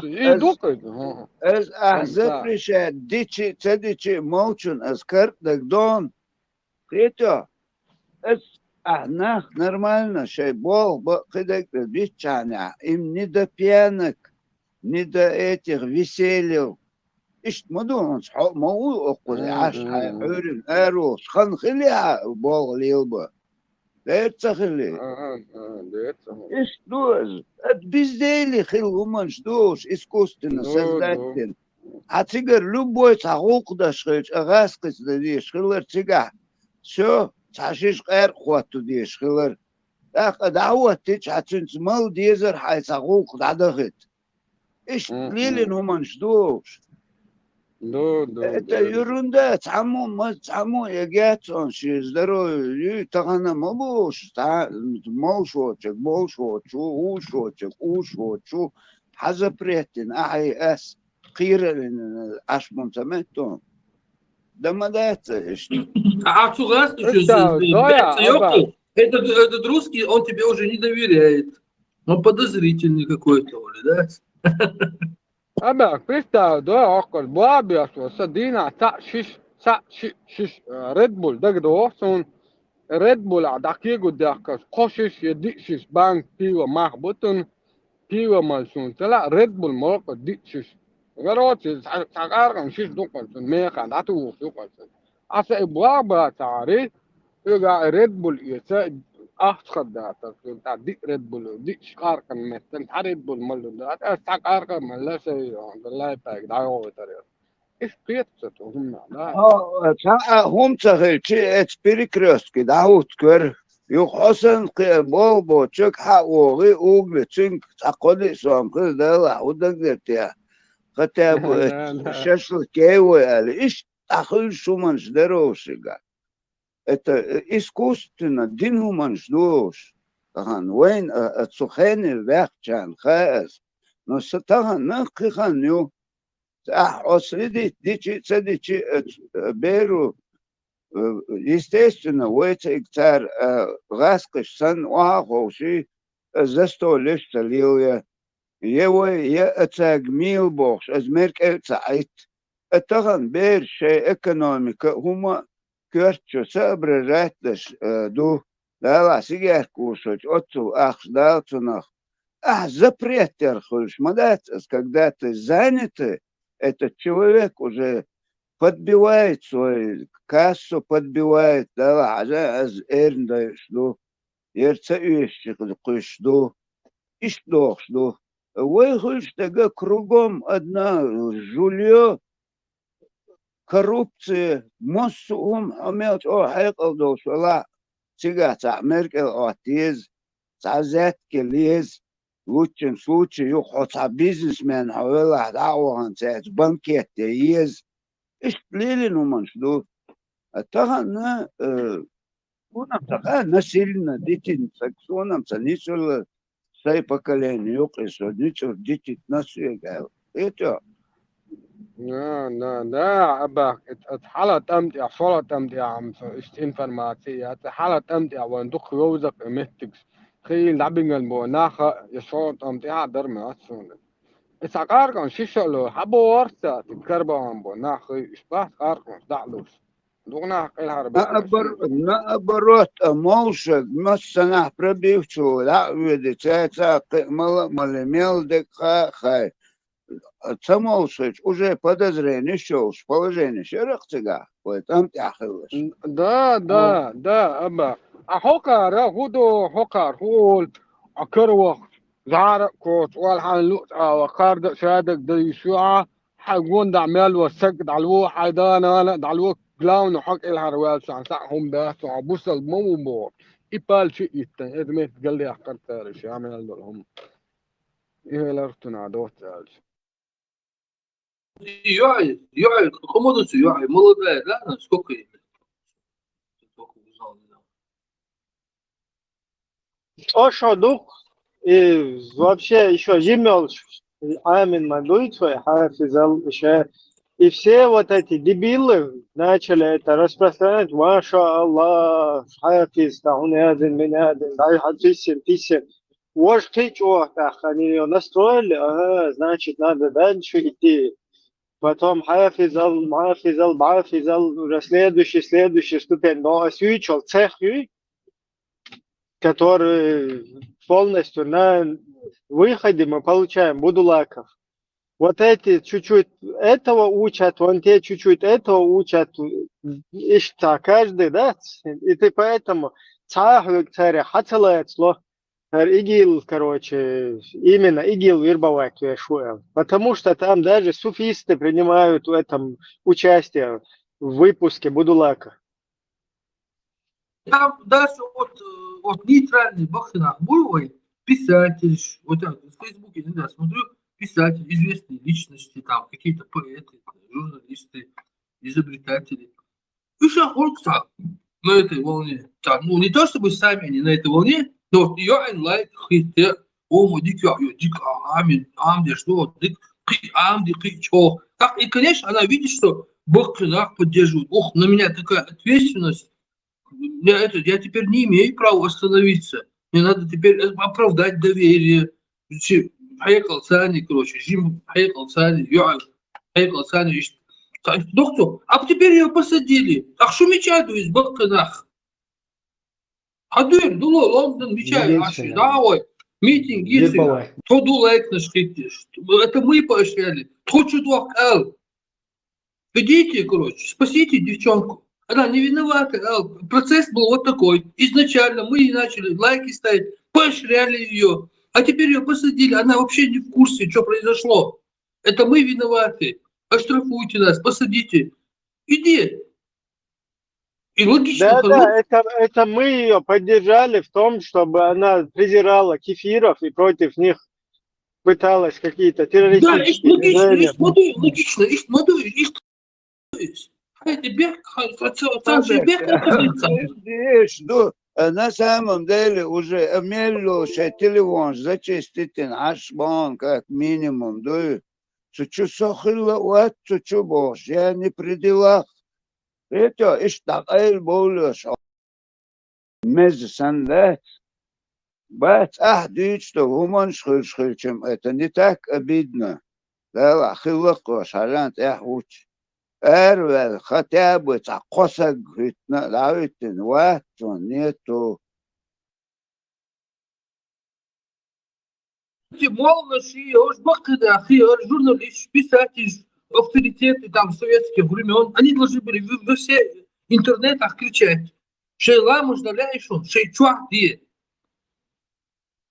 يدوق از احزاب خمسة ریشه دیچی تدیچی موچون از کرد دون خیتا از احناخ نرمالنا شي بول بقدك بيتشانا им не до пьяных, не до этих весельев. إيش مدون صح مو أقول عاش حورن أروس خن خليها بول ليلبا لا تخلي إيش دوز بيزديلي خل همش دوش إسكوستنا سزداتين هتيجر любой تعوق ده شخيش أغاسقس ده ديش خلر تيجا شو تعشيش غير خواتو ديش خلر دعوة تيج هتنس مال ديزر حي تعوق ده دخت إيش ليلين همش دوش это ерунда تعمو ما تعمو يجاتون شي زدرو يتغنى مبوش موشوتك وشوتك حزبريتن أحي أس قيرن أشمم سمعتون ده ما дается А Цугас ёпта, этот русский, он тебе уже не доверяет. Он подозрительный какой-то, да? أبا كريستا دو عقل بابيس وسدينا تا شيش ريد بول دقدو سون ريد بول عداكيغو داكس قوشيش يديشيش بانك بيو محبوطن بيو مالسون تلا ريد بول موقع ديشيش غروتي ساقارغن شيش دوقلسون ميقا داتو دوقلسون أسا إبوابا تاري يقع ريد بول يسا أخذ داتا تا دي ريد بول دي شقارقن مستن ريد بول مالو داتا ساقارغن ملا شيء والله باك دايو تاري إيش قيتت هم هم تغير شيء перекрестки دعوت كر يخصن بابا تشك حقوقي أوجل تشك تقولي سام كذا ده ودك ده كتاب شاشل كيوي قال إيش أخل شو منش دروسيجا это искусственно دين هو منش دوش تهان وين السخاني وقتان خاص نص تهان نقي خانيو أصلي ديتشي تديتشي بيرو естественно ويت إكتر غاسقش سن وهاخوشي زستولش تليويا يوي يأتاق ميل بوش از ميرك أتعيت أتغن بير شيء إكونوميكا هما كورتشو سابر راتش دو لا سيجار كوشوش أتو أخش دالتنخ запретер хольш мадатс, когда ты занят, этот человек уже подбивает свою кассу, подбивает, да, аз эрндаешь, ну, ерцающих, куш, что, выходишь, тага кругом одна жулье, коррупция, моссум, амелч, хайкал дошла, цигата, меркел, отез, цазетки, лез, в лучшем случае, хотя бизнесмен, хавела, дауан, цец, банкет, ез, иштлили, ну, маншду, а тага, насильно, дети, сексуальном, ничего, сай поколение, юкисо, ничего, дети, насильно, это. Да, aber het حالة أمتع صورة أمتع عم ist informatie het حالة أمتع وين دخ روزك مهتكس خيل لعبين الموناخة يصورة أمتع درم أصلا إسعار كان شيشلو حبو ورثة تكربا عن بوناخة إشباه كاركون دعلوس دوغنا قيل هربت наоборот, молшек, массана пробивчу, да, видите, это малемел дека, Самолшич уже подозрение еще уж положение шерахтига, поэтому тяхилось. Да, أبا أحوكار هودو حوكار هول أكروه زعر كوت والحان لوت وقارد شادك دي شوعة حقون دعمال وسك دعلوه حيدانا دعلوه كلاون وحق الهروال شعن سعهم بات وعبوس المومو إبال شيء يتن إدميت قال لي أحقر تاريش يعمل لهم إيه لارتنا دوت تاريش Юай, комодуцу Юай, молодая, да? Сколько ей? Только узнал, не знаю. Ошадук и вообще еще Зимел Амин Мадуитвой, Хафизал еще. И все вот эти дебилы начали это распространять. Маша Аллах, Хафиз, Таунядин, Минядин, Тисин. они ее настроили, ага, значит, надо дальше идти. Потом хафизал, уже следующий ступень, но освещал цех, который полностью на выходе мы получаем будулаков. Вот эти чуть-чуть этого учат, вон те чуть-чуть этого учат, ишта каждый, да? И ты поэтому цахук царя хацалайцло, ИГИЛ, короче, именно ИГИЛ вербовать шуэл. Потому что там даже суфисты принимают в этом участие в выпуске Будулака. Там даже вот нейтральный Бахтинах Буровой, писатель, вот я в Фейсбуке иногда смотрю, писатель, известные личности, там какие-то поэты, журналисты, изобретатели. И Шахуркса на этой волне. Так, ну не то чтобы сами они на этой волне, но вот я ein лайк хите, о, модик, я дик, амди, что, дик, амди, чё. Так, и, конечно, она видит, что Бахтинах поддерживает. Ох, на меня такая ответственность. Я теперь не имею права остановиться. Мне надо теперь оправдать доверие. Поехал Сани, короче, Жим, поехал Сани, я поехал Сани. Доктор, а теперь ее посадили. Ах, что мечаю из Баканах? Адуэль, дуло, Лондон, мечаю, аши, давай. Митинг, если, то дулайк наш хитиш. Это мы поощряли. То чудок, идите, короче, спасите девчонку. Она не виновата. Процесс был вот такой. Изначально мы начали лайки ставить, поощряли ее. А теперь ее посадили. Она вообще не в курсе, что произошло. Это мы виноваты. Оштрафуйте нас, посадите. Иди. И логично. Да, это мы ее поддержали в том, чтобы она презирала кефиров и против них пыталась какие-то террористические движения. Логично. На самом деле уже Мелло телефон зачиститель ашмон как минимум, да, чуть сохила вот чуть больше, я не при делах. Это иштакайл болешь, мезсанлет, бат дичь, что гуман шхыльчем, это не так обидно. Да, хилако, шалант, уч. Эрвел хотя бы косак гитна лавитин ватон нету. Молодцы, уж бахтыда, журналист, писатель, авторитеты там советских времен, они должны были во все интернетах кричать: «Шейла муждаляйшун, шей чуахди».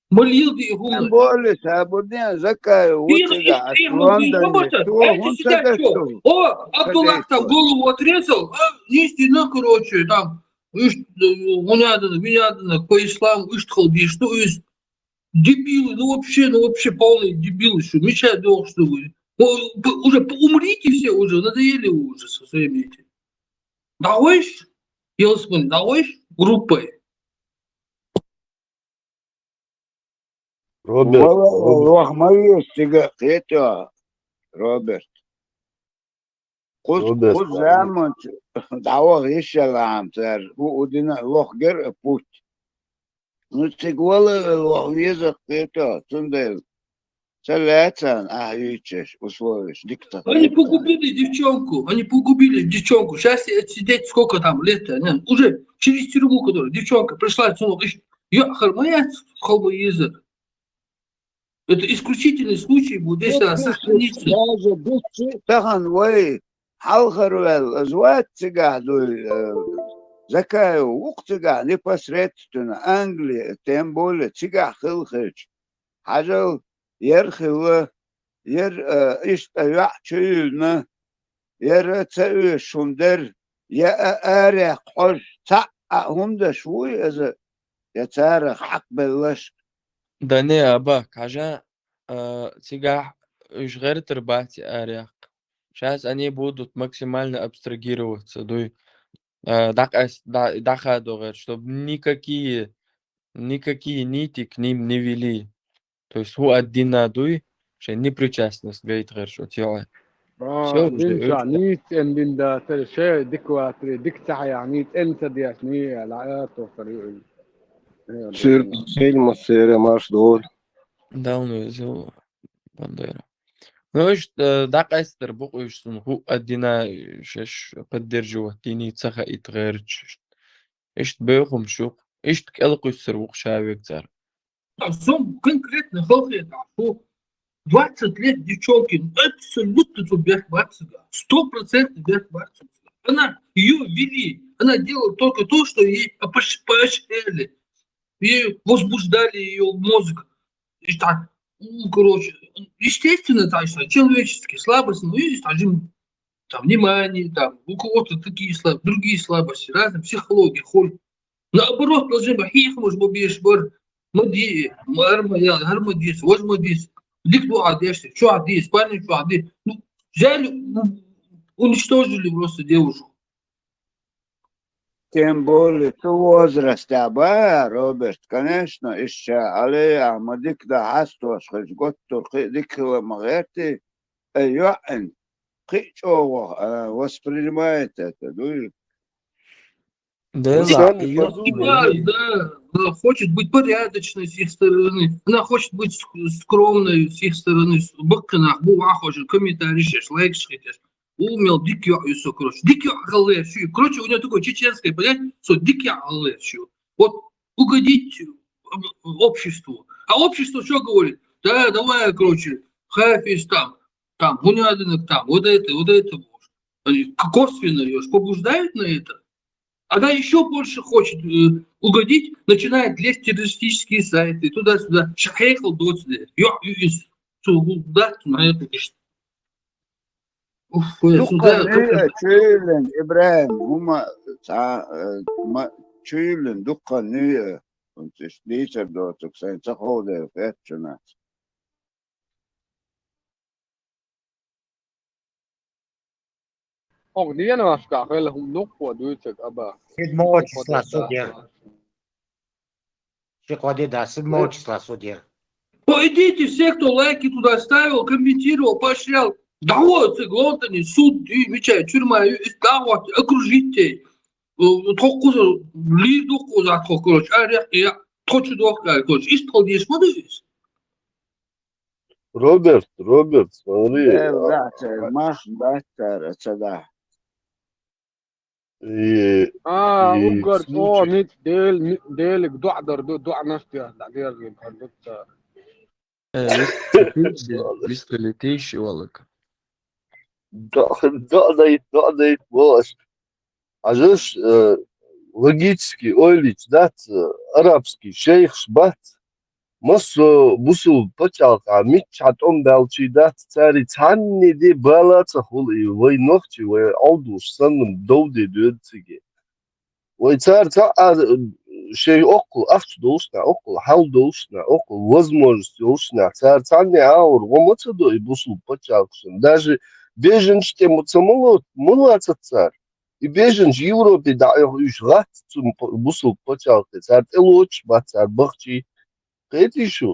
Молилды и гулы. Более свободнее закаю. Их, эти сидят, что? О, Абдуллах там голову отрезал, истина, короче, там, меня по исламу, что есть. Дебилы, ну вообще полные дебилы, что мечать долг, что вы. Уже умрите все уже, надоели уже со своими этими. Давай, Елсман, давай группой. Роберт. Куз zaman dava yaşayan ter bu udina lohger put. Ну цигвала лохвеза это тундел. Целятан ахичеш условишь диктат. Они погубили девчонку. Сейчас сидеть сколько там лет, уже через тюрьму, которая девчонка пришла, я хармая язык. Это исключительный случай будет, если она сохранится. Тахан вай халхарвел звать цигадуй закаю уктига непосредственно Англия, тем более цигах хилхич. Хажал ерхила ишта يرى شوندر يا قش هم ده شوي إذا يتارخ حق بلش Да не, аба, кажа, сега غير ترباتي أريق. Сейчас они будут максимально абстрагироваться, чтобы никакие нити к ним не вели. То есть у один надуй, что непричастность говорит, что делает. Все بنت уже. عنيت ان بين دا ترشي ديكواتري ديك تحي عنيت انت دي عشنية العيات وطريقي фильм серия марш дол. Давно взял Бандера. Ну, дак эстер бук уйшсун ху аддина шеш поддерживать тини цаха итгэрч. Ишт бэхум шук. Ишт кэлэкуйсэр бук шавек цар. Сум конкретно халхе, что 20 лет девчонки абсолютно бях бацага. 100% бях бацага. Она ее вели, она делала только то, что ей поощряли. И возбуждали ее мозг. И так, короче, естественно, так что человеческие слабости, ну, есть там внимание, там, у кого-то такие другие слабости, разные психология, холь. Наоборот, должны быть хих, может быть, бар, мадьи, мармая, гармадис, возмадис, дикду адеш, что адис, парни, что адис. Ну, взяли, уничтожили просто девушку. Тем более, в возрасте, Роберт, конечно, еще, але Ахмадик да хастос, хоть год турки, дикого магерти, Йоэн, Кичово воспринимает это, ну, Да, Ну, за. сами Ее подумали. Да, хочет быть порядочной с их стороны, она хочет быть скромной с их стороны, бакана, бува хочет, комментарий шеш, лайк шеш, умел дикий все, короче, дикий галершю, короче, у него такое чеченское понятие, что дикий галершю, вот угодить обществу, а общество что говорит, да, давай, короче, хафис там, гунядинок там, вот это, они косвенно ее побуждают на это. Она еще больше хочет угодить, начинает лезть в террористические сайты, туда-сюда. Шахейхал доцде. Да, на это Дукка сюда, ныя чөйлен, Ибраһим, хума чөйлен, дукка ныя. Und ich lese dort, ich sage, sag, oh, der fährt schon. أغنية أنا مش لهم نقوة دوتك أبا 7 числа судья. Шикоди, да, 7 числа судья. Пойдите все, кто лайки туда ставил, комментировал, поощрял. Да вот, в Лондоне суд, тюрьма, да вот, окружите. Токузу, лиду куза, короче, я хочу дохать, короче, исполнишь, молодец. Роберт, смотри. Мах, бахтар, цада. И أوجر случай. 100 ديل دعدر دع نشتي دعدير بيستلتيش والله. Додает, волос. А же логически, ойлич, да, арабский шейх шбат. Масо бусул почалка, митчат он белчи, да, цари цанни де балаца хули, вой ногти, вой алдуш, санным доуде дödсиге. Вой царь شيء أقل أخذ دوسنا أقل حال دوسنا أقل возможность دوسنا царь цанни аур ومتدو يبصل почалкшин. Даже беженчте мулаца царь. И беженч Европе да их рад zum бусл почалка. Царь элоч, царь бахчи. Это еще.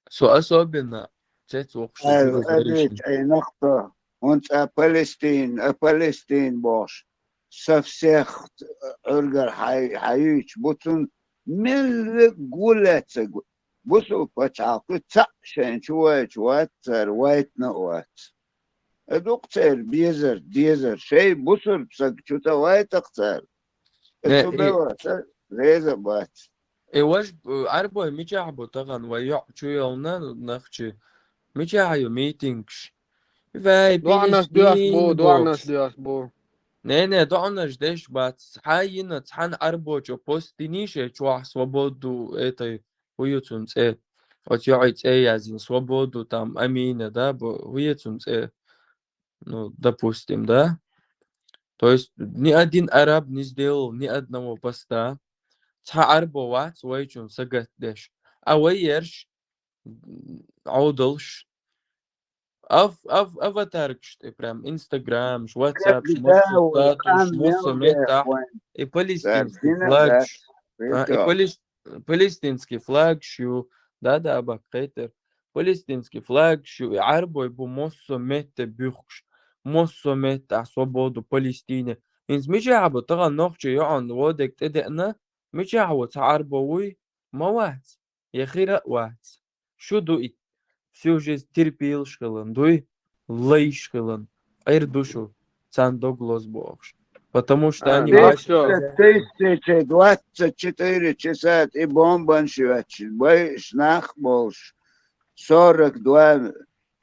So особенно цец أديت أي نقطة وانت Палестин бош со всех оргар хайич бутун мил гулеца бусу почалку цашен чуать цар вайт на уат эдук цар дезер шей бусур псак чута вайт цар это было реза бат إيواش عاربو ميجاعبو طغن ويع شو يومنا نخشي ميجاعيو ميتينغش فاي دعناش بيلستين بوكس دياس بو Не, донаш деш бат хайна цхан арбочо постинише чуах свободу этой уютунце. Вот яйце язин свободу там амина, да, уютунце. Ну, допустим, да. То есть ни один араб не сделал ни одного поста. Ца арбова свойчун сагат деш. А вейерш аудалш аватаркш ты прям инстаграм, ватсап, моссу статус, моссу мета и палестинский флаг, и палестинский флаг шо, да, бакетер, палестинский флаг шо, и арбой бу моссу мета бюхш, моссу мета свободу Палестине. Инс мижабу тага нохче яан водек тедена, مجعوت عربوي موات يا خير وات شو دوي всю жизнь терпел шхылын дуй лей шхылын айр душу цан доглос богш потому что они бачат 24 часа и бомбан шивачи. Боишь нах больше. 42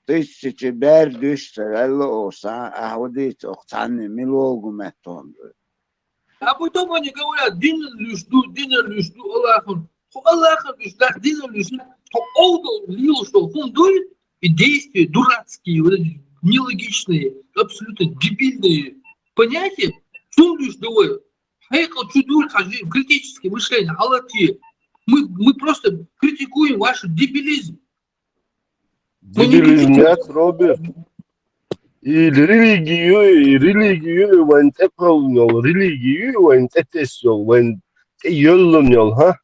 тысячи бердышца. Алло, аудит, охтаны, милогу метон. А потом они говорят, динер люшду, Аллахун. Аллахун люшдах, динер люшдах. Олдал лил, что он дует, и действия дурацкие, вот эти нелогичные, абсолютно дебильные понятия. Что лишь думаю, критическое мышление, аллахи. Мы просто критикуем ваш дебилизм. Дебилизм нет, Роберт. И религию вен те правнул, религию вен те тесел, вен те йоллунул, ха?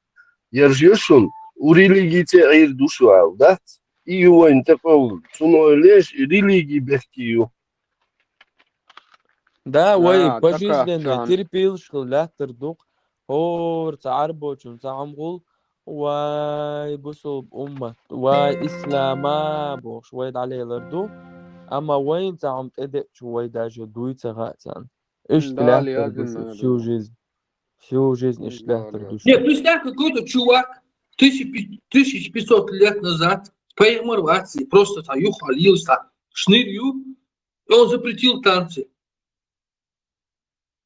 Яржешун, у религии те айр душу ал, да? И вен те правнул, суно леш религии бехтию. Да, ой, такая пожизненный шан. терпел шхылят тырдук хор царбочун цамгул واي بصل أمة واي إسلاما بوش وايد عليه الأردو أما وين تعم تدق شوي داجة دوي تغاتان إيش Да, تلاه лязин تردوشو надо. всю жизнь إيش تلاه Да, да. تردوشو Нет, представь, какой-то чувак 1500 лет назад поехал в Азии, просто юхалился, шнырью, и он запретил танцы.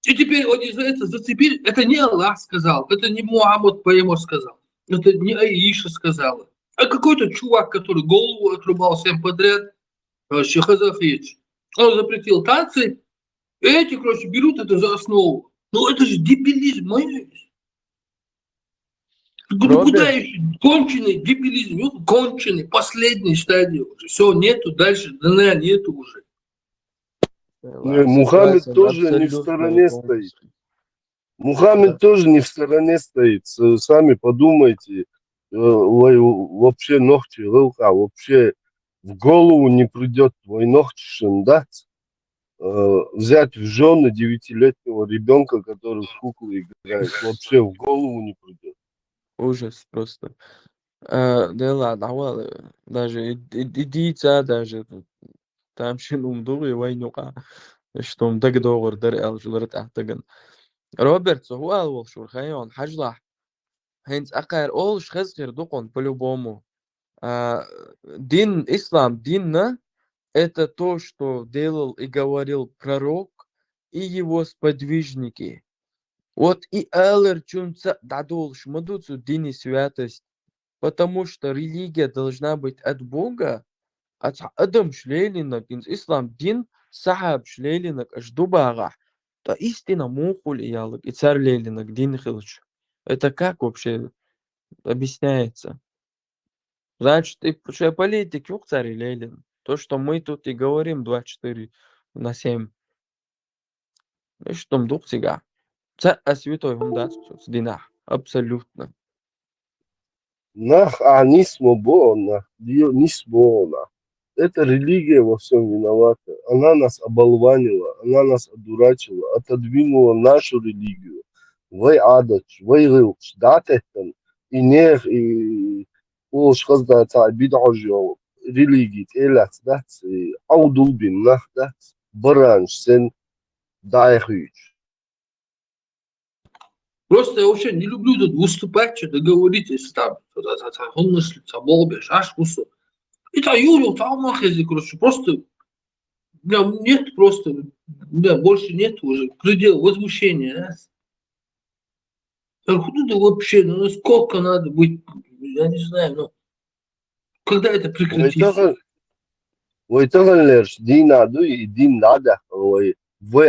И теперь они за это зацепили. Это не Аллах сказал, это не Мухаммад Паймор сказал, это не Аиша сказала. А какой-то чувак, который голову отрубал всем подряд, Шахазафич, он запретил танцы, и эти, короче, берут это за основу. Ну это же дебилизм, мой. Куда Роберт, еще? Конченый дебилизм, ну, конченый, последней стадии уже. Все, нету дальше, ДНА нету уже. Мухаммед согласен, тоже не в абсолютно стороне стоит. полностью. Мухаммед тоже не в стороне стоит. Сами подумайте. Вообще ногти рылка, вообще в голову не придет твой ногти дать. Взять в жены 9-летнего ребенка, который в куклу играет. Вообще в голову не придет. Ужас просто. Да ладно, даже идите, даже там شنو مدوغي وينوقع شتوم دق دور دري أو شو درت أحتجن روبرت هو أول شو خيون حجلة هينز أقار أولش خزغير دقون по-любому дин ислам динна это то что делал и говорил пророк и его сподвижники вот и алер чунца дадолш мадуцу дини святость потому что религия должна быть от Бога أدم شليلنك إن إسلام دين سحب شليلنك أجدوباغا то истина мухуль ялок и царь лелинок дин хилч. Это как вообще объясняется? Значит, и что политик юг царь лелин. То, что мы тут и говорим 24/7. И что мдук сега. Ца святой хум дат с динах. Абсолютно. Нах, не свободна, не свободна. Эта религия во всем виновата. Она нас оболванила, она нас одурачила, отодвинула нашу религию. Вай адач, вай рылч, датеттен, и нех, и улш хаздата, бидажо, религии, элят, дат, аудулбин, нах, дат, баранш, сен, дайхюч. Просто я вообще не люблю тут выступать, что-то говорить, если там он мыслит, болбишь, аж кусок. И там Юрий, там махази, короче, просто у меня нет просто, у меня больше нет уже предела возмущения. Откуда вообще, ну насколько надо быть, я не знаю, ну когда это прекратится? ويتغلرش دين عدو دين عدا وي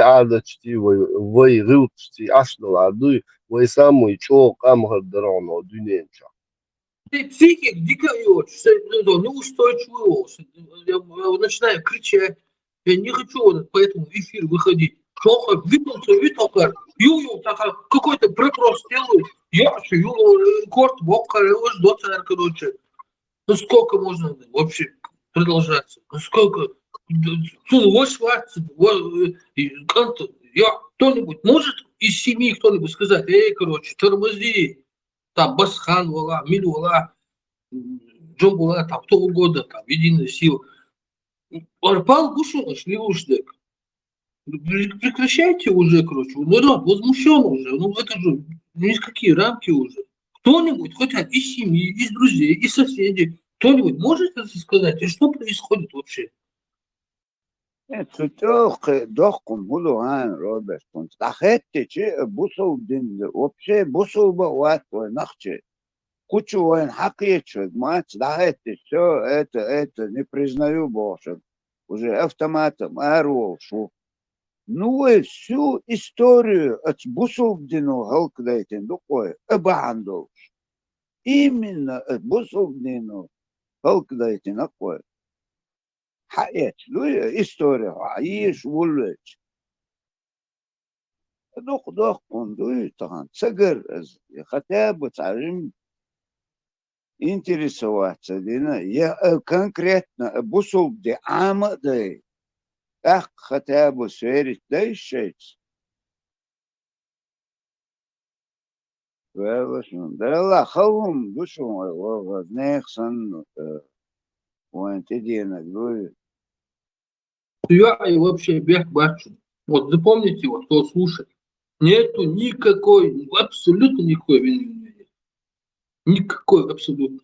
عادتشتي وي غلطشتي أصل عدو ويسامو يشوق أمهر درانو دونينشا. Ты психик дикает, неустойчивый волос. Я начинаю кричать, я не хочу по этому эфиру выходить. Шоха, виталка, какой-то препрос делаю, я рекорд, доцер, короче. Ну сколько можно вообще продолжаться? Ну сколько? Кто-нибудь может из семьи кто-нибудь сказать, короче, тормози, там, Басхан, вала, Миль, вала, Джо, вала, там, кто угодно, там, единая сила. Арпал Гушуна, Шлевушдек. Прекращайте уже, короче, народ возмущен уже, ну это же ни в какие рамки уже. Кто-нибудь, хотя из семьи, из друзей, из соседей, кто-нибудь может это сказать? И что происходит вообще? Цутёх дохкун хулу ан роберт кун. Тахетти чи бусул дин вообще бусул ба ват вай нахче. Кучу вайн хакиечек, мать, тахетти, все это не признаю больше. Уже автоматом, шу. Ну и всю историю от Бусулдину Галкдейтин такой обандул. Именно от Бусулдину Галкдейтин такой. حقيقة له история عايش ولج دوخ كوندوي طبعا سجر خطاب وتعلم интересоваться دينا يا конкретно بوصل دي عام دي اخ خطاب وسيرت دي شيء وشون ده لا خوم دوشون وزنيخسن وانت دينا قلوي Я и вообще бег бачу. Вот запомните, вот кто слушает, нету никакой, абсолютно никакой вины. Никакой абсолютно.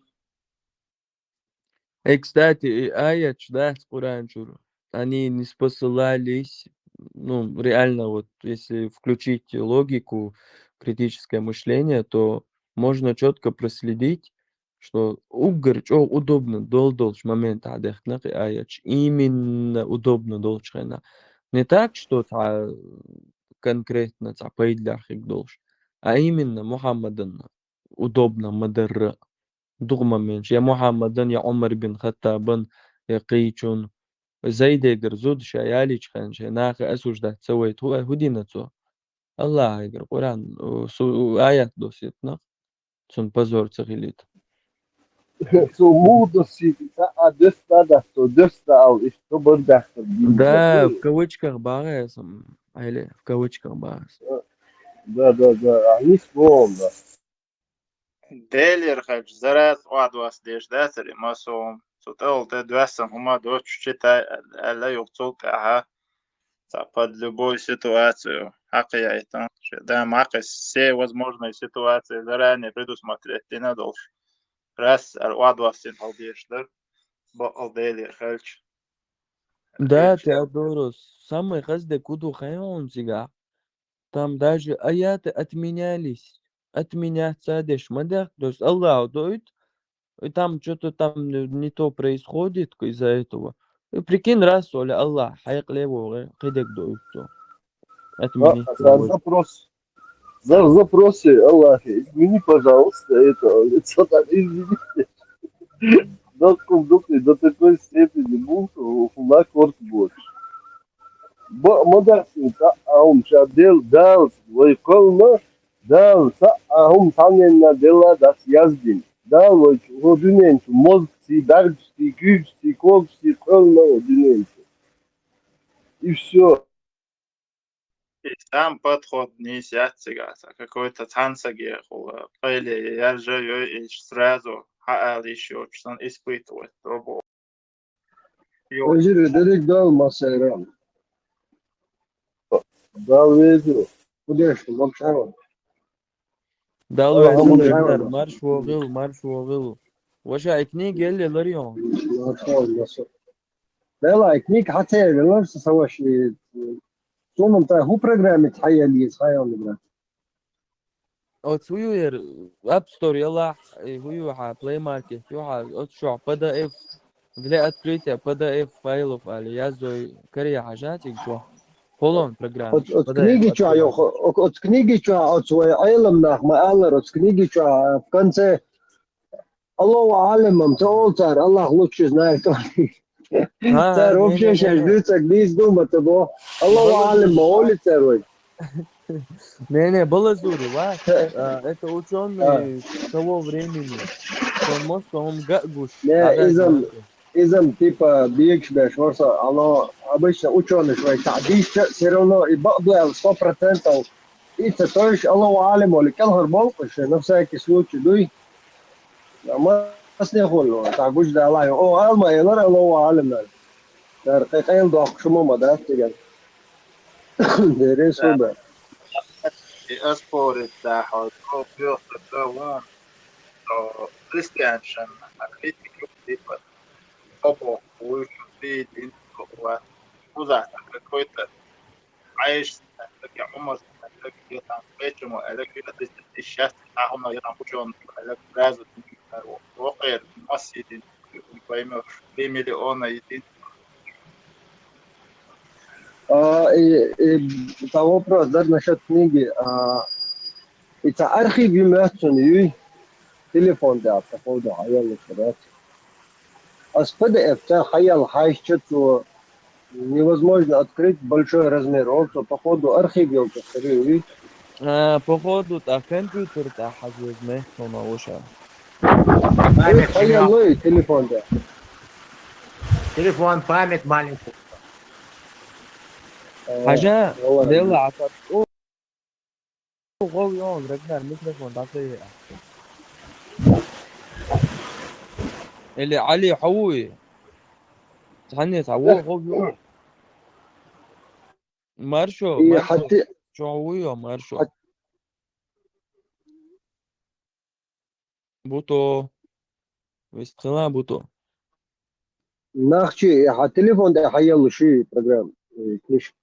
И, кстати, аят, да, с Куранчур, они не спосылались, ну, реально, вот, если включить логику, критическое мышление, то можно четко проследить, что угар, что удобно, долж момент, аят, именно удобно должен. Не так, что конкретно поедлях долж, а именно Мухаммадан удобно, мадр. دغما منش يا محمد يا عمر بن خطاب يا قيچون زيد زود شاياليش خانش ناخ اسوش ده سويت هو هدينا تو الله يقر قرآن آيات دوسيتنا سن بزور تغيليت Så motorcykel är dösta av istobodachtar да бинза. в кавычках багас или в кавычках багас Да, они вспомнили. Dēļ ir zarēt vārdos tieši dēļ mūsu сутэлте двадцать ума дочь читать лею цулка под любую ситуацию. Хакаяйта. Да, мака все возможные ситуации заранее предусмотреть ты не должен. Раз вārdos ir paldiešdar, bo aldēļ ir helč. да Теодорос самый хазде куду хайон сига там даже аяты отменялись отменять садиш мадах то есть Аллах дует. И там что-то там не то происходит из-за этого. И прикинь, раз, Оля, Аллах, хайк лево, кидек дуется. Отмени перевод. Запросы, Аллах, измени, пожалуйста, это что-то извините. До такой степени был, что на корт больше. Модерсин, аум шадел, дал, войколно, дал, аум танена дела, das яздин. Дал, одиненцу, мозгти, даргти, кюгти, когти, колно, одиненцу. И все. И сам подход не сятся, какой-то танцагер, или я же и сразу хаал еще, что он испытывает работу. Özür dedik dalma seyran. Дал ветру. Kudeş, mamşan. دالو Aa, عزيز mamşan. النار مارش وغل وشا اكني قال لي لريون Nasıl? لا يكنيك حتى لا سوى شيء ثم انت هو برنامج تحيا لي صحيح ولا او تسوير اب ستور يلا هو ح بلاي ماركت يو شو بدا اف для открытия PDF файлов على язой كريه حاجات يجوا Полон программ. От книги чаю, от книги чаю, от своей айлемнах, маалер, от книги чаю, в конце Аллаху алимам, цар, Аллах лучше знает. Царь вообще сейчас ждется, где из дома того. Аллаху алим, маоли царь. Не, было зури, ва. Это ученый того времени. Он может, он гагуш. Не, إذا типа بيكشبش ورصة оно обычно ученый شوي تعديش все равно и بقضي 100%. И это тоже الله عالم ولا كان هربان مش نفسها كسوت دوي ما أصلي له تعبوش ده الله أو ألما ينور الله عالم ده دقيقين ضاق شو ما ده تجد ده سوبر أسبورت ده حاجة بيوصل دوام كريستيانشن أكيد كيف أبو ويشوفي دين وزع كويت عايش لك عمر لك يطعم بيتهم ولك يدرس الشخص هم يطعم بجون لك رازو وقير مسجد ويما بمليون يدين это вопрос, да, насчет книги. Это архив имеется телефон, да, по поводу хаял шарат. А с PDF хаял хайщицу невозможно открыть большой размер. Он походу архив елка старый. походу та компьютер та حجز مهتم وشا Память Хаял семён. ну и телефон, да. Телефон, память маленькая. حاجة والله ديلا عطت قوي يوم رجع الميكروفون تعطيه اللي علي حوي تحني تعوه قوي يوم مارشو إيه مارشو حتى شو حوي مارشو بوتو ويستخدم بوتو ناخشي تليفون ده حيل شيء برنامج كليش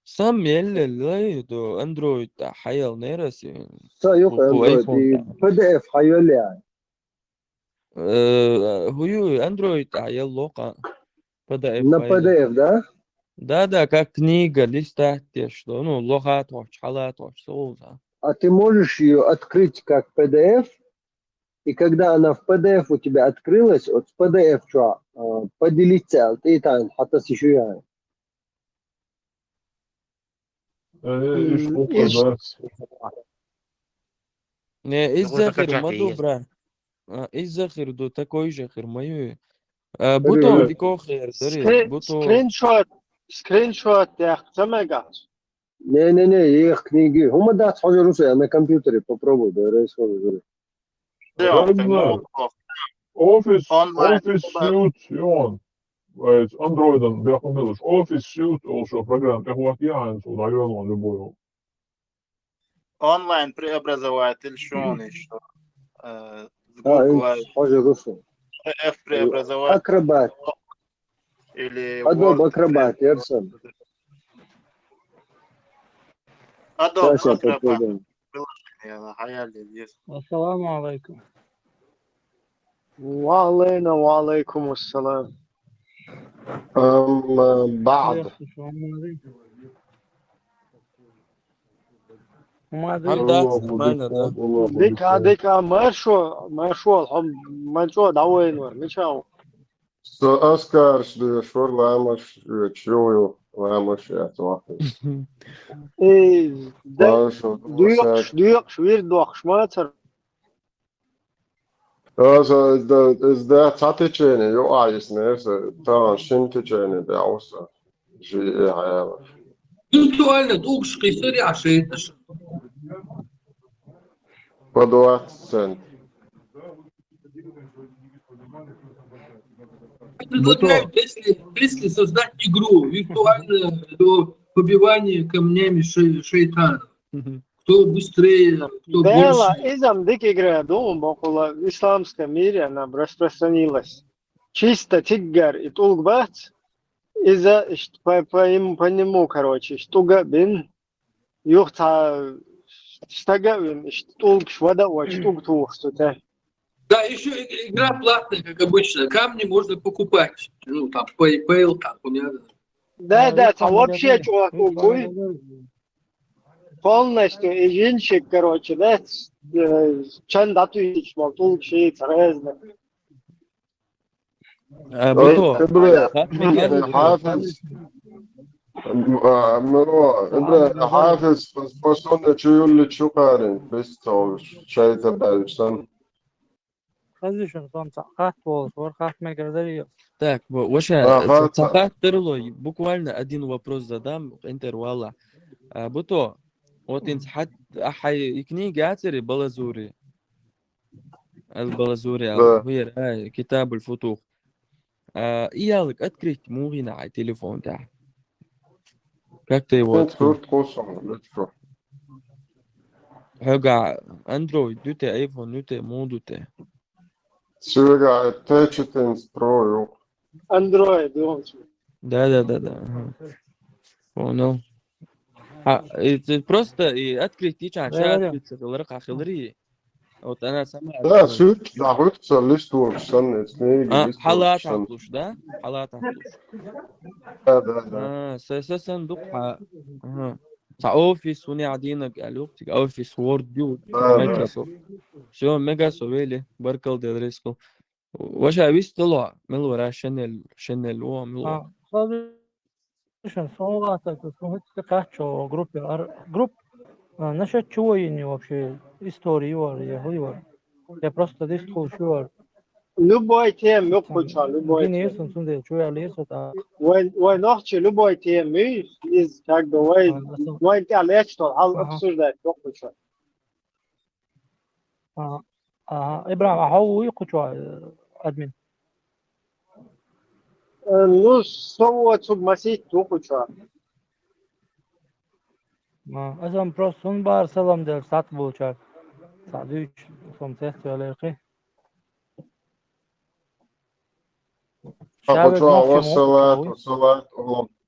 سام يلي دو اندرويد تاع حيل نيرسي سايق خو اندرويد ايفون تاع PDF حيل يعني هو اندرويد تاع يلوقا بدا اف на فايل PDF, да? да как книга листать что ну лохат хоч халат хоч соуза А ты можешь ее открыть как PDF, и когда она в PDF у тебя открылась, вот с PDF что, поделиться, ты там, حتى еще я. ايش إيش بس не из يقول захир закачать маду есть. бра из захир до такой же хир мою بوتو ديكو خير دري بوتو سكرين شوت يا أخي سمعت Не, их книги. Хума да, схожу русы, на компьютере попробуй, да, расхожу. Ragnar, أونلاين Office Suite يون с андроидом بيحملوش Office Suite also программ تهوك يعني سودا يوم любой. أونلاين преобразователь شلون что انت схожу русы. F преобразователь Акробат, или Adobe Word Acrobat, Ерсон. Adobe Сейчас я Acrobat попробую. приложение خيالي есть. السلام عليكم. وعليكم السلام. بعد شو عمالي؟ وما هل ادري. ده سمعنا ده ديكا مارشو الحب مانشو دعوين ورمشاو Askars šur lēmuši, čuju lēmuši, jā, to. إيه Lāšu, ديقش ويردوخش ما تر es der Tattičēni, jo aiznies, tā šimtičēni dausa. Šī, jā. Виртуально долг قيصري عشان Pa 20 centi. Предлагаю, если создать игру виртуальную до побивания камнями шейтана, кто быстрее, кто Дела, больше. изам дик игра дом около исламском мире она распространилась. Чисто тиггар и тулгбат, из-за по нему, короче, штуга бин, юхта штагавин, штулг швада, штуг тух, что-то. Да, еще игра платная, как обычно. Камни можно покупать. Ну, там, PayPal, там, понятно. Да, там вообще чувак будет полностью изинчик, короче, да, чан датуич, малтул, шеец, разных. بوتو إبرة خاتمي كان حافظ إبرة حافظ فصلنا شو اللي شو قارن بس تو شيء تبع السن خذيشن صام قات بول ورقات ما قدر. Так, Ваша, цахаттырлой, буквально один вопрос задам, интервала. Буто, вот инс хат ахай книги ацери балазури, البلازوري هي كتاب الفتوح. إيالك открыть مغنى على التليفون تاعك. Как ты его открыл? Höga Android, nu te iPhone, nu te modu te. Svega T4 Pro. Android, он. Да. Ага. Понял. Это просто и открыть чат الورقة خضرية. Вот она сама. Да, суть, да, вот листу, что حالات عطلوش ده؟ حالات عطلوش. Да. صندوق اوفيس وني عدينك الوقت اوفيس وورد ديو Да. مايكروسوفت все мега совели بركل ديريسكو واش عبيس طلع ملورا شنل وملورا خذيشن صوغاتك سمعت تقاشو جروب نشأت شوية вообще истории его. Я просто дискул шуар. Любой тем мог поча, любой. Генесон сунде чуя лесо та. Вой нахче любой тем из как бы вой تعليق что هل обсуждать мог поча. إبراهيم أحوي قطع أدمن. Ну, сову субмасить то поча. أصلاً برسون بار سلام دل سات بوچار. سادوش سمسه تلاقي. Салат,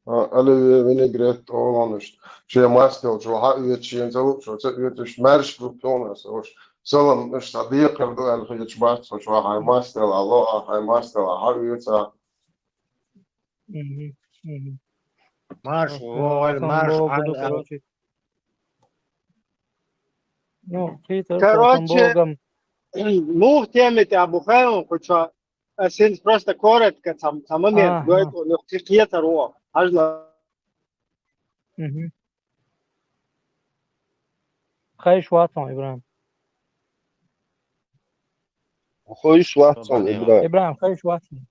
ali vinegret olan işte. Şey mastel, şu ha üyetçiyen zalıp, şu üyetiş merş gruptonas, hoş. Salam işte diyekar da el hiç bas, şu ha mastel, Allah ha mastel, ha üyetsa. Марш, марш. Ну, Питер, короче, мув темы ты обухаем, поча. Сенс просто коротко, там момент, говорит, ну, какие-то ро, ажла. خيش واتسون إبراهيم. خيش واتسون إبراهيم خيش واتسون.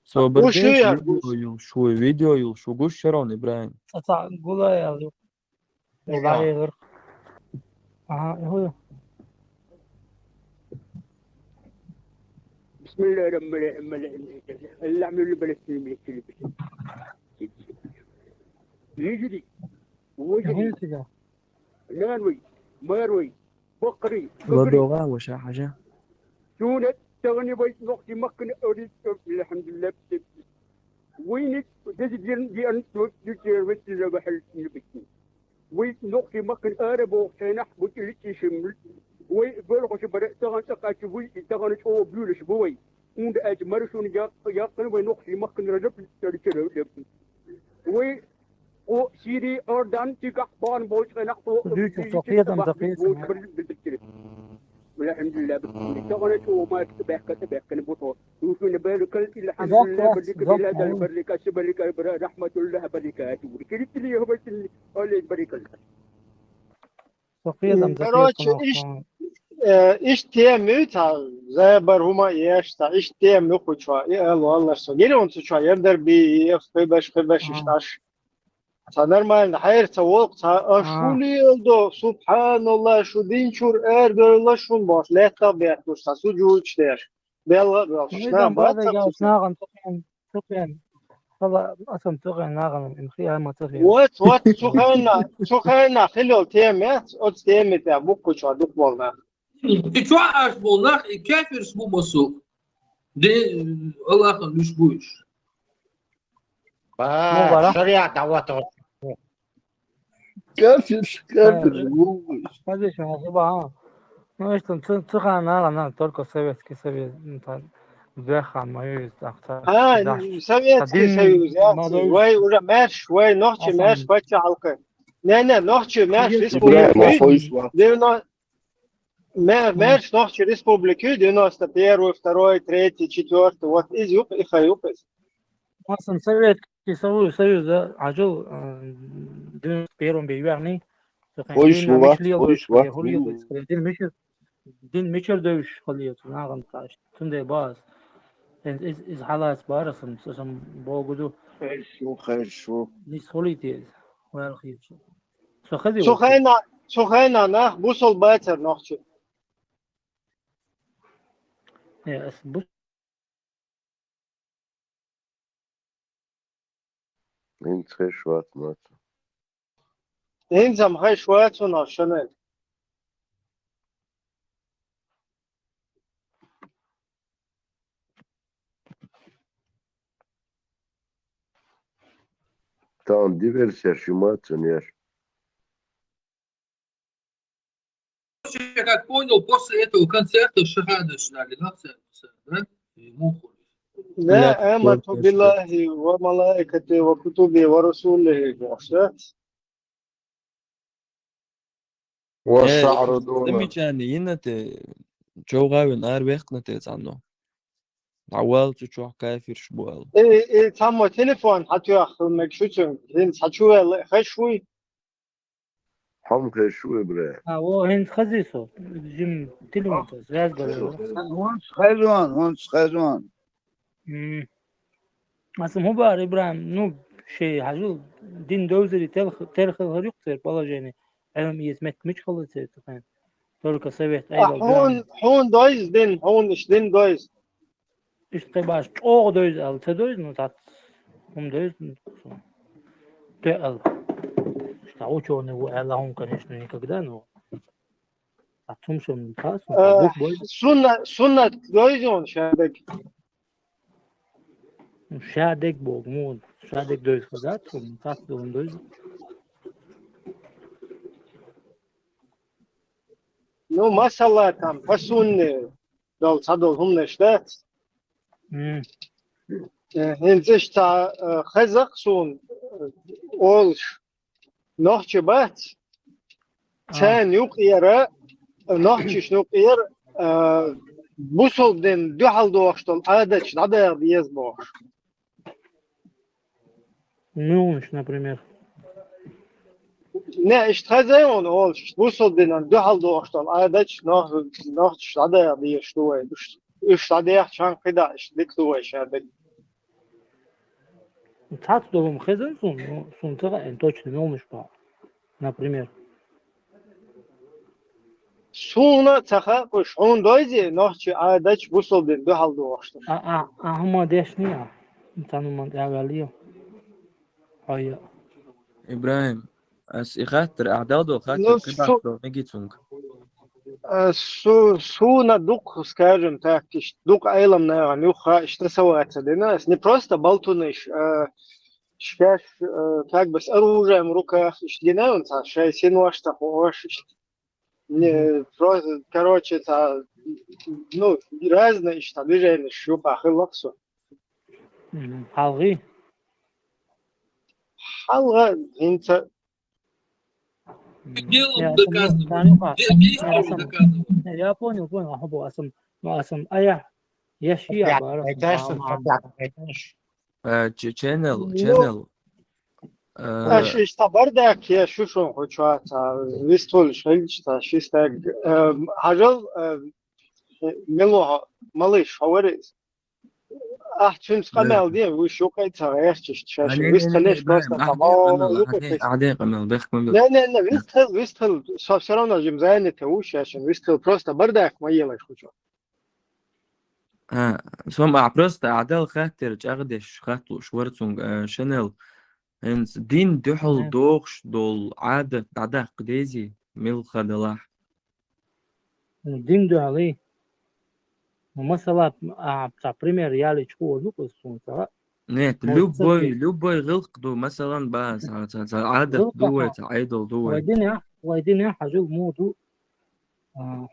صبر شو فيديو شو قوش شرون إبراهيم. قولا يا غير. هو. بسم الله الرحمن الرحيم اللي عملوا لي بلستين يجري وجري نانوي ماروي بقري بدوغا وش حاجة شونة تغني بيت نقطي مكن أريد الحمد لله وينك تجدين دي أنت تجير بيت بحل نبتني وين نقطي مكن أربو سنح بتلتي شمل وي برغش برا تغن تقاش وي تغن أو بيولش بوي وند أجمر شون يقن وي نقطي مكن رجب تريكر وي او سيري أردن تيجا بان بوش نقطو الحمد لله تغن أو ما تبعك نبوتو وشون بارك الحمد لله بريك بلاد بريك سبريك رحمة الله بركاته كريت لي هو اللي بريك короче, iş temi ta zabar huma yaşta iş temi kuçva Allah so geri on tuçva yerder bir beş iştaş ta normal hayır ta volk ta şuli oldu subhanallah şu dinçur erdoğanla şun boş lehta beyatmış ta sucu içler bella şuna bak تقين هذا أصلا تقين ناقم إن خيال ما تقين. وات سخنا خلوا تيمات أو تيمات يا بوكو شو دوك والله. شو عارف والله كافر اسمه مسوق. ده الله خلوش بوش. شريعة دعوته. كافر هذا شو هذا ما يشتم تقين ناقم تركو سويت كسبي بيخا ما يستخدم. سويتسكي سويت. وي ولا مارش وي نحكي مارش بتشي حلقة. لا نحكي مارش республики. Мэрч нахчи республики 91, 2, 3, 4. Вот из юг и хаюпес. أصلا Советский Союз عجل 91 بيعني. خوش وقت Din meçer dövüş kılıyorsun ağam taş. Tunde baz. İz halat barasın sasam boğudu. خير شو Nis holitiz. Wel khir. So khadi شو waqti. خينا ناخ بوصل باتر نوخشي Ya as bu انت خيش وقت مات إنزم هاي شوية ونوشنين Там диверсия шиматься неш. Я как понял, после этого концерта шахады ждали, да, да? И муху. لا لا آمنت تقولش ده. بالله وملائكته وكتبه ورسوله وحشات ايه والشعر دمي دون كان ينت جو غاوي نار بيخنت عنه عوالت شو كافر شبوال إيه تم تليفون حتى يأخذ مكشوتهم هين حتشوي خشوي حمق شوي بري wo hen khadi so. Jim tilmont. Zaz galo. هون خيزون Asım hu bar İbrahim nu şey hacı din dövzeri tel khari yoktur bala jeni. Elm yezmet miç khalı tefan. Torka sevet ayda حون gram. حون دويز دين حون إيش دين دويز İşte baş o döz al te döz nu tat. Döz te al. İşte o çoğunu bu Allah'ın kanışını никогда ну. Atım şun tas buk boy. سنة دويزون شادك Şadek bog mu. Şadek döz kadar. Tas döz. نو ما شاء الله تام فسون دول صدول هم نشتات هين زش تا خزق سون أولش نوخش بات تان يقيرة نوخش نقير بوصل دين دو حال دوخشتل عادش عدا بيز بوخش Ну, например. Ne işte on olmuş. Bu soldenen de halde oluştan adaç noch şada bir ştuğe. Üç şada çan kıda işte diktuğe şada. Tat dolum khazan sun taga en точно ne olmuş bu. Например. Suna taha kuş on doyzi noch adaç bu solden de halde oluştan. Ahma deşni ya. Tanımam evveliyor. Hayır. إبراهيم أس إخاتر أعداد وخاتر No قطع سو نجيتونج Suna duk скажем так, duk aylam na yani yok işte ситуация для нас не просто болтуныш, шкаш как бы с оружием в руках, для нас шай синуаш такош, просто короче это ну разные что движения шуба хлопсу. Halgı. Halga инца Делом доказывают. Действием доказывают. Я понял. Ахбу асам. Ну асам ая. Яшия бара. channel аш işte bardak ya şu хочу вистол шельчта шистаг хажал мело малыш говорит чим скамел дим вы шукайца яшчиш чаш вистолеш просто عادي قمل بيخمل не вистол все равно жим заняты ушашин вистол просто бардак моелаш хочу سوم أعبرست أعدال خاتر أغدش خاتو شورتسونج شانل إنس دين دحل دوغش دول عادة عادة قديزي ميل خدلاح Din de ali. Mesela بتاع بريمير يالي شو لوكس سون سوا. نيت لوبوي غلق دو مثلا بس عادة دوت عيدل دوت ويدين حاجة مودو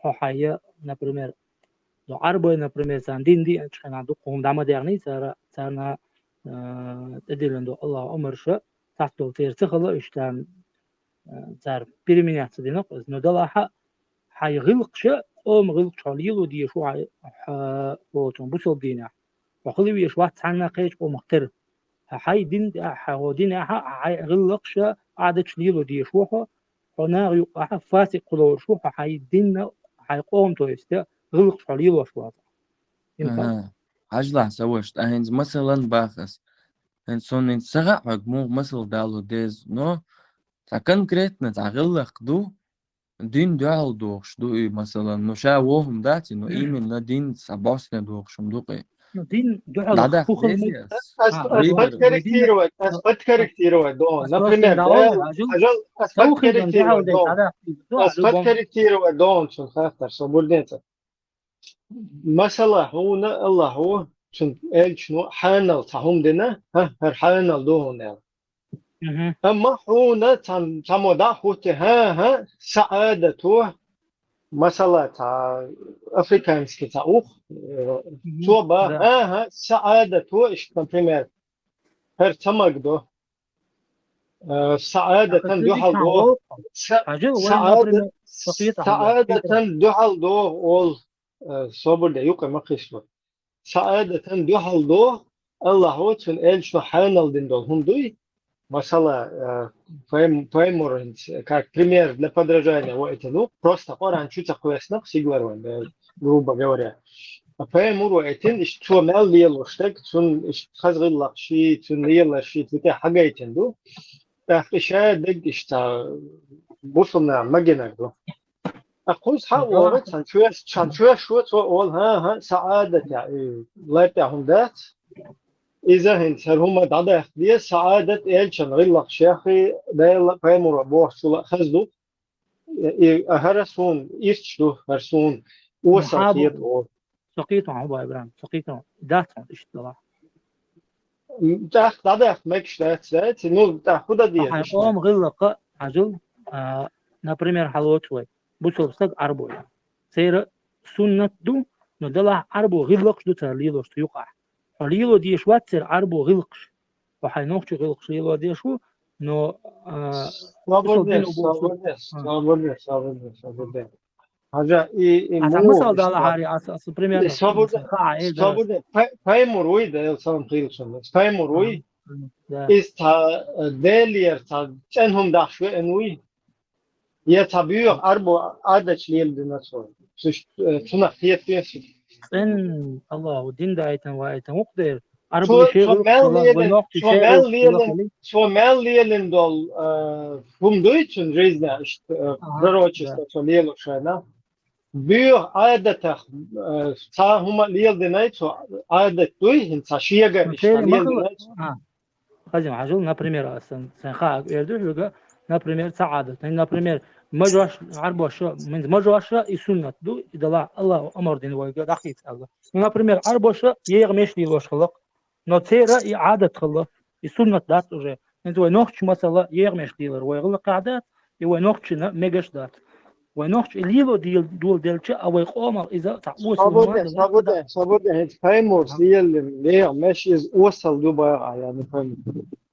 حاجة например لو عربي например ساندين دي أنا عندو قوم دعمة يعني سارنا تدلندو الله أمر شو تحتو تيرتخلو إشتان سار بريمينات دينق إنه دلها حي غلق شو أو مغلق شاليلو دي شو وتون بوصل دينا وخلي ويش واحد عنا قيش ومختر حي دين هو دين حي غلق شو عادة شليلو دي شو هنا يقع فاسق لو شو حي دين حيقوم تويست غلق حليل وشواط ينفع هجلع سوشت أهنز مثلا باخس هن سون سغا عقمو مثل دالو ديز نو تا конкретно تا غلق دو دين دعال دوخش دو مثلا نو شا وهم داتي نو إيمن دين سباسنا دوخشم دوقي دين دعال دادا خوخل خديسيس أثبت كاركتير دون أسباسنا دعال أثبت توخل دعال دي أثبت كاركتير دون شن خاطر صبردينتا مثلا هنا الله هو شن شنو حانل تهم دنا هر حانل دون أما هنا تمودا هوت ها سعادته مثلا تا أفريكانس كتاوخ توبا ها سعادته إيش كمبريمير هر تمجدو سعادة دوحل دو سعادة دوحل دو أول صبر ده يوقع مقيسو سعادة دوحل دو الله هو تون إيش محانل دين دول هم دوي مثلا فايمورنس как пример для подражания вот это ну просто поран чуть захуясно сигварван грубо говоря فايمور وقتين شو مال ليلو штек شون خزغ لقشي شون ليلا شي تلقى حاجة يتندو تحقيشة دق إشتا بوصلنا مجنك دو أقول حاول شان شو أول ها سعادة يعني لا تعهم ذات إذا هنت هم دعدا دي سعادة إلشان غلق شيخي ده فايمور أبوه شو خزدو هرسون إيشتو هرسون وصل فيت أو سقيتهم أبو إبراهيم سقيتهم داتهم إشتلا دعدا ماكش ذات إنه تأخذ دي حيقوم غلق عجل например حلوتوي بوصل أربعة سير سنة دو ندلع أربعة غلق دو ترليلوش تيقع ليلو دي شو تصير عربو غلقش وحينوخش غلقش ليلو دي شو نو صابر حاجة مثلا ده هاري أس بريمير صابر فايموروي ده صام خيلشون فايموروي إستا دالير تا جنهم داشوي إنوي يتابعوا أربو عادش ليل ديناصور شو نخيت فيه إن الله ودين دايتن وايتن مقدر أربو شيء شو مال ليلن دول هم دويتشن ريزنا برروتشس توليلو شانا بيو عادة تا هم ليل دينايت عادة دوي هن تشيجا ليل دينايت خزم عجل например سنخاء يردوش например سعادة например مجرش عربو شو من مجرش يسنة دو إذا الله أمر دين ويقول أخيت الله например عربو شو يغمش لي لوش خلق نتيرة إعادة خلق يسنة دات уже أنت وينوخش مثلا يغمش لي ويغلق قعدات وينوخش مجش دات وينوخش ليلو دول دلش أو يقوم إذا تعوس صابود هاد فايمورس ليل يغمش وصل دوبا يعني فاهم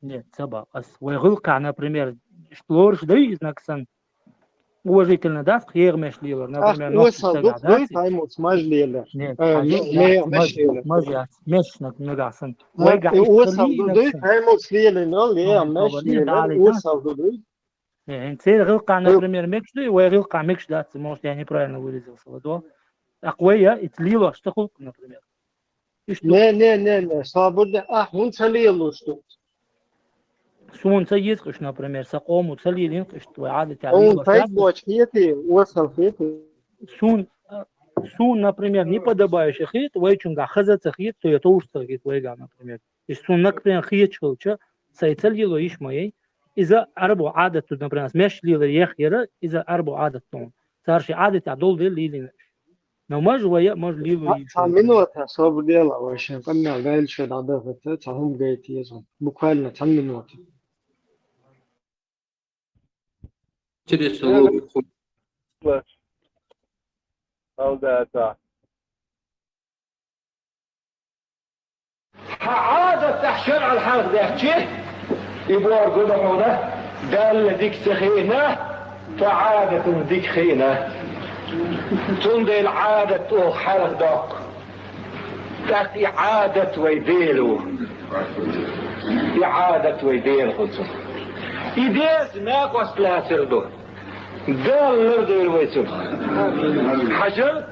нет سبا أس ويغلق например شلورش داي إذنكسن уважительно даст يغمش ليلر например وصل دوبا فايمورس ماج ليلر مش نقاسن وصل دوبا فايمورس ليلر نو يغمش ليلر وصل دوبا انت غلق например مش داي ويغلق مش دات может я неправильно выразился да أقوياء إتليلو اشتغل например не صابود هون تليلو شتو سون سيد например سقوم وتسليلين قشت وإعادة تعليل فايبوش хиети وصل хиети سون например не подобающий хит ويчунга хазаца хит то это уж хит вейга например и сун например хит чулча سيتسليلو إيش моей إذا أربو عادة например مش ليلر يخيرة إذا أربو عادة تون صار شيء عادة عدول ديل ليلين но مج ويا مج ليلو منوتها صاب ديلا وش قلنا قال شو عادة تهم جيتي يزون بكالنا تهم منوتها عادة تحشر على الحرق ده شيء يبغى قدامه قال ديك سخينة فعادة ديك خينة تندي العادة أو حرق داق تأتي عادة ويديلو إعادة ويديل خلصه إيديز ناقص لا سردو دال نردو الويتو حجر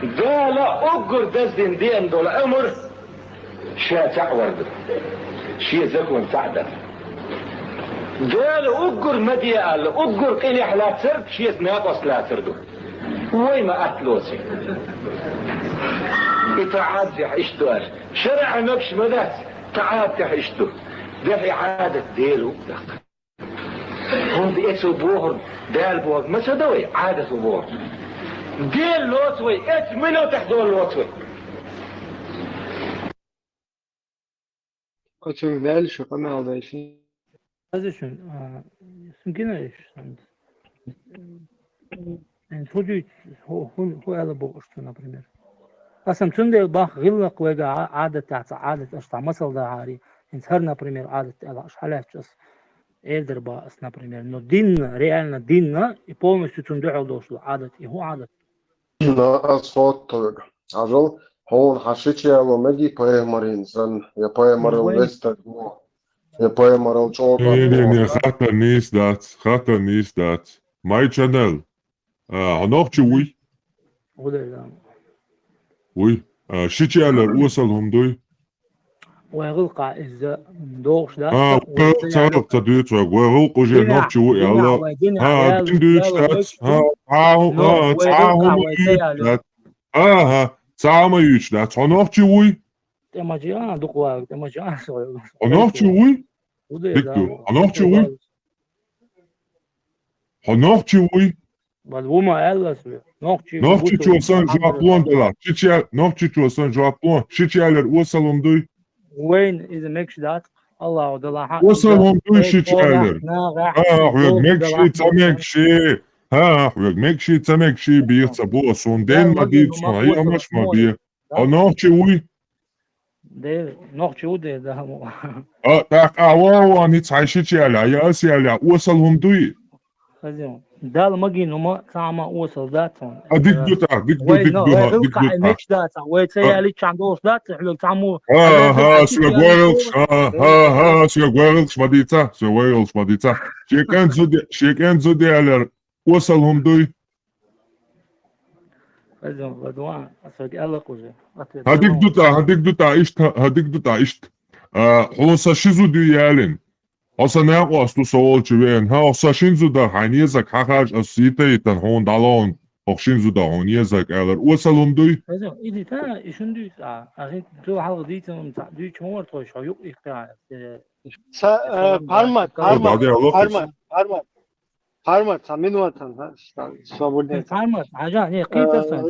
دال أقر دزدين دين دول أمر شاتع ورد شي زكون سعدة دال أقر مديال أقر قليح لا ترد شي ناقص لا تردو وين ما أتلوسي إتعاد زي حيشتو شرع نقش مدات تعاد تحيشتو ده إعادة ديلو دق هم بيأتوا بوهر دال بوهر ما سدوي عادة بوهر ديل لوتوي ات منو تحدول لوتوي Очень дальше канал дальше. هذا شنو سمكنا ايش يعني فوجي هو هذا بوقشته например قسم تندل باخ غلق وجا عادة تاعت عادة اشتع مثل ده عاري انتهر например عادة على اشحالات جس эльдер бас например но дин реально динна и полностью тундуع дошло عادة هو عادة لا أصوات طرق عجل هون حشيتي على مجي باي مرين زن يا باي مرين وين ليستر يا باي مرين Nee, جوردن gaat er niet dat. My channel. Hanochtje oei. ولا Oei. Shitjaler oersalom doei. ويغلق إذا دوغش ده Wel, dat duurt wel. Wel, als je nachtje oei. Din duurt dat. Samen uur dat. Hanochtje oei. تماجيان دقوا تماجيان سوي Hanochtje oei. Hanochtje oei. Hanochtje oei. بالوما ألس نوختي Nachtje tuasan Japon dolar. Nachtje tuasan Japon. Shitjaler oersalom doei. وين إذا ماكش دات الله ودلا Oersalom doei shitjaler. Mekshi tamekshi. Mekshi tamekshi bir sabo sonden madit smaya mash mabir. Hanochtje oei. ده نوختي ودي ده مو Tak awawa niet hij shitjaler. Ja asjaler oersalom doei. خزيون ده المجي نما سامع وصل ذاتهم Dik duta. وين القع ماكش دات وين سيالي كان دوس ذات حلو تعمو Swegwelks madita. Swegwelks madita. Sheken zudeler. Oersalom doei. خزيون بدوان أصدق ألق وزي Hadik duta isht. Hosa shizu duyalin. Hosa naqos tu sawol chwen. Hosa shinzu da haniyezak haqaj asite itan hon dalon. Shinzu da haniyezak aler. Oersalom doei. خزيون إذا تا إيشون دوس أخي تو حلقة ديتهم دوي كمور توش أو يق إختراع Parmat, samin vatan ha. Svobodne. Parmat, haja ne qiter sen.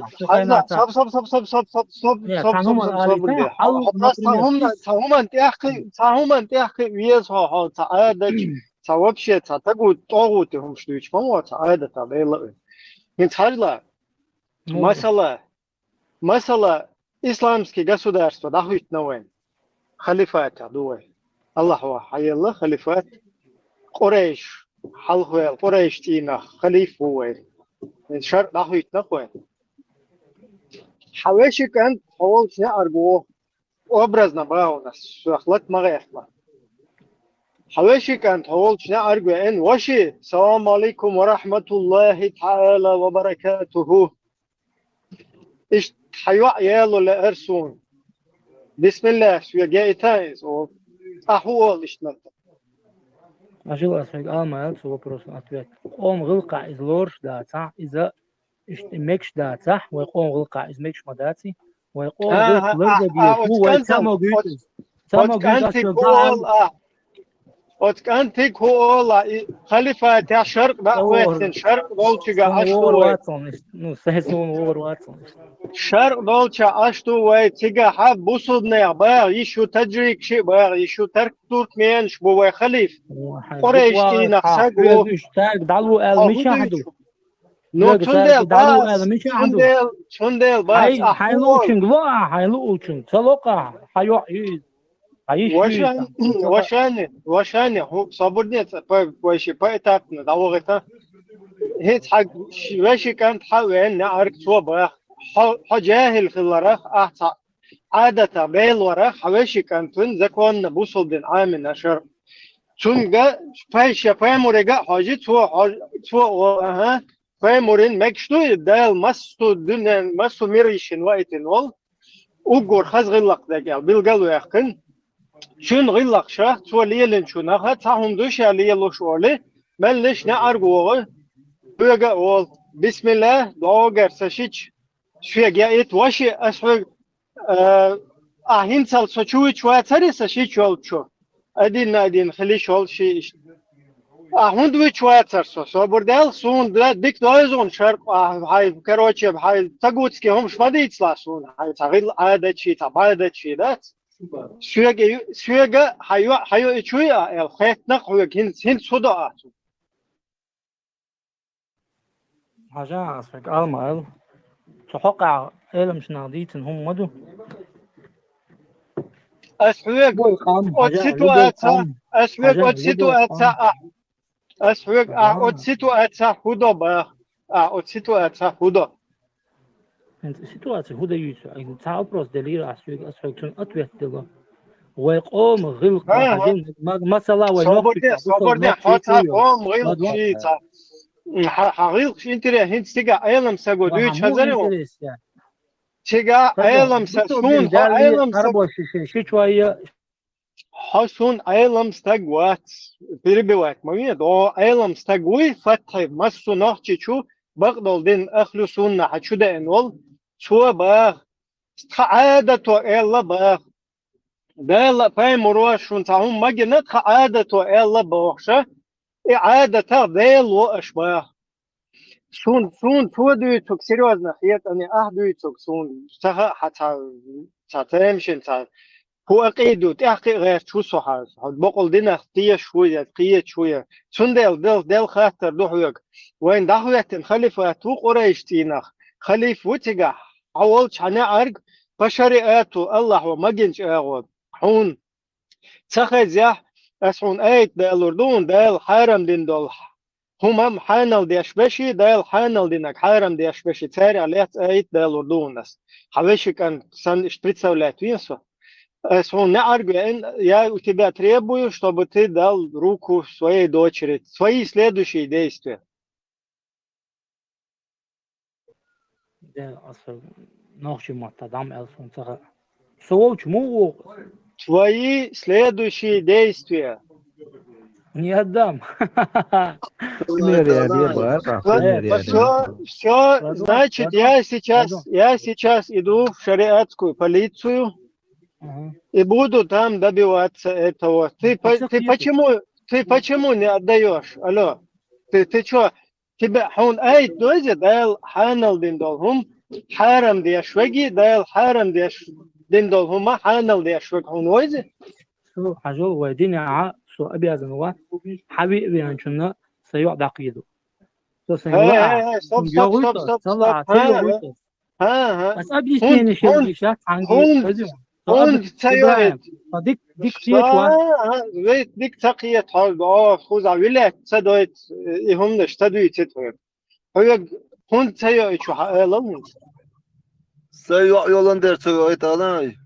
Sahuman tehqi vies ha saadach вообще такую тогу هم шлюч помот аада табела. Интарла масала исламский государство дахуит новен. Халифат дуэ. Аллаху хайялла халифат قريش حلقة قريش تينا خليفة وين من شرق نحويت نقوين حواشي كان حول شنا أرجوه وأبرزنا باونا سخلت مغيخنا حواشي كان حول شنا أرجوه إن وشي السلام عليكم ورحمة الله تعالى وبركاته إيش حيوع يالو لأرسون بسم الله شو جاي تايز أو أحوال إيش نت أجل أسمع ما يلبس вопрос ответ. Он غلقة из лорж дата إذا ماكش داتا ويقوم غلقة إذا ماكش مداتي ويقوم غلق لرجع بيشو ويتسمى جيتس سمى جيتس وتكنتك هو خليفة تاع شرق بقوة شرق دولتشا أشتو نو سهسون وور واتسون شرق دولتشا أشتو ويتيجا حب بوصدنا باغ يشو تجريك شيء باغ يشو ترك تركمان شبو خليف قريش تي نقصقو تاج دالو ال مش حدو نو تندل باس حيلو تشنغوا حيلو تشنغ تلوقا حيو وشاني هو صبرني وشي بايتاتنا دعوغتا هيت حق وشي كانت حاوين نعرك صوبا حجاهل في الورق عادة بيل ورق وشي كانت زكوان بوصل دين عام نشر Çünkü fayşe faymurega hacı tuo aha faymurin mekştu dal mastu dünen mastu mirişin vaitin ol ugur khaz gillak da gel bilgal yakın çün gillak şah tuo liyelin çuna ha tahum duş ya liyelo şoli melleş ne argoğu böge ol bismillah dua gerseşiç şuya gayet vaşı asfı ahinsal soçuğu çuğa tarisa şiç olçu adin خليش هول شيء هون دوي شواتر سو بردال سون ديك دوزون شرق هاي كروتشي هاي تقوتسكي هم شمدي يتسلاسون هاي تغيل عادة شيء تبعادة شيء ذات سويجا هايو شوية الخيط نقوي هين صدا حاجة أصفك ألمال تحقق علم شناديتن هم مدو أسويق أتسيتو أتسا أسويق أتسيتو أتسا أسويق أتسيتو أتسا هدو با أتسيتو أتسا هدو أنت سيتواتي هدو يوسف أنت تعبرز دليل أسويق تون أتويت دلو ويقوم غلق حاجين مثلا صبرني حتى قوم غلق شيء حغلق شيء انت هين تيجا أيلم ساقو دويتش هزاري تيجا أيلم ساسون أيلم ساقو شوية حسون أيلم ستاقوات بريبوات مين دو أيلم ستاقوي فتح مسو نحكي شو بقدل دين أخلصون نحكي ده إنول شو باغ عادة إلا باغ ده لا فاهم روش ونتعهم مجنة عادة إلا باغشة إعادة ذيل وأشباه سون تودي توك سيريوزنا خيات أني أهدي توك سون سها حتى تمشين تا هو أقيدو تحقي غير شو صحاز بقول دينا خطية شوية قية شوية سون ديل خاطر دوحيك وين دحويت خليفة تو قريش تينخ خليف وتجا أول شنا أرج بشرياتو الله ومجنش أغود حون تخزيح أسون أيت ديل أردون ديل حرم دين دول هم حانل ديش بشي ديل حانل دينك حرم ديش بشي تاري عليت أيت ديل أردون ناس حويش كان سن شبريتسا ولاتوينسو أسون نعرج إن يا وتبع требую чтобы ты дал руку своей дочери свои следующие действия ده أصل نخشي معتدم ألفون تغا سوال чему твои следующие действия не отдам все значит я сейчас иду в шариатскую полицию и буду там добиваться этого ты почему не отдаешь алло ты что тебя هون أي دوزة دال حانل دين دولهم حرم ديش وجي دال حرم ديش دين دولهم حانل ديش وجي هون وزة شو حاجة وديني ع سو أبي أزنوا حبيبي أنشنا سيعد عقيده سو سيعد stop بس أبي شيء شيء شات عنك هون سيعد ديك تيجوا ديك تقية حال خوز عويلة تدويت هم نشتدوي تدوي هون سيعد شو حالهم سيعد يولن در سيعد علي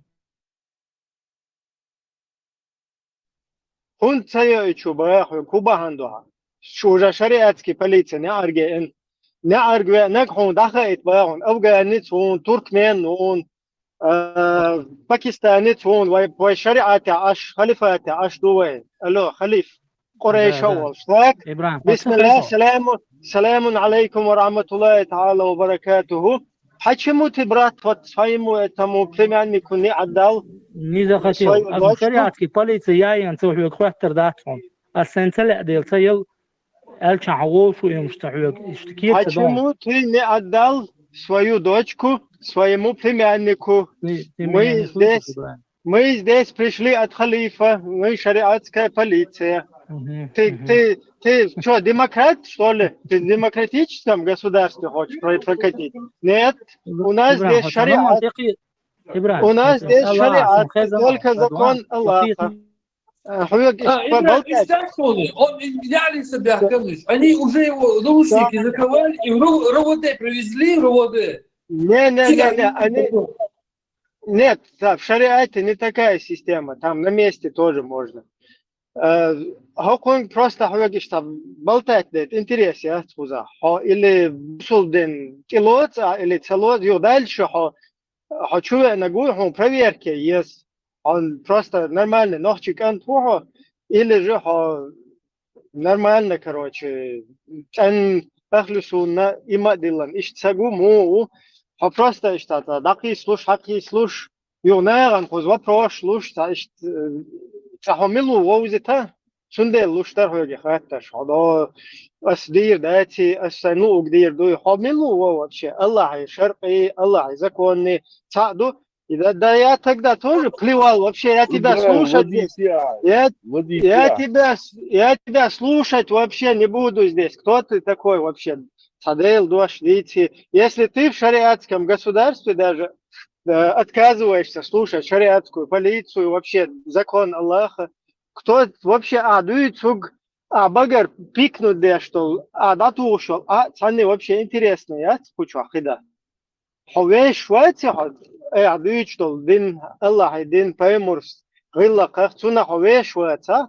هون سيعد شو باخ كوبا هندوها شو جشريات كي بليت نعرج نكحون دخلت باهون أفغانيتون تركمان هون باكستانيتون وشريعة عش خليفة عش دوين ألو خليف قريش أول شلاك بسم الله سلام عليكم ورحمة الله تعالى وبركاته حكمو تبرات وتصفيمو تمو بلمان يكوني عدال نيزا خطير أبو شريعة كي بوليتي ياين توحي وكواتر داتهم السنتلع ديل تيل ألشان عووش ويمشتحوك اشتكيت حكمو تيني عدال свою дочку, своему племяннику. Мы здесь пришли от халифа, мы шариатская полиция. Ты что, демократ, что ли? Ты в демократическом государстве хочешь прокатить? Нет, у нас здесь шариат. У нас здесь шариат, только закон Аллаха. Взяли себя, они уже его наушники заковали и РОВД привезли, РОВД. Нет, в шариате не такая система, там на месте тоже можно. هاكون просто حاجة بلتات ديت интерес يا تخوزا ها اللي بسول دين كيلوت اللي تسلوت يو дальше ها شو نقول هم проверки есть он просто нормально ночью كان تروح или же ها нормально короче كان بخلصوا إما دلنا إيش تسقوا مو ها просто что-то دقي слуш حقي слуш يو نعم خوز вопрос слуш تا إيش تحملوا ووزتها سنده لوشتر هوگی خاطرش حالا أسدير داتي السنوق دير دو يحملوا ووابشي الله شرقي الله زكوني تعدو إذا دا يا تقدر تقول بليوال وابشي يا تدا слушать здесь я тебя слушать вообще не буду здесь кто ты такой вообще Садейл дош видите если ты в шариатском государстве даже отказываешься слушать шариатскую полицию вообще закон Аллаха кто вообще адует суг багар пикнут де что дату ушел цаны вообще интересно я хочу ахида ховеш швайци адует что дин Аллах дин паймурс гилла кахтуна ховеш швайца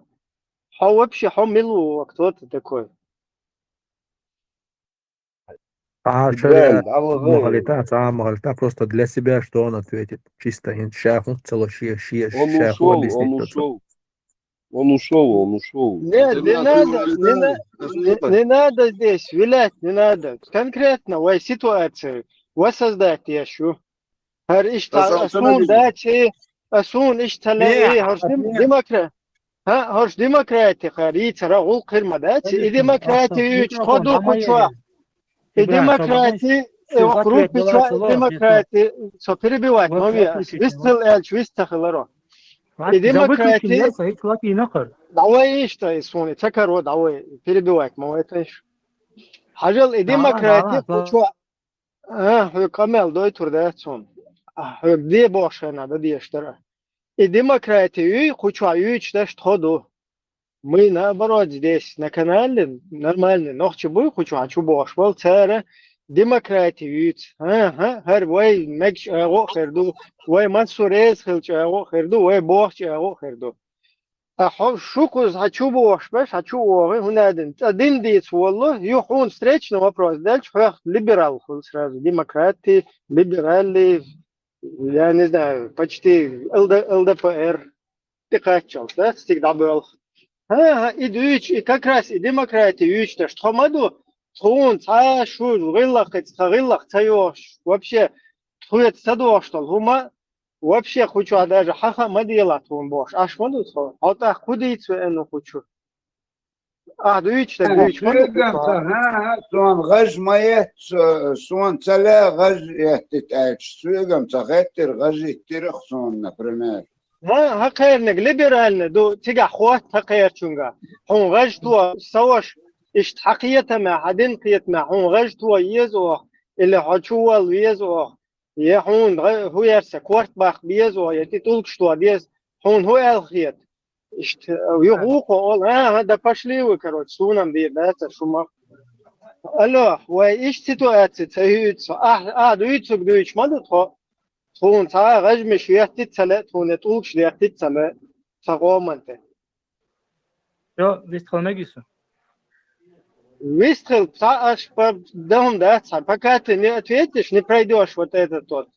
вообще хамилу кто ты такой Махалита просто для себя, что он ответит. Чисто шаху, целошия, шаху объяснить. Он ушел. Нет, не надо здесь вилять, не надо. Конкретно в ситуации воссоздать еще. Асун дати, асун ишталай, هرش ديمقراطي خاريت رغول قرمة داتي ديمقراطي خدو كوشوا ديمقراطي وخروج بيشوا ديمقراطي سو перебивать новия вистел элч вистахларо ديمقراطي давай что исуни чакаро давай перебивать мол это иш хажал ديمقراطي кучу камел дой турда сон где больше надо дештера демократию хочу читать ходу. Мы наоборот здесь на канале нормально, но хочу больше. Вот цара демократию. Хер вай мекш херду, вай мансурез херду, вай бох херду. شو хочу больше, хочу один дец والله يخون встречный вопрос. Дальше либерал сразу, демократы, либералы. Я не знаю, почти ЛДПР тыкачал, да, всегда был. И как раз и демократия, что маду, тун, шу, рылах, цаёш, вообще, хует садо, что лума, вообще хочу, даже хаха мадила тун бош, аж маду, а так худицу эну хочу. سون غج مايت سون تلا غج يهتتاش سوغم تغتر غج يترخ سون نبرمير هقيرنك ليبرالنا دو تيجا خوات هقير چونغا هون غج تو سواش اشت حقيقة ما حدين قيت ما هون غج تو يزو اللي حچوال ويزو يهون هو يرسا كورت باخ بيزو يتطلق شتو ديز هون هو الخيط يغوقوا هذا пошли вы короче сунам дир да это шума алло вай иш ситуация цаюцо дуицо дуич мадут хо тун та гажмеш яхтит цале тун тулш яхтит цале сагоманте Jo, вистхал мегису. Выстрел, аж по дому, да, пока ты не ответишь, не пройдешь вот этот вот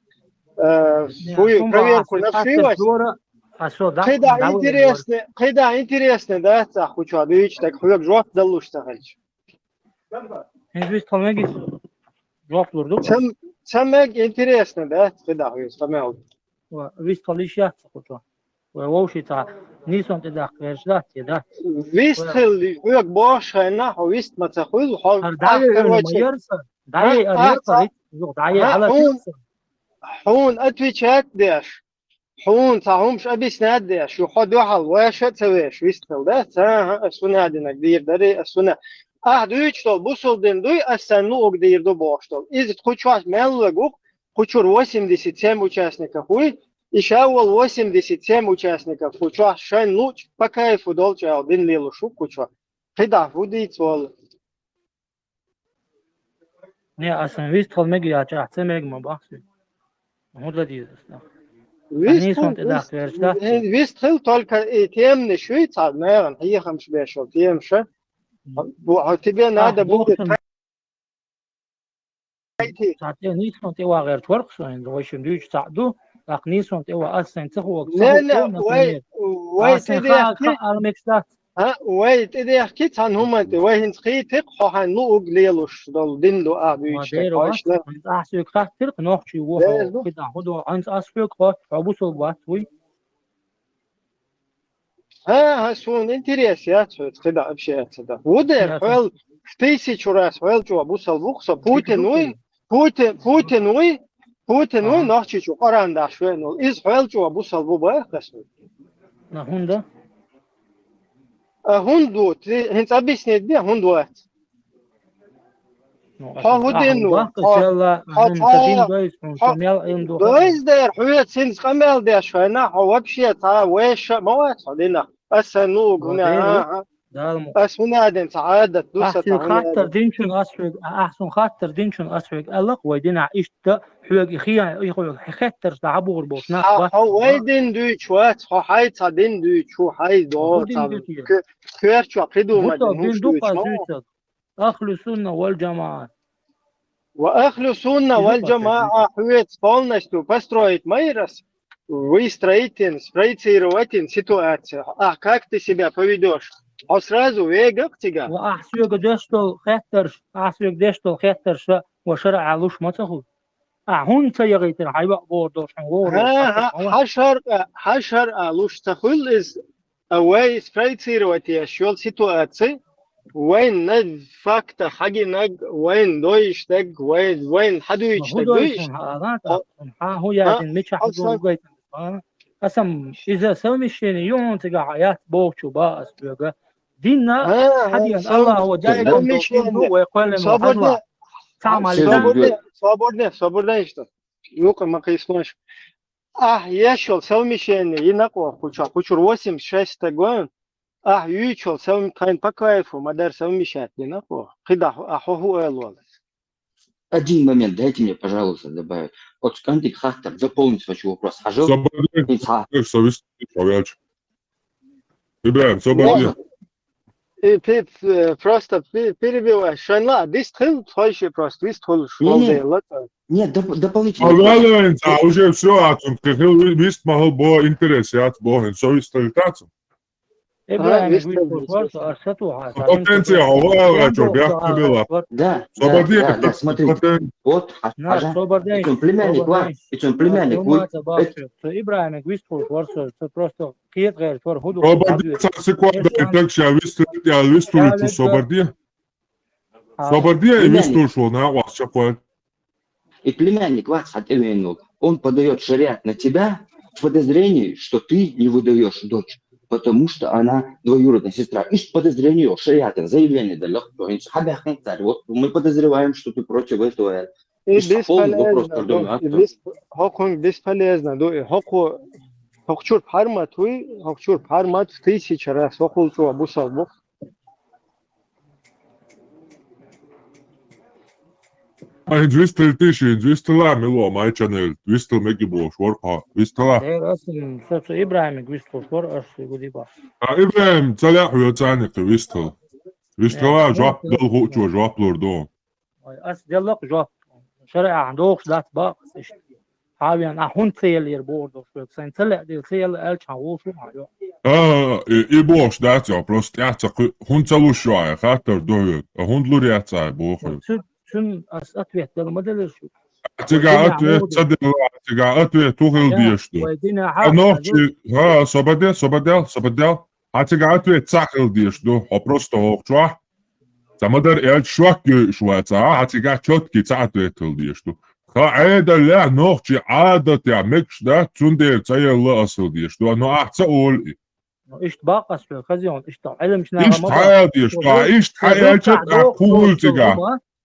свою проверку на вшивость. Когда интересно, да, хочу объявить, так хуек жопт далушта хальч. Вистхал мегису. Жоплурду. Самек интересно, да, когда хуек стамел. Вистхал ишья, хочу. ووشيتا نيسون تدخ غيرشدات يدا ويستخل ويك باش هنا ويست ما تاخذ داعي على حون اتويتشات داش حون تاهمش ابي سناد داش يحد وحل واش تسويش ويستخل ده السنه دينا كدير دري السنه دويتشتول بوسولدن دوي السنو огдир до боштол из хочуаш меллогук хочур 87 участников хуй еще 87 участников, куча шайн луч, по кайфу долче один лилушу куча. Когда водить вол. Не, а сам вист хол меги ача, це мег ма бахси. Худла дизас. Вистхил только темный швейцар, наверное, ехам шбешил, темше. Тебе надо будет ساعتين نيسون توا غير توركسون ويشم ديوش ساعدو لكن نيسون توا أسن تخوك لا ويت خا المكسات ويت إذا حكيت عن هم وين تخيتك حن نوق ليلوش دل ديندو أبيش ديروات أنت أحسك خاطر نوخشي وهو كده هدو أنت أسفك خاط عبوسو باتوي ها شون انتريسيات كده أبشيات كده ودر حول تيسي راس حول جو أبوسو بوخسو Putin وين نحكي شو قران ده شوي إنه إز حول جو أبوسو بوبا خسوا هوندا هندو هنت أبيسني دي هندوات هودينو دويز دير حويت سنس قمل دي شوي نا وبشي تا ويش موات هودينا أسنوق هنا أسمنا دين سعادة دوسة أحسن خاطر دينشون أسفك ألق ويدينا إشتا حوق إخيا يخوي خاطر تعبو غربوش ويدين دويش وات حايت دين دويش شو حاي دو كيرشوا قدو مدنوش دويش أخل السنة والجماعة وأخل السنة والجماعة حويت полностью построить мирос выстроить спроецировать ситуацию. А как ты себя поведешь? А сразу вегак тебя. وأحسوك دشتو خطرش وشرع علوش ما تخو. هون سيغيتر حيبق بوردوش حشر علوش تخول إز أوي спроецировать شول ситуации. وين نج فاكت حاجة نج وين دويش تج وين حدويش تجويش هو يعني مش حدو جيت أسم إذا سمشين يوم تجا حياة بوش وباس بيجا دينا حدي الله هو جاي ويقول لنا صبرنا إيشتا يوقع ما قيسناش يشل سمشين ينقوا كوشر 86 год يوتشل سوي كاين بكايفو ما دار سوي مشات لنقو قدا أحوه ألوال. Один момент, дайте мне, пожалуйста, добавить. Вот скандик хактер, заполнить хочу вопрос. Хажил? Просто перебивай. Шайна, дистхил, твои просто дистхил шел. Нет, дополнительно. А уже все, а тут как вист могл бы интересовать Богом, совестно. Потенция, да, смотри, вот, племянник, Ибраим, просто киет фор худу. Секунда, так что я выстую Собордия. Собордия и выстую на вас, что и племянник вас он подает шариат на тебя в подозрении, что ты не выдаешь дочь. Потому что она двоюродная сестра. И подозрение, шариатин, заявление дали. Вот мы подозреваем, что ты против этого. Бесполезно. Хокчур пармат в 1000 раз. Хокулчу абусал бог. Ein 200 la milo mai channel 200 megibo shorqa 200 la Ibrahim 200 shor ashi gudi ba Ibrahim tsala hu yotani 200 la jawab dal hu jo jawab lordo as ديالك جواب شرع عندوش لا تبقى حاويان احون تيل يربوردو سين طلع دي تيل الش هوشو يبوش داتيا просто я hun tsalu shoya khatar do hun luriatsa bo شن أتوه ده ما ده شو تجا أتوه توهل ديشتو نوحي ها صبدل هتجا أتوه تساقل ديشتو просто هوكشوا تمدر شوك شويتا هتجا تشوتكي تساقل ديشتو عادة لا نوحي عادة تعمكش ده تندر تسايل أصل ديشتو أنو أحتقول إيش باقى شو خزيون إيش تعلم شنا إيش حياتي إيش حياتي أقول تجا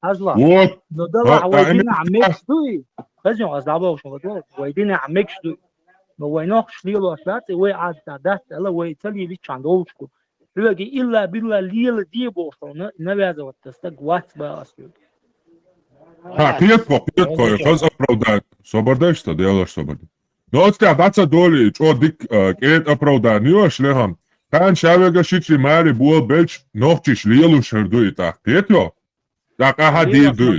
هزلا وات ندلع ويدينا عميكش دوي خزيون أزعبه وشو بدو ويدينا عميكش دوي ويناقش ليلو أشلات ويعاد تعدات الله ويتلي ليش عندوشكو لوجي إلا بالله ليل دي بوصلنا نبي هذا وتستق وات بقى أصله Pietko, je faz opravdanje. Sobar da šta delaš sobar? Nostia dața doli, o dic ket apraudaniu șleham. Kan șavega și ci mare bol belci nohci lielu șerdu ita. Tieto? Dacă ha di dus.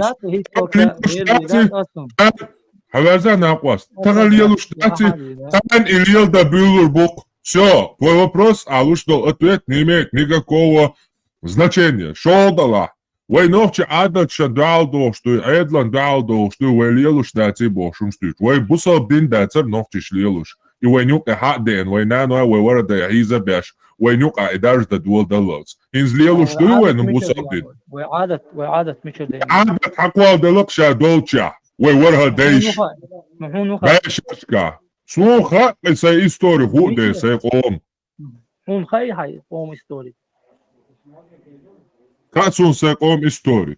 Haverza naqwas. Taga lielu ștați, tagan iliel da bilur buk. Все, твой вопрос, а что ответ не имеет никакого значения. Шолдала. Вы ночи адат шадалдо, что эдлан далдо, что вы лелуш дати бошум стыч. Вы бусал дин датер ночи шлелуш. И вы нюка хаден, вы нану, вы варда хиза беш. Вы нюка идаш да дуал далац. Инз лелуш ты вы ну бусал дин. وعادة مش دين. عادت حقوال دلقشا دولشا. вы ورها ديش. باششكا. سوخا سي историю худе сей قوم. هون هاي قوم истории. كاسون سي قوم истории.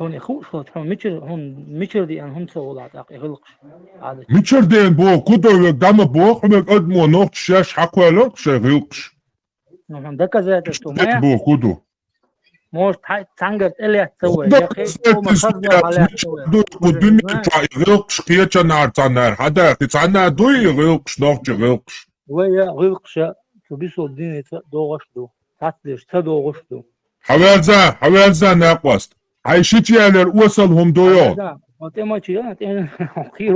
هون يخوش هون ميشر دي ان هم سوولات اقي غلقش عادة. ميشر دين بو كودو دام بو خمك ادمو نوقت شاش حقوالك شي غلقش. هون دكا زيت التومية. بو كودو. موش تانجر إليه تسوي يا أخي قوم خزر عليه دو الدنيا غلقش كيتش نار هذا تسعنا دوي غلقش نوقت غلقش. ويا غلقش تبيسو الدنيا دوغش دو تاتليش تدوغش دو. حوالزا ناقوست. عايشتي على وصلهم دويون. ما تيجي خير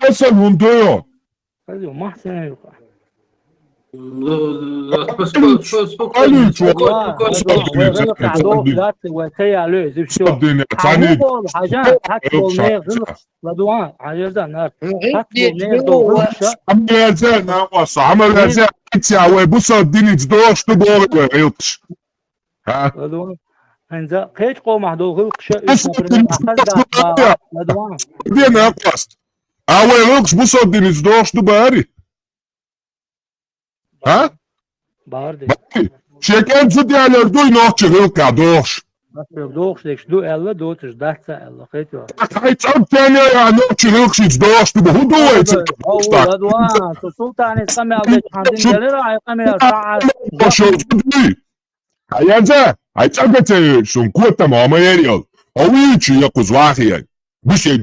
وصلهم دويون. هذا ما حسنا يقع. هنزا كيش قوم هدول غلق شيء Где напасть? А вы лукс бусодин из дождь бари? А? Барди. Şeker zıdiyalar duy nohçı gılka doğuş. Doğuş dekş du elle doğuş dahsa elle khayto. Hayt tane ya nohçı gılkşiz doğuş du bu doğuş. Radwan sultan isqami albe handin galera ayqami saat. Başol duy. Hayaza, hayt abete şun kuta mama yeriyor. Awiçi yakuz vahiyen. Bir şey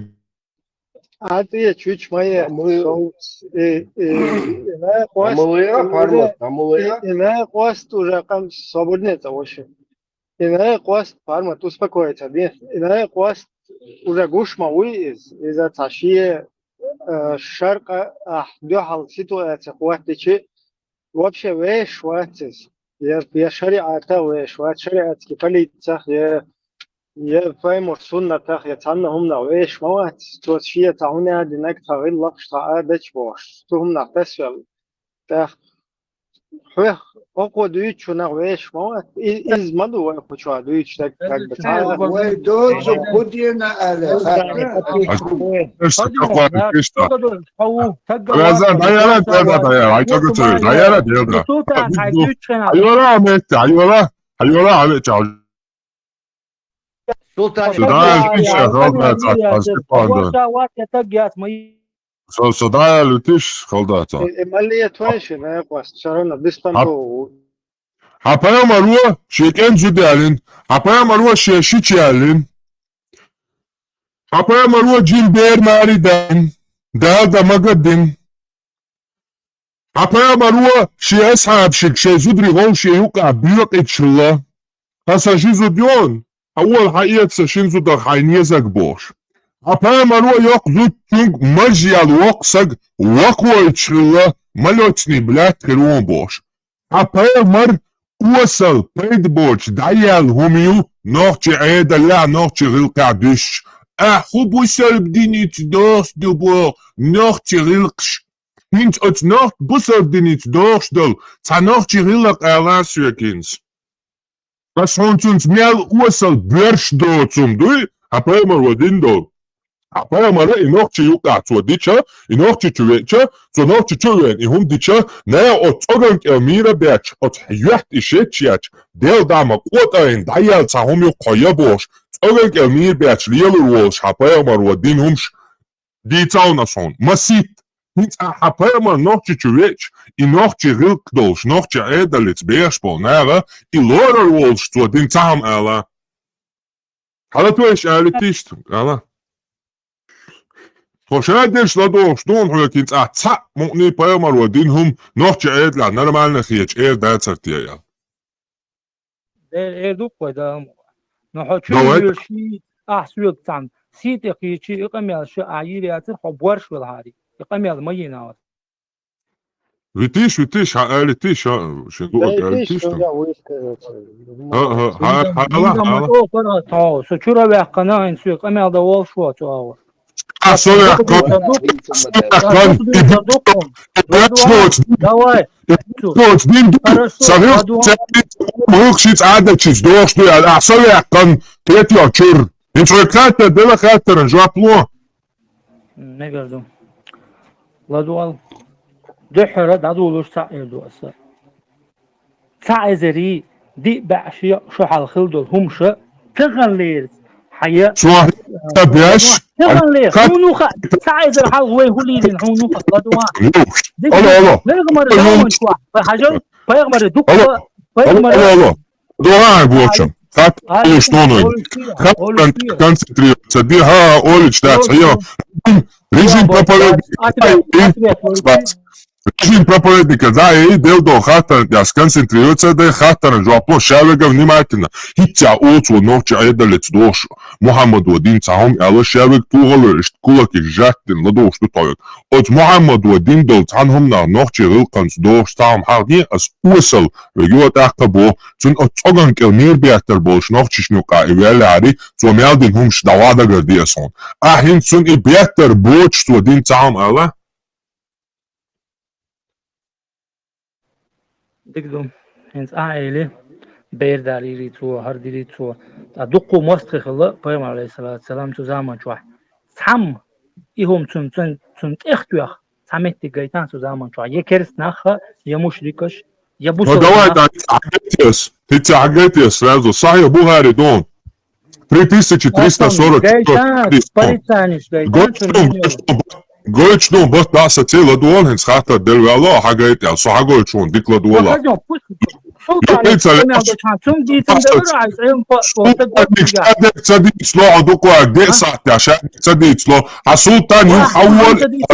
عادي تشويش مية إنها قواست ورقم صابرنة وشه إنها قواست فارما تسبكوه تبين إنها قواست ورقوش مويز إذا تعشيه الشرق دو حالسيتو أتقوات ديشي وابشه ويش واتز يا شريعة ويش وات شريعة كفالي تسخ يا فاهم سنة تاخ يتعنا هم نوعيش موات توشية تعوني هذه نك تغير لقش تعادش باش توهم نقتصل تاخ حوخ أقوى دويتش نوعيش موات إز مدو ويخوشوا دويتش تاك بتاع ويدوز وبودينا على Содая лютиш холдата. Эмалия твоишь на кваст шарона диспанто. Хапая маруа шекен зудалин. Хапая маруа шешичалин. Хапая маруа джимбер маридан. Далда магадин. Хапая маруа шеасхаб шекшезудри гол шеюка бюркетшла. Пассажизудион. أول حقيقة شنزو ده حينيزك بوش أبا مروا يقزو تنك مرجيال وقسك وقوة تشغل ملوتني بلاد كرون بوش أبا مر وصل بيد بوش دايال هميو نوخي عيدا لا نوخي غلقا دش أخو بوصل بدينيت دوس دبو نوخي غلقش هنت أت نوخ بوصل بدينيت دوش دل تا نوخي غلق ألاسيو كينز Das hond uns mehr Ursel Börsch do zum Dui, aber immer wadindo. Aber immer in noch Chiuka zu Ditcher, in noch Chichuecha, so noch Chichuen, in Ditcher, naja, ot Ogang Elmira Berch, ot Jucht Ishetchiach, der Dama Quota in Dial Zahomio Koyabosh, Ogang Elmir Berch, Lielu Walsh, aber immer wadin humsch, die Zaunason, Masit. Niet apelma nog chichuech, I nog chirilkdols, nog chiedalits beerspol, nara, I lorder wolfs to din tam ella. Hala tu is elitist, ella. Хошадеш ладох штон хулакинц ца мукни паямар вадинхум нохча эдла нормально хияч дацартия. دوك ودا نحوشي دوات يرشي أحسوك تام سيتي قيشي إقامل شو عيريات حبورش والهاري إقامل ما يناوت витиш хаалитиш шенду аалитиш что я высказать. دينغا متو فرا تاو سچورا بحقنا إنسو إقامل دا والشوا تاو асоле кон давай Точ дин савил мухшиц адачис дошто асоле кон третьо чур инфраката дела хатер жапло ما قردم لدوال دحرة دادولوش ساعي دوسا ساعي زري دي بعشي شو حال خلدول همشة تغلير حياة صح تبيش تغلير هونوخا ساعي زر حال هو ليدين هونوخا لدوال الله بيغمر داون شوا بحجر بيغمر دوكا الله بيغمر دوها بوچم خط штону خط концентрируется диха олич да режим проповедника да и дел до хата да сконцентрируется да хата на жопо шавега внимательно хитя оцу ночи айдалец дош Мухаммад один цахом ала шавег тугал кулаки жаттин ладош тутоят от Мухаммад один дел цанхом на ночи рылканс дош там харни as усал региот ахтабо цун от цоган келмир биатер болш ночишнука ивяляри цомялдин хумш давада гардиасон ахин цун и биатер боч ту один цахом ала دقدم هنس عائلة بير داريري تو هرديري تو أدقو مستخ الله بيوم عليه الصلاة والسلام تو زمان شوح سام إهم تون إختيار سامت تجيتان تو زمان شوح يكرس نخا يمشركش يبوسو давай ты агретиес сразу сая Бугари дом 3340 Goichno bot da sa cela duol hens khata del velo hagait ya so hagoichon dikla duola تصدق سلو عدوكو قد ساعة عشان تصدق سلو حسولتان يحول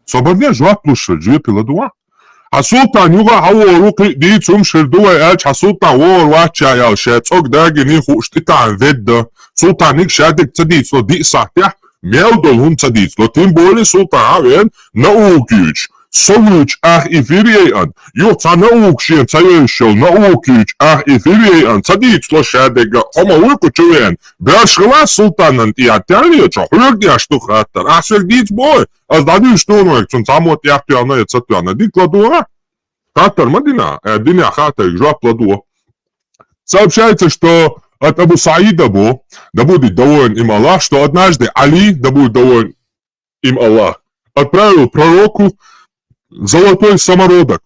صبرني جواب لوش جواب لدوا حسولتان يوغا حول روكي دي تسوم شردوا اج حسولتان وور واتشا يا شاتوك داغي ني خوشتتا عن فيد سولتان نيك شادك تصدق سلو دي ساعة Meldol hun tzadit, lo tim boli sultan naukic, sovuc ach ifiriean, jo ca naukšien caješel naukic ach ifiriean, tzadit lo šadega, homa uiku čuvien, bēškala sultanan i atjalieča, hurgja štuhatar, asvek dic boj, az dadi štunuek, cun camot jahtuana ja catuana, dik ладуа, хатар Мадина, диня хатар, жвап ладуа. Сообщается, что от Абу Саида да будет доволен им Аллах, что однажды Али, да будет доволен им Аллах, отправил пророку золотой самородок.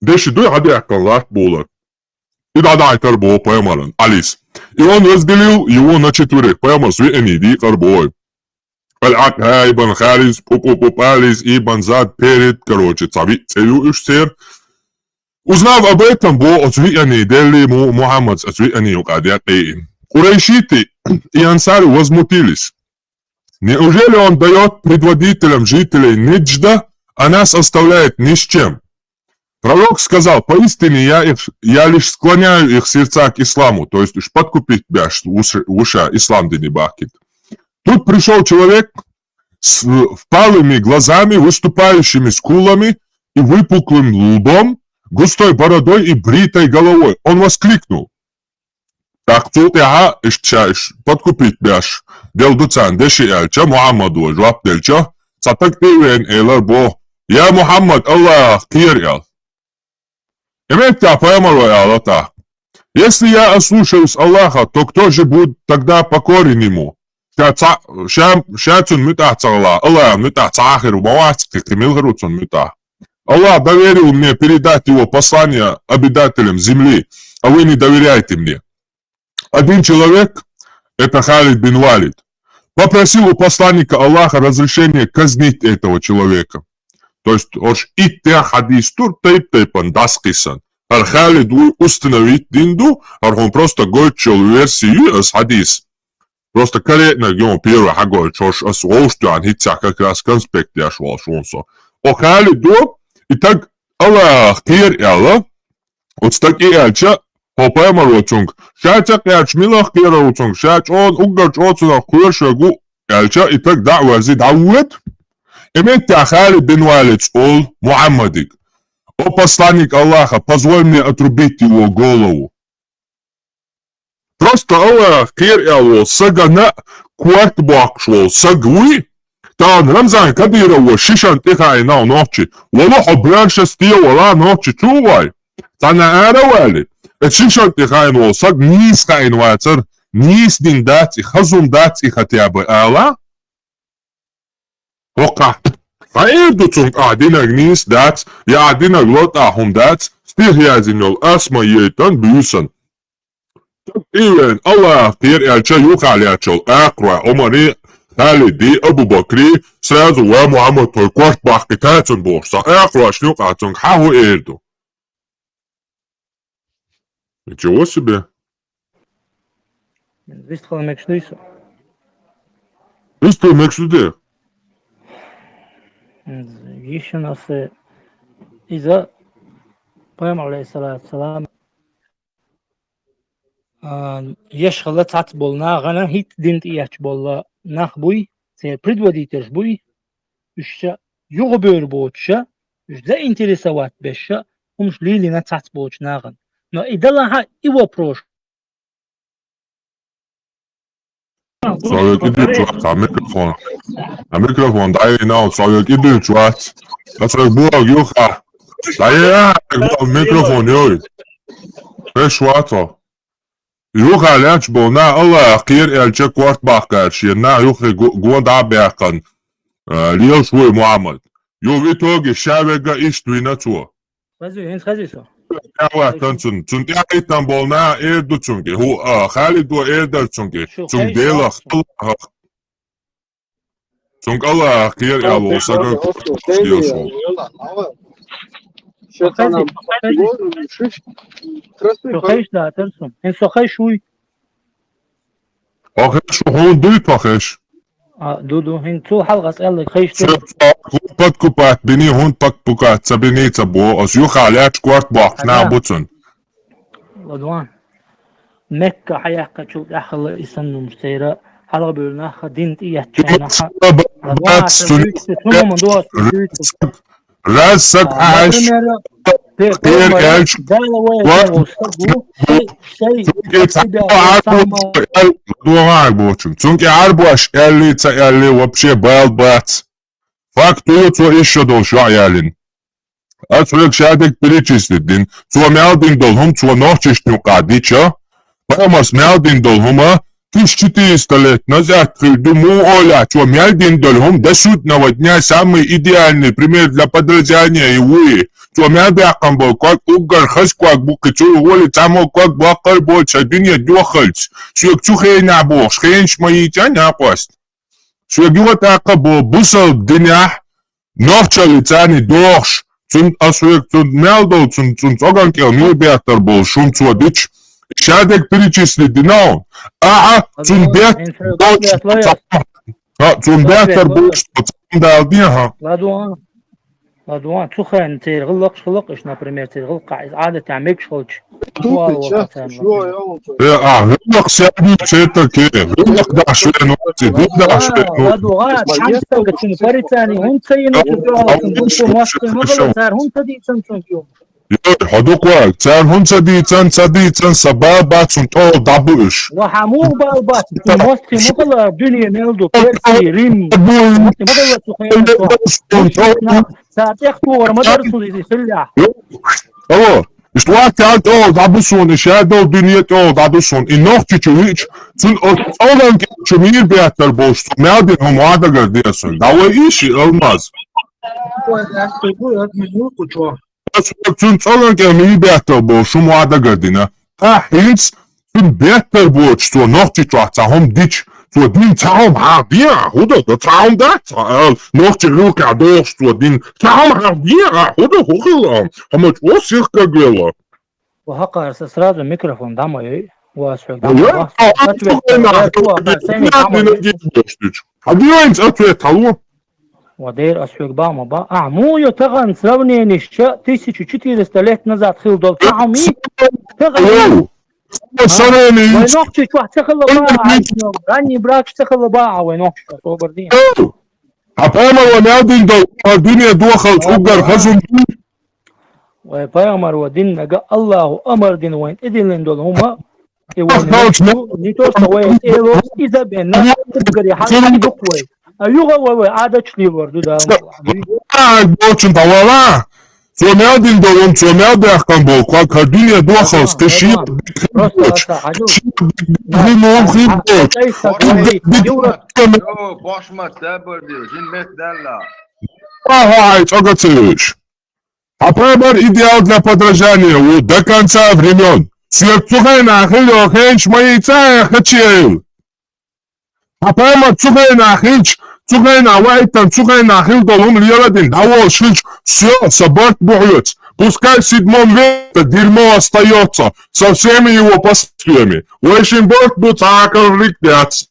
Деши дуй гадяк Аллах булар. И дадай тарбо поэмаран, Алис. И он разделил его на четверых, поэмар свиэни ди тарбой. Аль-Ак Ибн Харис, Алис, Ибн Зад, перед, короче, царю Ишсер. Узнав об этом, бо отвиани дели Мухаммад отвиани укадяки. Курайшиты и ансары возмутились. Неужели он дает предводителям жителей Ниджда, а нас оставляет ни с чем? Пророк сказал, поистине я лишь склоняю их сердца к исламу, то есть уж подкупить бяш уша ислам дини бакит. Тут пришел человек с впалыми глазами, выступающими скулами и выпуклым лбом, густой бородой и бритой головой. Он воскликнул. Так тут я подкупить бяш. Делдуцан, деши эльча, Мухаммаду, жваб дельча, цатак тивен элар бо. Я Мухаммад, Аллах, кир эл. Имейте поэмару эл так. Если я ослушаюсь Аллаха, то кто же будет тогда покорен ему? Шацун мютах царла, Аллах мютах цахиру, мавацки, кемилгаруцун мютах. Аллах доверил мне передать его послание обитателям земли, а вы не доверяете мне. Один человек, это Халид бин Валид, попросил у посланника Аллаха разрешения казнить этого человека. То есть, ош итте хадис тур тейпан даскисан. Ар Халид установить динду, ар он просто гойчел версию с хадис. Просто корректно ему первый хагой чош освоштуан хитца как раз конспект я швал шунсо. Охали до, и так Аллах кир яла, вот таки яча, хопаема ротунг. Шача яч милах кира ротунг, шач он угач отсунах куршагу яча, и так дa'ва зид аует. Именно Халид бин Валид ол Мухаммадик. О посланник Аллаха, позволь мне отрубить его голову. Просто Аллах кир яла, сагана кварт бакшвол, сагуи. Тан Рамзан Кадирова шишан тихай на ночи. Вала хабранша стил вала ночи чувай. Тана аравали. Шишан тихай на саг низ хайн ватер, низ дин дать и хазум дать и хотя бы Алла. Ока. Аирду цунг адинаг низ дать, я адинаг лот ахум дать, стих язинол асма ейтан бюсан. Ивен Аллах кир яча юхалячал акра омари Халиди Абу Бакри сразу ва Мухаммад той кварт бахки тайцун борса акра шлюк ацунг хаху эрду. Ничего себе. Вистхал мекшдуйса. Вистхал мекшдуйса. Еще нас из-за Пайгамбар алейхиссалам يشغل تعت بولنا غنا هيت دينت إيش بولا نخبوي سير предводитель буй üşşe yuğbör boğuşa üşde интересовать бешşe умш лили на تعت боğuş nağın но идалаха и вопрос Sovyet idiots, mikrofon. Mikrofon, дай на Sovyet idiots. That's like buag yuha. Дай mikrofon yoy. Beş wato. Yuha lanch bona Allah qir elçe kwart bakar şina yuha gwanda beqan. Liyal şoy Muhammed. Yo vitogi şavega iştwina tu. خزيسو Ja, tansun. Tun diaitan bolna erdu tsungi. Hu Khalid do erder tsungi. Tsung dela Allah. Tsung Allah qir yalo saga qiyosho. سخيش لا ترسم إن سخيش شوي Ahesh hon duy pahesh. دودو هن تو حلقة يلا خيش Pat kupat bini hon pat pukat sabini tabo as yu khalat kwart bak na butsun. رضوان مكة حياك شو داخل يسنو مستيرة حلقة بيقولنا خدينت إيه تشانا راسك عاش غير عاش Цунки арбуаш эллица элли вообще балбац. Факту то еще должен ялин. А человек шадек перечислит, то мялдин долгом, то ночишню кадича, Памас мялдин долгома, 1400 лет назад придумал Оля, что мялдин долгом до судного дня самый идеальный пример для подражания его. Что мялдаком был, как угар хас, как букачу, воли само, как бакар больше, дунья дохальц. Что я чухай на бог, шхенч мои тяня пост. Что я говорю так, был бусал дня, ночали цани дохш. Цун асуек цун мялдол, цун цоганкел, мил беатар был, шум цуадич. Шадек перечислит динау. Цун беатар был, что цун дал дня. رضوان تخن تيرغلق شغلقش например تيرغلق عادة تعمل شغلش غلق سابي شيتا كي غلق داش في نوتي داش في نوتي رضوان حمسة كتشن فريتاني هم تسينو تجوهاتهم هم تدي تنسون يوم حدوك واك تار هم تدي تن سبابا تنطول دابوش وحمو بالبات موستي مغلا دنيا ميلدو كيرسي ريم مغلا تخيل ساتيختور مدرسو دي سلاح Alo, işte vakit oldu abusun, işe dol dünyet oldu abusun. İnokçu çuhiç, tüm olan çumir beyatlar boştu. Meldin humada gördüyorsun. Dava işi olmaz. Tüm olan çumir beyatlar boştu, humada gördüğüne. Hiç tüm beyatlar boştu, nokçu çuhata, hum diç. So din taum ha dia, huda da taum da. Noch te ruka dos so din taum ha dia, huda hogel. Hamat osirka gela. وهقر سراد الميكروفون دعمه واسحق Ja, один ответ, алло. ودير أسحق باما با مو يتغن سروني نشاء 1400 ليت نزات خيل دول تعمي تغن وينوكش واحد تخلى باع غني براكش تخلى باع وينوكش توبردين أباما ونادين دو الدنيا دوخل تقدر خزن ويبايمر ودين نجا الله أمر دين وين إدين لندول هما نيتوش وين إيلوس إذا بينا تبقى يحل دقوي أيوة وين عادة شني وردو ده بوچن طوالا سونادين دو سوناد أحكام بوكا كالدنيا دوخل تشيب بيمون خيب Boşma sabır diyor. Jinmet derler. Ага, чогатыш. Апамар идеал для подражания вот до конца времен. Слухай нахил, хенч мои цая хачил. Апамар слухай нахилч, слухай на вайтан, слухай нахил долум льеладин. Давол шилч, все, собак бугнет. Пускай в 7 веке дерьмо остается со всеми его последствиями. Уэшенборг будет акалрикпец.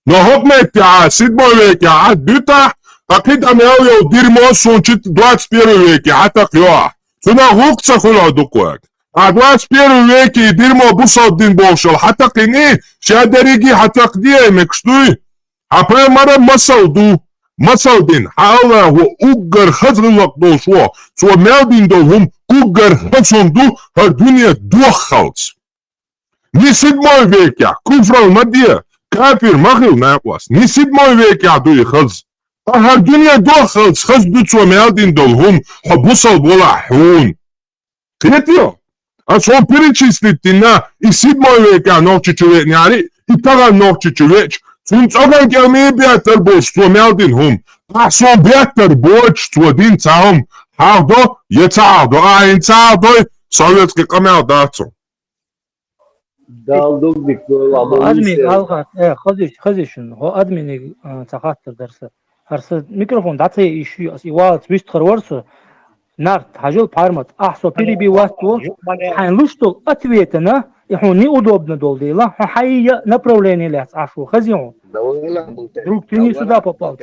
Но хопметя, 7 веке, а дюта, أكيد أنا يو دير موسون شت 21 веке حتى قيا سنا غوكسا خلا دقوك 21 веке دير مو بوصل دين بوشل حتى قيني شادريجي حتى قديه مكشتوي أبا مرة مسل دين حالا هو أوغر خزر لقدو سو مالدين دو هم أوغر خزن دو هالدنيا دوخلت ني 7 веке كفر المدية كافر مخيل ناقواس ني 7 веке عدوي خز الدنيا دوخل خز بتسوى ميادين دولهم حبوصل بولا حون تريتيو أصلا перечислить-на и 7 века ночи човек няри и тага ночи човек сунц оган герми бятер бош то мелдин хум асон бятер бош то дин цаум хавдо ецаадо айн цаадо советский камел дацо Daldık أدمي ألغت خزيشن هو أدمي تخاطر درسه هرس ميكروفون داتي إيشي أسيوال تويست خرورسو نارت هجول بارمت أحسو بيري بي واستو حين لشتو أتويتنا يحوني أدوبنا دول ديلا حيية نبروليني لأس عشو خزيون دروك تني سودا باباو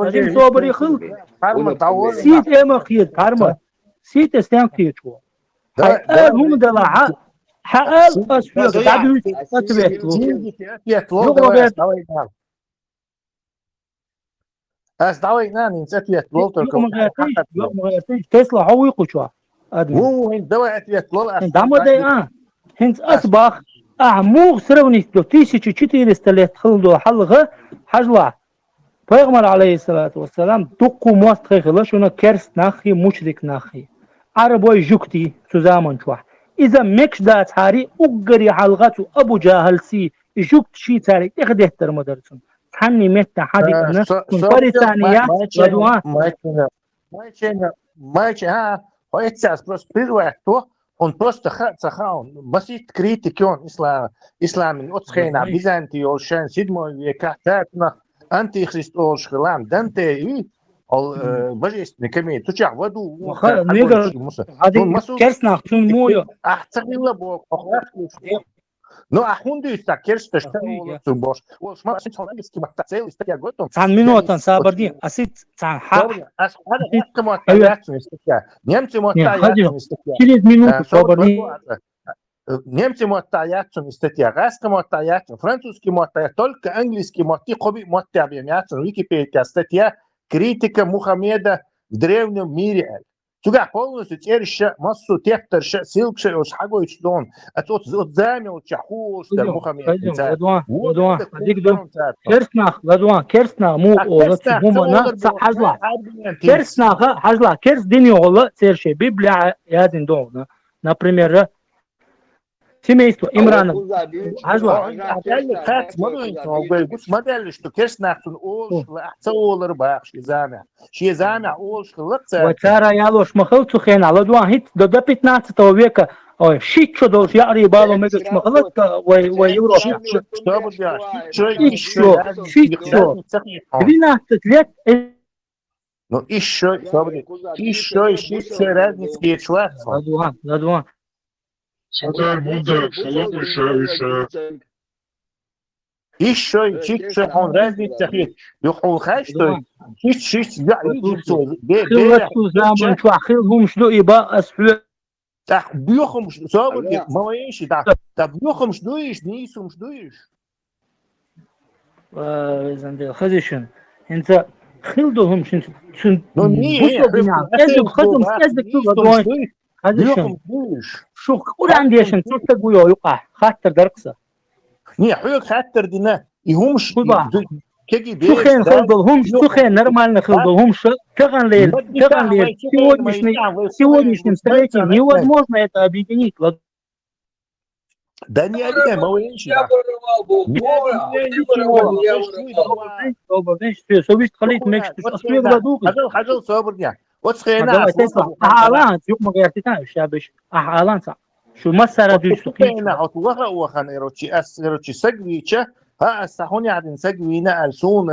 هجين صوبري خلق سيت إما خيط بارمت سيت استيان خيطو هم دلعا حقال أسفيق دعبيوش أتويتو أصدقائي ناني نسيت لولتر تسلا هو يقشوا هو هند دوات لول دامو دي هند أصبح أعموغ سروني دو تيسي تشيتي لستلت خلدو حلغة حجلا پیغمبر عليه الصلاة والسلام دقو موست خيخلا شونا كرس ناخي مشرك ناخي عربوي جوكتي سوزامن شوح إذا مكش دات هاري أقري حلغة أبو جاهل سي جوكت شي تاري إخده ترمدرسون حني متى حديثنا كنت ثانية بدوان مايش ها هو إتساس بروس بيروحتو он просто خاون بسيط كريتيكون إسلام أتخينا بيزنطي أولشان 7 века تاتنا أنتي خريست أولشخلام دانتي божественный комедий тучах в аду керснах тун мою ахцагила бог ну ахундуйста керста что бош вот смотри английский мотоцикл статья готов цан минутан сабарди асит цан ха немцы мотоцикл через минуту сабарди немцы мотоцикл статья русский мотоцикл французский мотоцикл только английский мотоцикл Википедия статья критика Мухаммеда в древнем мире. Туда полностью терща массу тефтерща силкша уж хагоич дон. А тот замел чахуш да Мухаммед. Ладуан керснах му олат гумана хажла. Керснах хажла керс дини ола терща Библия ядин дон. Например, семейство Имрана. Модель, что керснахтун олшла ахцаолар бахш замя. Ши замя олшла وترى يالوش مخلطو خين على دوان هيت до 15 века ой шичо долж яри бало мегас махлط ويورو шичо 12 лет ну еще разницкие членства. Ладуан Sadar Muda, Shalom Isha. Еще чуть он разница хит. Юхул хаштой. Чуть я видел. خلصوا زمان شو أخذهم شنو يبقى أسحب Так бьёхом собор малоенщи так бьёхом ждуешь нисум ждуешь. زنده خذشن أنت خلدهم شن Ну не, خذهم كذا كذا دوين خذشن شو كل عندي عشان تقول يقع خاطر درقسة. Не, хуёк хаттер дина и хумш كيجي شو خين خلدهم شو خين نرمال خلدهم شو كغن лет сегодняшним столетием невозможно это объединить. Да не один, малоенщи. حاجة صبر يعني. وتخينا. أحلام يوم ما قرأت تاني شابش أحلام صح. شو مسألة دوش تقيل. أنا أطلقها وخان إيروتشي سجويتشا ها استحوني عدن سجوينا ألسون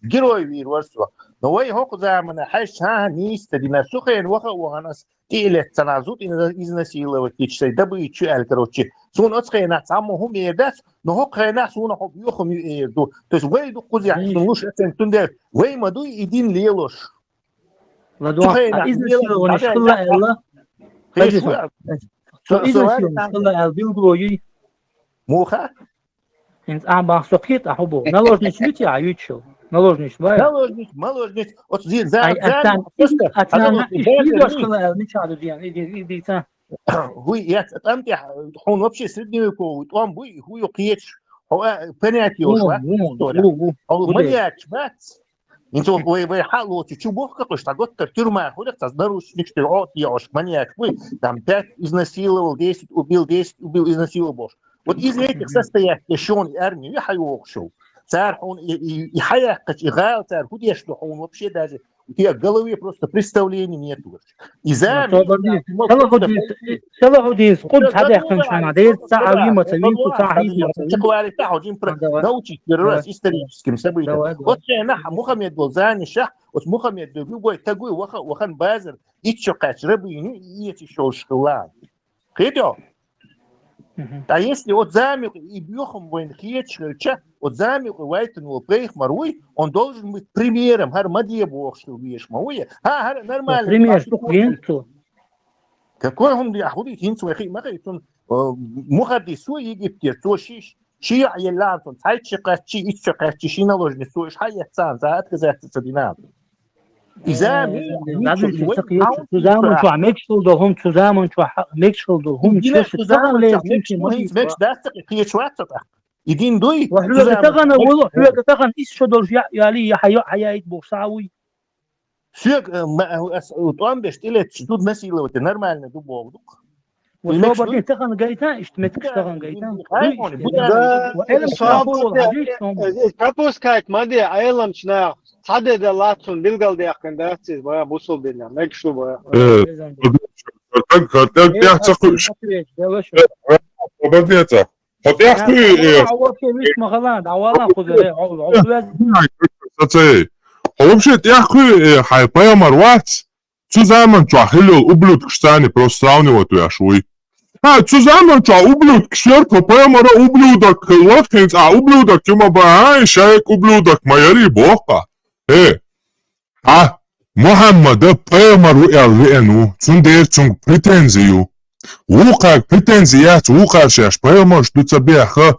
جروي بير ورسوا. نوعي هوك زمن حش ها نيست دي نسخين وخانس تيلة تنازوت إذا سيلا وتيجي سيدبي تشو الكروتشي. سون أتخينا تعمو هم يدس نهوك خينا سون حب يخم يدو. تس وين دو قزي عشانوش أنتندر وين ما دو يدين ليلوش. لدوا إذا سيلا ونشكله الله. إذا سيلا نشكله البيلدوي. موخا. أنت عم بحسقيت أحبه نلوج نشوتي عيوتشو نلوج نشبه نلوج أتزين زين أتنا إيش كله مش عادو دي تا هو يتأمتح حون وبشي سردني وكو توام بوي هو يقيتش هو بنياتي وشوا هو ملياتش بات انتو بوي حالو تشوبوه كقش تقول ترتيرما ходят تصدروش نكتر عطياش мmaniак بوي там 5 изнасиловал 10 убил 10 убил изнасиловал бош. Вот из этих состояний шон армию يحيوق شو صار он يحيق يغال صار هو يشلو он вообще даже у тебя в голове просто представления нету. إذا سلام قد هذا يكون شان عديد ساعة ما تبين صحيح تقوى تاعو جيم نوتي كراس историческим событиям. Вот أنا محمد بولزان الشح ومحمد دوبي تقوي وخن بازر يتشقش ربيني يتشول شغلان. كده. А если от замок и бьёхом войн хечча, от замок вайтен у прейх маруй, он должен быть примером, хар мадье бог, что видишь, мауе. Хар нормально. Пример, что клиенту. Какой он яхуди хинцу яхи махи, он мухаддису египтер, то шиш, чи аялантон, тайчика, чи ичка, чи ши наложни, то иш хаятсан, за отказаться динам. تزامن شو عم يشتغلوا هم تزامن شو عم يشتغلوا هم شو تزامن ليه مش داستك هي شو يدين دوي وحلو تغنى والله حلو تغنى إيش شو دول يالي حياة بوصاوي سيق وطعم بيشتغل شدود مسيلة وتنرمال ندو بوغدوك والله بعدين تغنى قايتان اشتمتك تغنى قايتان Пропускать моди айламчна саде да латун билгал да яхкандаци бая бусул дина мекшу бая. Так я цакуй. Обаднета. Хотяхуй. عوض مش مغلان عوضان خذ Сацей. Вообще яхуй хай паямарват. Zusammen чахило ублюдок штани просто сравнивать яшуй. Zusammen ча ублюдок шерко паямара ублюдок лохтенц ублюдок тюма бай шайк ублюдок майори боха. Muhammad'a payamaru elvenu цундер цунг претензию. Укак претензият укашаш паямаш дуцабеха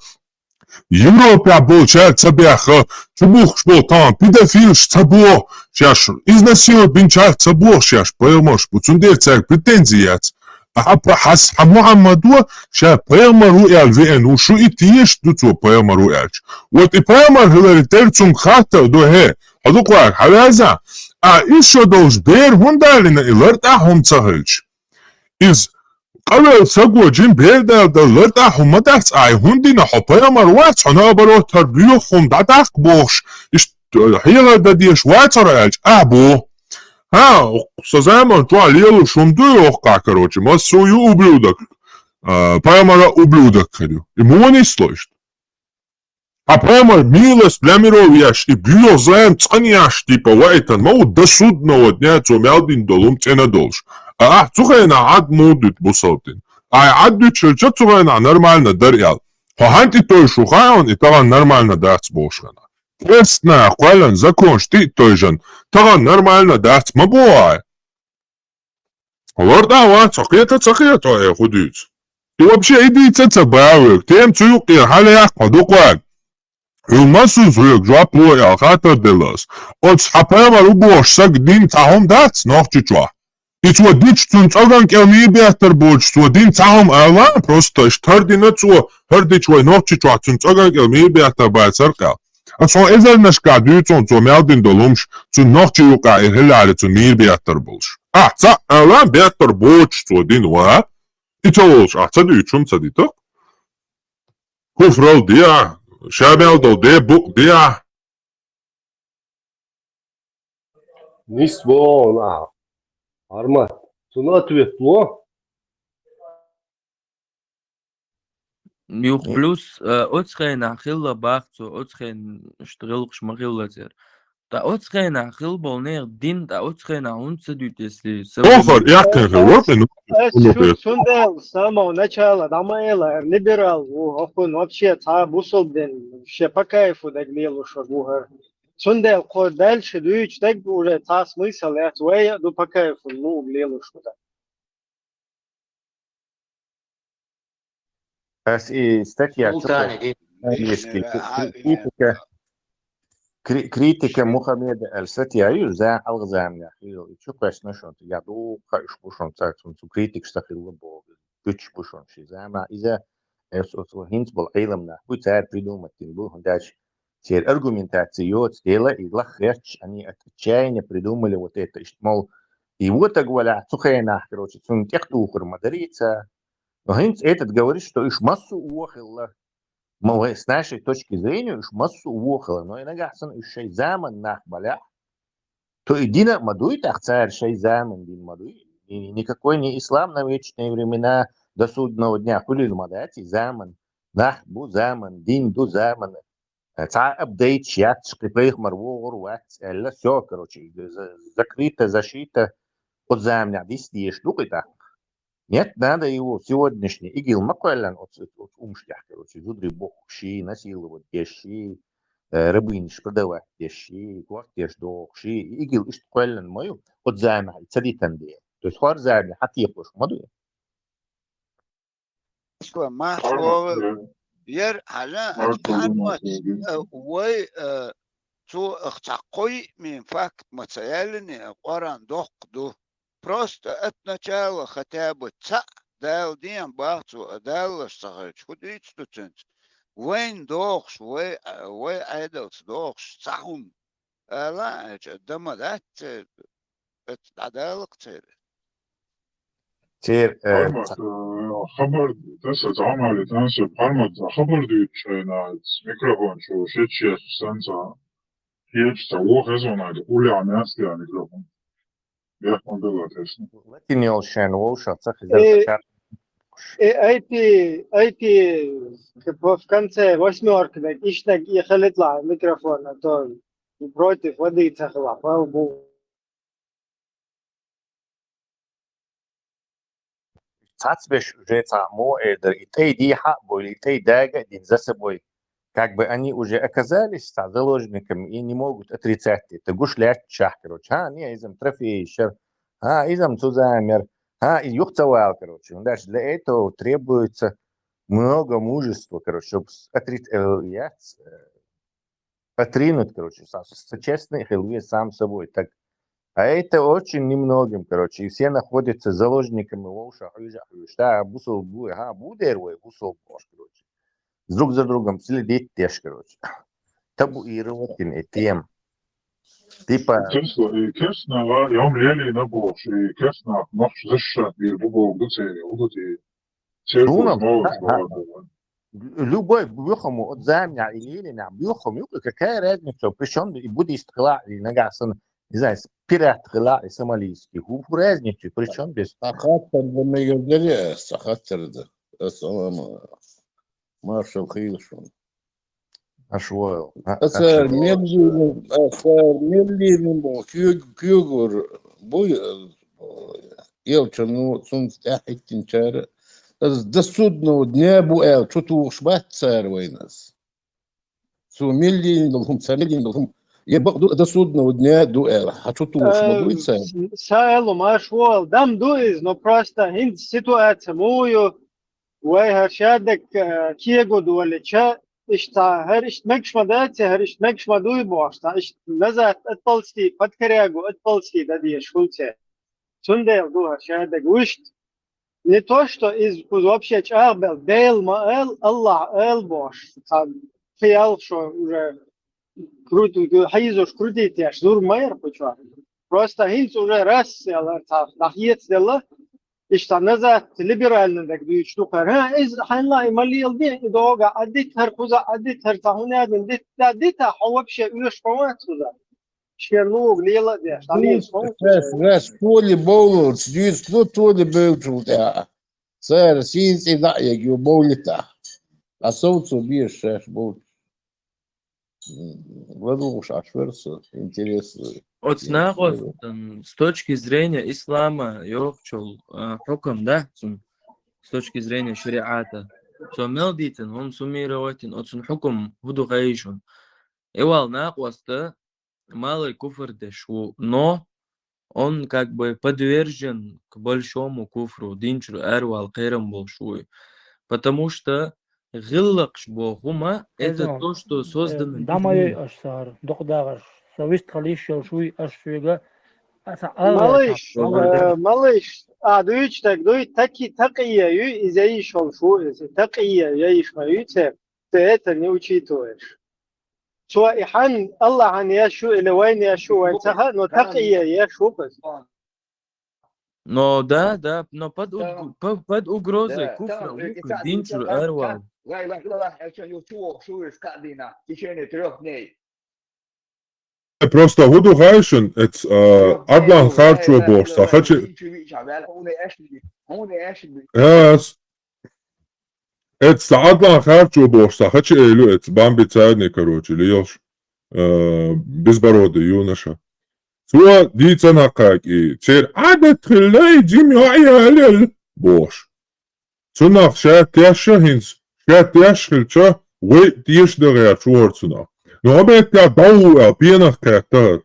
Европа болчат цабеха чубух шботан педофил штабо шаш изнасиловал бинчат цабо шаш паямаш цундер цак претензият. Хас Мухаммаду ша паямару элвenu шу итиш дуцо паямару элч. Вот и паямар хларитер цунг хата дохе. Адуквак хавяза еще долж бер хундалина иларта хумцахылч. Из قبل سقو جيم بيردا دلرتا حمدات اي هندينا حبايا مروات انا برو تربيو خم داتاك بوش اش هيغا داديش واتر ابو سزامان تو алиелу шумду охка, короче, массую ублюдок. Паямара ублюдок ходил. Ему не слышит. А паямар милость для миров яш и бьё заем цаняш типа вайтан, мау до судного дня цумялдин долум цена долж. Цухайна ад мудит бусалтин. عدوا تشلشتوغينا نرمالنا دريال هانتي توي شوخايون إتغان نرمالنا دارتس بوشغنا كريستنا قوالن زكون شتيت تويجن تغان نرمالنا دارتس مبواي وردا وات سقيتا اي خديت и вообще идите цебавик тем цуки халеях подуквак Юмасу зуйк жапло я хатер делас от хапема рубош сак дин таҳом дац нохчичва ицва дич цун цаган кеми бехтер боч цва дин таҳом ала просто штардина цва хардичва нохчичва цун цаган кеми бехтер байцерка асан эзер нашка дюцон цва мелдин долумш цун нохчи юка ирхилари цун мир бехтер болш ца ала бехтер боч цва дин ва ицолш ца дючум цадиток куфрал дия Шабелдо де бук дия. Нисвона. Арма. Цуна ответло. Мюх плюс отсхейн ахилла бахцу отсхейн штрилх шмахиллатер. Та отсхейн ахил болнер дин та отсхейн ахунца дютесли. Охар якен хелопен. Сундел само начало дамаэла либерал охун вообще та бусолден вообще по кайфу дагмелу шагугар. Сундел ко дальше дуич так уже та смысл я твоя до по кайфу ну глелу что-то. بس استكيا كريتيكا مخمد الستيا يزا الغزام يا اخي شو كويس نشون تجادو خايش بوشون تاعتون تو كريتيك شتاخيل بو بيتش بوشون شي زعما اذا اسو هينت بالعلمنا بوتار بريدوم تنبو هنداش تير аргументациот дела и лахреч они отчаянно придумали вот это мол и вот так говорят сухена короче цун техтухр модерица но Хинц этот говорит что иш массу уохилла мол с нашей точки зрения иш массу уохилла но иногда сан иш шей zaman нахбаля то едино мадуит ахцар шей zaman дин мадуит и никакой не ислам на вечные времена до судного дня хулил мадати zaman нахбу zaman дин ду zaman تا ابديت شات قبيخ مرور وات لا все короче закрыто защита от замня дистиеш дуqiта нет надо его сегодняшний игил маквеллен от умштях короче зудри бокши насиловать деши рыбинш продавать деши квартеш докши игил иштquellen мою от замня цадитан де то есть хор замня хатиплош моду что ما ير على أجمع وي تو اختقوي من فاكت مثلا قران دو просто отначала хотя бы ца дал дем бахту дал сагыч худич тутент وين دوخش وي ايدلس دوخش صاهم لا دمدات تعدالك تير خبر تسعة عمل تناسب حرمت خبر ديتش ميكروفون شو شيتش سنسا هيتش تاوخ ازونا تقولي عن ناس يعني ميكروفون بيحكم بالله تسنى لكن يوشان ووشا تسخي эти в конце восьмерки ишнак ехали тла микрофон а то против воды цахла слава богу цацбеш уже само эдер и тей диха боли тей дага дин за собой как бы они уже оказались заложниками и не могут отрицать это гушлять чах короче не изам трофейшер изам цузамер и юхтавал короче даже для этого требуется много мужества короче чтобы отринуть короче честный хилви сам собой так а это очень немногим, короче, и все находятся заложниками лоуша, что бусол будервой, бусол пош, короче. Друг за другом следить теж, короче. Табуировать и тем. Типа... Честно, я умлели на бош, и честно, нахш защат, и бубок дуцели, любой бьюхому от замня или на бьюхому, какая разница, причем и буддист-хла, и нагасан, не знаю, пират хла и сомалийский. Разницу, причем без... Сахаттер да ме гърдали, сахаттер да. Асалама. Маршал Хилшон. Ашвойл. Асар мерлин бо кюгур бой елчану сун стахиктин чара до судного дня буэл, что ты уж бат царь войнас. Сумилли, долгом царили, долгом. Я до судного дня дуэл, а что ты уж могу царь? سائل ما شوال دم دويز نو просто هند سيتواتsia مويو وهر شادك كيغو دولة شا اشتا هر اشت مكشما داتي هر اشت مكشما دوي بواشتا اشت نزات اتبلستي فتكرياغو اتبلستي دادي شولتي سنديل دو هر شادك وشت не то что из вообще чарбел дейл маэл Аллах эл бош фиал что уже круто хайзош крутить я жур майер почва просто хинц уже раз нахиет сделала и что назад либерально так дают штука из ханла и малил день и дога адит харкуза адит хартахуна дит адита вообще уж помацуза شيرنوغ ليلا دي راس تولي بولت جيس تولي بولت صار سينس إذا يجوا بولتا أصوت بيش شاش بولت Владуш, ашверса, интересно. Вот с точки зрения ислама, ёпчул, хукам, да, с точки зрения шариата, so мелдитен, он суммироватен, от хукам худу гаишун. Ивал нақваста, малый куфр дешу, но он как бы подвержен к большому куфру, динчру, эрвал, кайрам большой, потому что гиллакш бохума это то, что создано. Дамай ашар, докдагаш, совесть халишел шуй ашфига. Малыш, дуйч так, дуй такия ю изяишел шу, такия яишмаюте, ты это не учитываешь. Суайхан Аллах ан яшу или вайн яшу вайцаха, но такия яшу бas. Но да, но под угрозой куфра, динчру, эрвал. Просто hudu gaishen, het adlan hartjo borsta. Yes. Het adlan hartjo borsta. Хочу элю, это бамби цадни, короче, льешь без бороды юноша. Суа дицана как и цер адет хилей димя бош. Цунах шат яшахинс, шат яшхилча, вы тиш дагая чуарцуна. Но обед я дау пьянах катар.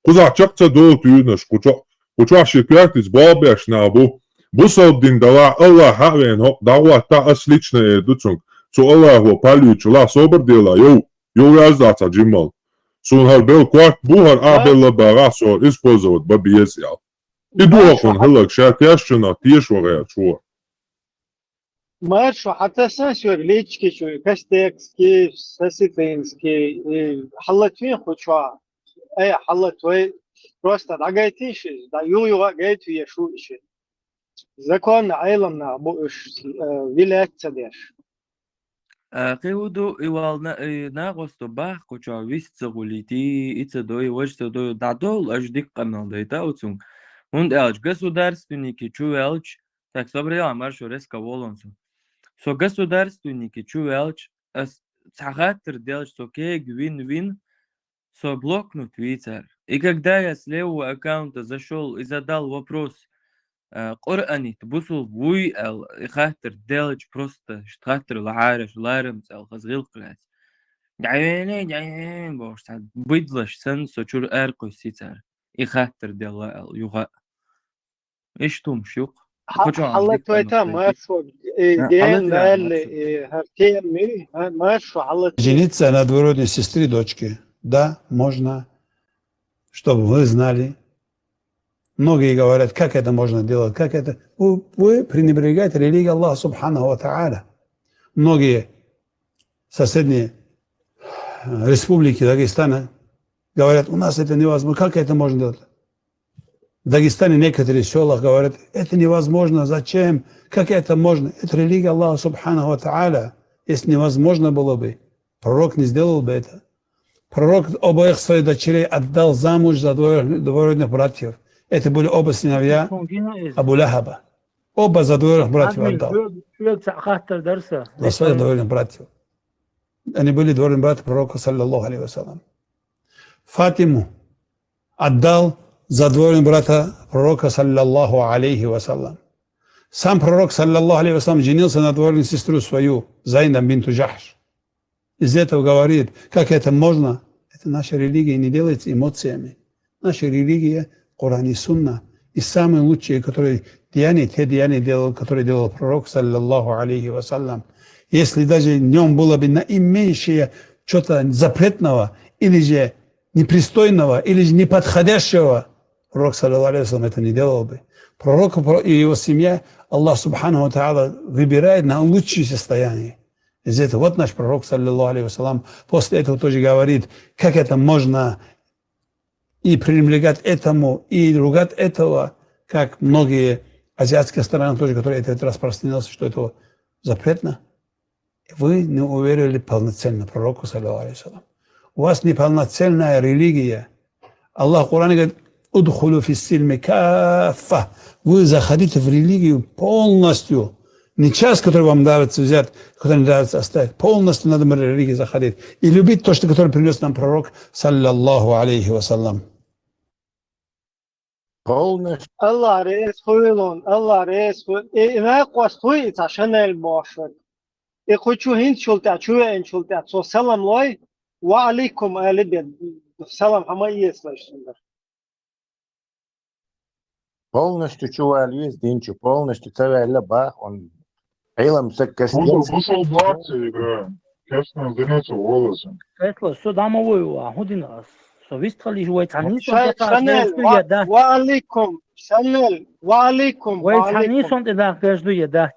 Куза чакца дол юнош, куча шипятиц бабяш на абу. Бусал дин дала Аллах хавен дала та осличная дуцунг. Цу Аллаху палючу ла собр дела, йоу яздата джимал. Сун харбел кварт бухар абелла барасор использовать бабиезял. И дуахун хилак шат яшчина тиш вагая чуар. Маршо, حتى سانسور ليتشكي شو كاستكسكي ساسيفينسكي حلتين خوشوا أي حلتوي просто دعيتيش دا يو قايتو يشو إيش زكون عيلنا بوش ولاية تديش قيودو إيوالنا ناقصتو باخ كوشا висцегулити ицедой вожцедой дадол аж дикканал дейта уцун und государственники чуэлч так собрала маршо резко волонсу So государственники чувелч цахатер делать so кег вин-вин so блокнут вицер. И когда я с левого аккаунта зашел и задал вопрос Корани, бусул вуй и хатер делать просто хатер лаареш ларем цел хазгил клас. Дайвене бош быдлаш сэн so чур эрко сицер. И хатер дела юга. Иштум шук. حلتوي تا ماشو دين اللي هرتين مي ماشو حلت Жениться на двоюродной сестре дочки. Да, можно. Чтобы вы знали. Многие говорят, как это можно делать, как это. Вы пренебрегаете религией Аллаха Субханаху ва Тааля. Многие соседние республики Дагестана говорят, у нас это невозможно. Как это можно делать? В Дагестане некоторые села говорят, это невозможно, зачем, как это можно? Это религия Аллаха Субханаху ва Тааля. Если невозможно было бы, пророк не сделал бы это. Пророк обоих своих дочерей отдал замуж за двоюродных братьев. Это были оба сыновья Абу Лахаба. Оба за двоюродных братьев отдал. За своих двоюродных братьев. Они были двоюродные братья пророка, саллаллаху алейхи вассалям. Фатиму отдал за двоюродного брата пророка, саллаллаху алейхи вассалям. Сам пророк, саллаллаху алейхи вассалям, женился на двоюродную сестру свою, Зайнаб бинту Джахш. Из этого говорит, как это можно? Это наша религия не делается эмоциями. Наша религия, Коран и Сунна. И самые лучшие, которые те деяния делал, которые делал пророк, саллаллаху алейхи вассалям. Если даже в нем было бы наименьшее что-то запретного, или же непристойного, или же неподходящего, пророк, саллаллаху алейхи вассалям, это не делал бы. Пророк и его семья, Аллах субхану ва тааля выбирает на лучшее состояние. Из этого вот наш пророк, саллаллаху алейхи вассалям, после этого тоже говорит, как это можно и пренебрегать этому, и ругать этого, как многие азиатские страны тоже, которые это распространился, что это запретно. Вы не уверили полноценно пророку, саллаллаху алейхи вассалям. У вас неполноценная религия. Аллах в Коране говорит, «Удхулу фиссильми каффа». Вы заходите в религию полностью. Не часть, который вам нравится взять, который не нравится оставить. Полностью надо в религию заходить. И любить то, что который принес нам пророк, саллаллаху алейхи вассалям. Полностью. Allah reis huyulun, Allah reis huy. Ne qostui ta Chanel boşver. Хочу hinchulta, чуя hinchulta. So salam loy wa alaikum alibid. Salam hama yeslashlar. Полностью чувствую Динчу, полностью цевelle бах, он Eylem Вышел в акции играем. Честно, занятие волосом. Светло, что домовую, а худина. Совистали же вайтани, Chanel wa alaikum. Chanel wa alaikum. вайтани сон да каждую еда.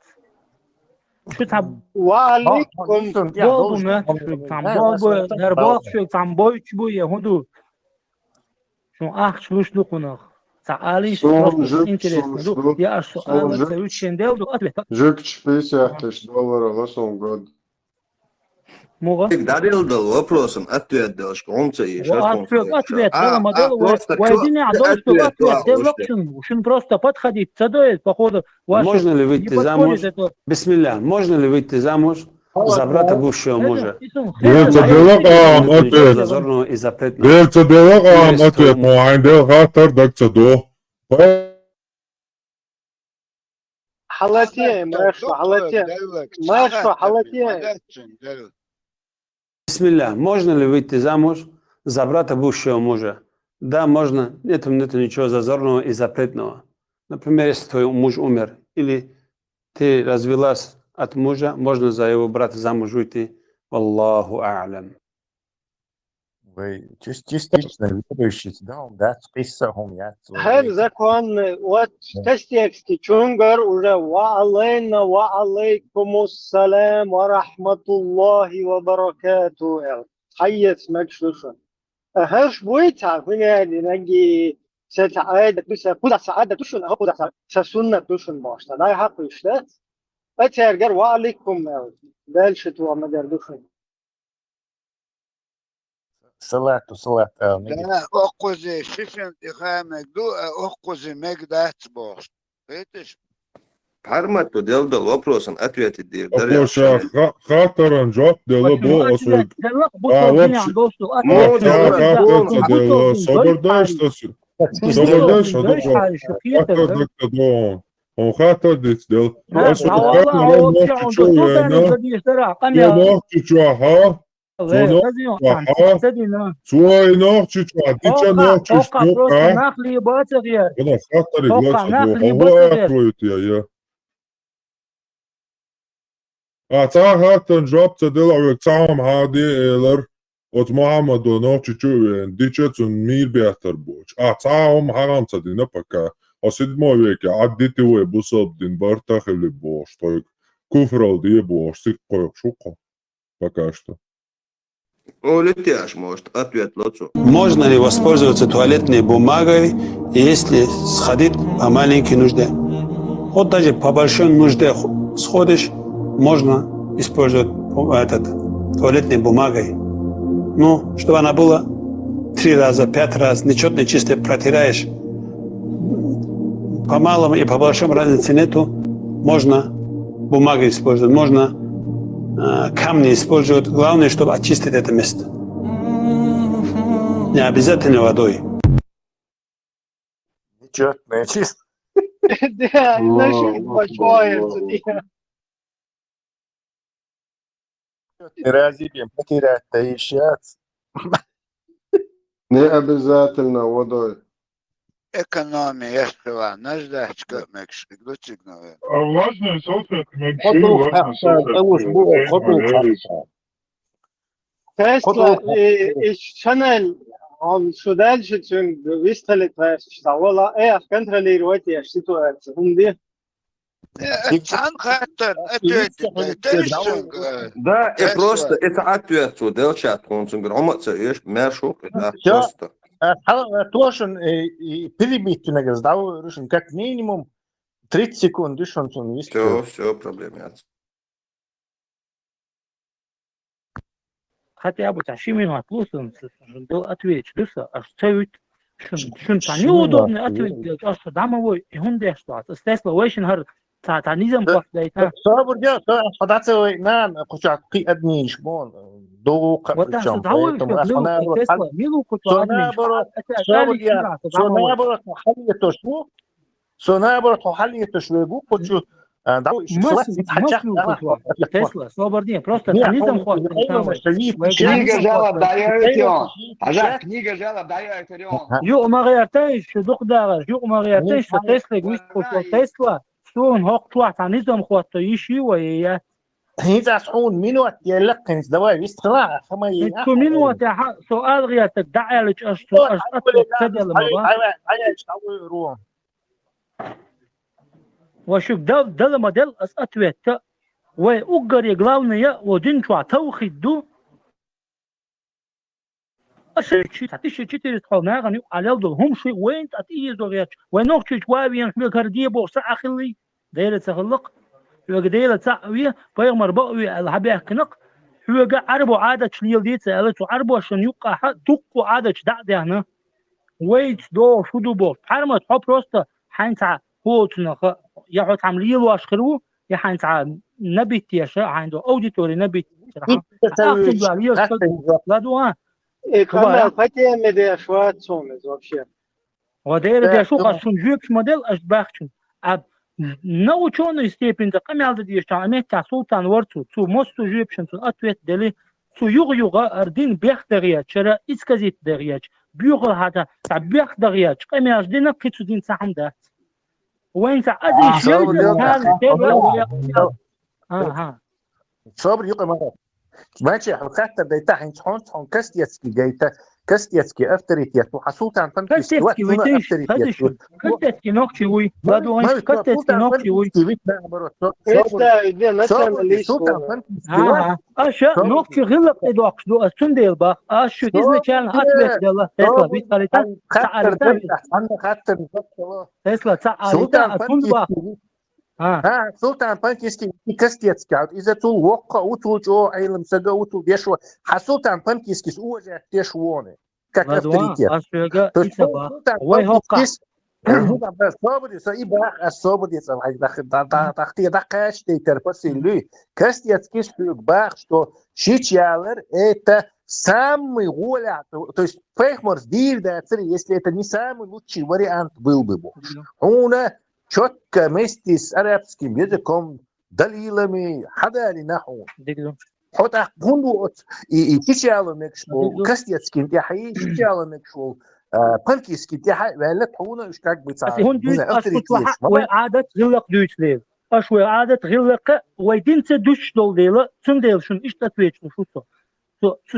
Что там? Wa alaikum. Болбу мертвый, там болбу, дербок, там бойч буе, худу. Что ах, шлюшну кунах. Саалиш просто интересно. Я аж союзен делал, ответ. Жекч $50,000 лосом год. Когда делал вопросом, ответ дал, что он цеешь. Ответ, это модель, воедине, ответ, просто подходить, цедоет, походу, можно ли выйти замуж? Бисмилля, можно ли выйти замуж за брата бывшего мужа? Зазорного и запретного. حالتين ماشي حالتين. Бисмилля, можно ли выйти замуж за брата бывшего мужа? Да, можно. Нет ничего зазорного и запретного. Например, если твой муж умер, или ты развелась от мужа, можно за его брата замуж выйти. Аллаху а'лям. Вы частично верующие, да, он даст список, я. Her закон, вот текстики, чунгар уже ва алейна ва алейкумус салам ва рахматуллахи ва баракату. Хайет мекшуша. Herш буйта, винеди наги сетаайда туса, пуда саада тушун, а пуда сасунна тушун башта. Дай хакы işte. Öterger ve aleykum. Дальше tu ameder duşun. Салат. Да, окузи, шишен дихаме, ду, окузи мегдат бош. Видишь? Хармату делал вопросом, ответит дир. Аплоша хатаран жоп дела бо осуд. Он хатар дец дел. Свой ног чуть-чуть, дича ног чуть-чуть. Она хатар я. Ата хатан жоп дела цаам хади элер. От Muhammed ног чуть-чуть, дича цун мир беатар боч. Цаам харам цадина пока. A седьмой веке аддитивой бусобдин бартахили бош, той куфрал дие бош, сиккоек шуко. Пока что. Улетяш, может, ответ лоцу. Можно ли воспользоваться туалетной бумагой, если сходить по маленькой нужде? Вот даже по большой нужде сходишь, можно использовать туалетной бумагой. Ну, чтобы она была 3 раза, 5 раз, нечетно чисто протираешь. По малому и по большому разницы нету. Можно бумагу использовать, можно камни использовать. Главное, чтобы очистить это место. Не обязательно водой. Нечетно, чисто. ده الله نشيد أكبر بشوية الله صديقة. رازي بيمكن تعيشات Ne обязательно водой. Ekonomi yaşlıva, najda çıkmak şıklı çıkmıyor. Важная салфетка, خطوة важная أحسن أول салфетка. أسبوع خطوة خمسة تسلا خطوة الشانل عم شو دال شو تشون بيستلت والله ايه كنترا لي رواتي اشتيتو هم دي Sen خاطر أتيت تيشن Да, и просто это ответ, что делчат, он говорит, омаца, ешь, мяшок, да, просто. Тошен перебить негаз, да, рушен, как минимум 30 секунд, дышон, сон, Все, проблем нет. Хотя бы 20 минут плюсом, до отвечу, да, а что شن تعني удобно ответить, а что домовой и он дешт, а стесло очень хар تعنيزم قف دايتا. صابر جا حضرتك نعم قشع قي أدني شمون دو قبل شام وتحصل شغلو تسلا ميلو كنت صنابر صابر جا صنابر حلية شو صنابر حلية شو بو كنت Tesla, slobodnije, prosto tanizam hvata. Knjiga želab da je Eterion. Ažak, knjiga želab da je Eterion. Jo, maar ertens, je doch daar, jo, maar ertens, de Tesla, wist je Tesla, zo'n hoog twat tanizam hvata, ishi wa ya. هيدا صحون منوت يلقن دواء بيستطلع خما تو منوت سؤال غيرتك دعي لك أشتو أطلق سدى المبا وشوف ده الموديل أتويت وأقري главное ودين شو توخيدو أشيء تعطيش 4 حنا غني على هم شيء وين تعطيه زوجات وينوك شيء واوي في كرديه بورصة أخلي دايرة تخلق هو قديلة تعوية فيغمر بقوي الحبيع كنق هو قا عربو عادة شليل دي سألت عربو عشان يقع دقو عادة دع هنا ويت دو شو دو بورت حرمت حب روستا حينتع هو تنخ يحط عمليل واشخرو يحينتع نبيت يشاء عنده أوديتوري نبيت أخذ عليه لا دوها كمان فتية مدى شوات سومز вообще وداير دي شو قصون جوكس موديل أشباخشن أب наученной степени да камел да диеш чамет та султан варцу цу мосту жепшен цу ответ дели цу юга ардин бехтерия чера исказит дерияч бюгл хата та бехтерияч камел дина кицу дин сахмда وين تا ادري شيء ها صبر يقى مرة ماشي حلقات دايتا حين تحون كاستيتسكي جايتا كاستيتسكي افتريتيات وحصلت عن كاستيتسكي ويتيش كاستيتسكي نوكشي وي بادو وين كاستيتسكي نوكشي وي اشا نوكشي غلق ادوكش دو استنديل با اشو изначально ответ дала Тесла биталита Тесла تعالتا اتунба سلطان بانكيسكي كاستيتسكي اذا تول وقع وتول جو علم سجا وتول بيشوا حسلطان بانكيسكي اوجا تيشوونه как авторитет. وي هوقع صابر يبقى الصابر تحتي دقاش تيترفسي كاستيتسكي бах что сейчас это самый голя, то есть Фейхморс если это не самый лучший вариант был бы больше. Он четко вместе с арабским языком, دليلами, حدا نحو. حتى كله يتشالوا نكشوا كاستيتسكين تحيي يتشالوا نكشوا بانكيسكين تحيي ولا تحونا اشتاق بتاع هون دي وعادة غلق دوتليل أشوي عادة غلق ويدين تدوش دول ديلا تنديل شن إيش تتويج نشوفه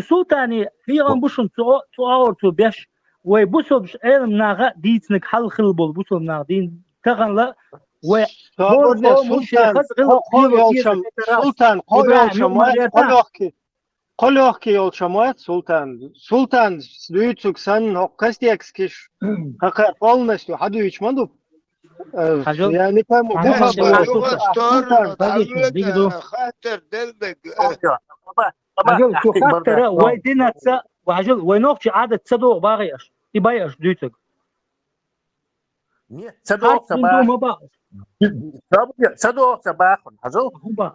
سو تاني هي عم بوشن تو أور تو بيش ويبوسو بش علم ناقة ديتنك حل خلبول بوسو ناقدين تغن لا سلطان قولوخكي يولشموات سلطان سلويتسوك سن قستيكسكيش هكا полностью حدويش مندوب يعني فهموا خاطر دلبك عجل شو خاطر ويديناتسا وعجل وينوخشي عادة تصدق باغيش يبايش دويتك Нет, صدق صباح حزو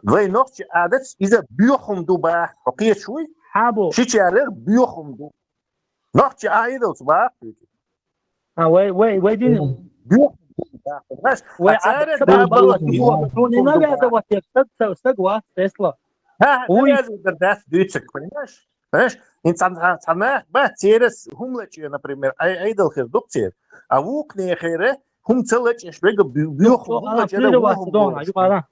غي نوخش عادت إذا بيوخم دو باح حقية شوي حابو شي تعرف بيوخم دو نوخش عايدة صباح ويدين да, понимаешь? وعاد да, سبع было, بلد هو не навязывать استقوى تسلا навязывают дердас дюйцек, понимаешь? Понимаешь? Инсана, ба, через хумлачи, например, айдал хердукцер, а вукне хере, хум целач, швега бьёху, хумлачи, это вухум.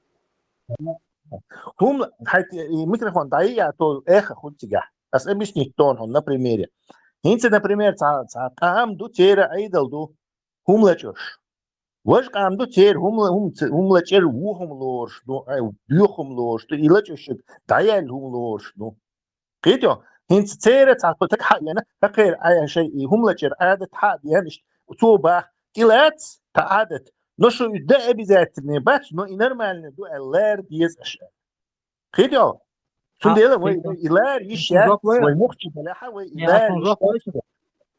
Хум, микрофон, да, я то эхо хутига. Аз объяснить тон на примере. Инце, например, там ду тера айдал ду хумлачош. Ваш кам ду тер хумлачер вухум лош, ду бьёхум лош, ду илачош, даял хум лош, ду. قيتو هنت سيرت على تك حقنا فكر اي شيء هم لجر عادت حد يعني توبه كيلات تعادت نشو يدعي بذات نبات نو نورمال دو اللار ديز اشياء قيتو سنديلا وي اللار يشات وي مختي بلاحه وي اللار يشات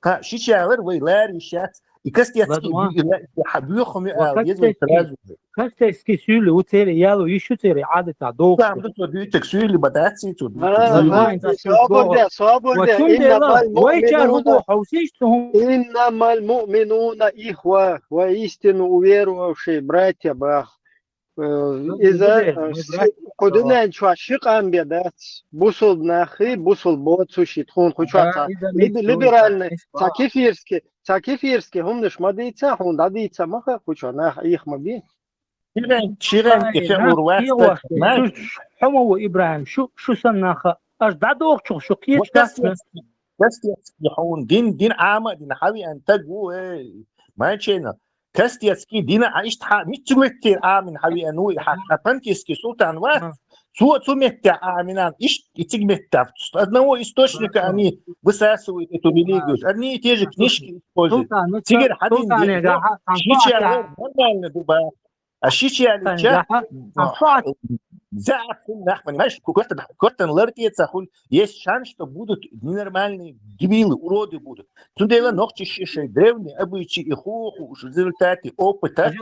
ها شيشالر وي اللار يشات يكستيات حبيخم يزو ترازو كاستيسكي سولي وتيري يالو يشوتيري عادة دوق عم دو ديتك سولي بداتي تو إنما المؤمنون إخوة وإستن уверовавшие братья бах. إذا قدنا نشوف شقام بيدات بوصل ناخي بوصل بود سوشي تكون خوشات ليبرالنا تاكيفيرسكي هم نش مديتا هم داديتا ما خوشا ناخ إيخ مبين شيران كفعور واحد حمو إبراهيم شو سناخا أش دادوق شو كيف بس يحون دين عامة دين حاوي أن تجو ما تشينا كاستيسكي دين عايشت متوتر عامن حاوي أنو حقنكيسكي سلطان وات سو متع عامنان إيش يتجمتع أدنو إستوشنك أني بساسو يتوبيليجوس أني تيجي كنيشكي تيجي حدين شيء على نورمال ندوبا الشيء على جا زعف нахмани, знаешь, кот лартиется, есть шанс, что будут ненормальные дебилы, уроды будут. Тут дело ногти шишей, древние обычаи и хуху, в результате опыта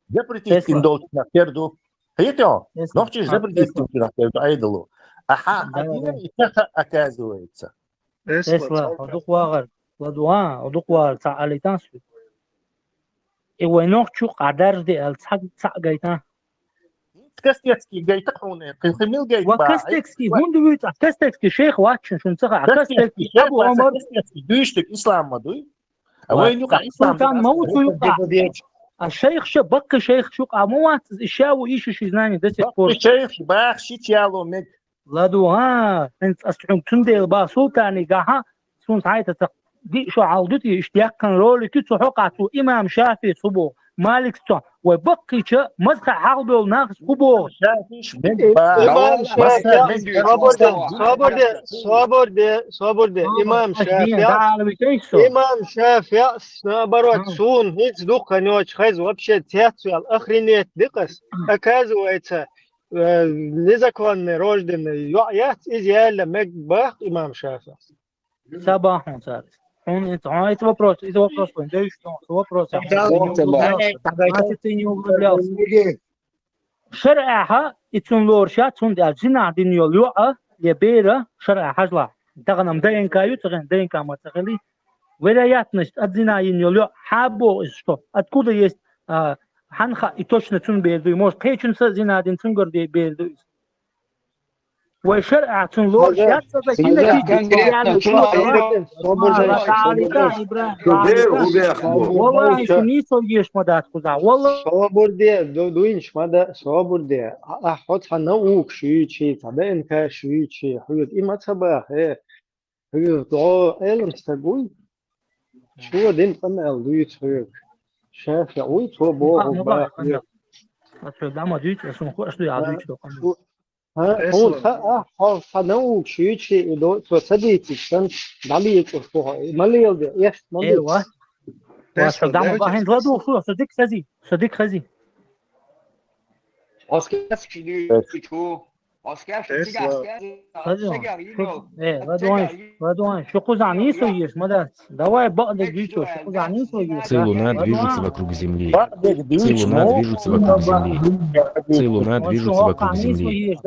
запретить им должен на перду. Это ногти запретить им на перду, айдолу. Аха, один и так оказывается. Тесла, одуквагар, ладуа, одуквагар, цаалитансу. И войнок чук адарди ал цагайта. كاستيكسكي جاي تقون قنصميل جاي وكاستيكسكي هون دويت كاستيكسكي شيخ واتشن شو نسخة كاستيكسكي أبو عمر دويشتك إسلام ما دوي وين يقع إسلام كان موت ويقع الشيخ شبك شيخ شو قاموات الشاو إيش شو زناني ده تقول الشيخ باخ شي تيالو مك لا دو ها أنت أستحم تندل باسو تاني قاها سون ساعتها دي شو عودتي اشتياق كان رولي كتو حقعتو إمام شافعي صبو مالك ستون وبقيتش مسخ عقدو ناقص قبور شافيش إمام شافعي صبر ده إمام شافعي наоборот сун هيك духа не очень хз вообще театр охренеть дикас оказывается незаконно рожденный я идеально мегбах имам шафи صباح صار هون انت это вопрос да что вопрос شرعها يتون لورشا تون دال جنا دينيو لوعه يبيرا شرع حجلا دغنم دين كايو تغن دين كما تخلي ولايات نشت ادنا ينيو حابو استو اتكود есть حنخا точно تون بيردو موش قيچن زنا دين تون غردي بيردو وشرع تون لورشا والله شنيسو يش مدات كذا والله صبر ده دوينش ماذا صبر ده احط حنوك شي تبع انت شي حيود اما صباح حيود علم تقول شو دين قمل دويت حيود شاف يعوي تو بو ده ما دويت اسمه خو اسلو يعدويت هو حنوك شي دو تصديتي كان دالي يقفوها مليل ده يس مليل وصدام باهن ضدو خو صديق خزي Oscarski du Ладуань, что кузани соешь, мада. Давай багдак дичо, что кузани соешь. Луна движется вокруг Земли. Луна движется вокруг Земли. Луна движется вокруг Земли.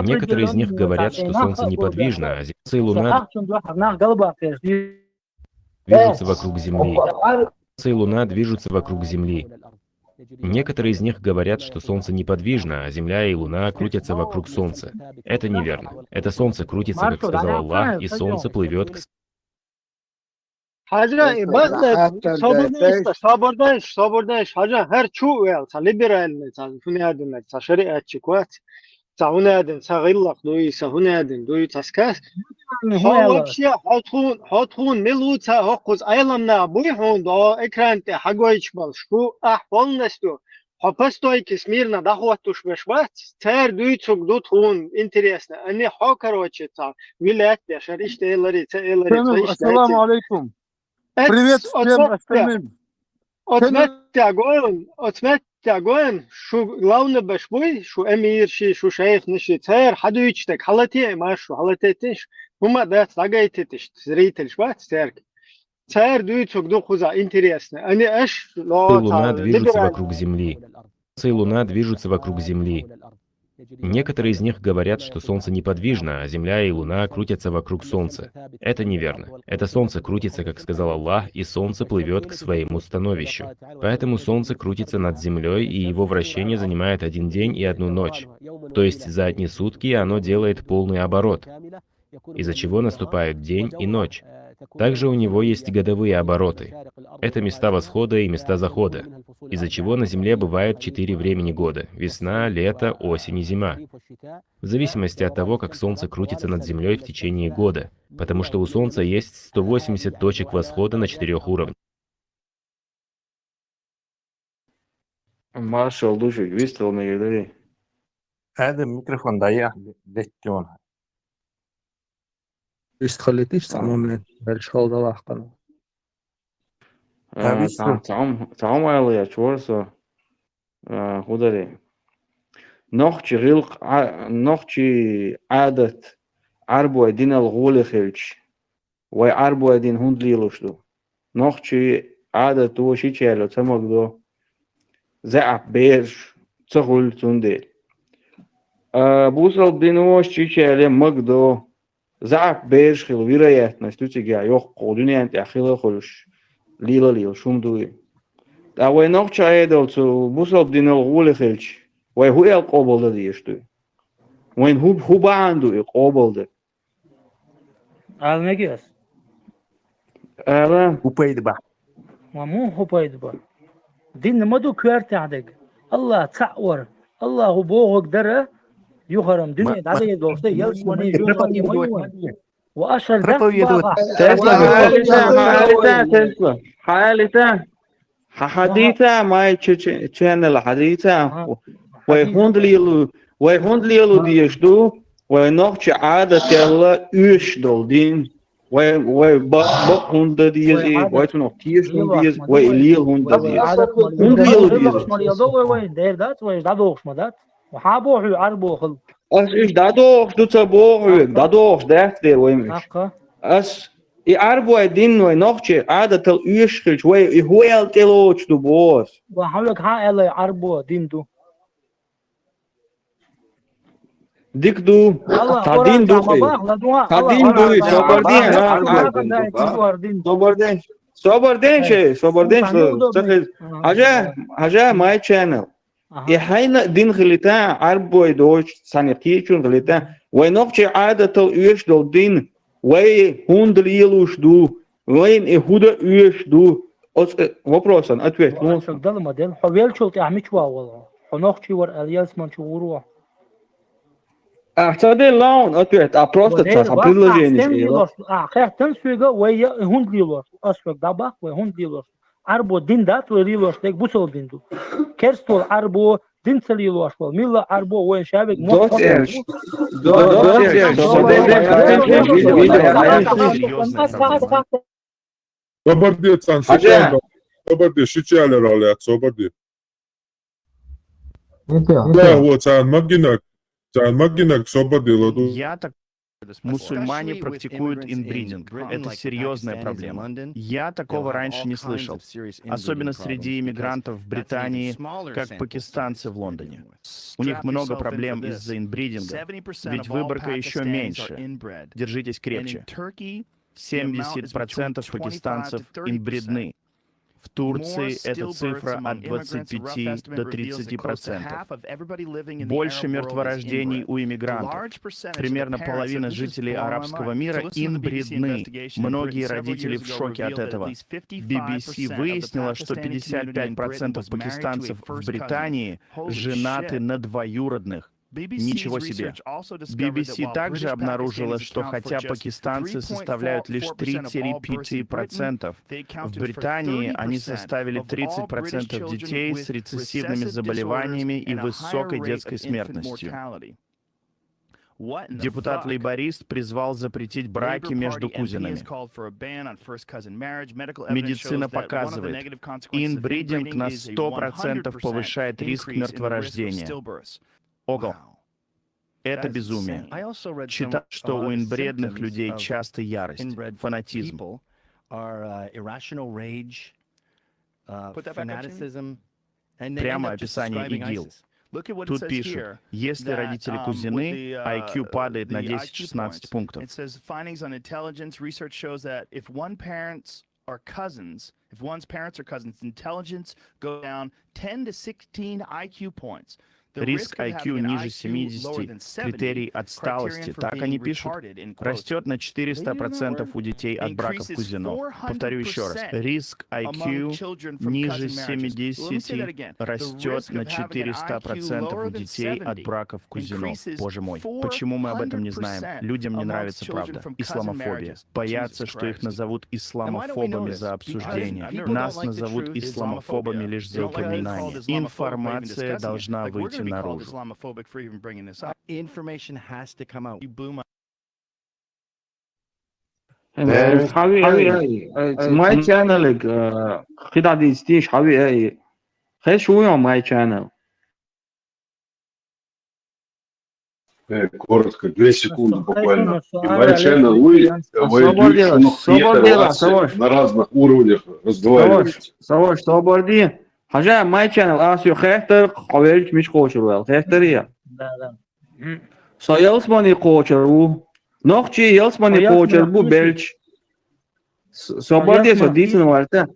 Некоторые из них говорят, что Солнце неподвижно, а Луна движется вокруг Земли. Луна движется вокруг Земли. Некоторые из них говорят, что Солнце неподвижно, а Земля и Луна крутятся вокруг Солнца. Это неверно. Это Солнце крутится, как сказал Аллах, и Солнце плывет к... حاجة بدك صبر حاجة هر شو ويل صار ليبرال صار فنادن صار شريعة شكوات صار هنادن صار غلق دوي صار هنادن دوي تسكاس هوكشي حطون ملو صار هقوز أيلمنا بوي هون دو إكرانتي حقويش بالشكو أحوال نستو حبستوي كسميرنا دخواتوش بشوات تار دوي تسوق دو تون انتريسنا أني حوكروتشي صار ولايات شريش تيلري السلام عليكم. Привет всем остальным. أتمتع شو لون بشوي شو أمير شو شيخ نشي تير حدو يشتك حالتي ما شو حالتيش هما ده لقيتش زريتش بات تيرك تير دوي تسوق خوزا интересно أنا إيش Солнце и Луна движутся вокруг Земли. Солнце и Луна движутся вокруг Земли. Некоторые из них говорят, что Солнце неподвижно, а Земля и Луна крутятся вокруг Солнца. Это неверно. Это Солнце крутится, как сказал Аллах, и Солнце плывет к своему становищу. Поэтому Солнце крутится над Землей, и его вращение занимает 1 день и 1 ночь. То есть за одни сутки оно делает полный оборот, из-за чего наступают день и ночь. Также у него есть годовые обороты. Это места восхода и места захода, из-за чего на Земле бывает 4 времени года – весна, лето, осень и зима. В зависимости от того, как Солнце крутится над Землей в течение года, потому что у Солнца есть 180 точек восхода на 4 уровнях. Маршал Душик, выстрел на ядре. هذا الميكروفون ضيع ديتون. إيش تخليتيش تعمل بالشغل ده لاحقا. تعم يا شورسا خدري نخشي غلق نخشي عادة عربو دين الغول خلش وعربو دين هند ليلوشدو نخشي عادة تو شيء تمقدو زعب بيرش تغول تندل بوصل دينوش شيء مقدو زعب بيرش خل вероятность у тебя ёх qodunent ахила خلش ليل شومدوي أوي نقطة عيدل تو بوصل دين الغول خلش وهو القابل ده ديشتو وين هو بعندو القابل ده نجيس هو بايد بقى مو هو بايد بقى دين ما دو كوارت عندك الله تعور الله هو بوغك درة يخرم دنيا عادي دوستي يلسوني جوزاتي ميوان وأشهر تسلا حالتا حديثا ما channel حديثا ويهوند ليلو ديشدو ونقش عادة يلا يشدل دين وبهوند ديزي ويتنو تيشدل ديز ويليل هوند ديز هوند ليلو ديز وحابوحو عربو خل إيش دادوش دادوش داخل ويمش يعربوا الدين ونخشى عادة الأشخاص وهو التلوش دبوس وحولك حائل يعربوا دين دو ديك دو تدين دو تدين دو صبردين حاجة ماي channel يحين دين غلطان عربوا دوش سنتيجون غلطان ونخشى عادة الأشخاص دين وين هوند ليلوش دو وين يهودا يش دو вопрос ответ ну когда модель ховелчул ты амичва والله хонохчи вор алиас манчуру أعتقد لون ответ просто предложение خير سويغا ويا هوند ليلوش اسفك دابا وهوند ليلوش عربو دين دات وليلوش تك بوسول دين دو كرستول عربو دين سليلوش ميلا عربو وين شابك Соборди, цан, соборди, шичали ролят, соборди. Да, вот, цан, магинак, соборди, ладу. Я так... Мусульмане практикуют инбридинг. Это серьезная проблема. Я такого раньше не слышал. Особенно среди иммигрантов в Британии, как пакистанцы в Лондоне. У них много проблем из-за инбридинга, ведь выборка еще меньше. Держитесь крепче. 70% пакистанцев инбридны. В Турции эта цифра от 25 до 30%. Больше мертворождений у иммигрантов. Примерно половина жителей арабского мира инбридны. Многие родители в шоке от этого. BBC выяснила, что 55% пакистанцев в Британии женаты на двоюродных. Ничего себе. BBC также обнаружила, что хотя пакистанцы составляют лишь 3-5%, в Британии они составили 30% детей с рецессивными заболеваниями и высокой детской смертностью. Депутат-лейборист призвал запретить браки между кузинами. Медицина показывает, инбридинг на 100% повышает риск мертворождения. Ого. Это безумие. Читаю, что у инбредных людей часто ярость, фанатизм. Прямо описание ИГИЛ. Тут пишут, если родители кузины, IQ падает на 10-16 пунктов. If one's parents or cousins' intelligence go down 10 to 16 IQ points. Риск IQ ниже 70, критерий отсталости, так они пишут, растет на 400% у детей от браков кузинов. Повторю еще раз. Риск IQ ниже 70 растет на 400% у детей от браков кузинов. Боже мой, почему мы об этом не знаем? Людям не нравится правда. Исламофобия. Боятся, что их назовут исламофобами за обсуждение. Нас назовут исламофобами лишь за упоминание. Информация должна выйти наружу. My channel خدعة ستيش حبيبي خير شو يوم my channel. Коротко, 2 секунды буквально. My channel, вы на разных уровнях разговариваете. Савош, соборди. حاجة my channel آسيو خير قبلش مش قوشر ويل خيرية. So يلسماني قوشر و نقشي يلسماني قوشر بو بلش. صبرتي صديقنا والته.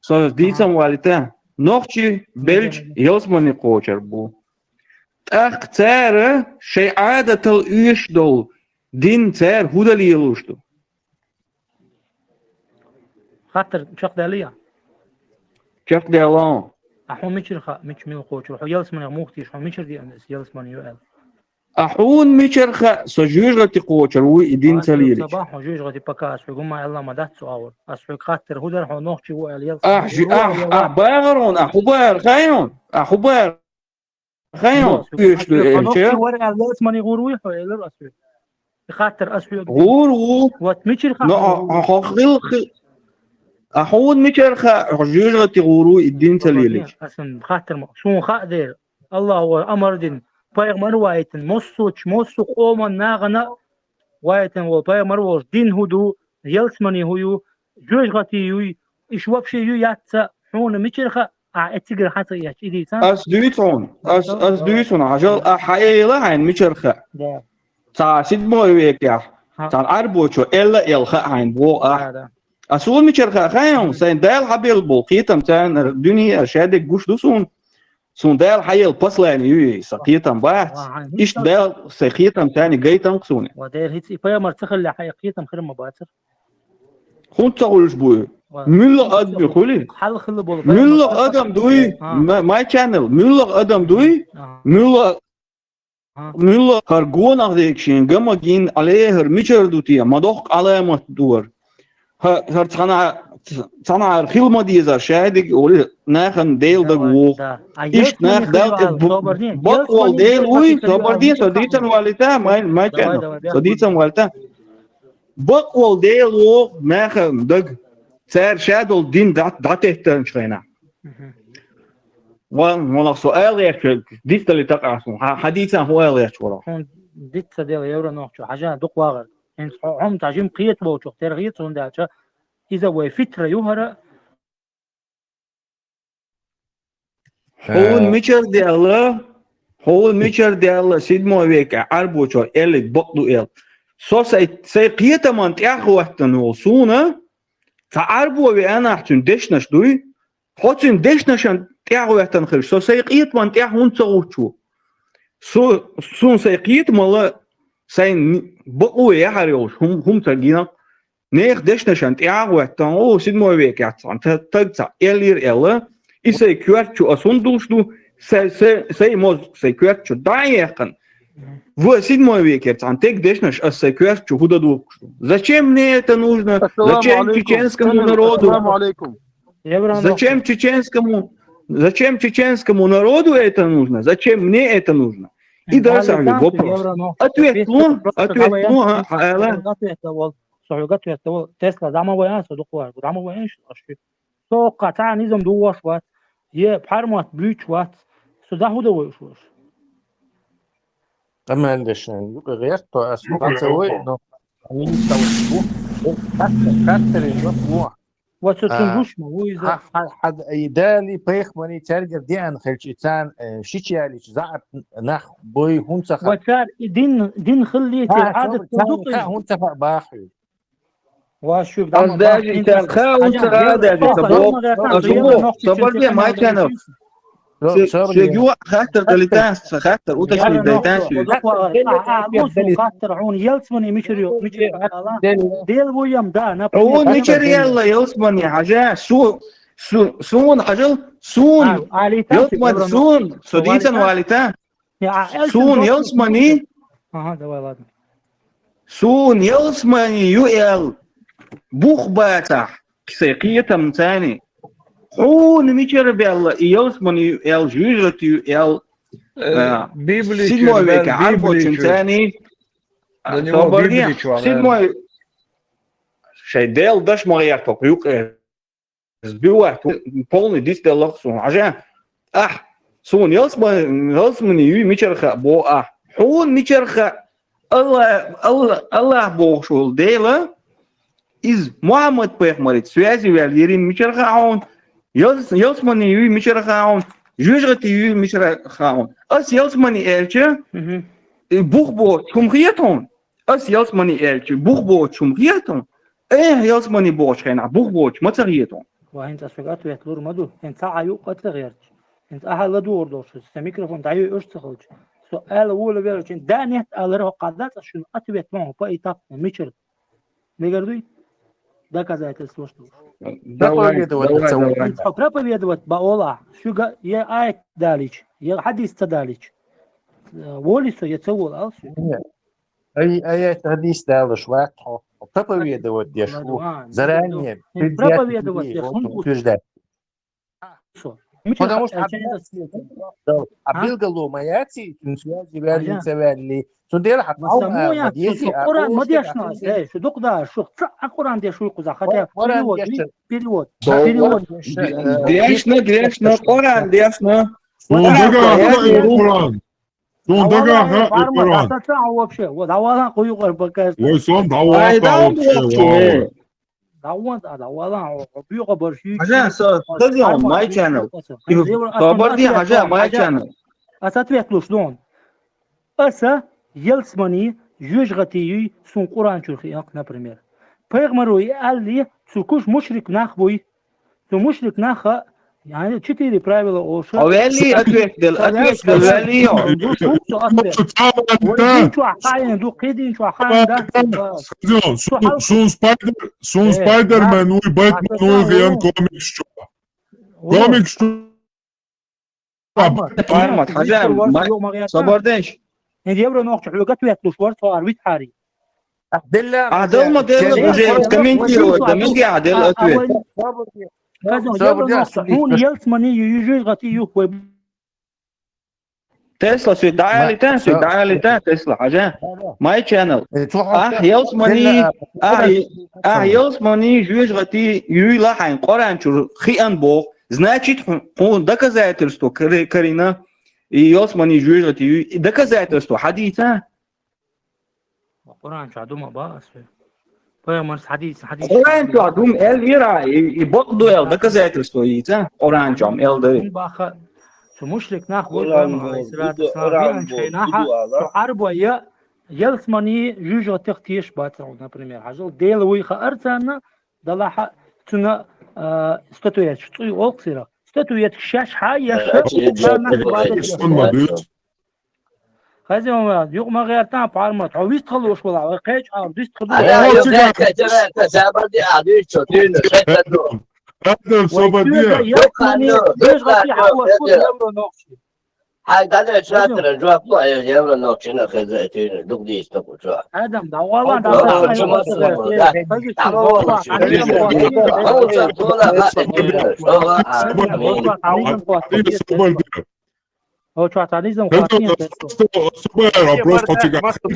صديقنا والته. نقشي بلش يلسماني قوشر بو. أختار شيء عادة الأيش دول دين تار هودا ليلوشتو. خاطر شق داليا. شق دالون. أحون ميشرخا ميش من القوش وحو يلسماني موختي شو ميشر دي أنس يلسماني يوال. أحون ميشرخا سجوجة قوشر ويدين تليلي. صباح وجوجة بكاس ويقول ما الله ما ده سؤال. أسوي خاطر هودا رح نوختي وال يلسماني. باغرون أحو باغ خاينون أحو باغ. خاينون. نوختي ورا يلسماني غوروي حو يلر أسوي. خاطر أسوي. غورو. واتميشرخا. خل. أحون ميشرخا جوجة غورو الدين تليلي. أسن خاطر شو خاطر الله هو أمر دين. بايغمر وايتن موسوق اوما ناغنا وايتن وبايغمر وش دين هدو يلسمني هيو جوجغتي يو إشوابشي يو ياتسا حون ميشرخا اتجر حتى ياش إدي سان أس دويتون عجل أحيلا عين ميشرخا تا سيد موي ويكيا تا عربوشو إلا إلخا عين بو أسول ميشرخا خايم سين دايل حبيل بو قيتم تان الدنيا أرشادك قوش دوسون سون دال حيل بصلاني يوي سقيتم بات إيش دال سقيتم تاني جيتم قصوني ودير هيت إبايا مرتخل لحقيقيتم خير ما باتر خون تقولش بوي ملا أدم يقولي حل خل بول ملا أدم دوي ماي channel ملا أدم دوي ملا هرجون أخذيكشين جم جين عليه هرميشر دوتيا ما دوق علامة دور صنع الخيل ديزا شاهدك يقول ناخن ديل دغو ايش ناخ دال بطول ديل وي صبردين صديقا والتا ما كان صديقا والتا بطول ديل و ناخن دغ صار شادل دين داتهتن شينا والله سؤال يا ديت اللي تقع حديثا هو يا شورا ديت ديل يورا نوخ حاجه دق واغر ان هم تاجم قيت بو تختار قيت ونداچا إذا وفترة يهرا هون ميشر دي الله سيد مويك عربوشو إلي بطلو إل سو سيقيتا من تأخوة نوصونا تعربوا بأنا حتن دشنش دوي حوتين ديش نشان تياغو يتنخل سو سيقيت من تياغون تغوتشو سو سيقيت مالا سين بقوا يا حريوش هم ترجينا نيخ ديش نشان تياغو يتنغو سيد مويك يتسان تغتا إلير إلا إسي كواتشو أسوندوشدو سي موز سي كواتشو دايقن в седьмой веке антик наш ассеквер чудо. Зачем мне это нужно? Зачем чеченскому народу? Зачем чеченскому народу это нужно? Зачем мне это нужно? И дальше вопрос. Ответ ну. تسلا دعم وين صدق واحد دعم وين شو سو قطع نظام دو وات يه بحرمات بلوش وات سو ده هو ده وش أما عندشان يبقى غيرته أسمه تسوي إنه يسوي كاتر الرفوع وتسندوش مو إذا حد يدالي بيخ مني ترجع دي عن خلشتان شيء يعني زعب نخ بوي هم سخ وتار دين خليت العادة صندوق هم تفق باخي وشوف أزداج تلخا وتغادر تبوق صبر بيه ما كانوا شجوا خاطر دليتاس خاطر وتشوي دليتاس خاطر عون يلسمني مشريو ديل ويم دا عون مشري يلا يلسمني حاجة سون حاجة سون يلسمن سون صديقا والتا سون يلسمني سون يلسمني يؤل بوخ باتح سيقية تمتاني عون ميشر بالله يلسمني يل جوجرتي يل седьмой век عربو تاني седьмой شي ديل داش مغيرتو يوق سبيوه полный дистеллах сун عشان سون يلسمني يو ميشر بو عون ميشر الله بو شول ديلا из محمد пехмарит связи велирим мишер хаун يلسمني يو مشر خاون جوجرتي يو مشر خاون أس يلسمني إلشة بوخبو شمخيتون أس يلسمني إلشة بوخبو شمخيتون يلسمني بوش خينا بوخبو ما تغيرتون وأنت أسفقات ويتلور مدو أنت عيو قد تغيرت أنت أهل دور دوش الميكروفون تعيو إيش تخرج سؤال أول بيرج أنت دانيت ألره قادات عشان أتبت معه بأيتاب مشر بيجردوي ده كذا تسوش проповедовать баола шуга я айт далич я хадис тадалич волисо я цевол алсу أي حديث ده شوية проповедовать дешу заранее проповедовать утверждать потому что обилгало маяти связи верница верли سندير حتى القرآن ما ديشنا شو دقدا شو القرآن ديشو يقزا خاطر بيريود ديشنا قرآن ديشنا القرآن القرآن вообще вот авалан куюгар бакас ой сон давалан бюро борщи حاجة خذي ماي channel صبرتي حاجة ماي channel أتاتويت لوشدون أسا يلسمني جوجغتي سون قرآن شرخي например пегмаруи алли сукуш мушрик нахбуй то мушрик наха يعني 4 правила о шо أولي أتويت أولي شو حاين دو قيدين شو حاين ده سون سبايدر مان وي باتمان وي غيان كوميكس فارمت حاجة صبردنش ندي يبرو نوقع حلقات ويتلوش ورد وعربيت حاري عدل موديل وجه كمينتيرو دمينتي عدل أتويت لازم يبرو نوقع هون يلسمني يجوز غتي يوكوي تسلا سويداياليتان تسلا حاجة ماي channel يلسمني جوج غتي يلا حين قرآن شو خيان بو значит он доказательство Карина يلسمني جوج غتي доказательство حديثا قرآن شو عدوما باس فيمرس حديث قرآن شو عدوم يرا يبقدو доказательство يتا قرآن شو ده مشرك ناخذ عربو يا يلسمني جوجو تختيش باترو например حاجه ديل وي خارتنا دلاح تنا статует что олксира статует шаш حاجة خزيهم يوم ما غير تام بعرمت عويس تخلوش ولا وقيج عويس تخلوش هذا صوبدية هذا شاطر جواب ما يجيب لنا كنا خزيتين دقدي استقطع آدم ده والله ده هو شو عتاليزم قاتين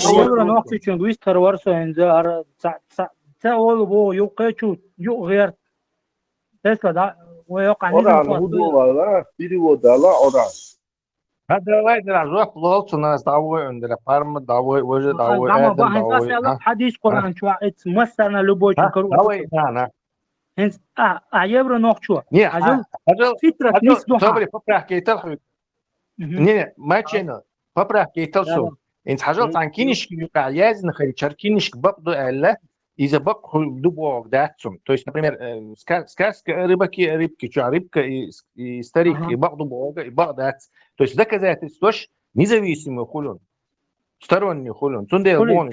أول نقطة شنو يستر ورسو عند تقول بو يوقيتشو يو غير تسلا ده ويوقع هذا واحد الروح لوط ناس دعوة عندنا فارم دعوة وجه دعوة آدم حديث قرآن شو اتس مسنا لبوج كرو دعوة أنا هنس أعيبر نقطة أجل فكرة نسبة صبري فبرح كيتل نيه ما تشينا فبرح كيتل شو إنت حاجة عن كينش يقع يازن خير شاركينش بقدو ألا إذا بقى دبوا داتهم تويس например сказка рыбки что рыбка старик и бaqdu бога и бaqдат то есть доказать источник независимый хулон сторонний хулон цунде бон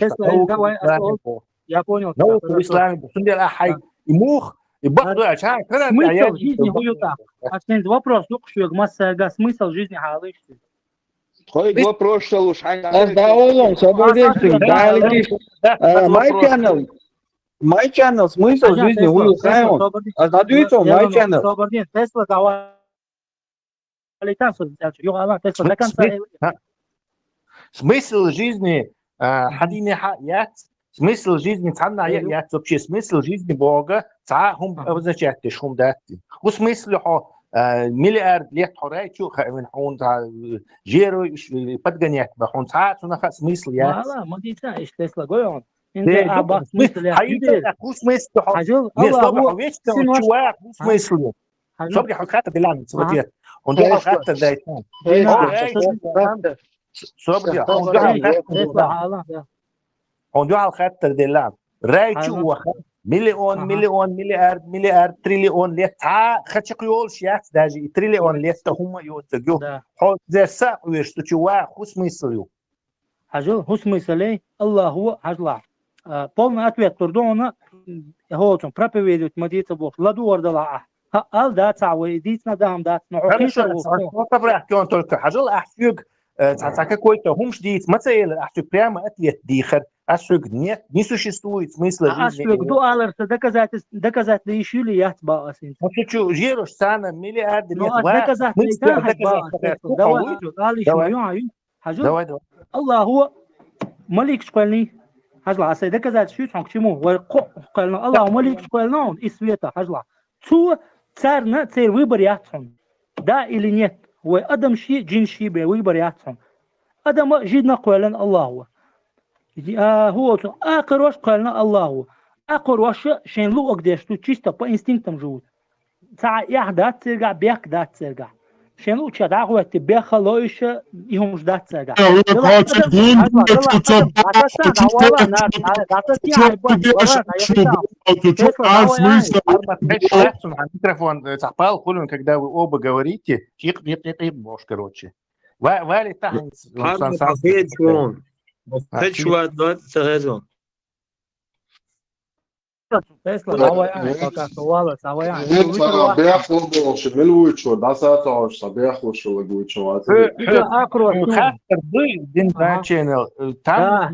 я понял наука в исламе цунде ахай и мух и бaqdu ача смысл жизни хуюта ответ вопрос юкшуг масса смысл жизни халыш Хой вопрос что уж My channel, смысл жизни, Will Simon. Задуется my channel. Tesla давай. Смысл жизни, حديني حيات, смысл жизни, цанна حيات, вообще смысл жизни Бога, цахум обозначаешь хум дати. У смысле хо миллиард лет хорайчу, من хун جيرو подгонять, хун цах, на смысл я. Мало, модица, إيش Tesla гоён. انت اعباء смысл صبري حكاته دلان صبريت وندو حكاته دايتان صبري وندو حكاته دلان رايتو مليون مليار تريليون لتا خشقيول شيات داجي تريليون لتا هم يوتجو حول ذا ساق ويشتوا خو смысл حاجه هو смысл الله هو حاجه полный ответ Турдона هوتون проповедует модица Бог ладу ордала ал да цавы дитна дам да но طبعا كون только حاجه احسوق какой-то хумш дит мацел احسوق прямо ответ дихер احسوق нет не существует смысла жизни احسوق дуалар доказать еще ли я тба асин хочу жируш сана миллиард лет доказать давай الله هو ملك شقلني هجلا سيدا كذا شو تحكموا وقالنا الله ملك شقلنا إسويته هجلا شو صارنا تصير ويبرياتهم دا إلي نيت وأدم شيء جن شيء بويبرياتهم أدم جدنا قالنا الله هو آخر وش قالنا الله هو آخر وش شين لو أقدرش تو تشيستا با إنستينكتم جود ساعة يحدث ترجع بيك دا ترجع شنو تشدع هو تبيع خلاص يهم جدات سجع. Микрофон запал, хулин, когда вы оба говорите, тип, бож, короче. Вали танец. Там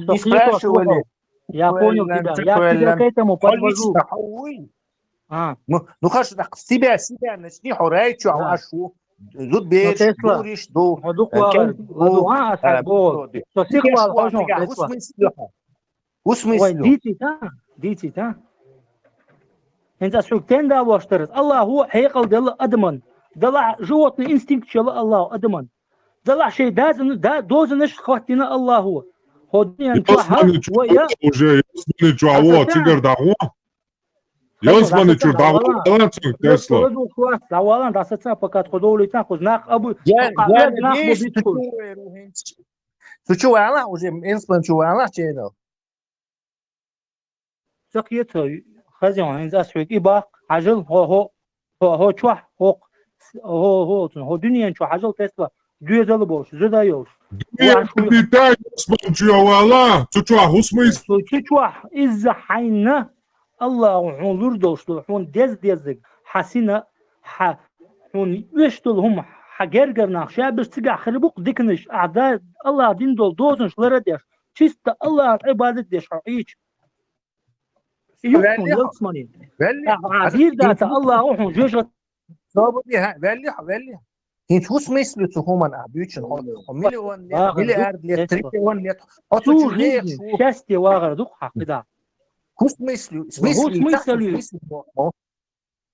не спрашивали. Я понял тебя. Я тебя к этому подвожу. Ну хорошо, так себя начни хорайчу, а что? Тут бежишь, дуришь, ديتي تا انت سوكتين دا واشترت الله هو حيقل دل ادمن دلع جوتني انستينكت شل الله ادمن دلع شيء دا دوزنش خوتنا الله هو هودني انت ويا уже ясмани чуаво тигр дагу ясмани чур дагу талантин Тесла давалан дасаца покат ходолитан хузнак абу я чувала уже инспан чувала чено سقيته خزيون إنزاس فيك إباق عجل هو هو çuah ho dünyanın çuah hacıl tesla düyezalı boş zıda yok. Деталь, вала, чучуа, хусмыс. Çuah izza hayna Allah olur dostlu hon dezdik hasina ha hon veştul hum hager nakşa bir siga khirbuq dikniş a'da Allah din dol dozun şlara der. Çista Allah ibadet der hiç. Yok yolsmani. Azir data Allah hon jojo Велли. Hiç şu смысле цухуман абючен миллион миллиард лет триллион лет. Şu счастье вагардук хакыда. Şu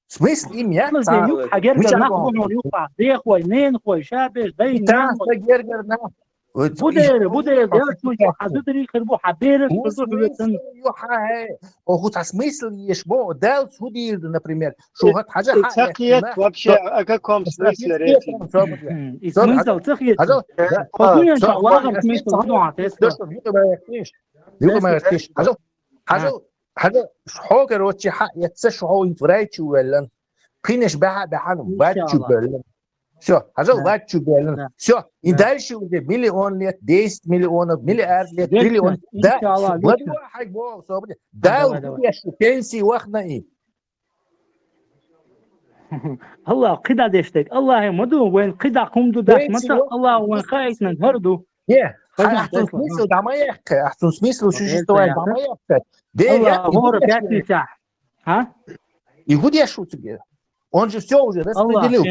смысл имя. حاجر جرنا خو يوقع دي خوي نين خوي شابش دين بودر ده شو حدودري خربو حبير هو смысл يشبه دال سودير например شو هاد حاجه تخيل вообще о каком смысле речь смысл تخيل خذوني ان شاء الله смысл هذا حاجه حاجه روتشي حق يتسشعوا يترايتشوا ولا قينش بحالهم واتشو بلن все حاجه واتشو بلن все и дальше уже миллион лет 10 миллионов миллиард лет триллион да واحد بو صوبدي да пенсии وقتنا ايه الله قدا دشتك الله مدو وين قدا قمدو داش متى الله وين خايتنا نهردو احسن смысл домоехать احسن смысл существовать домоехать الله 5 ساعة ها и где шутки он же все уже распределил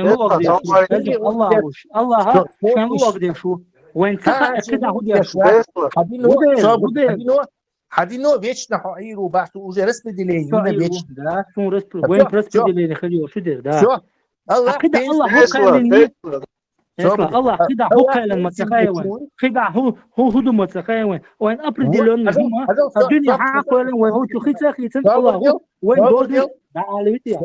الله كان وقت شو وين تخ كده هو شو حدينو вечно حقيرو بحث уже распределение именно вечно да وين распределение خليه شو ده все الله كده الله الله كده هو كان المتخايون كده هو هدوم متخايون وين أبردلون هما الدنيا حاقوا وين هو شو خيت خيت الله وين دوري دعاليتي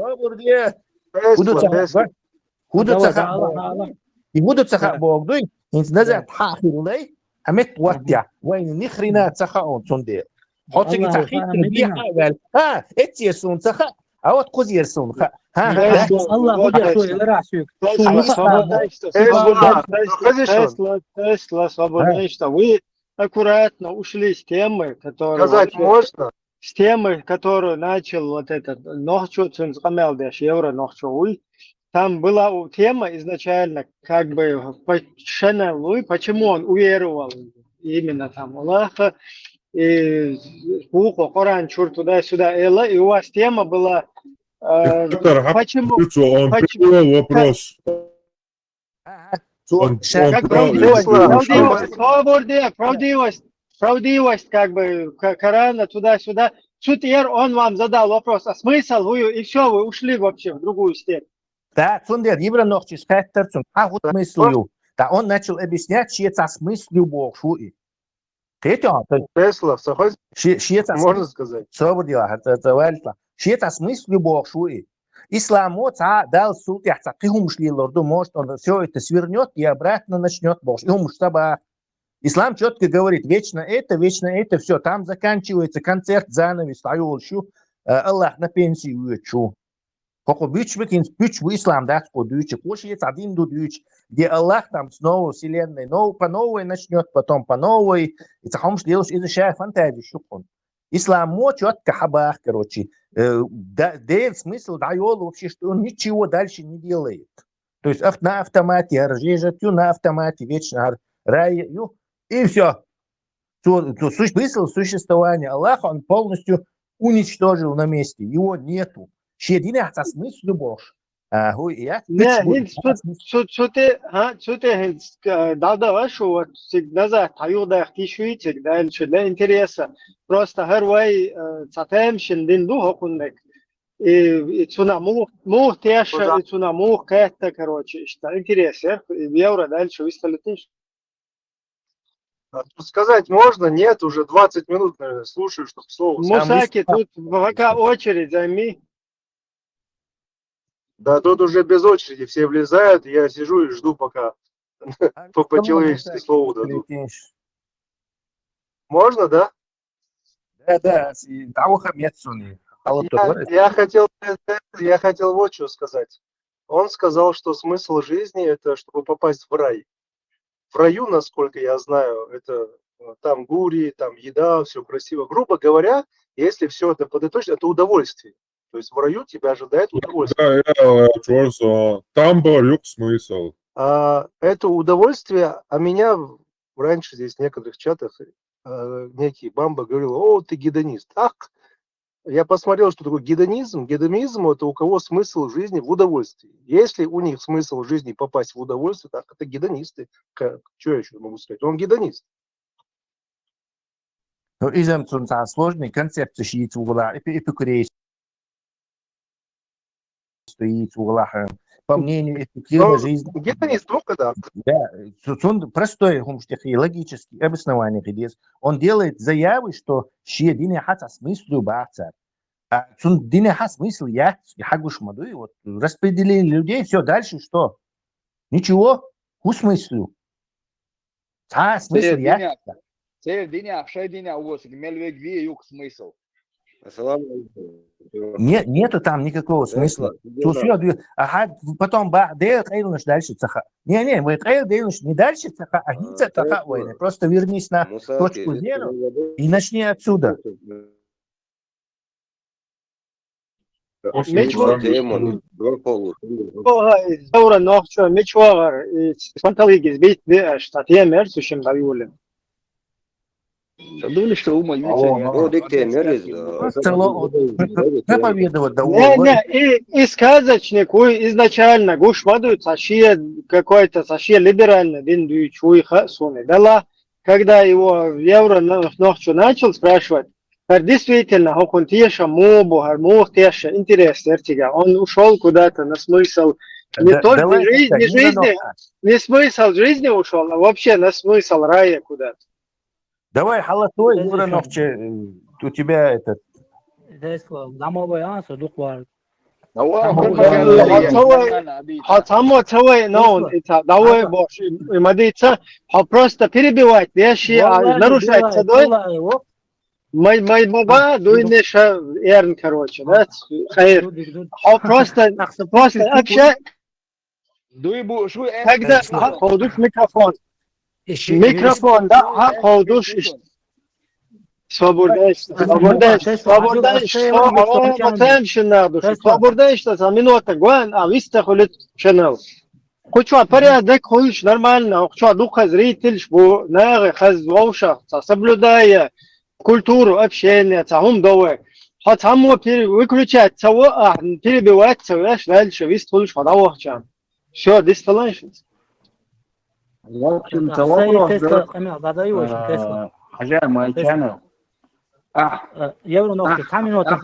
يبودو تسخ بوغدوي انت نزع تحاخر لي امت واتيا وين نخرينا تسخون صندي حطي تحقيق بيها اتي سون تسخ او تقوزير سون الله بدي شوي راسك Тесла свободно что вы аккуратно ушли с темы, которую Сказать можно? с темы, которую начал вот этот Нохчу Цунцкамелдеш Евро Нохчуй. Там была тема изначально как бы почему он уверовал именно там Аллаха и Буху, Коран, чур туда-сюда, и у вас тема была почему? Он перевел вопрос. Правдивость как бы Корана туда-сюда. Теперь он вам задал вопрос, а смысл вы, и все, вы ушли вообще в другую степень. Да, цундер, Ибра Нохчи Спектр, смыслю. Да, он начал объяснять, что это смыслю Бог, что и. Тесла, можно сказать? это вальта. Что это смыслю Бог, что и. Ислам дал суд, я цакихум шли лорду, может, он все это свернет и обратно начнет Бог. Ислам четко говорит, вечно это, все, там заканчивается концерт, занавес, Аллах на пенсию уйдет. Kako büyük bu İslam da подуючи, кушает один дудуч, где Аллах там снова вселенной, по новой начнет, потом по новой, и цахом шлилось изучая фантазию, шукон. Ислам четко хабах, короче, дает смысл, дает вообще, что он ничего дальше не делает. То есть на автомате режет, на автомате вечно раю, и все. Смысл существования Аллаха он полностью уничтожил на месте, его нету. Щедина это смысл Бож. Ху я. Что-то да вашу всегда за таюда хтишуете, да для интереса. Просто харвай цатем шиндин ду хокуннек. И цуна мух теша, и цуна мух кэта, короче, что интересно. Евро дальше высталитишь. Сказать можно? Нет, уже 20 минут, наверное, слушаю, чтобы слово. Мусаки, тут пока очередь займи. Да, тут уже без очереди все влезают, я сижу и жду, пока по-человечески слово дадут. Можно, да? Да, того хамецуни. Я хотел вот что сказать. Он сказал, что смысл жизни – это чтобы попасть в рай. В раю, насколько я знаю, это там гури, там еда, все красиво. Грубо говоря, если все это подытожить, это удовольствие. То есть в раю тебя ожидает удовольствие. Да, там был смысл. Это удовольствие, а меня раньше здесь в некоторых чатах некий бамба говорил: о, ты гедонист. Ах, я посмотрел, что такое гедонизм. Гедонизм – это у кого смысл жизни в удовольствии. Если у них смысл жизни попасть в удовольствие, так это гедонисты. Что я еще могу сказать? Он гедонист. Ну, изем сложный концепт стоит в углах, эпикурейский стоит в углах. По мнению эффективной жизни. Гедонист, да. Да, он простой, логический обоснование. Он делает заявы, что все дни хата смыслу бахца. А дни хат смысл я хагуш мадуи, вот распределили людей, все дальше что? Ничего, у смыслу. А смысл я. Нету там никакого смысла. Потом дальше цаха. Не, мы не дальше цаха, а гница цаха войны. Просто вернись на точку зеру и начни отсюда. И сказочник изначально гушмадует сашия какой-то сашия либеральный дин чуиха суны дала, когда его евро ночью начал спрашивать, действительно хокунтеша мобу хармохтеша интерес эртига, он ушел куда-то на смысл не только жизни, не смысл жизни ушел, а вообще на смысл рая куда-то. Давай, халатой, Юра Нохче, у тебя этот... Просто перебивать вещи, нарушать садой. Мой баба, дуйнеша эрн, короче, да? Просто общай. Когда ходишь микрофон. Микрофон, да, ходишь. Свободен, что за минута гуан, а виста холит ченел. Хочу порядок, хочешь нормально, хочу духа зритель, что на хазвоуша, соблюдая культуру общения, цахум довой. Хоть само выключать того, а перебивать целый дальше, виста холишь подавохчан. Все, distillations. В общем-то, вопрос, уважаемый channel. Евро там минута,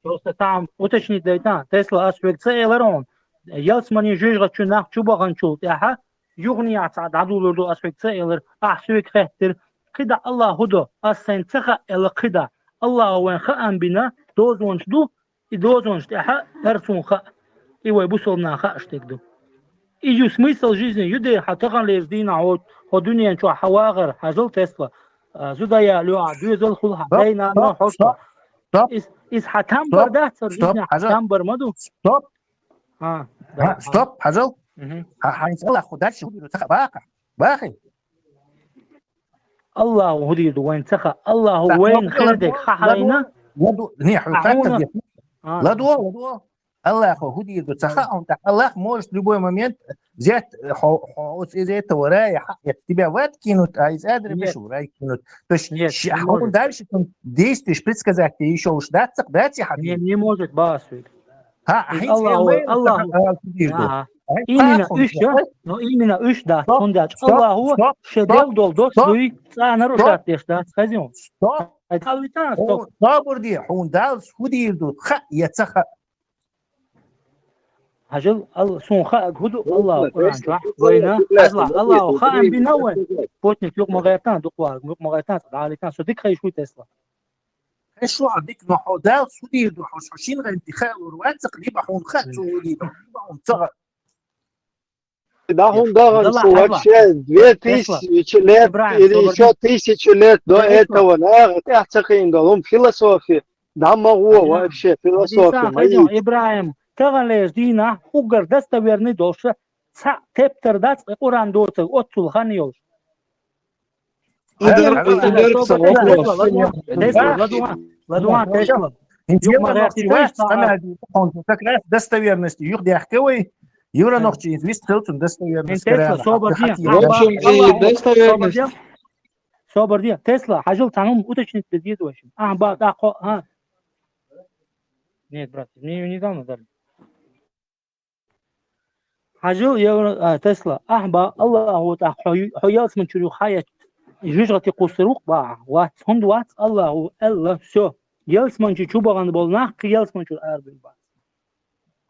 просто там уточнить да, Тесла аспект целерон. Ялсмани жижга чунах чубаган чулт яха. Югни ацад адулурду аспект целер ахсуик хеттер. Кида Allah hudo ассен цаха эл кида. Allah вен хаан бина дозончду и дозонч яха эрсун ха. И вой бусолна ха штекду. И смысл жизни юде хатаган лездина ход дуньян чу хавагар хазл Тесла. زودايا لو عدوزل خل حدينا ما حصل إس حتمبر ده ترجمنا حتمبر مدو ستوب ستوب حزل هنسأل خداش شو باقي الله هدي وين تخا الله وين خلدك ححينا نيح لا دو الله هدي تخا الله может в любой момент взять из этого рая, тебя выкинут, а из этого в рай кинут. То есть он дальше действуешь, предсказать, ты еще уж даться, не может басить. Именно именно үш да, сондач. Аллаху шедел долдо суй, нарушат да, сказим. Стоп. Табурди, он дал худирду, ха, я цаха. هجل الله سون خاء هدو الله قرآن جوا وينا أزلع الله خاء بنوع بوتني فلوق مغيرتان دقوار فلوق مغيرتان عالتان صدق خي شو تسلا شو عندك نحودات سودي دو حوشين غير انتخاب وروات تقريبا حون خاء سودي حون صغر Да, он вообще 2000 лет или еще 1000 лет до этого, он философии. Да могу вообще, философия. Пойдем, Ибраим, тағалеш дина, угар достоверный доша, тептер дац, Уран доты, от Сулхан Йош. Ладуан, Тесла. Как раз достоверность. Юхдяхкевый, Юра Нохчин, вистхилтун достоверность. В общем, и достоверность. Соборди, Тесла, хажил танум уточнить бедит вашим. Нет, брат, мне недавно дали. Хажил Тесла, Аллаху та хуяс من شنو حياة يجرتي قصروق با واتهم دوات الله все. Елс من شو بغن بول نح يلس من شو أربعين با.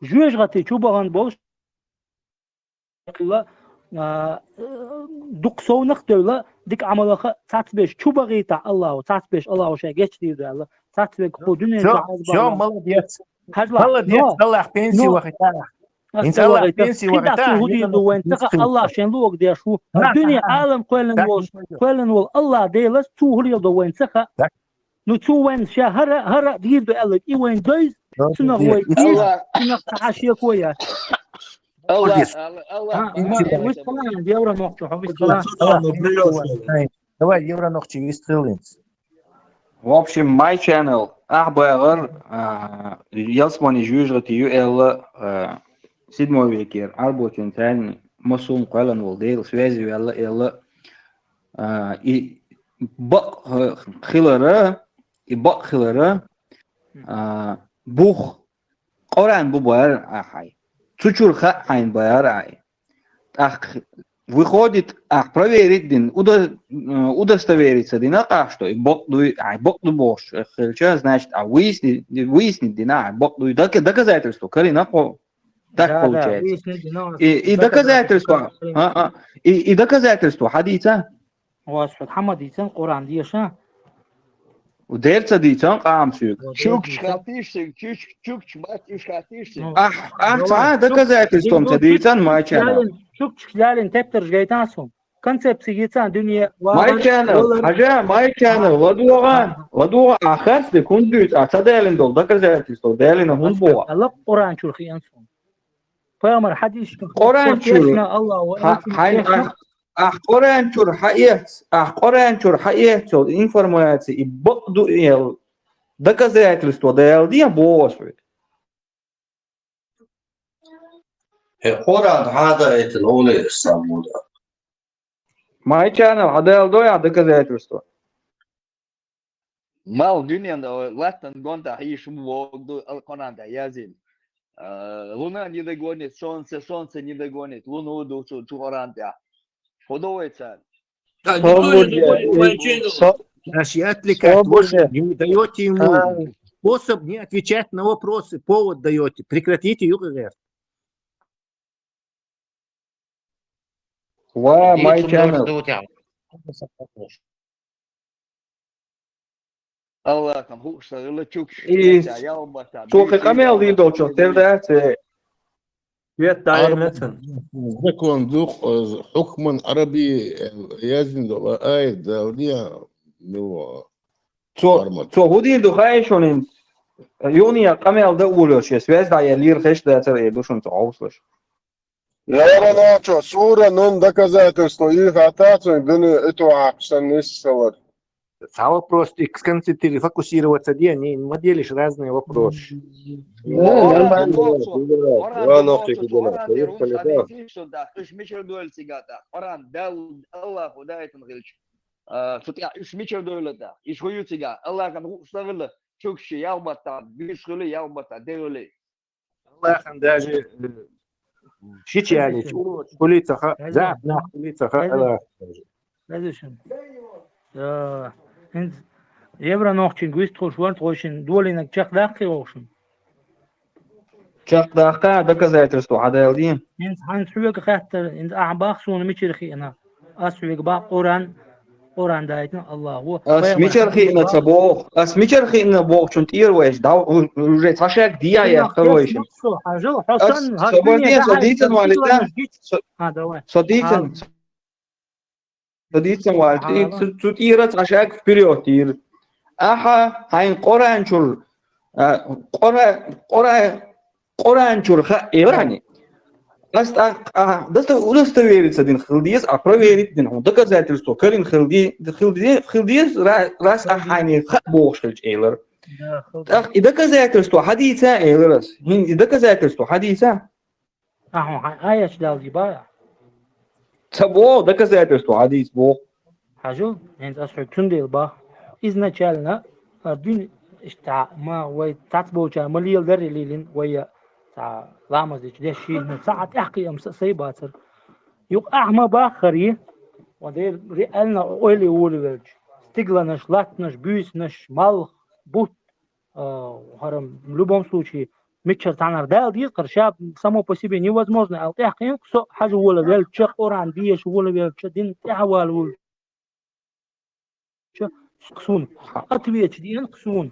جوجرتي شو بغن بول الله دقسونق دولة ديك عملها تعتبش شو بغيتا الله تعتبش الله شيء جت دي الله تعتبش خودني все молодец молодец الله بنسي وقتها انت الله بنسي وقتها الله عشان لوق دي شو الدنيا عالم كلن وال الله ديلس تو هريل دو وين سخا نو تو وين شهر هر دير دو الله اي وين دوز سنه هو سنه تعاشيه كويا الله евро ногти, давай евро ногти вистрелинс. В общем, my channel أحبار يلسماني جوجرتي يو седьмой векер арботин тань масум قالن والديل связи يلا и бак خلرا бух قرآن ببار أحي Чучур хайн байарай. Выходит, проверить дин, удостовериться дина, что и бог дует, бог ду бош. Что значит, выяснить дина, бог дует, доказательство, карина так получается. И доказательство, и доказательство хадиса. واسفد حمد ديتن قرآن ديشا وديرتا ديتن قام سوق Чукч хатишься, чукч батюш хатишься. доказательством дيتن ما كان. شوكش خلال تبتر جايتاسهم. концепции يتان دنيا. ما كان. حاجة ما كان. ودوغان آخر سكون دوت. أتدالين دول доказательство. دالين هم بوا. الله قرآن شو خيانسهم. فيامر حديث. قرآن شو. قرآن شو حقيقة شو информация и богду ел доказательство дал dia босвит. قرآن هذا يتلوني الصامولة. My channel هذا دويا доказательство. Mal dünyada Latin gonda hiç bu Kur'an'da yazın. Luna не догонит, солнце не догонит, луну душу Kur'an'da. Подумайте. Значит, не даете ему способ не отвечать на вопросы, повод даете. Прекратите ЮГР. My channel. Allah'ım huşlarıyla çok Çok kamel değil de çok devlet. Закон дух حكما عربي يزن آية دولية Co hodin do hayşonin Juniya kamel da uloş. Svezda je lir heşda cer duşun to auslış. Я что, сура, но доказательство их атацию, дыны эту акцию силар. Вопрос, ты сконцентрироваться, фокусироваться, где не делишь разные вопросы. Аллахом даже щечали, кулицаха, да, на кулицаха, Аллах. Евро ногчин гвист хош вард хошин дуолинак чак дахи хошин. Чак даха доказательство адалдин. Инс хан сувек хаттер инс ахбах сун мичерхи ана. Асвек ба Qur'an дайтин Аллаху. Мичерхи на цабох. Мичерхи на бог чун тирвеш да уже ташак дия я второй. Хажил Хасан садитен валитан. давай. Садитен валитан. Тут ира ташак вперед тир. Аха хайн Qur'an чур Qoran чурха yani. Удостовериться din хилдиес, а проверить din доказательство. Калин хилдиес раз ахани бошелч эйлер. И доказательство хадиса эйлерас. И доказательство хадиса. Аяч далди бая. Того доказательство хадис бог. Хажу, انت أصحى تندل با. изначально دين اشتع ما ويتعتبوجا مليل دري ليلين ويا تاع لامزيج دشي ساعة احكي ام سيباتر يق احما باخري ودير ريالنا اولي ولولج стигланаш латнаш бюснаш мал бут харам в любом случае мичер танар дал ди карша само по себе невозможно ал тахин со хажу вала вел чак оран диеш вала вел чдин тахвал вул قسون أتويج دين قسون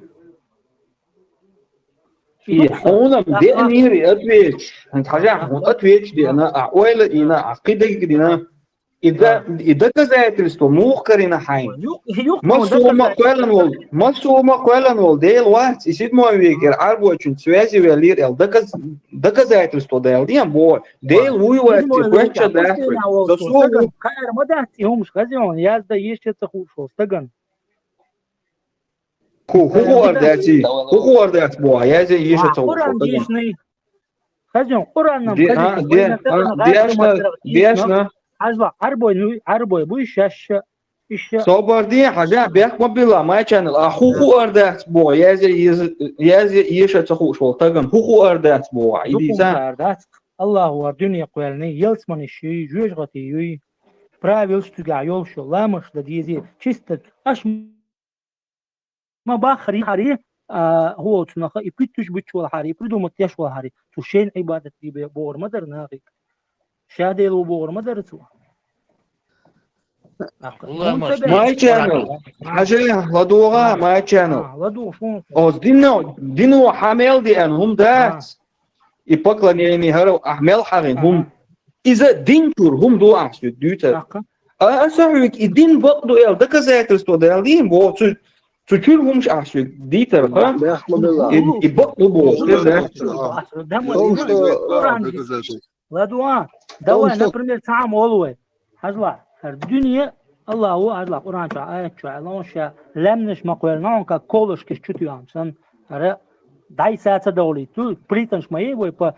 في حونا بدي أميري أتويج أنت حاجة حون أتويج دي أنا أقوال إنا عقيدة دينا إذا كذا ترستو موكرنا حين ما سو ما قولا نول ديل واحد يصير ما يفكر عربو عشان سواسي ولير ال ده كذا ترستو ده دي أم ديل وي واحد يقولش ده سو خير ما ده يوم مش غزيون ياز ده يشتخو شو استجن هو أردات بوا يا زي يشتغل. قرآن ديشني خزون قرآن ديشنا عزوا عربوي بوي شاش صبر دي حاجة بيحك مبلا ما يشانل هو أردات بوا يا زي يشتغل شو تجن هو أردات بوا أردات الله هو الدنيا قوالني يلسمن الشيء جوج غتي правил стуга يول شو لا مش ديزي чисто أش ما باخري حري هو تنخ يبتش بتشول حري بدون تشول حري تشين عبادة دي بور مدر ناقي شادي لو بور مدر تو ما يشانل حاجة لدوغا ما يشانل لدو شو أو دينو حامل دي أنهم دات يبقى يعني هرو أحمل حرين هم إذا دينتور هم دو أحسن دوتا أسألك الدين بقدو إل دكازاترستو دالين بو تشوفهم مش عشان دي ترى يبقوا لا دواء например ساعة أولوي هزلا الدنيا الله هو هزلا قرآن شاء آيات شاء الله شاء لمنش مقولنا كا كولش كش شتو يام سن هذا داي ساعة دولي تو بريتنش ما يبغى يبغى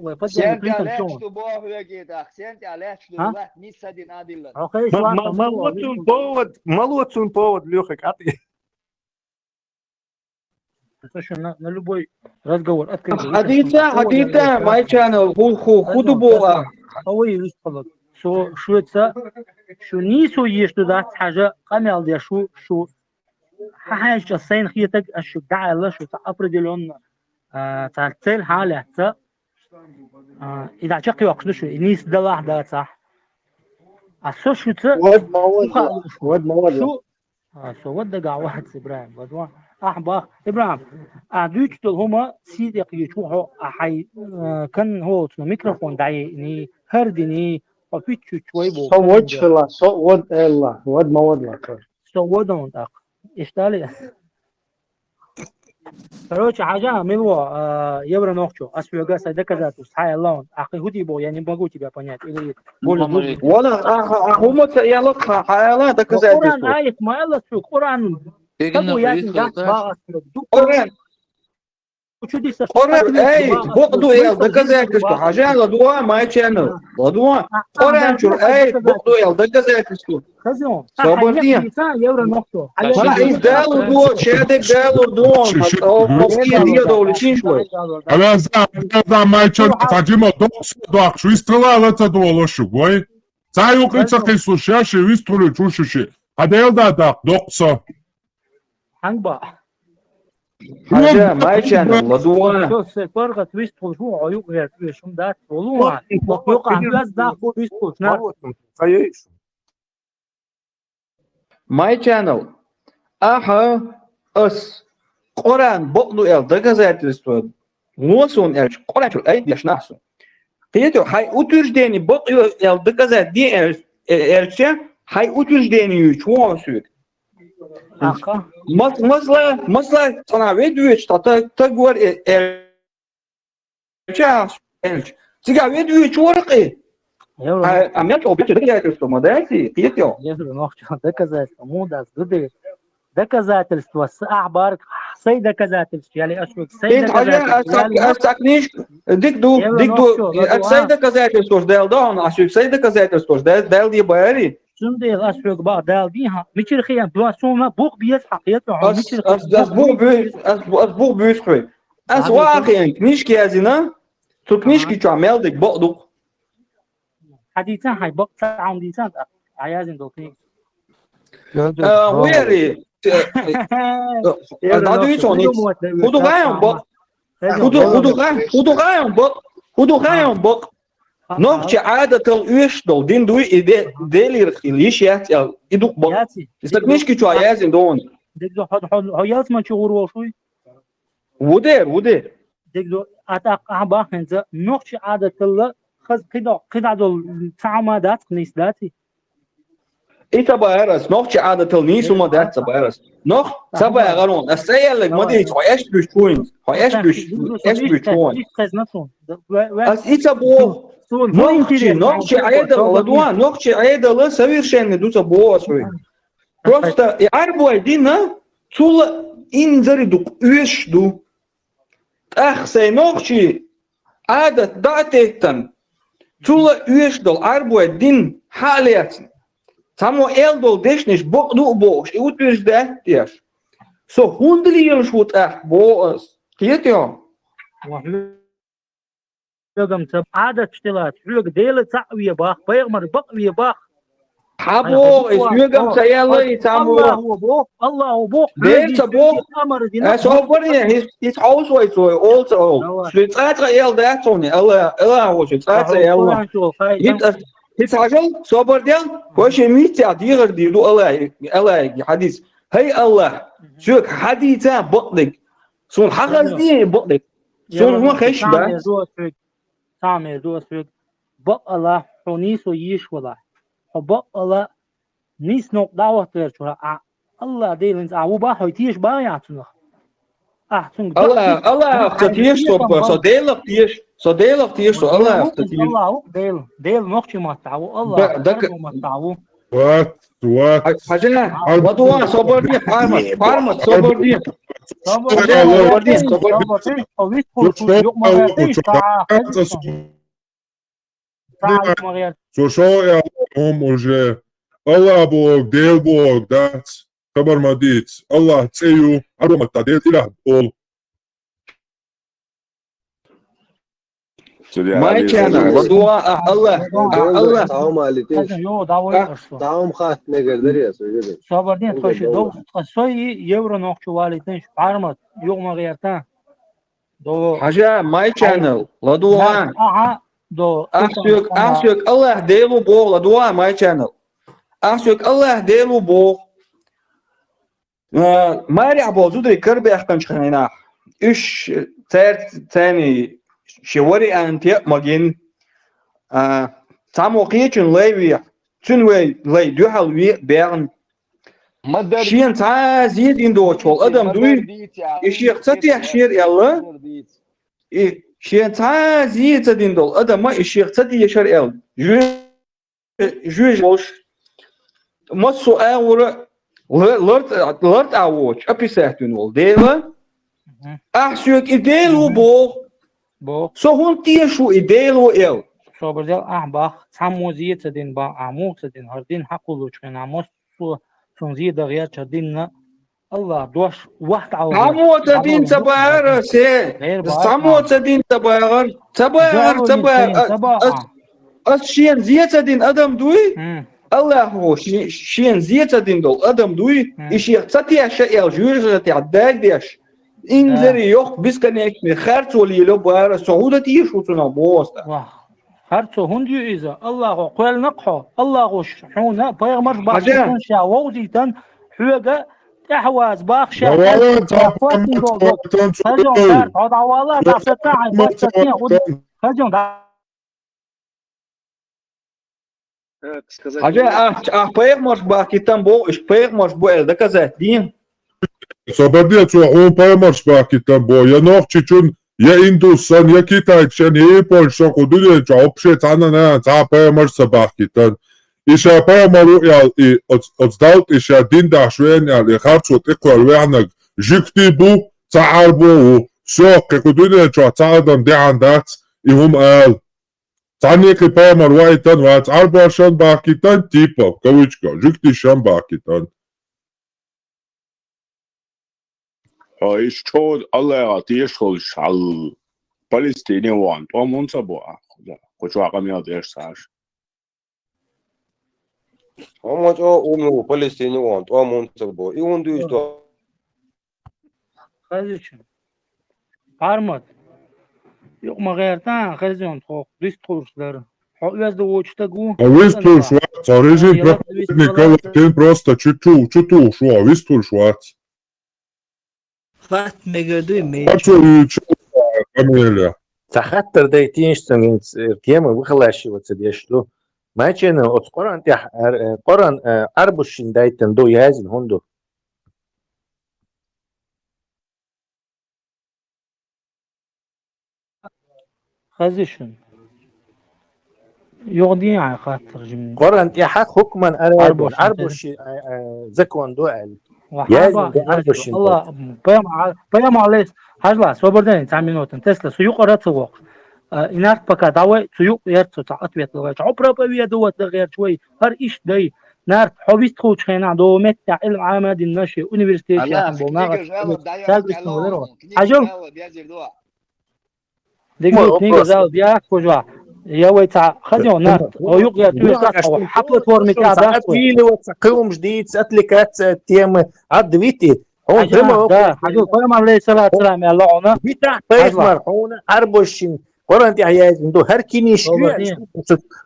ويبغى بريتن شو молодцун повод Лёха каты. На любой разговор открытый. حديثة my channel خودو بوغا هو يستقبل شو تسا شو نيسو يشتو حاجة قمل دي شو حاجة السين خيتك شو دعا الله شو определенно تعتل حالة إذا شقي وقت شو نيس دلاه ده صح أسو شو تسا ود مواد شو شو ود قاع واحد إبراهيم ودوا أحبا إبراهيم أدوش تل هما سيدك يشوفه أحي كان هو ميكروفون دعيني هردني وفيتشو شوي بو صوت شلا صوت الله ود مواد لا صوت دون تاق إشتالي короче حاجة мило евро ночью освега доказать схай лаун ахи худибо я не могу тебя понять или более ولا هم يلا حالا доказать قرآن آية ما يلا شو قرآن تبو ياتي قرآن قرآن أي بقدو يلا доказать что حاجة لدوا ما يشانل لدوا قرآن شو أي بقدو يلا доказать что صبرتي евро ночью ما يدالو دو شادك دالو دون مفكير دي دولتين شوي أنا زعما ما يشان فاجيما دوك شو يسترلا لتا دولوشو بوي زايو قيتsa قيسوشاشي ويسترلو чушуши هذا دا دوقصا حنبا حاجة ما يشانل لدوا شو سيفرغة ويسترل شو عيوب غير شو دات والله يوقع بلاس داخل ويسترل My channel. Aha, us. Qoran boklu el doказательство. Носон el Qoran el yaşnasın. Teyze hay utüjdeni boklu el doказать diye elçe hay utüjdeni çoğu süt. Масла она ведь что так говорит сейчас тебя ведь ворقي а меня то обещали доказательства модати пьетё доказательства мудас доказательства с ахбар сей доказательства يعني اشوف сей доказательства книжка дикду сей доказательства ждал да он اشوف сей доказательства ждал دي باري شنو ديل اشوف بعض دال بيها مشي خيام بلاسوما بوق بيس حقيقته مشي بوق بيس خوي اس واقعا كنيشكي ازينا تو كنيشكي تو عملدك بقدو حديثا هاي بق ساعه ديسان عايزين دوتي ويري هذا يسوني خدوا غايم بق خدوا غايم بق نوع عادة الوشدل دين دوي ديلي خليش يا يدوق بق استكنيشكي تو عايزين دون ديكدو حد هياس ما شغور وشوي ودير ديكدو اتاق ابا هنز نوع عادة الله خذ كده دول تعامدات نيسداتي إيه تبارس نوع عادة النيس وما ده تبارس نوع تبارون السيل ما دي هايش بيشوين هايش بيشوين أس إيه تبو نوع عادة الله نوع عادة الله совершенно دوت بو أسوي просто يعرفوا يدينا طول إنزردو يشدو أخسي نوع عادة داتيتن طول يشدو عربوا يدين حاليات Само eldo dešniš bokdu boš, I utviš dēties. So hundriems wat echt boos. Kiet jo? لقم سب عادة اشتلات حلق ديلة تعوية باخ بيغمر بقوية باخ حبو اسيوغم سيالي تامو الله هو بوخ الله هو بوخ ديل تبوخ صوبرني his house way so also شلتات ال داتوني الله هو شلتات ال هيت عجل صبر ديال واش ميتع ديغر ديلو الله حديث هي الله شوك حديثا بقدك سون حقز دي بقدك سون ما خش با تعمل دوسك بق الله حنيس ويش ولا بق الله نيس نوق دعوة ترشوا الله ديلنز عو با هيتيش با يعتنخ الله اختيش so deel تيش so deel تيش so الله اختيش الله ديل نوقش ما تعو الله ما تعو وات حاجة ودوا صبر دي فارمت صبر دي So šo ja može Allah Bog, del Bog, dat خبر مديت الله تسيو عرمت تعديل إله بقول ما كان ودوا الله تعاوم خاط نقدر يا سيدي صابرين خوش دو صوي يورو نوقش والدين فارمت يوم غيرتان دو حاجة ماي channel لدوا دو أحسك الله ديلو بو لدوا ماي channel أحسك الله ديلو بو ماري عبو زودري كربي أحكم شخينا إيش تاني شوري أنتي مجين تامو قيتشن ليوي تنوي لي دوحل وي بيرن شين تا زيد إندوش والأدم دوي إشيخ تتيح شير يلا شين تا زيد تديندول أدم ما إشيخ تتيح شير يلا جوج بوش مصو أورا لرد أوش أبيساتون وال ديلا أحسوك إديلو بو سو هون تيشو إديلو إل شو برجال أحباخ سامو زيد سدين با عمو سدين هردين حقولو چكين عموس سون زيد غير چدين الله دوش وقت عوض عمو تدين تباير سي سامو تدين تباير أشين زيد سدين أدم دوي الله هو شين زيد سدين دول أدم دوي إشي تتيا شيء جوجة تعداك ديش إنزري يوك بسكنيك خرط وليلو بار سعودة تيشو تنا بوستا خرط هنديو إذا الله قال نقحو الله شحونا بيغمر باخشون شاووديتن حوغا تحواز باخشا خجون هاد عوالا دعستاعي باستين خجون сказать... Хажа, пейгмаш бакитан бо, пейгмаш бо, доказать, дин. Собадия, он поймаш бакитан бо, я нохчичун, я индусан, я китайчан, я япончан, кудуне, вообще цанана, ца поймаш бакитан. Иша поймару, и отсдалт, иша дин дашвен, и харцут, иквал вянак, жиктибу, цаарбу, все, кудуне, цаадам диандат, и хум ал. Цанеки поймар вайтан, вац арбашан бакитан, типа, в кавычках, жиктишан бакитан. Is chod Allah tieshol shal Palestine want o monsa bo kochwa kamya desh sash Όμως ο Παλαιστίνιος, ο Αμόντσαλμπο, ή όντι στο... خذيشن قارمت يوم ما غيرتان خذيهم خوك ديستورش دار حويز دو وچتاگو Вистул швац, а режим проповедника тем просто чуту шо, вистул швац. فات ميجردوي Ачу камеля. تخطر ده تينشتن تيما وخلاشي وتديشلو ما كان قران قران اربوشين دايتن دو يازن هوندو خذيشن يغدي على خاطر جميل قران يحق حكما اربوشي زكوان دو ال يازن الله بيام عليه هجلا свободен таминотен тесла суюк арацук инак пока давай суюк ярцу ответ ловать проповедовать غير شوي هر ايش داي نار حويست خوش خينا دو متع علم عماد النشي university عجل دقيقة نيجا زال بياك كوجوا يا ويتا خذوا نار ويوق يا حفلة ورميكا ده ويلي وتقوم جديد اتلكات تيم عدويتي هون ده حجو قيم عليه الصلاة والسلام يا الله عنا بيتا بيت مرحونا أربوشين قرنتي عياز ندو هر كينيش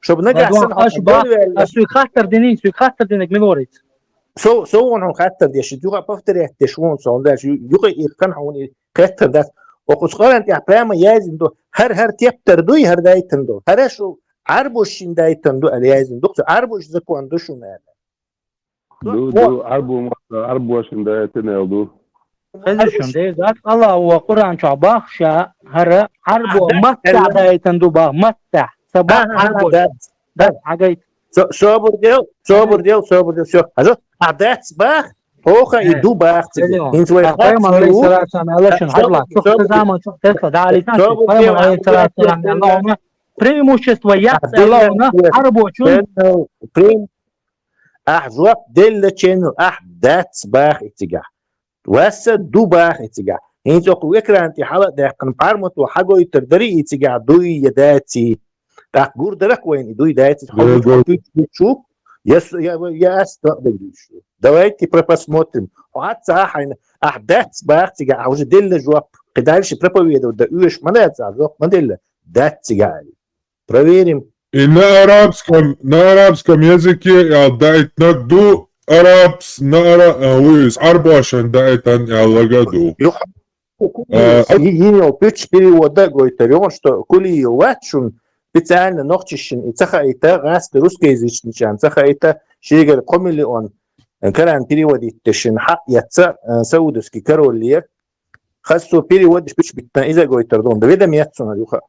شو بنجح سنة سوي خاطر دينين سوي خاطر دينك من وريت سو هون خاطر دي شدوها بفترة تشوون صون ده يوقي كان هون خاطر ده وقص قرنتي عبامة ياز ندو هر تيبتر دوي هر دايتندو هرشو أربوشين دايتندو الياز ندو أربوش زكو عندو شو ماذا دو أربوشين دايتن يلدو خذشون ده ذات الله وقرآن شعباخ شا هر عربو متع دايتن دو با متع سبا عربو ده حاجيت صبر ديل شو هذا عدات باخ هوخا يدو باخ انت وين قيم عليه الصلاة والسلام علشان هلا شوف تزامن شوف تسلا ده عليه قيم عليه الصلاة والسلام اللهم преимущество الله عربو شو بريم أحزاب دل channel أحداث باخ اتجاه واسا دو باخ اتجاه انت وكرا انت حلقة داقن بارمت وحاجو يتردري اتجاه دوي يداتي تقول درك وين دوي داتي تشوف يس يا استقبلش دويتي بريباس موتم وعاد صح أحداث باخ اتجاه عاوز دل جواب قدالش بريبا ودا يوش ما لا تعرف ما دل دات اتجاه проверим. И на арабском языке дает нагду арбашан дает лагаду. Его перевода говорит, что коли ватшун специально нохчищен и цаха это газ русскоязычный чан, цаха это шегер комили он каран переводит тешин хак яца саудовский король хасу переводишь битна иза говорит, да ведом яцуна юха.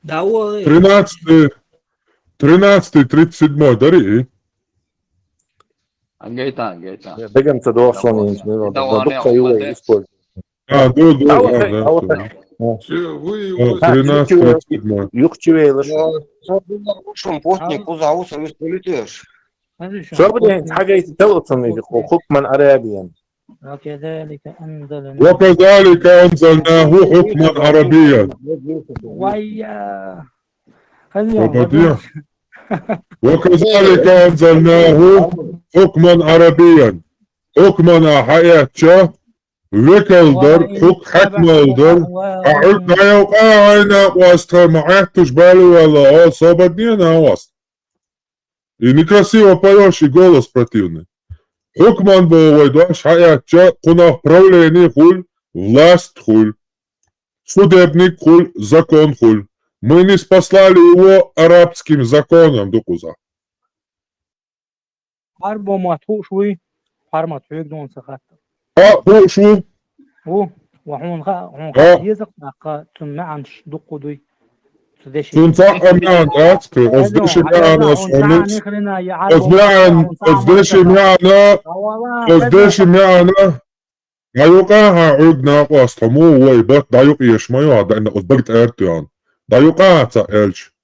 13-37 дари. Ангейтан. Дагам це до ослоні, до каюли используют. А, до, да. 13-37. Юхчевейлаш. Шум постник узауса висполитеш. Что будет حاجة يتلوثن حكما عربيا. وكذلك أنزلناه حكما عربيا. ويا وكذلك أنزلناه حكما عربيا. حكما حياتشا وكالدر حكمالدر أعلنا يوقعنا واستمعتش بالي ولا صابتني أنا وست. И некрасиво поешь, и голос противный. Хукман был дочь хаяча, кунах правление хуль, власть хуль, судебник хуль, закон хуль. Мы не спаслали его арабским законом, Дукуза. Арбо матху шوي حرمت حيق دون سخات هو شو؟ هو وحون خا يزق دقة تمعنش دقو دوي تنصح أميان راتك أصدقش معنا صونت أصدقش معنا دايوقاها عودنا قاستمو ويبات دايوق يشميو هذا إن أصدقت أرتيان دايوقاها تألش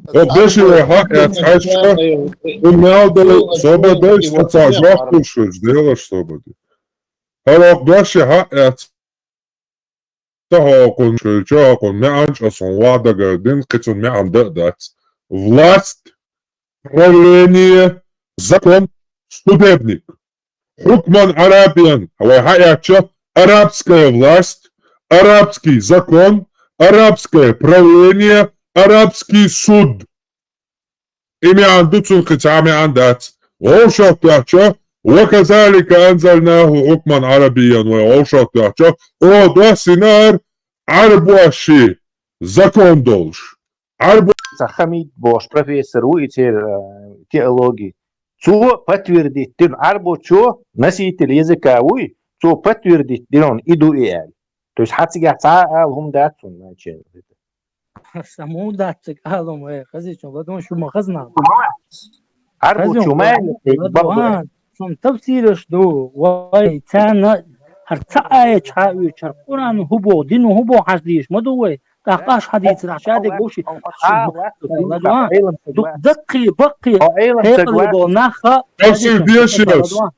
أصدقش وحق يتحشى ونالدو صوبة ديش تتعجاق كوشوش ديلش صوبة دي هلا أقدرش حق تهاقون شلشاقون معانش أصلا وعدا قردين قتون معان دقدات власть правление закон судебник حكما عربيا هو حقيقة арабская власть арабский закон арабское правление арабский суд إمي عندوتون قتامي عندات ووشا تحشا وكذلك أنزلناه حكما عربيا ووشا تحشا ودوا سينار عربواشي закон долж Хамид Бош, профессор учитель теологии. Цо подтвердит, тем арбо чо носитель языка уй, цо подтвердит, дирон иду иэль. То есть хатсига цаалхум датсун начал. سمو داتك أهلهم خزيشون بدون شو ما خزنا عربو شو مالك ثم تفسيرش دو واي تانا هرتاي تشاوي تشرقون هبو دينو هبو حديث ما دوي تاقاش حديث رشادك بوشي دقي بقي هيقلبو ناخا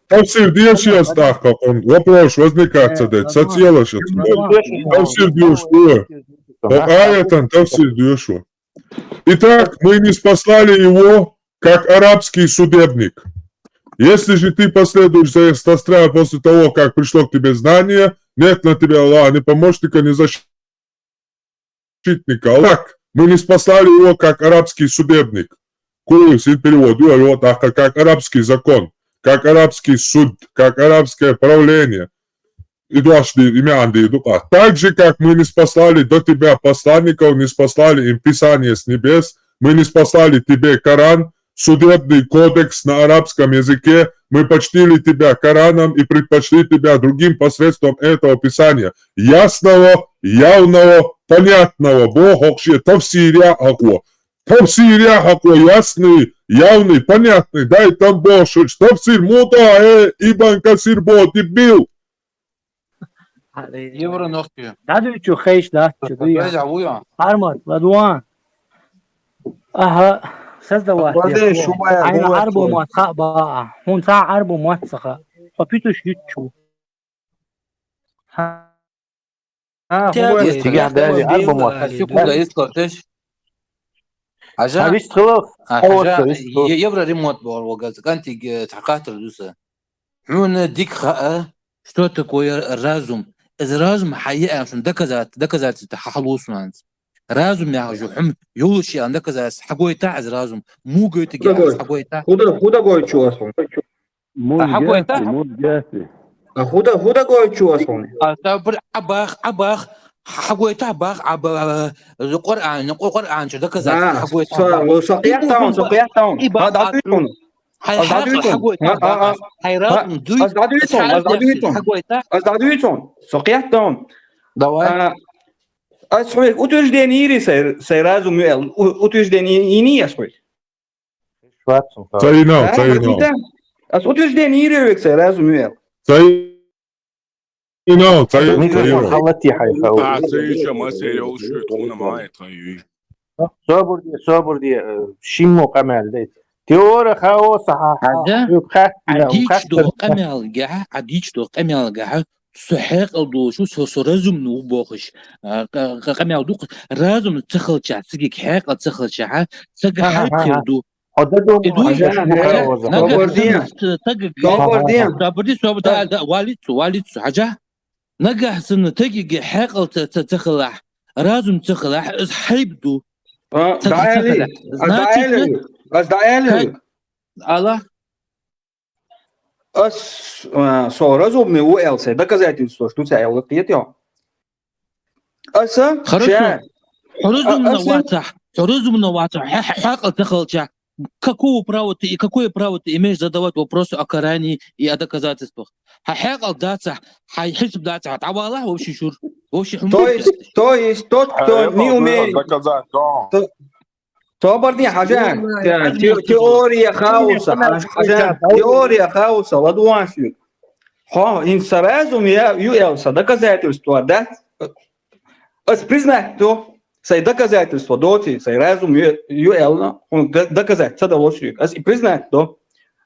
Tafsir diyešijas tako, on вопрос возникает, це цілоше. Tafsir дiyešує. По аятам tafsir дiyešuє. Итак, мы не спаслали его как арабский судебник. Если же ты последуешь за Эстастра после того, как пришло к тебе знание, нет на тебя Аллаха, ни помощника, ни защитника. Так, мы не спаслали его как арабский судебник. Курсин перевод, как арабский закон, как арабский суд, как арабское правление. Так же, как мы не спаслали до тебя посланников, не спаслали им Писание с небес, мы не спаслали тебе Коран, судебный кодекс на арабском языке, мы почтили тебя Кораном и предпочли тебя другим посредством этого Писания. Ясного, явного, понятного. Бог вообще тавсиря хако. Тавсиря хако, ясный, явный, понятный. Дай там больше. Тавсир муда, Ибн Касир бо, дебил. Евро ногти. دادو چو خیش داد چو حرمت بدوان سزد واحد عين عرب وموثق بقى هون ساعة عرب وموثقة فبيتوش يتشو هو تيجي عندها عرب وموثق عجب يبرا ريموت بور وقالت انت تحققت الدوسة حون ديك خاء شتو تكوي الرازم إذا رازم حقيقة عشان دكزات تحلوص مانت رازم يا جوحم يولشي عندك زاس حقوي تاع رازم مو قلت جاهز حقوي تاع خدا قوي شو اصلا حقوي تاع خدا قوي شو اصلا تبر عباخ حقوي تاع باخ عب القرآن شو دك زاس حقوي تاع سقيات تاون هذا عدويتون حقوي تاع حيرات دوي أزدادويتون سقيات تاون دواء أسمعك أتوجدني سيرازو ميل أتوجدني إني أسمعك. Sayınao. As أتوجدني ريك سيرازو ميل. Sayınao. حلتي حيفا. سيشا ما سيريول شو تكون معي طيب. صبر دي شيمو قمال ديت. تيور خاو صح. عديش دو قمال جاه. صحيح أو شو سرزم نو باخش قمي أو دوق رازم تخل شع تجيك حق تخل شع تجي حق يردو والد حاجة نجح سن تجي حق تخلع رازم تخلع حيبدو دايلي الله så разумный уэлся доказательство что ця елоп'єтьо аса ще Разумно ватах. Хакал тахалча. Какое право ты имеешь задавать вопросы о Коране и о доказательствах? Хакал даться, хисб даться, а Аллах вообще шур. То есть тот, кто не умеет доказать, да. Соборни, Хажан, теория хаоса, теория хаоса, ладуансию. Инса разум юэлса, доказательство, да? Признать то, сей доказательство, доти, сей разум юэлна, доказать, садовольствие. Признать то.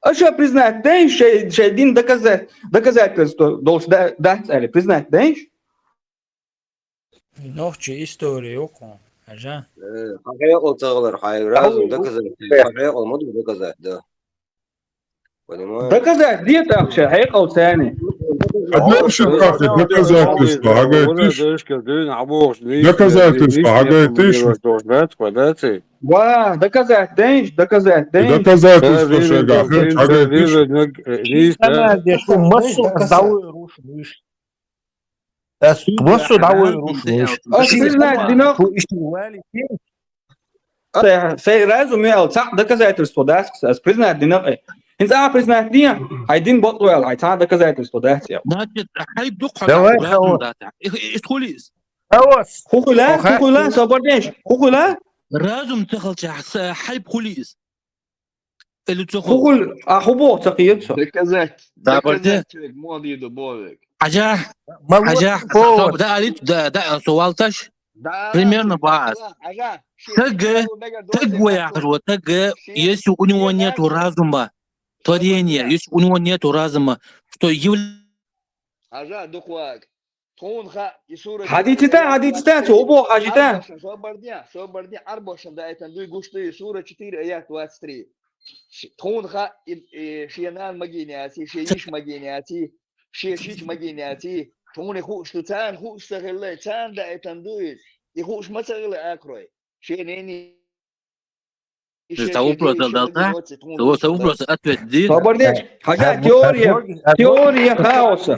А что признать, да, что один доказательство должен дать, или признать, да? Ночи истории, около. Ага. حقيقة تغلر حي لازم доказать. حقيقة ما доказать, да. Понимаешь? Доказать, где так же, حقيقة ثاني. Доказательства, Ва, доказать, да? Доказательства, Сей разумел, доказательство, да? Признать, да? Инса признать, да? Один ботлуэл, айта доказательство, да? Значит, хайп дух. Давай, Исхулис. Хухула, соборнеш, хухула? Разум тахалча, хайп хулис. Хухул, ахубо, тахиет. Доказать человек, молодой дубовик. Ажа, да, алит, да, суалташ. Примерно вас. Тага, если у него нету разума, творения, если у него нету разума, что является... Ажа, духвак. Хадитита, обо хадита. Собордня, арбошан, да, это дуй гушты, сура 4, аят 23. Тонха, шиянан магиняти, шииш магиняти, шииш магиняти, тони хуш тан, хуш сагеле, тан, да, это дуй, и хуш мацагеле акрой. Шиянени... Вопрос ответ. Соборнеш, хага, теория хаоса,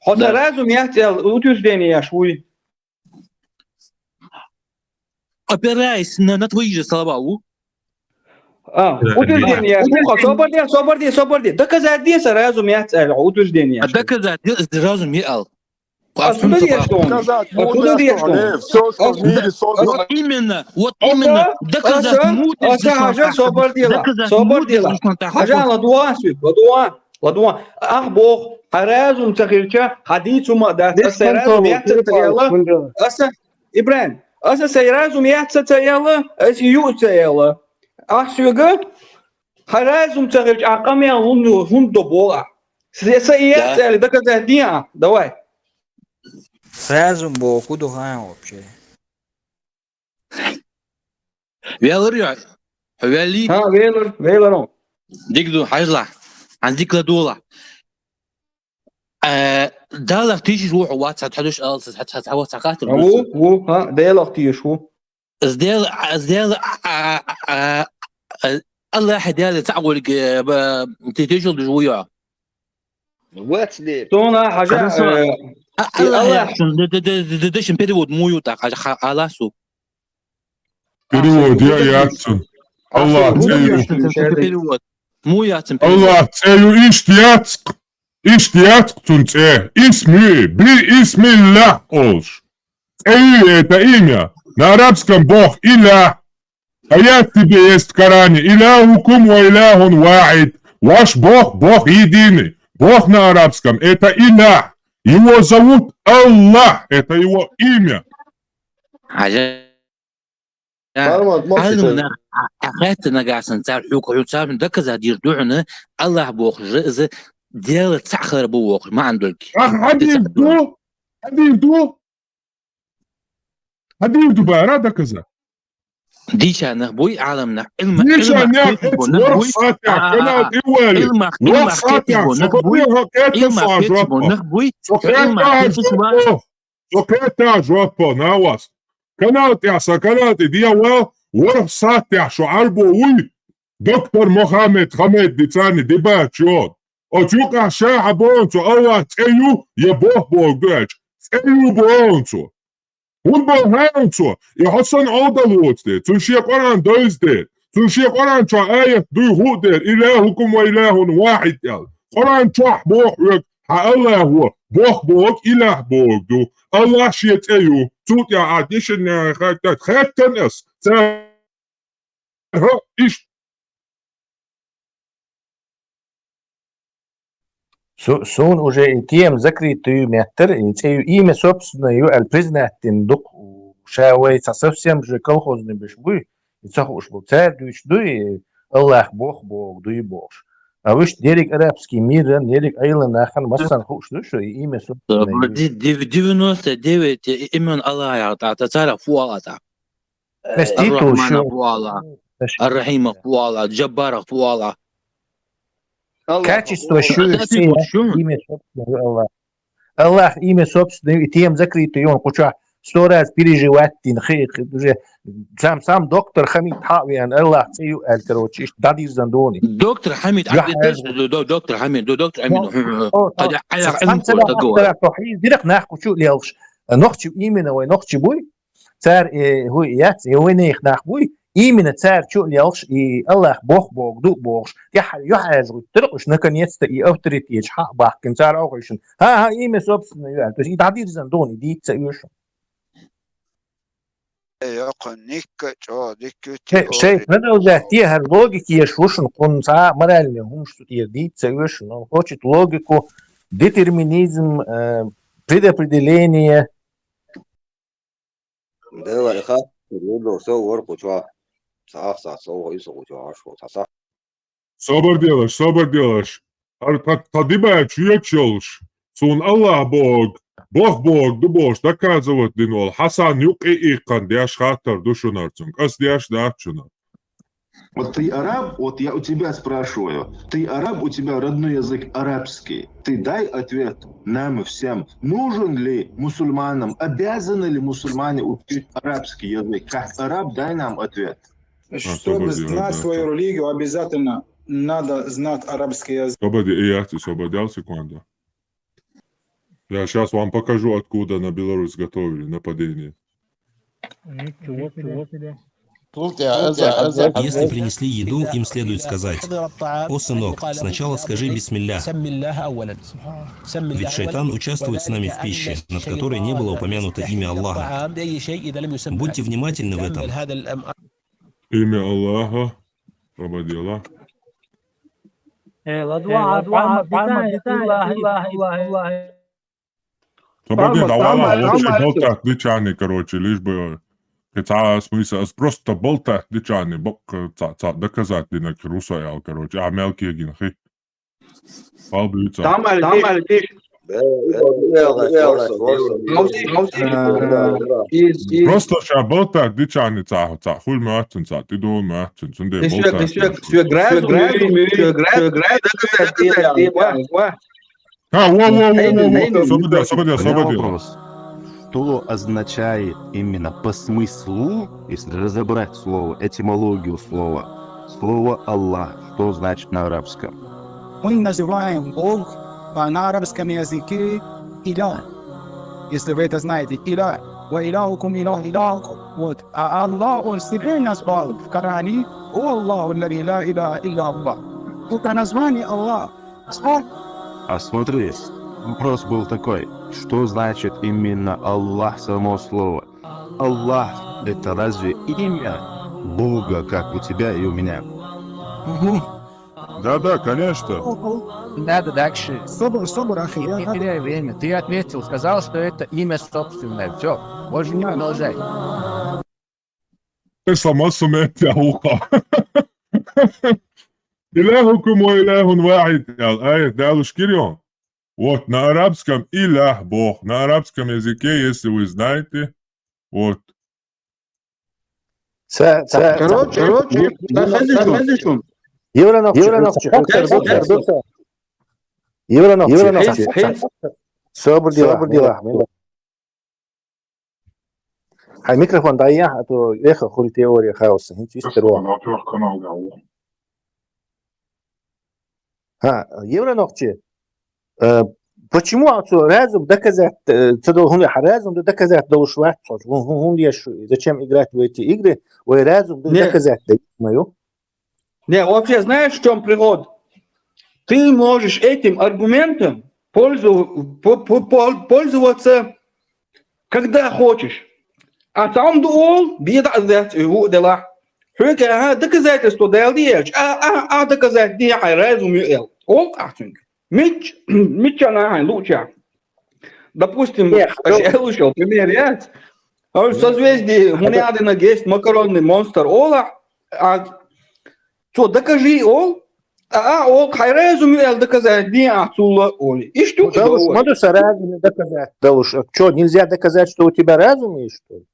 Хотя разум я хотел утверждение швуй. Опираясь на твои же слова. Утверждение. Соборди. Доказать здесь разум я хотел утверждение. Доказать разум я хотел. Откуда есть он? Вот именно. Доказать мудрость. Собордила. Хажа, ладуа. Ах, Бог. Разум تغيرته حديث وما ده السيرازم يحتسيلا إبراهيم أصلا سيرازم يحتسيلا يؤتيلا أحسوجا رازم تغيرته أقام هم دبولا سيئات ده كذا ديا دواي Разум был куда вообще. Велер Вели. Велер. Дигду حيطلع عندك لدولة. دالك تيجي روح واتس هتحدش هتحوس تقاتل ها دالك تيجي شو ازدال الله حدال تعول تيجي جويا واتس دي تونا حاجه الله يحسن دش перевод мою так аласу перевод я яцун Allah перевод мой яцун Allah цею Иштиат тунце, Исмилlah олш. Это имя. На арабском Бог Илях. Аят тебе есть в Коране. Иляхукум ва иляхун ваид. Ваш Бог единый. Бог на арабском это Илях. Его зовут Аллах. Это его имя. أخذنا قاسن تعال حقوق تعال دكزة دير دعنا الله بوخ جزء ديال تأخر بوخ ما عندك هديدو بارا دكزة ديش أنا بوي عالمنا ديش أنا ورق ساتع كنا ديوالي ورق ساتع سببوها كيتا سكيتا جوابا ناواس كنات ديوال ورق ساتع شو عربوي دكتور محمد خمد ديتاني ديبات يود أتوقع شاعة بونتو أوه تيو يبوه بوغداج تيو بونتو Hun bol haunso, i Hasan Aldalotste, tun Sheikh Oran Dözde, tun Sheikh Oran cha ayat du huder, ilahukum wa ilahun wahid yal. Oran cha boh ha Allah huwa, boh ilah du. Allah shit eyu, tut ya addition khatan es. Ish. Сон уже и тем закрытую метр, и те имя собственное признатен дух шауэйца совсем же колхозный бешбы, и цахуш был царь душ дуй, Аллах Бог, дуй Бог. А вы ж дерек арабский мир, дерек айлан ахан, массан хуш душ, и имя собственное. 99 имен Аллаха, царя фуалата. Ар-Рахмана фуала, Ар-Рахима фуала, Джаббара фуала. Качество имя собственное Аллах. Аллах имя собственное, и тем закрытый, он куча 100 раз переживать, уже сам доктор Хамид Хавиан, Аллах, короче, дадир зандони. Доктор Хамид, доктор Хамид, ديرك ناخذ شو ليش نخشي إيمنا ونخشي بوي صار هو يات هو نيخ ناخ بوي إيمنا صار شو ليش الله بوخ دو بوخ يحاج ترقش نكن يستي أوتريت يجحق باخ كن صار أوغيشن ها إيمة سوبسنا يال بس يتعدير زندوني دي تسيوشن شايف ماذا ذاتيها اللوجيكي يشوشن كون ساعة مرالي هم شو دي تسيوشن хочет логику детерминизм предопределение. ده يخاف يقول صور قطع صح صور يسوي قطع Sabır diyorlar. Tadibaya çüye çalış. Son Allah Bog, du boş, доказывать динол. Хасан юк и икан, диаш хатар душунарцунг. Ас диаш дачуна. Вот ты араб, вот я у тебя спрашиваю, ты араб, у тебя родной язык арабский. Ты дай ответ нам всем, нужен ли мусульманам, обязаны ли мусульмане учить арабский язык? Как араб, дай нам ответ. Чтобы знать свою религию, обязательно надо знать арабский язык. Освободил секунду. Я сейчас вам покажу, откуда на Беларусь готовили нападение. Если принесли еду, им следует сказать: «О, сынок, сначала скажи бисмилля». Ведь шайтан участвует с нами в пище, над которой не было упомянуто имя Аллаха. Будьте внимательны в этом. Имя Аллаха, Рабадила. Лучше болтать дичани, короче, лишь бы... смысл, просто болтать дичани, доказать динак русаял, короче, а мелкие гинхи. Палбица. Просто сейчас болтать дичани цаха, хуй мятин цаха, ты дол мятин, сунде болтать. Освободил. Что означает именно по смыслу, если разобрать слово, этимологию слова, слово Аллах, что значит на арабском? Мы называем Бог на арабском языке Илах. Если вы это знаете, Илах. Ва илахукум илахукум. Вот. А Аллах, он себе назвал в Коране: «О Аллах, ла иляха илля Аллах». Это название Аллах. А смотри, вопрос был такой: что значит именно Аллах, само слово? Аллах — это разве имя Бога, как у тебя и у меня? Да, конечно. Надо дальше. Собор, ахи, не теряй время. Ты ответил, сказал, что это имя собственное. Все, можно не продолжать. Ты сама сумеет яуха. Илахукум ва илахун вахид. Аят, да, лушкирион. Вот, на арабском Илях Бог. На арабском языке, если вы знаете, вот. Короче, Собор дела. Хай микрофон дай я, а то эхо хули теория хаоса. Евронокче. почему разум доказать, разум доказать должен, зачем играть в эти игры, разум доказать мою. Не, вообще знаешь, в чем природа? Ты можешь этим аргументом пользоваться, когда хочешь. А там дуол бедать его дела. Доказательство дал диешь, доказать диай разум ел. Ол ахтунг. Мич она лучше. Допустим, я слышал пример, я. В созвездии Муниадина есть макаронный монстр Ола. Что, докажи Ол? Ол хайразум ел доказать не отсюда Оли. И что? Можно разум доказать. Что, нельзя доказать, что у тебя разум есть, что ли?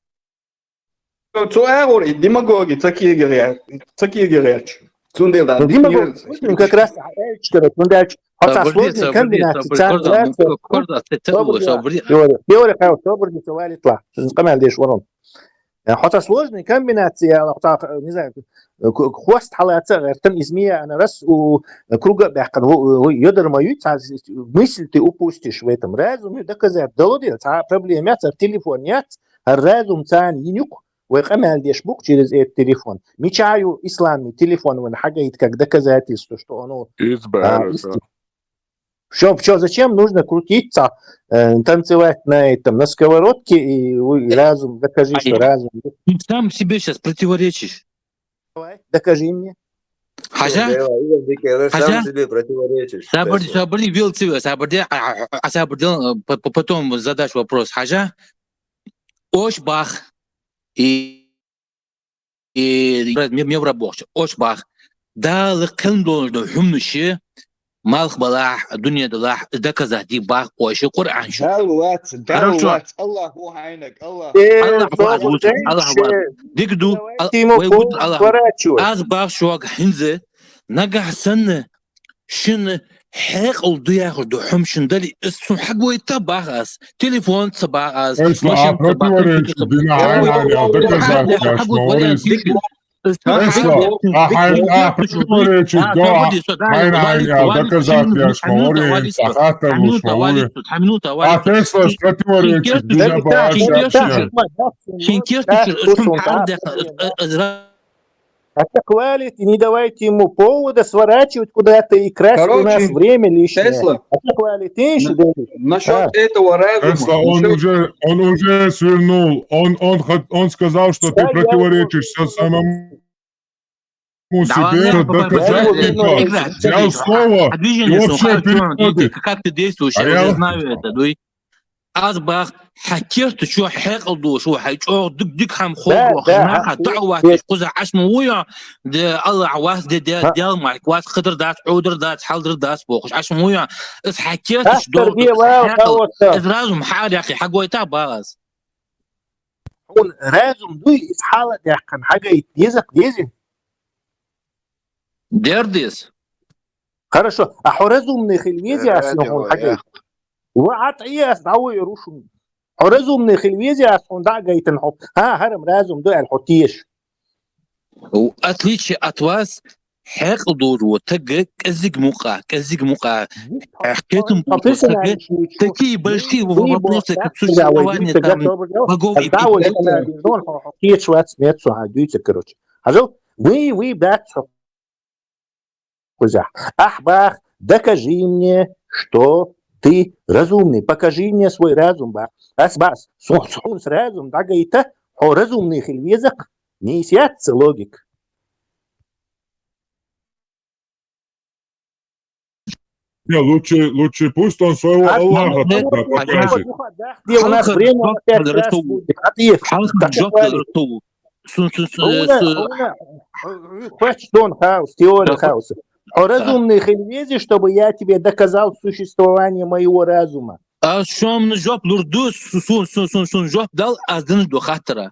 Что демагоги, такие говорят. Демагоги, как раз хотя сложные комбинации. Теория хаос, соборница валитла. Камель деш ворон. Хотя сложные комбинации, не знаю, хвост халаца, там измея, она раз у круга бяхкан, йодер мою, мысль ты упустишь в этом разуме, доказать. Долодец, а проблема в телефоне, разум цан инюк. ويقمل يشبك через этот телефон. Мечаю исламе телефон, он хагает как доказательство, что оно... Что, зачем нужно крутиться, танцевать на этом, на сковородке и разум, докажи, что разум... Ты сам себе сейчас противоречишь. Давай, докажи мне. Хажа? Сабрди вел тебя, потом задашь вопрос. Хажа? Ошбах. И мне в рабочем. Ошбах. Да, лыкын должно хумнуши. Малх балах, дуния далах, доказать и бах, оши Кур'ан. Далвац, Аллаху хайнак, Аллах. Аллах. Дигду, Аллах. Аз бах шуак хинзе, нагах санна, шин حق الضياع دحوم شندلي السون حق ويتبعس تليفون تبعس ماشين تبعس Отчеквалить и не давайте ему повода сворачивать куда-то и красть у нас время лишнее. Тесла, насчет этого разума. Тесла, он уже свернул. Он сказал, что ты противоречишь самому себе. Взял слово и вообще переходит. Как ты действуешь, я уже знаю это. أصبح حكيت شو حقل شو حيجوا دك هم خوب وخناقة دعوة تقصى عشم ويا ده الله عواس ده ديال معك واس خضر دات عودر دات حلدر دات بوقش عشم ويا إس حكيت شو إز رازم حال يا أخي حقوا يتابعز هون رازم دوي إز حالة يا كان حاجة يتيزك ديزي ديرديس хорошо أحرزوا من خلويزي عشان هون حاجة وعطيه دعوه يروشون حرزوا من خلويزي عشان ده جاي تنحط هرم رازم ده الحطيش وأتليش أتواس حق دور وتجك كزج موقع حكيتم تكي بلشي وبروسك بسوش واني تام بقوي دون حطيش شوية نتسو هادويت كروش هجو وي بات кузях ахбах докажи мне что ты разумный, покажи мне свой разум, ба. Бас, с разум, да, гайта, о разумных язык не сядется логик. Не, лучше пусть он своего Аллаха тогда покажет. Где у нас время опять раз будет. Хватит он хаос, теория хаоса. Разумный хельвези, чтобы я тебе доказал существование моего разума. شام نجاب لردو سون جاب دال أذن دو خطرة.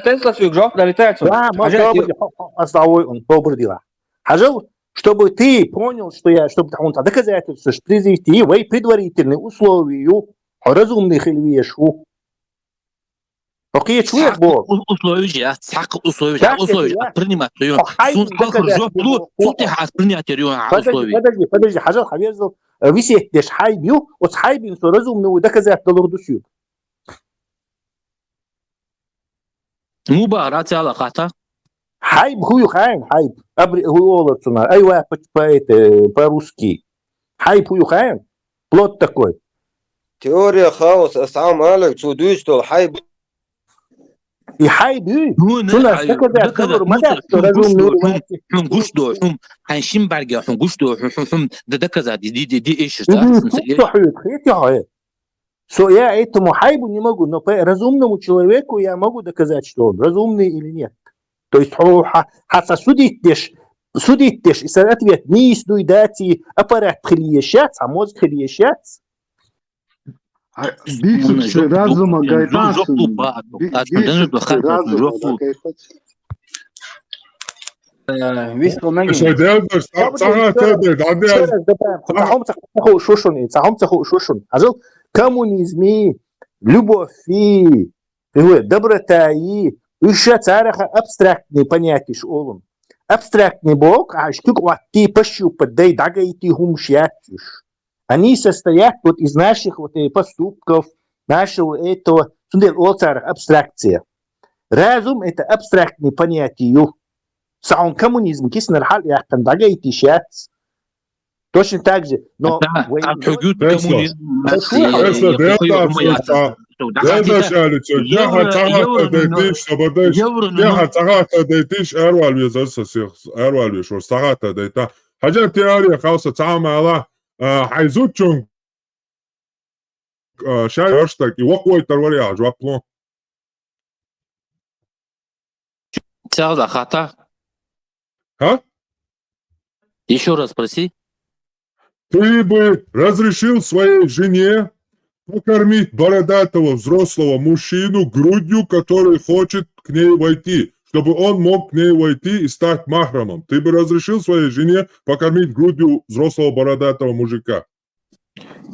Тесла свой жопу долетается. Да, он побрдила. Хажал, чтобы ты понял, что я, чтобы он доказательство привести, вы предварительные условия разумных хельвешу. Окей, чует Бог. Условия, всякие условия, принимать ее. Подожди, Хажал Хавезл, висит деш хайбью, от хайбин со разумного доказать доллар. مباراة على خاطر حايب هو خاين حايب أبري هو والله صنع أيوة по-русски حايب هو خاين плод такой теория хаоса أسعام مالك شو دويستو حيب يحايب حم قشدو حم حنشم برجع حم قشدو حم ده كذا دي إيش So я этому хайбу не могу, но по разумному человеку я могу доказать, что он разумный или нет. То есть судить и ответ не издуйдать и аппарат хлещать, а мозг хлещать. Бишь разума гайтасın. Коммунизме, любовь и доброта и еще цараха абстрактные понятия шолом. Абстрактный Бог, а что ты пощупать, дай дагайти хумшятишь. Они состоят вот из наших вот поступков, нашего этого, абстракция. Разум это абстрактные понятия. Сам коммунизм, киснер хал яхтан дагайти шац. Точно так же, но... Еще раз спроси. Ты бы разрешил своей жене покормить бородатого взрослого мужчину грудью, который хочет к ней войти, чтобы он мог к ней войти и стать махрамом? Ты бы разрешил своей жене покормить грудью взрослого бородатого мужика?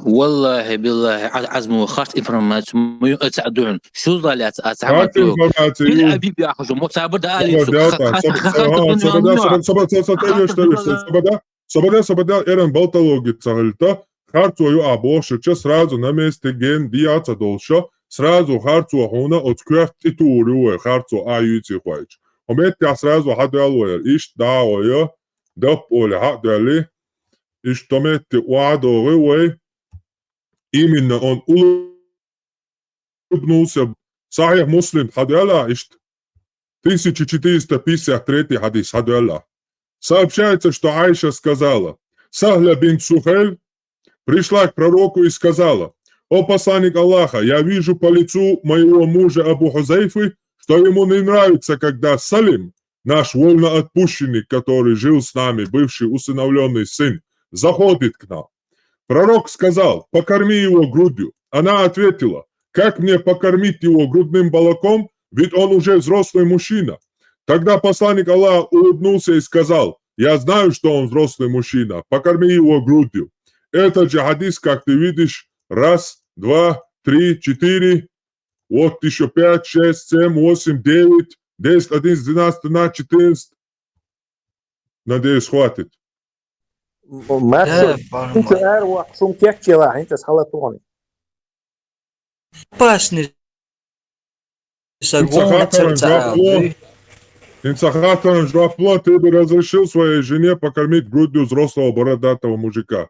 والله بالله عزم وخاص انفورماتيون تساعدون شو ظلات هات انفورماتيون الابي بياخذوا مصابر دالي Собода, Эрен болтологи царильта, харцую абошича сразу на месте ген диаца долша, сразу харцу ахуна от квефт и турюе, харцу аюти хуайч. Ометя сразу хадуалуэр, иш даоя, доп оле хадуали, иш тометти уадоры, именно он улыбнулся. Сахих Муслим хадуала, иш 1453 хадис хадуала. Сообщается, что Айша сказала, Сахля бин Сухель пришла к пророку и сказала: «О посланник Аллаха, я вижу по лицу моего мужа Абу Хузайфы, что ему не нравится, когда Салим, наш вольноотпущенник, который жил с нами, бывший усыновленный сын, заходит к нам». Пророк сказал: «Покорми его грудью». Она ответила: «Как мне покормить его грудным молоком, ведь он уже взрослый мужчина?» Тогда посланник Аллаха улыбнулся и сказал: «Я знаю, что он взрослый мужчина, покорми его грудью». Этот же хадис, как ты видишь, 1, 2, 3, 4, вот еще 5, 6, 7, 8, 9, 10, 11, 12, 13, 14. Надеюсь, хватит. Инцахатаром жвапло, ты бы разрешил своей жене покормить грудью взрослого бородатого мужика?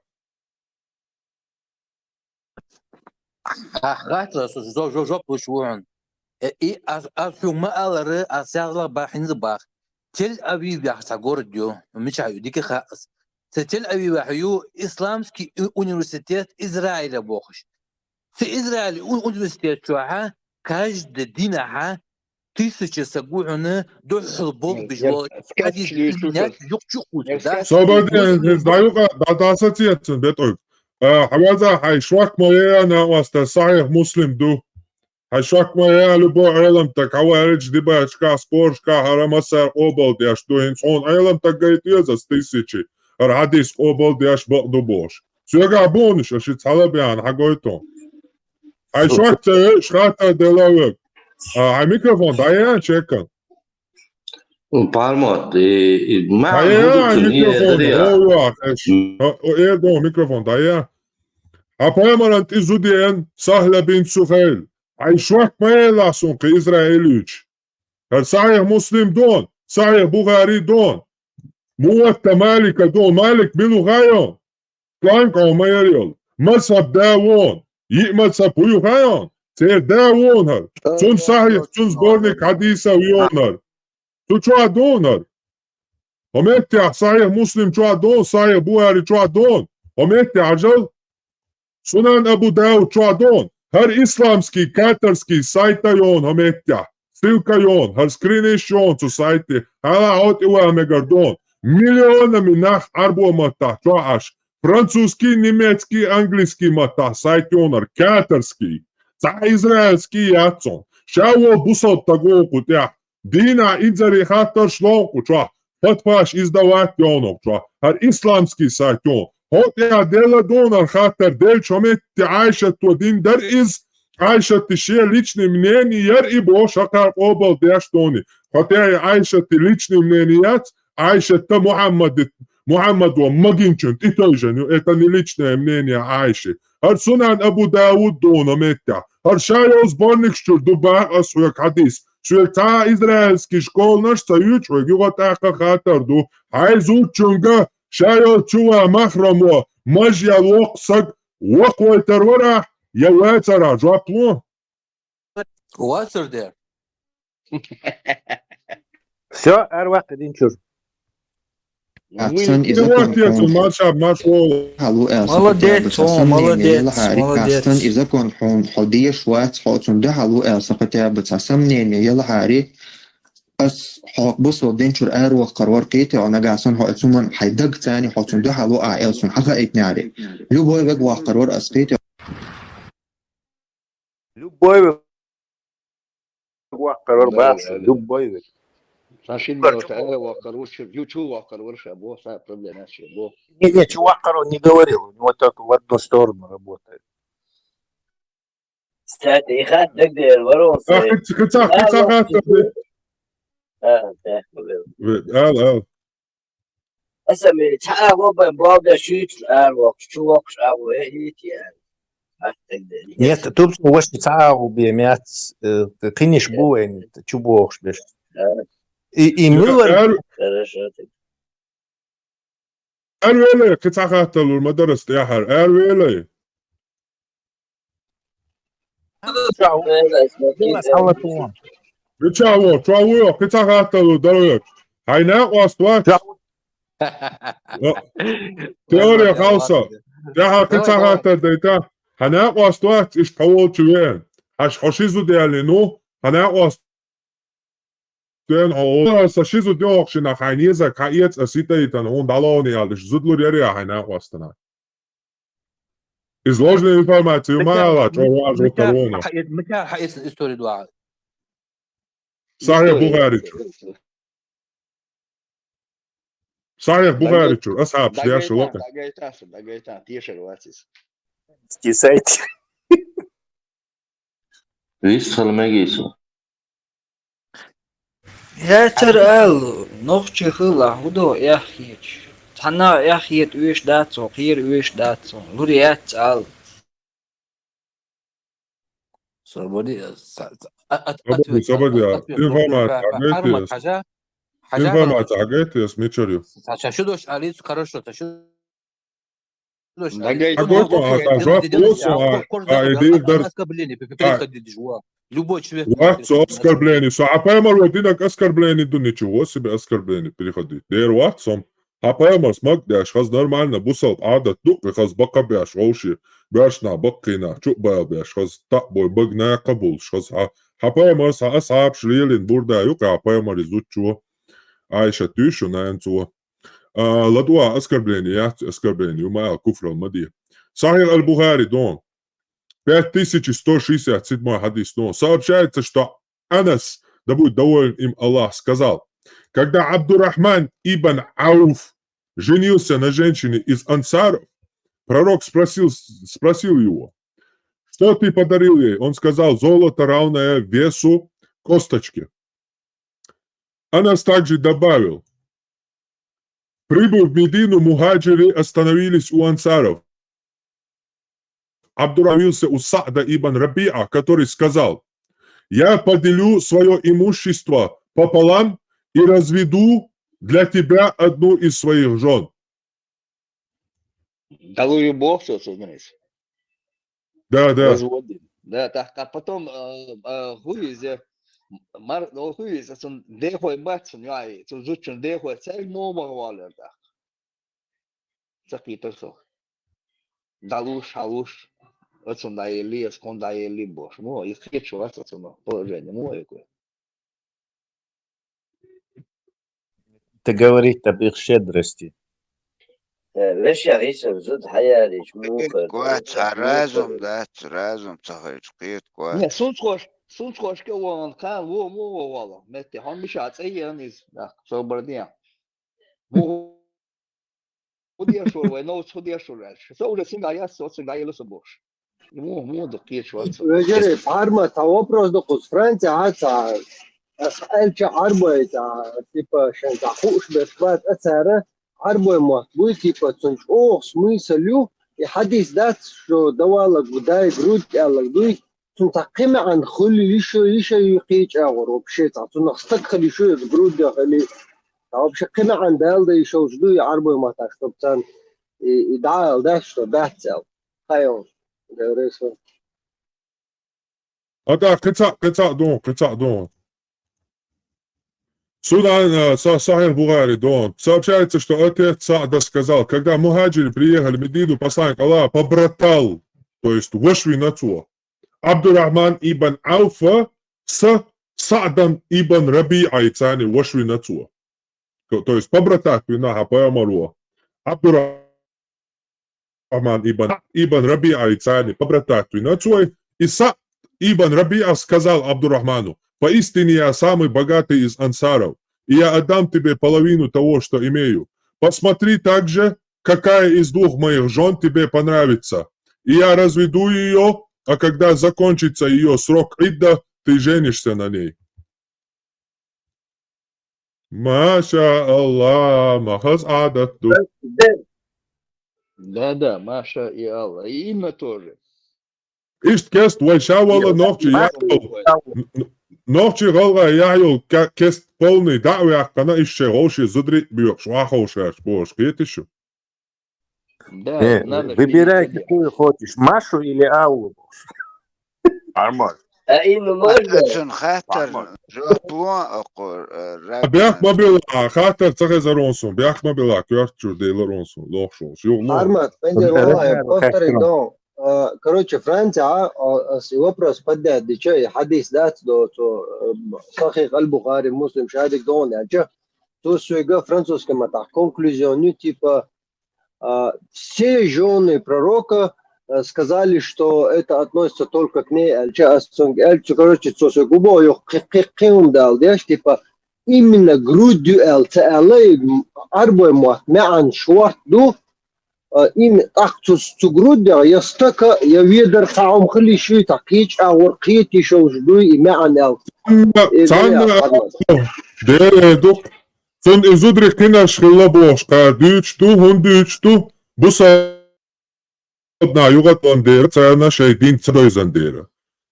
Тель Авив яхса городью, мечаю, дикий хас. Тель Авив яхю исламский университет Израиля бохш. В Израиле университет чуаха, каждый день аха, 1000 сагуна дохл бог бежал. Свободен, сдаю-ка, да ассоциация, бетой. Хаваза, хайшвак моя на вас, Сахих Муслим ду. Хайшвак моя любой айлам, так аварич дебачка, споршка, харамасар обал, я что инсон айлам, так говорит, за 1000. Радис обал, я шбал бош. Сюга бониш, а шит халабиан, хагойто. Хайшвак це шрата делавек. Mikrofon, dayan çekin. Parmot, ما Dayan عندكم mikrofonu, دريا o yok. Erdoğan mikrofon, dayan. Apayamaran izudiyen Sahle bin Suhail. Ay şuak mayelasun ki İsrailiç. Her sahih Muslim don, sahih Bukhari don. Muvatta Malika don, Malik bilu gayon. Kanka ma yariyol. Masab davon. Yi'masab huyu gayon. Ser davon her. Sun sahih, sun zbornik hadisa uyonar. Tu çua donar. Hometti sahih Muslim çua don, sahih Bukhari çua don. Hometti acıl. Sunan Abu Dawud čuadon, her islamski katarski sajtajon hometja, stilkajon, her skrinišjon su sajti, hala hot iwa megardon, milionami nah arbomata čuaš, francuski, nimetski, anglijski mata sajtjonar, katarski, ca izraelski jacon, šavo busot tagoku tja, dina idzari hatar šlonku čua, potpaš izdavatjonok čua, her islamski sajtjon, هوت يا ديلا دونر خاطر ديل شومت عايشة ودين درئز عايشة الشيء ليشني منين يرئي بو شقار قوبل دياش دوني خاطر عايشة ليشني منينيات عايشة محمد ومجنشن تيتوجن اتني ليشني منين عايشة هر سنن ابو داود دونا متع هر شايوز بورنكشتر دباق اسويك حديث شويك تا إسرائيلسكي شكول نش سيوش ويجوغا تاقا خاطر دو عايزو تشونغا شايو تشوا محرمو مجيا الوقسق وقوي ترورا يواترا جوابلو What's there? Все, Арвак, один чур. Молодец, молодец. إذا كان حدية شوات حاطن ده حلو سقطة بتسمنين يلا هاري بس بص ودين شر آر وقرار قيتي أنا جالسون حاطن حيدق تاني حاطن ده حلو ألسون حقا إتناري لو بوي بق وقرار أسقيتي Любой وقرار باش любой. Сашин вот вакаруши, ючу вакаруши, або са проблема або. Не, чувак не говорил, у него только в одну сторону работает. Кстати, и хат дагдер ворон. أسمي تعاقب بابدا شيت الأروق شو وقش أبو هيك يعني. Нет, тут وش تعاقب بيمات قينش بوين تشوفوش بس. И Мюллер. أرويلي كتاخات المدرسة يا حر أرويلي. Чао, كتاخات الدرجة. هينا واستوات. теория хаоса. Я كتاخات الديتا. هنا واستوات إيش حول شوين. هش حشيزو ديالينو. هنا واست. Den sa shizu diok shina khayniza kayet asitaitan он далони алиш зудлур ярия хайна хвастана. Изложили информацию мало, чего важно корона. متى حقيقة الإستوري دعاء. صحيح بوغاريتش. صحيح بوغاريتش. أصحاب شياش لقى. دقيتا تيشر واسس. Скисайте. ويسخل ما جيسو. يا ترى نوختي خلا هدو ياخيت تحنا ياخيت ويش داتو خير ويش داتو لوريات al Sabadi информация агайте с мечерью. Что дождь алицу хорошо, то что дождь. Любой человек. Оскорбление. Апаймар водинак оскорбление до ничего себе оскорбление переходит. Дер ватсом. Апаймар смог дяш хаз нормально бусал адат дук хаз бака бяш оуши бяш на баккина чук бал бяш хаз так бой багна кабул хаз апаймар са асаб шлилин бурда юк апаймар изучу айша тюшу наенцу ладуа оскорбление ума куфр алмадия. Сахих аль-Бухари дон 5167 хадис, но сообщается, что Анас, да будет доволен им Аллах, сказал, когда Абдурахман ибн Ауф женился на женщине из Ансаров, пророк спросил его, что ты подарил ей? Он сказал, золото, равное весу косточки. Анас также добавил: прибыв в Медину, мухаджиры остановились у ансаров. Обдуравился у Са'да ибн Раби'a, который сказал: я поделю свое имущество пополам и разведу для тебя одну из своих жен. Дало Бог, что знаешь. Да. Разводим. Да, так, а потом хуизе, хуизе, сон дехой батсон, яй, сон зучен дехой, цель мома валер, так. Закито со. Далуш, халуш, отсон да ели, скон да ели бош. Ну, и хочу вас отсон положение, мое кое. Ты говоришь об их щедрости. ليش يا عيسى زود حيالي مو كوات رازم ذات رازم تهيج قيت كوات Не, сунцош ке вон кан во мо вала. Метте хан биш ацай низ. Да, собрдия. Во Удия шор, вай но удия шор. Со уже синга я со синга я лосо бош. Мо до кич вац. Вежери фарма та вопрос до кус Франция аца. اسال چه عربه تا типа شنطه خوش بسوات اثره عربه ما بو типа цунч او смыслю и حديث ذات شو دوالك بداي جرود قال دوي تنتقم عن خلي ليش يقيج اور وبشي تعطون استقخلي شو جرود داخلي او بشي قمع عن دال دي شو دوي عربه ما تاخطبتان يدعال داش باتل هايون دوريسو Да, قطع дон. Сюда Сахих Бугари, дон. Сообщается, что отец Са'да сказал, когда мухаджиры приехали в Медину, посланник Аллаха побратал, то есть вошли на то, Абдурахман ибн Ауфа с Са'дом ибн Раби'ой цани вошли на то. То есть побратать винаха поэмару. Абдурахман ибн Раби'ой цани побратать на то, и Са'д ибн Раби'a сказал Абдурахману: поистине я самый богатый из ансаров, и я отдам тебе половину того, что имею. Посмотри также, какая из двух моих жен тебе понравится, и я разведу ее, а когда закончится ее срок идда, ты женишься на ней. Маша Аллах, махаз адатту. Да, Маша и Алла. И имя тоже. Ишт кест вайшавала нохчи нохчи голга яйо кест полный давях кана ишше роши зудрит бьёк швахошаш бош кетишу. Да, надо. Выбирай, какую хочешь, Машу или Аллу. Армар. إنه مرة عشان خاطر جو بلون أقول بياك ما بيلا خاطر تخذ رونسون بياك ما بيلا كيرتشو دي لرونسون لوخشو شو Армат, والله повторить, да. Короче, Франция, вопрос поддержит, дичай, хадис дат, до Сахих аль-Бухари, муслим, шадик, дон, яча, то суега французским матах, конклюзионный, типа, все жены пророка сказали, что это относится только к ней, короче, то суега, их кем дал, типа, именно грудью арбой мат, мян шварду, им актус грудя, я стака, я ведер таум хли шуй такич, а воркит еще жду и мян эл. Дук, сон изудрих кина шхилабошка, дючту, хундючту, буса на югат вандера, цена шейдин цдойзандера.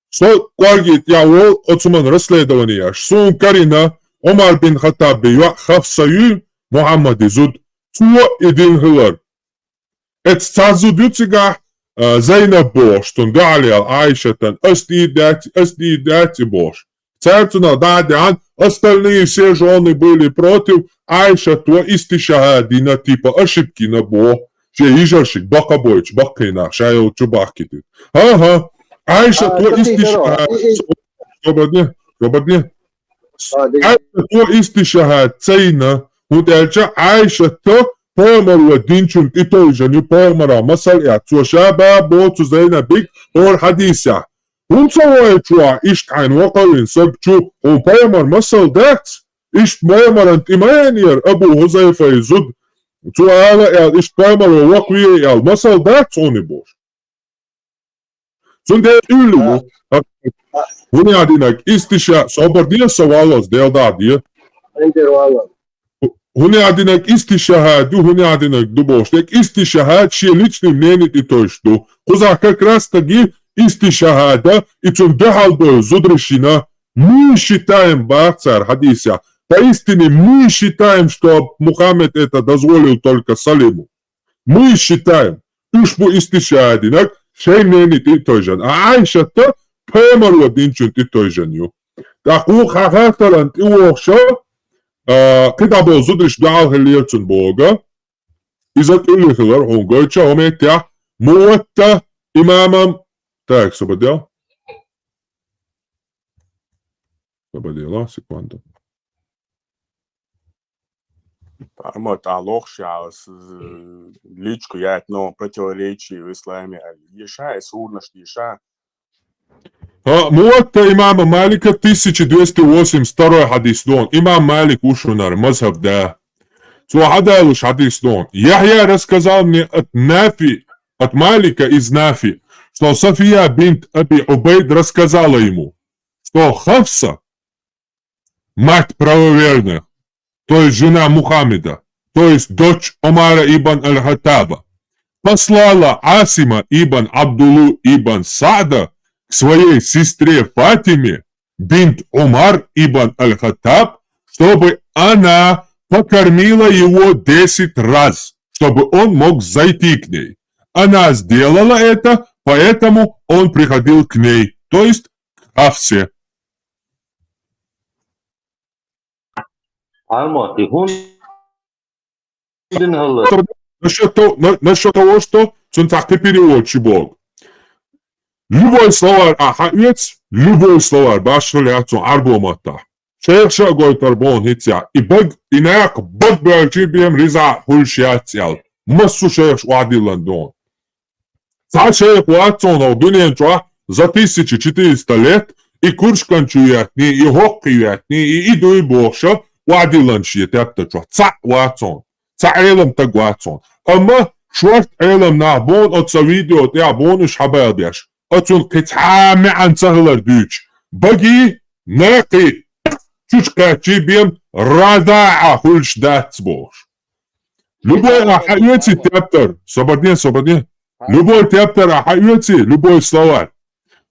Со кваргит я вол отсуман расследования, сун Карина, Омар бин Хаттаб бия Хавсаю, Мухаммад изуд, цуа идин хилар. Het staat zo dutsig zijn boos toen Dali al Aisha ten is die dat boos. Царственно да, остальные все жены были против, Айша то истишахадина типа ошибки на бо, че ижаршик бакабойч бакина, шайл чубакити. Ага, Айша то истишахад, Айша то истишахад цейна, удельча Айша то Помер ودينشون إتو جاني помера مسألة تو شباب بوتو زينا بيك اور حديثة ونصوي شو إيش عن وقوين سبتشو وبomер مسألة دات إيش pomер أنت إيمانير أبو هزيفة يزود تو على إيش pomر ووقوي المسألة دات صوني بوش صندي إلو هنا استشهاد صبر دي سوالوس ديل داديه هنا استشهاد هنا дубоштек استشهاد شيء личный мнение и то что куза как раз таки استشهада и чем дехалбо зудрышина мы считаем бахцар хадиса поистине мы считаем что Мухаммед это дозволил только Салиму мы считаем ушбу istişhadinак şey мнение и то же а Айша-то пемарло динчун и то же ню таку хахатаран и охшо كده بوزودش دعاه اللي يرتن بوغا إذا كل خلال هونغويتشا وميتيا موتا إماما تاك سبديا لا سيكواندا Армат алохшас личку я но противоречие в исламе. Еша сурнаш еша. موتا إمام مالك 1282 حديث دون إمام مالك وشونار مذهب ده سو عدالوش حديث دون يحيى рассказал мне от Нафи от Малика из Нафи что София бинт Аби Убейд рассказала ему что Хафса мать правоверных то есть жена Мухаммеда то есть дочь Омара ибн Аль-Хаттаба послала Асима ибн Абдуллу ибн Са'да к своей сестре Фатиме, бинт Умар ибн Аль-Хаттаб, чтобы она покормила его 10 раз, чтобы он мог зайти к ней. Она сделала это, поэтому он приходил к ней, то есть к Хафсе. Насчет того, что цунцахты переводчик Бог. Любой словарь ахаец, любой словарь башляцу арбомата. Шейхша гойтарбон хитя. И баг инак баг бэлчибием риза хульшиатял. Массу шейхш уадиландон. За шейх уатсонов биненчуа за 1400 лет и куршканчуятни, и хоккиятни, и иду и бокша уадиланшиет яптачуа. Ца уатсон. Ца эйлам так уатсон. Ама шварт эйлам нахбон от са видео от ябон уш хабабяш. أتون قطعة عن سهلر دوش بقي ناقي تشكا تشيبيم رضاعة خلش دات بوش لبوي أحيوتي تابتر صبرني لبوي تابتер أحيوتي любой словарь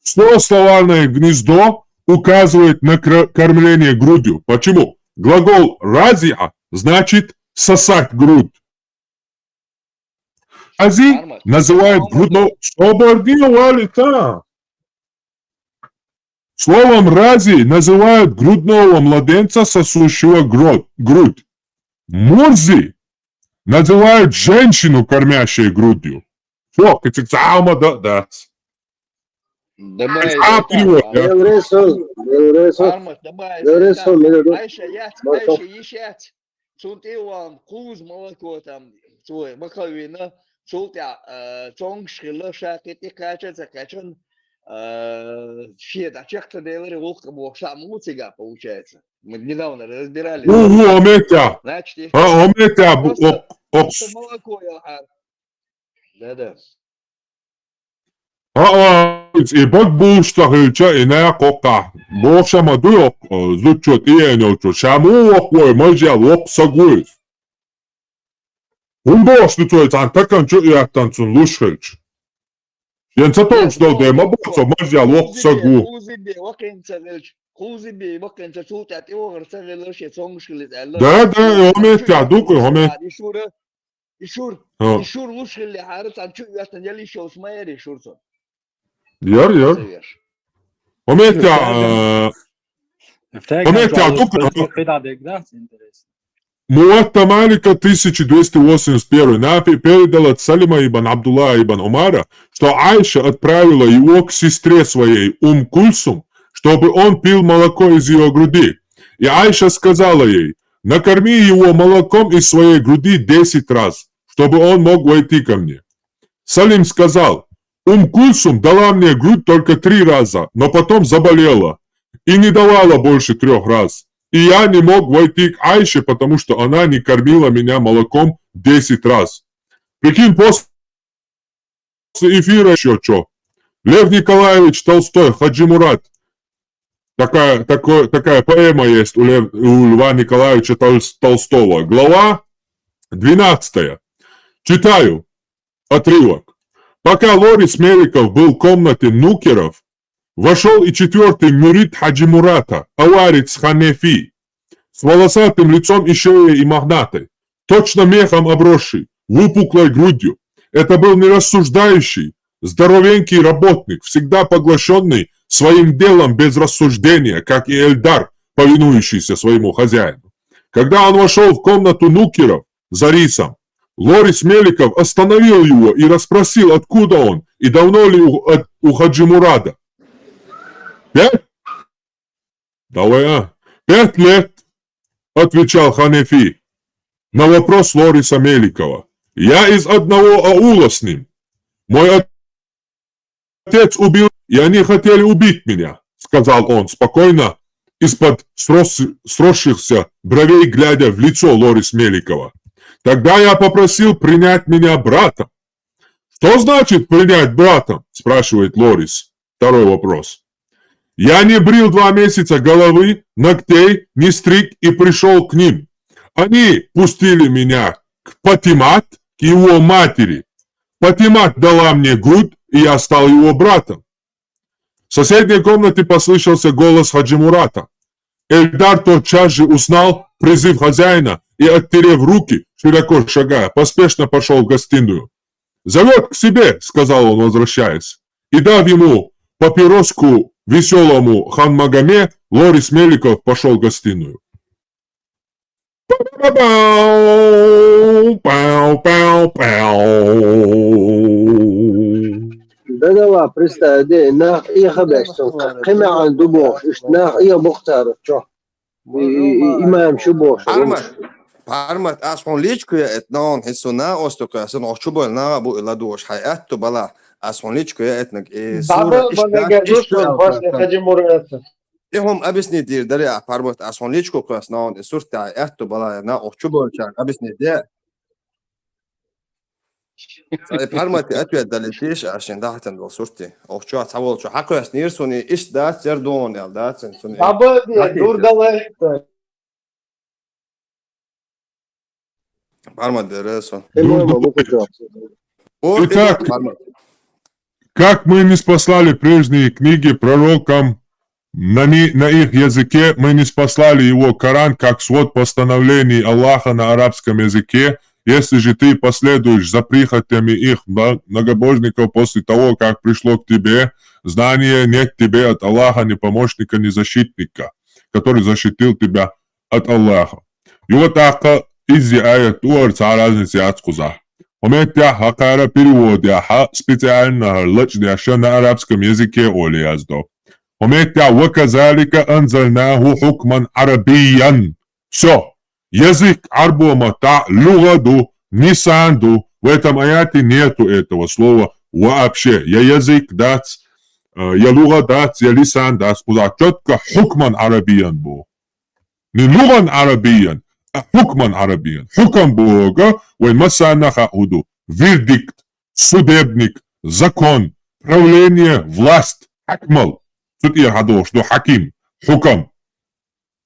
словарное гнездо указывает на кормление грудью. Почему? Глагол «разиа» значит «сосать грудь». Ази называют грудного... Словом «рази» называют грудного младенца, сосущего грудь. Мурзи называют женщину, кормящую грудью. Все, катицаама да. Все, да, чек-то делали, ловко было саму цыга, получается. Мы недавно разбирали. Значит, молоко, да. И бог булштахылча иная кока. Бошама дуйок, зучот иеночо. Шаму окой, можя лок сагуис. Умбош нутоет антакан чу иактанцун лушхылч. Янцатон что дема босо, можя лок сагу. Да, ометя, дуку, ометя. Ишур лушхылли харыц, анчу иактан яли шоус майери, шурцон. Яр. Ометя, Муатта Малика 1281 Нафи передал от Салима ибн Абдулла ибн Умара, что Айша отправила его к сестре своей Кульсум, чтобы он пил молоко из ее груди. И Айша сказала ей: накорми его молоком из своей груди 10 раз, чтобы он мог войти ко мне. Салим сказал: Кульсум дала мне грудь только 3 раза, но потом заболела и не давала больше 3 раз. И я не мог войти к Айше, потому что она не кормила меня молоком 10 раз. Прикинь, после эфира еще что? Лев Николаевич Толстой, Хаджи Мурат, Такая поэма есть у Льва Николаевича Толстого. Глава 12. Читаю отрывок. Пока Лорис Меликов был в комнате нукеров, вошел и 4-й мюрид Хаджи Мурата, Аварец Ханефи, с волосатым лицом и шеей и мохнатой, точно мехом обросший, выпуклой грудью. Это был нерассуждающий, здоровенький работник, всегда поглощенный своим делом без рассуждения, как и Эльдар, повинующийся своему хозяину. Когда он вошел в комнату нукеров за рисом, Лорис Меликов остановил его и расспросил, откуда он и давно ли у Хаджи Мурада. 5? Давай, 5 лет, отвечал Ханефи на вопрос Лориса Меликова. Я из одного аула с ним. Мой отец убил, и они хотели убить меня, сказал он спокойно, из-под сросшихся бровей глядя в лицо Лорис Меликова. Тогда я попросил принять меня братом. Что значит принять братом? Спрашивает Лорис. Второй вопрос. Я не брил 2 месяца головы, ногтей, не стриг и пришел к ним. Они пустили меня к Патимат, к его матери. Патимат дала мне грудь, и я стал его братом. В соседней комнате послышался голос Хаджи Мурата. Эльдар тотчас же узнал призыв хозяина и, оттерев руки, широко шагая, поспешно пошел в гостиную. «Зовет к себе», — сказал он, возвращаясь, и, дав ему папироску веселому хан Магоме, Лорис Меликов пошел в гостиную. بدوا برستا دي ناخ إيه خبشتون قمة عن دبوش إيش ناخ إيه مختار شو إمام شبوش Parmat asfon lichkuya etnon hissuna ostuka sen ochubol na bu iladush hayat to bala asfon lichkuya etnak Baba bana gelmişler başka Hacı Murat. İhom abisni dir deri parmat asfon lichku klas non surta hayat to bala na ochubol chan abisni de parmat atwet dalitish عشان dahtan do surti ochchu atavol chu hakoyas nirsuni ish dat zerdon el dat suni Baba diye durdalar. Пармат Дересо. Итак, как мы не спаслали прежние книги пророкам на их языке, мы не спаслали его Коран как свод постановлений Аллаха на арабском языке, если же ты последуешь за прихотями их многобожников после того, как пришло к тебе знание, нет к тебе от Аллаха ни помощника, ни защитника, который защитил тебя от Аллаха. И вот так Изи аят уорца разницы отскуза. Уметя хакара переводя специально лачдяша на арабском языке олияздо. Уметя ваказалика анзальнаху хукман арабиян. Все. Язык арбомата лугаду, нисанду. В этом аяте нету этого слова вообще. Я язык дац, я луга дац, я лисан дац. Куда четко хукман арабиян был. Не луган арабиян. Хукман арабиян. Хукам Бога, вой масанаха уду. Вердикт, судебник, закон, правление, власть. Хакмал. Тут я гадал, что хаким, хукам.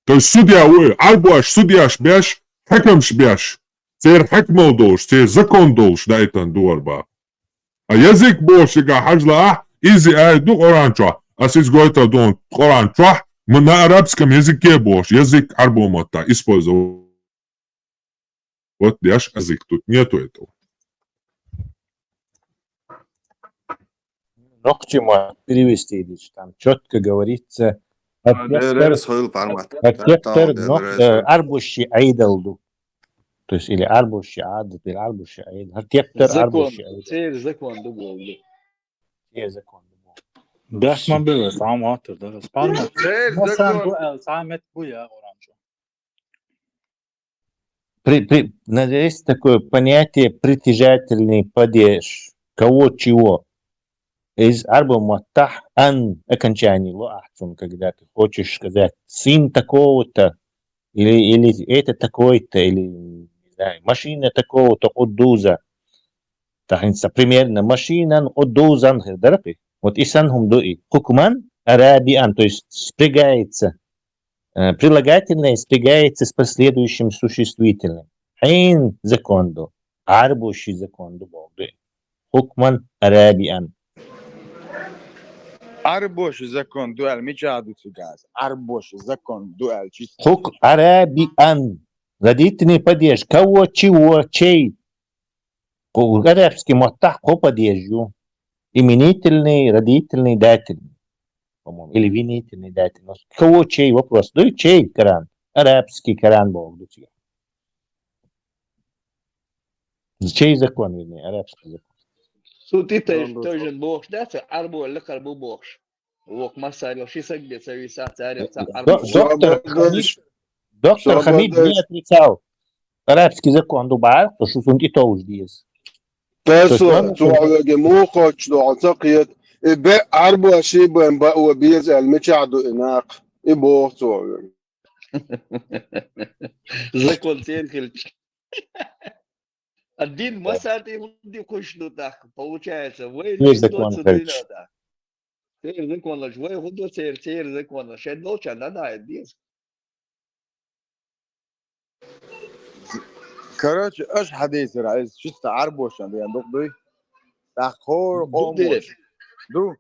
То есть судья, арбуаш, судья шбяш, хакам шбяш. Цер хакмал долж, цер закон долж, да это дуарба. А язык бошига хажла, изи айду оранча. А сиз гойта дон оранча, мы на арабском языке бош, язык арбомата использовал. Вот наш язык, тут нету этого. Но к чему перевести, Ильич? Там четко говорится арбущи айдалду. То есть или арбущи адат, или арбущи айдал. Арбущи айдал. Закон дубовый. Закон. Бяш man было, сам автор, да, спальня. Самет буя оранжо. Есть такое понятие притяжательный падеж. Кого чего? Из арба маттах ан окончание лоахцун, когда ты хочешь сказать сын такого-то, или это такой-то, или не знаю, машина такого-то отдуза. Так, примерно машина отдузан, вот и санхум дуи. Хукман арабиан, то есть спрягается. Прилагательное спрягается с последующим существительным. Хин законду, арбуши законду болды. Хукман арабиан. Арбош закон дуэль мечаду цигаз. Арбош закон дуэль чисто. Хук арабиан. Родительный падеж. Кого, чего, чей. Арабский моттах по падежу. Именительный, родительный, дательный. По-моему, или винительный, дательный. Кого, чей вопрос. Да и чей Коран? Арабский Коран был. Чей закон, вернее, арабский закон. Суд тоже бог, да, арбо, лекарбу бог. Лок масарил, шисак беца, виса, царица, Доктор Хамид не отрицал арабский закон Дубай, то что он и то уж есть. Тесо, туалеге мухо, что ацакиет, и бе арбо ашибен ба убиез аль-мечаду инак, и бог туалеге. Закон Церхельч. Один масарти хунди кушну так, получается, вы не закон Церхельч. Цер закон, вы хунду цер закон, шедноча, да, без. Короче, ايش حديث رئيس شفت عربوش عندي عندك دوي تاخور قوموش دو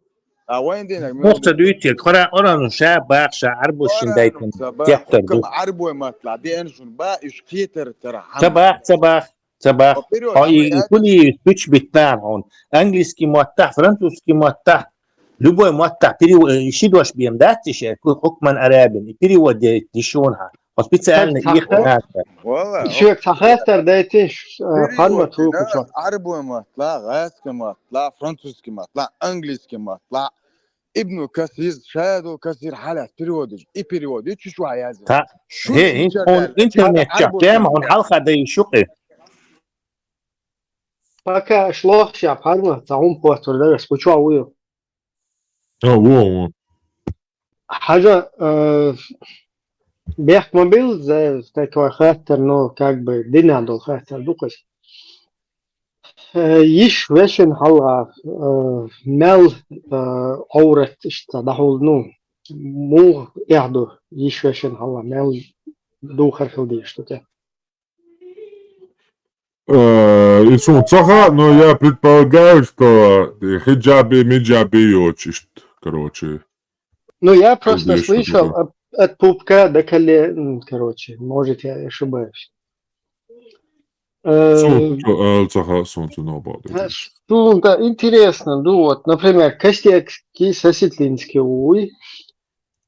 وين دينك نقطة دويتي قرأ أورانو شاب باقشا عربوش دايتن تيقتر دو عربو ما طلع دي انشون با ايش كيتر ترى صباح كل سويتش بتنام هون انجليزكي موتح فرنسوسكي موتح любой موتح перевод يشيدوش بيمداتش حكما أرابي перевод تشونها специально их надо. شو تخاطر دايتش قلمة توقف عربي ما طلع غاسكي ما طلع فرنسوسكي ما طلع انجليزكي ما طلع ابنه كثير شادو كثير حالات بريودج اي بريود شو عايز شو هي انترنت جام هون حلقة دي شقي пока шло شاب قلمة تعوم بوتر درس بشو عويو حاجة Бехмобил за такой хатер, но как бы динадол хатер дукас. Иш вешен хала мел аурет ишта дахул ну му яду иш вешен хала мел духар хилди что те. И сумцаха, но я предполагаю, что хиджаби, миджаби очень, короче. Ну я просто слышал от пупка до колен, короче, может я ошибаюсь. Да, интересно, ну вот, например, Костекский, Сосетлинский, уй,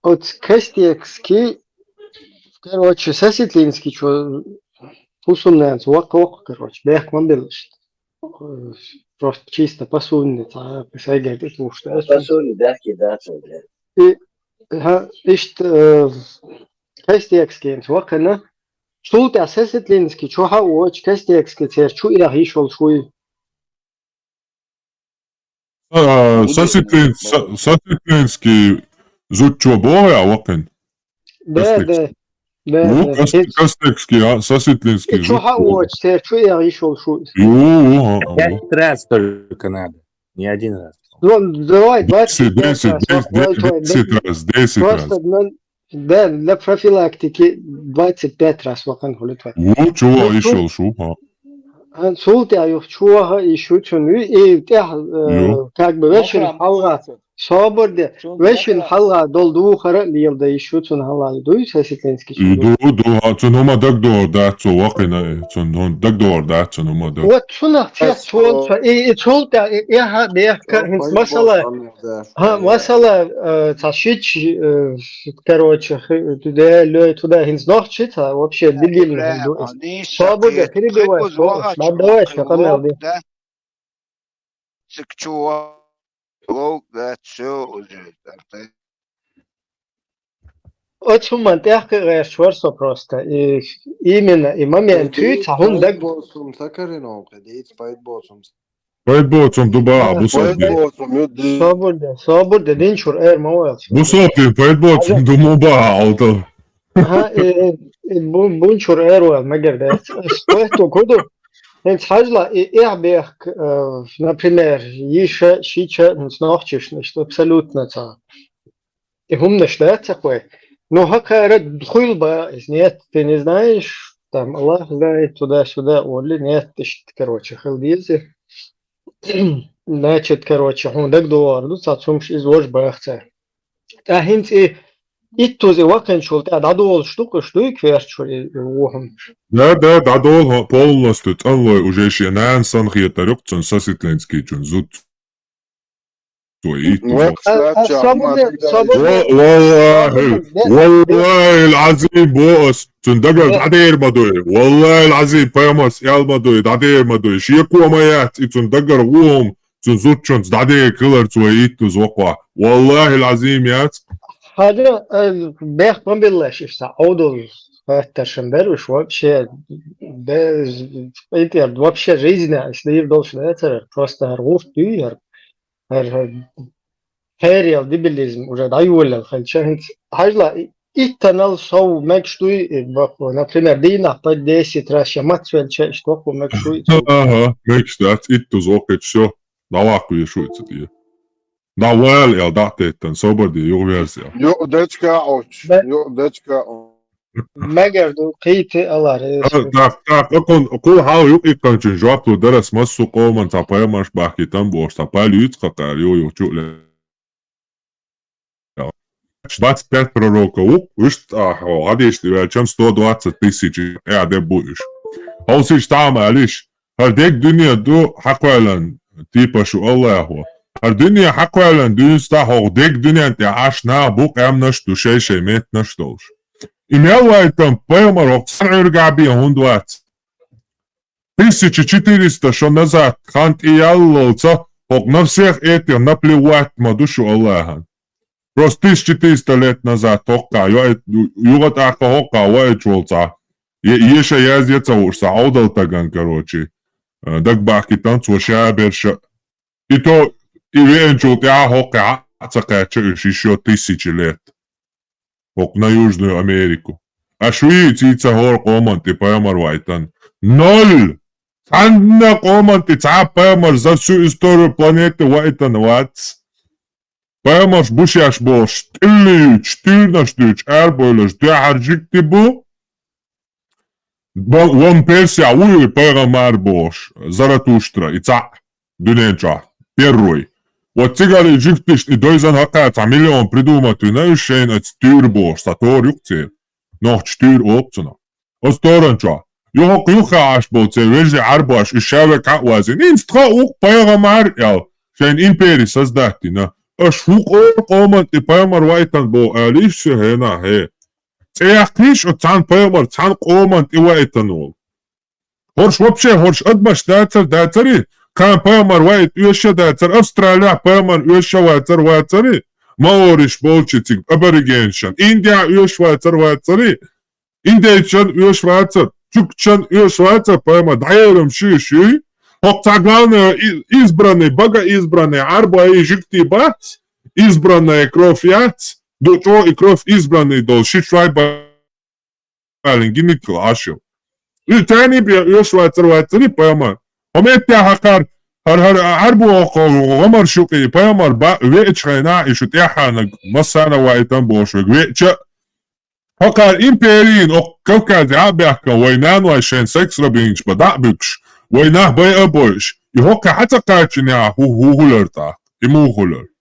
от Костекский, короче, Сосетлинский, что, пусумнец, вак, короче, бехмобил, просто чисто посунется, писай, потому что... Посуни, да, кидаться, и إيش كاستيكسكين وقنا شو تأسست لينسكي شو هاوش كاستيكسكي تير شو إلى هي شوي Сосетлинский зучо боя وقن да Костекский, Сосетлинский شو هاوش تير شو إلى هي شوي 5 раз только надо, не один раз. Давай, 10 раз. Просто для профилактики 25 раз вакан хулитва. Чего еще шуха? Султи аюх чуаха и шучуну и как бы вешен халга соборде вешен халга долду хара лилда и шучун халга дуй сосетлинский. Иду, а то нома дагдор дацо вакина, то дагдор дацо нома даг. Вот шуна тя чолта и чолта я беха масала ташич короче туда хинс нох чита вообще дебильно. Соборде перебивай. Давай, что там да? Секчуа. Да, все уже. Очень мантяхка шварсо просто. И именно и момент он так. Пайбоцом дуба, Свобода, денчур, мовил. Бусопин, пайбоцом думоба, ауто. Бунчур, магерда. Что году? Хажла и Эрберг, например, еще сейчас ночишь, что абсолютно так. И умнешь, да, такой. Но хакара дхуйлба, нет, ты не знаешь, там Аллах знает туда-сюда, оли, нет, ты короче, халдизи. Значит, короче, он так дуарду, цацумш из вож бахца. А хинц и тузи вакан шулт, а дадуол штука, что и кверчули вохом. Да, дадол полностью целой уже еще нансан хиетарюк, цун соситленский, чун зут. والله العظيم بوس تندقل دعدير مدوي والله العظيم بيمس يال مدوي دعدير مدوي شيكو ميات تندقل وهم تنزوتشون دعدير كلر تويت زوقوا والله العظيم يات هذا بيخ ما بالله işte Audul Ташенберуш вообще без это вообще жизнь если и должен это просто рвут дюйер هاريال ديبليزم уже даюля хальчант хажла и танал шоу мекштуй баку например дина по 10 раз я матвел что по мекштуй ага мекштат итту зоқет шо наваку ешуйца дие навал я датеттен собор дие юверсия يقدتك يقدتك مگر قيت الله так أكون هاو يقيقن جنجواب تو درس مسو قومن تابايا مش باكي تنبوش تابايا يتقطع يو يوچو 25 пророков, одежды величам 120 тысяч эаде будешь. Хаусиш там, алиш, هرديك دنيا دو حقوالن تيبا شو الله هو هردنيا حقوالن دون ستاهو ديك دنيا انت عاشنا بوك امنش دو شي ميت نشتوش имела это поймарок срырга би хундват 1400 что назад хант и яллоца ок на всех этих наплевать на душу Аллаха. Просто 1400 лет назад только югат аха ока вайчулца еще яздеца уж саудал таган короче так баки там цвоша берша и то и венчул я хока цакача еще 1000 лет ок на Южную Америку. А швейцица хор команты поймар вайтан. 0! Сандна команты ца поймар за всю историю планеты вайтан ватс. Поймаш бушаш бош. 14 эрбойлаш дяхаржикти бу. Вон Персия уй поймар бош. Заратуштра и ца дуненча. Первый. Вот цигары жиктиш и дойзан хакаца миллион придумать и нающен от стюрбош сатор юкцер. Noch stuur optionen. Als torentja. Johok jucha asbot se verzi arbash ishave katwazin. Instra ook payagamar yal. Zijn imperi sazdatina. As fuk ook komend die payamar waitan bo alish se hena he. Tsayaknish o tsan payamar tsan komend i waitan ol. Horsh wapshe horsh admash datsari. Kan payamar wait uyasha datsar. Australia payamar uyasha watsari. Maorish bolchitik aborigenshan. India üye Schweizer Schweizeri. Indiyachan üye Schweizer. Türkchan üye Schweizer payma dayerim şi. Hoktagane избранный, избранный арба и жикти бац. Избранная кровь яц. До чего и кровь избранный дол. Шичвай балин гиникл ашил. И тани би üye Schweizer Schweizeri payma. Ометя хакар harbu غمر شوقي بيامر با ويتش خينا يشو تيحانا مصانا وايتان بوشوك ويتش هكار إمبيرين أو كوكاد عابيحكا وينان وايشين سكس ربينش بدأ بكش ويناه باي أبوش يهوكا حتى قاتشن يا هو هولرتا إمو هولر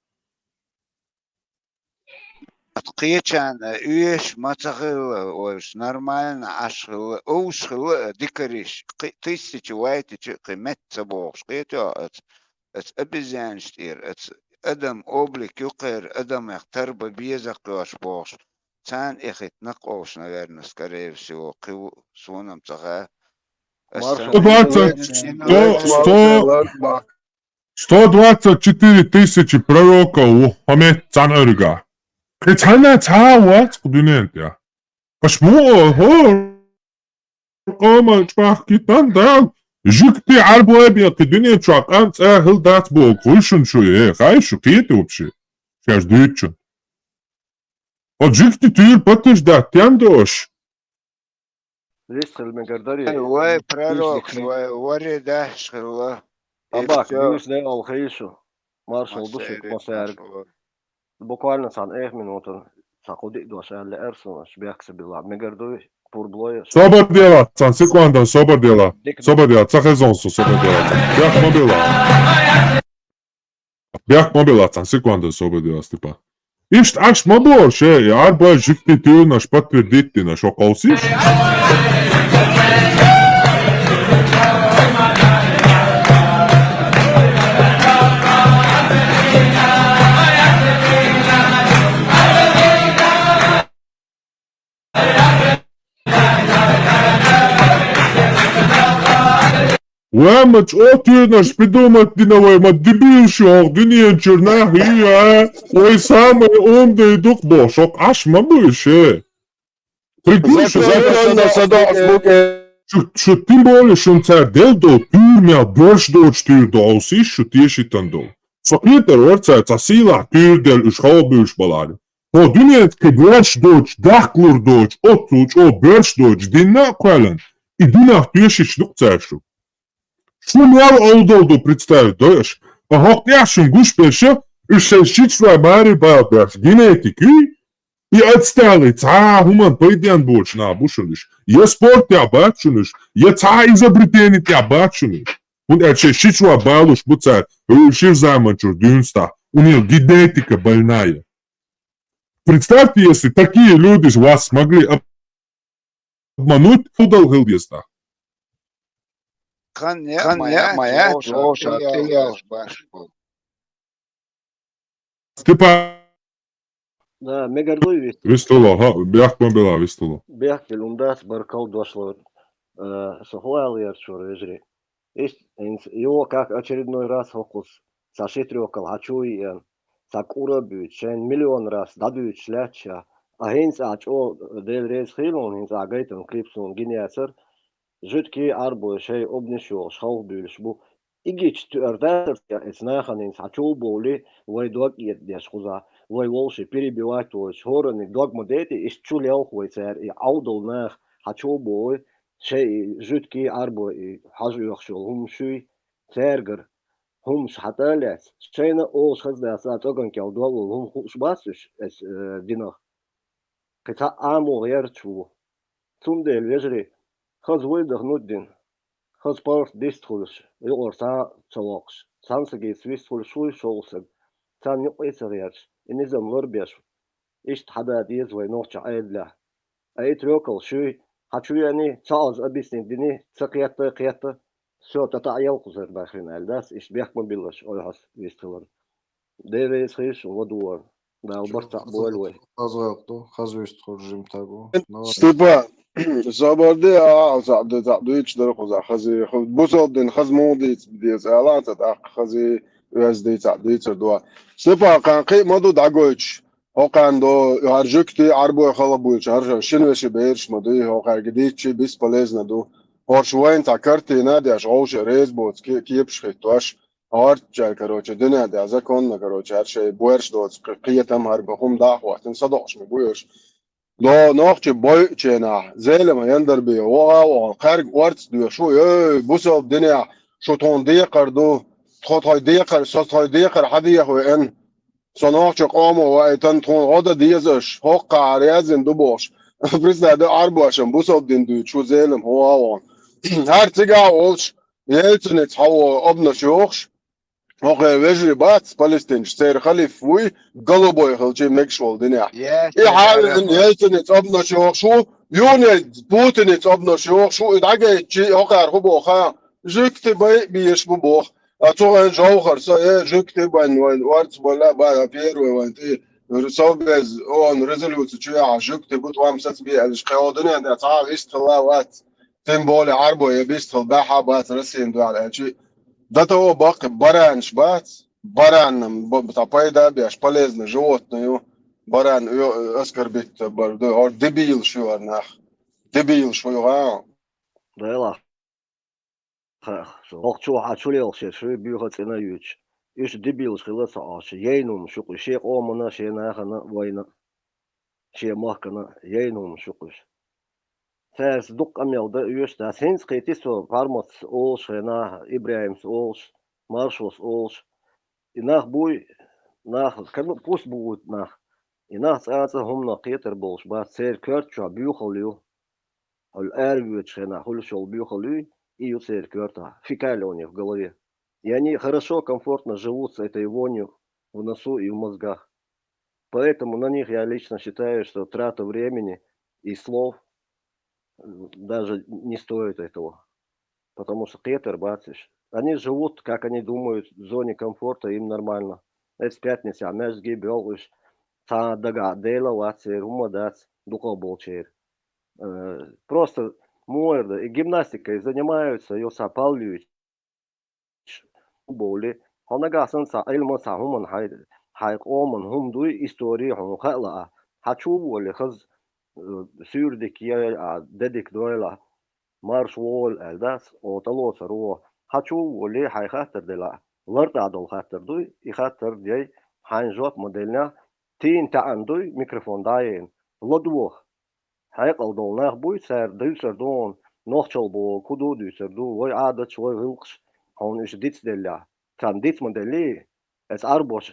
Atqiyachan üyeş matağıl oş normal aşıl oşıl dikariş tысячи вайтичи кыймет цабош кыйто эт обезьянштир эт адам облик юқер адам яхтарба безак кош бош цан эхит нақош наверное скорее всего кыв сонам цага 124 тысячи пророков хамет цанырга كتحنا تعاوت قدنينت يا أشبوه هور قامة شباح كتان دال جيكتي عربو أبيا قدنيا شاق أنت أهل دات بو كلشن شو إيه خايف شو كيتي وبشي شاش دويتشن وجيكتي تير بطش دات يندوش لسه المقدري واي برالوك وري داش خلا أباك دوش ده الخيشو مارشال دوش مصارك Bukvalno san 1 minūte sakudidos elle ersonas biaksabila megardui purblojas. Sober dela, san sekundan sober dela. Sober dela, ca rezonsu sober dela. Biak mobila. Biak mobila, san sekundan sober dela, Stipa. Ишь, аш мобош, арба жикти ты наш подтвердить на шо колсиш? Вэмэч отыр наш придумать диновой, ма дебил шок, диньен чернахия, ой самый умный дух бошок, аш мабыше. Прикинь, что тем более, что он царь дел до тюрмя, больше до четыре до усиш, что теши тандо. Сокнитер орцай цасила тюр дел уж холбюш балари. О диньен ке больше доч, дахклур доч, отуч, о больше доч, динна квален, и динах теши штук царшу. Шум ял олдолду представить, даешь? А хохтяшим гуш пеше, и шельщичла мари балбяш, генетики, и отстали, ца хуман пойдян больше на бушуниш, я спорт я бачуниш, я ца изобретение я бачуниш. Он от шельщичла балуш буцай, шир заманчур дюнста, у нее генетика больная. Представьте, если такие люди вас смогли обмануть, удал гылдеста. моя слушай, ты ешь башку. Степан. Да, megardui vist. Vistulo, ha, biak mobila vistulo. Biakkel das barkal дошло. Сохуалиер шорежри. Ist ins jo как очередной раз хокус. Сашитрёкал хачуи сакурабю чен миллион раз дадуй шляча. А хинс ачо дел рез хилон хинс агайтон клипсон гинеасер. Жутки арбо шей обнишо шалбюш бу. Игич тюрдер es нахан ins ачо боли вой дог ет дешхуза. Вой волши перебивать то хорон дог модети is чулел хой цер и аудол нах ачо бой شيء جد كي أربو حاجة يخشوا هم شوي تارجر هم شحتالات شينا أول خزنا ساعات أكن كيودوا هم خوش باسش اس دينا قطع عامو غير شو ثم ده الوجري خز ويد خنودين خز بارت ديستخلش يقر ساعة تواقش سانسجي سويستخل شوي شولسد سان يقيس غيرش النظام لربيش إيش حدا ديز وينوش عيد له أي تروكل شوي حتشو يعني تعز أبيسين ديني سقيته قيته شو تتعيل قصر باخرين الداس إيش بيحكم بالله أو حس بيستخدم ده يسخيش ودور ده البرتع بولوي خزغطو خزويست خرجم تاغو ستيبا زابردي تعديش درقو خزي بوصل خز مودي ديز اعلان تاع خزي USD تعديش دوا ستيبا كان قي مودو داغويتش هو كان دو هرجكتي عربو خلبويتش هرجا شنوش بيرش مودي هو قاعديتش بيس полезно دو هورشوين تاع كارتي نادي اش غوش ريز بوت كيبش خيتواش هارتجا كروتش دنيا دي ازكون كروتش هرشي بويرش دوت قيتم هربهم داخ وقت صدقش مبويش دو نوخش بوي تشينا زي لما يندر بي وغا قرق ورت دو شو بوسو الدنيا شو تون ديقر دو تخوت هاي ديقر صوت هاي ديقر حدي هو ان صناعة قاموا وقتن تون غدا ديزش حق عريازن دو باش بريزنا دو عربوشن بوسو الدين دو شو زيلم هو هوان هر تيجا ولش يلتنت هو ابن شوخش هو وجري بات فلسطين سير خليف وي قلبوي خلشي مكشول دنيا اي حال ان يلتنت ابن شوخ شو يوني بوتنت ابن شوخ شو ادعجي شي هو هو خا جكت بيش بوخ اتوغن جوخر سو جكت بان وارت ولا با بير وانت رسوبز اون ريزولوت شو جكت بوت وام سات بي الشقودنيا ده تعال استلاوات تنبول عربو يبيستل باحا بات رسين دو على شيء ده то باقي баранш бат баран بتاع بيش полезно животное баран оскорбить бар дебил شو нах дебил شو да so شو حشولي شو بيخت انا يوش ايش دبيل خلاص عاش يينهم شو شيء قومنا شيء ناخنا وين شيء ماكنا يينهم شوقش Ters duk amelde üst das hins geht so Parmots Olsch na Ibrahims Olsch Marshals Olsch nach Bui nach kann pus buut nach in nachts aats hom nach keter bols ba ser kurt cha bucholiu al эрвючена хулшол бюхолю и уцель кверта фекалия у них в голове. И они хорошо, комфортно живут с этой вонью в носу и в мозгах. Поэтому на них я лично считаю, что трата времени и слов даже не стоит этого. Потому что кетер, бациш, они живут, как они думают, в зоне комфорта, им нормально. Это пятница, а между гибелыш, та дага дела вацер, умадац, духов болчер. Просто муэрда и гимнастикой занимаются, ее сапалюют. Боли. Хонагасан са эльма са хуман хайк оман хум дуй истории хум хала. Хачу боли хаз сюрдик я дедик дуэла марш вол элдас отало саро. Хачу боли хай хатер дела. Ларт адол хатер дуй и хатер дей ханжот моделня тин таан дуй микрофон даен. Лодвох. Хайк алдолнах буй сэр дюсер дон нохчол бо куду дюсер ду вой адат швой вилкш. Hon is dit stella. Kan dit modelli. Es arbos.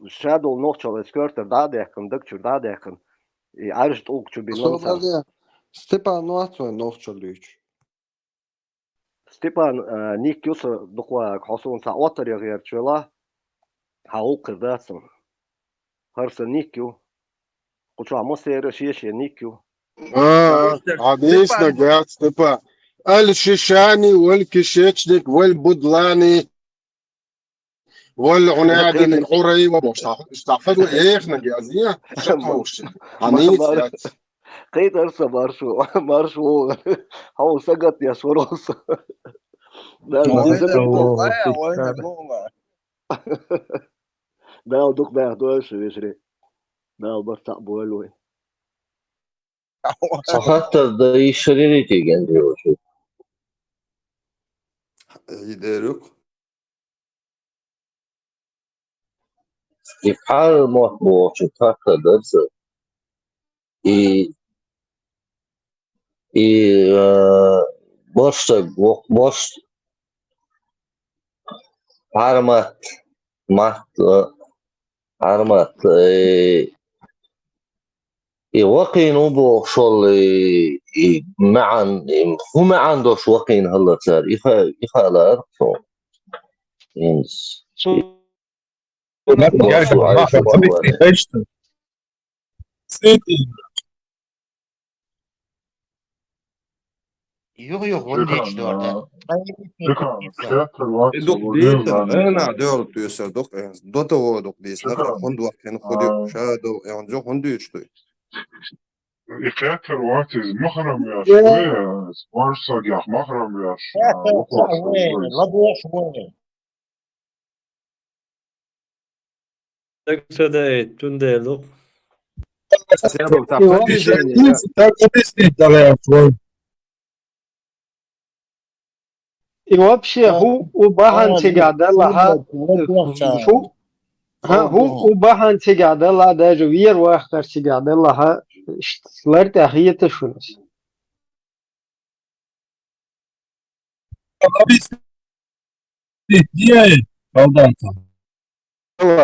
Shadow nokchal es körter dadeken, dukchur dadeken. I arst ook chu bilonsa. Stepan noatso nokchaluch. Stepan nikyus dokwa khosun sa otar yerchela. Ha ook datsam. Harsa nikyu. Kuchu amosere shishi nikyu. عديسنا قاعد ستبا الشيشاني والكشيتشدك والبدلاني والعنادي العري ومستعفدوا ايخنا جازية شكوش عنيد قيت ارسى مارشو هو سقط يا شروس ده دوك ده دوش يشري ده برتاع بولوي حتى da يشريريتي جنبي وشو يديرك في حال موضوع شتاكا درس и boş armat وقين وبو شغل معا هو ما عندوش وقين هلا صار يخالا ارقصو ينس Yok ondiç dörde. Dok değil. Ana dört diyorsa dok. Dota o dok değil. Ne kondu vaktin kodu. Şado yani ondiç diyor. يكاتر واتز مخرم يا شوية سبارسا يا مخرم يا وين لا بوش وين Tündey, look. И вообще, у баханти гадала هو وباهن تقعد الله ده جوير واختر تقعد الله سلرت أخيته شونس والله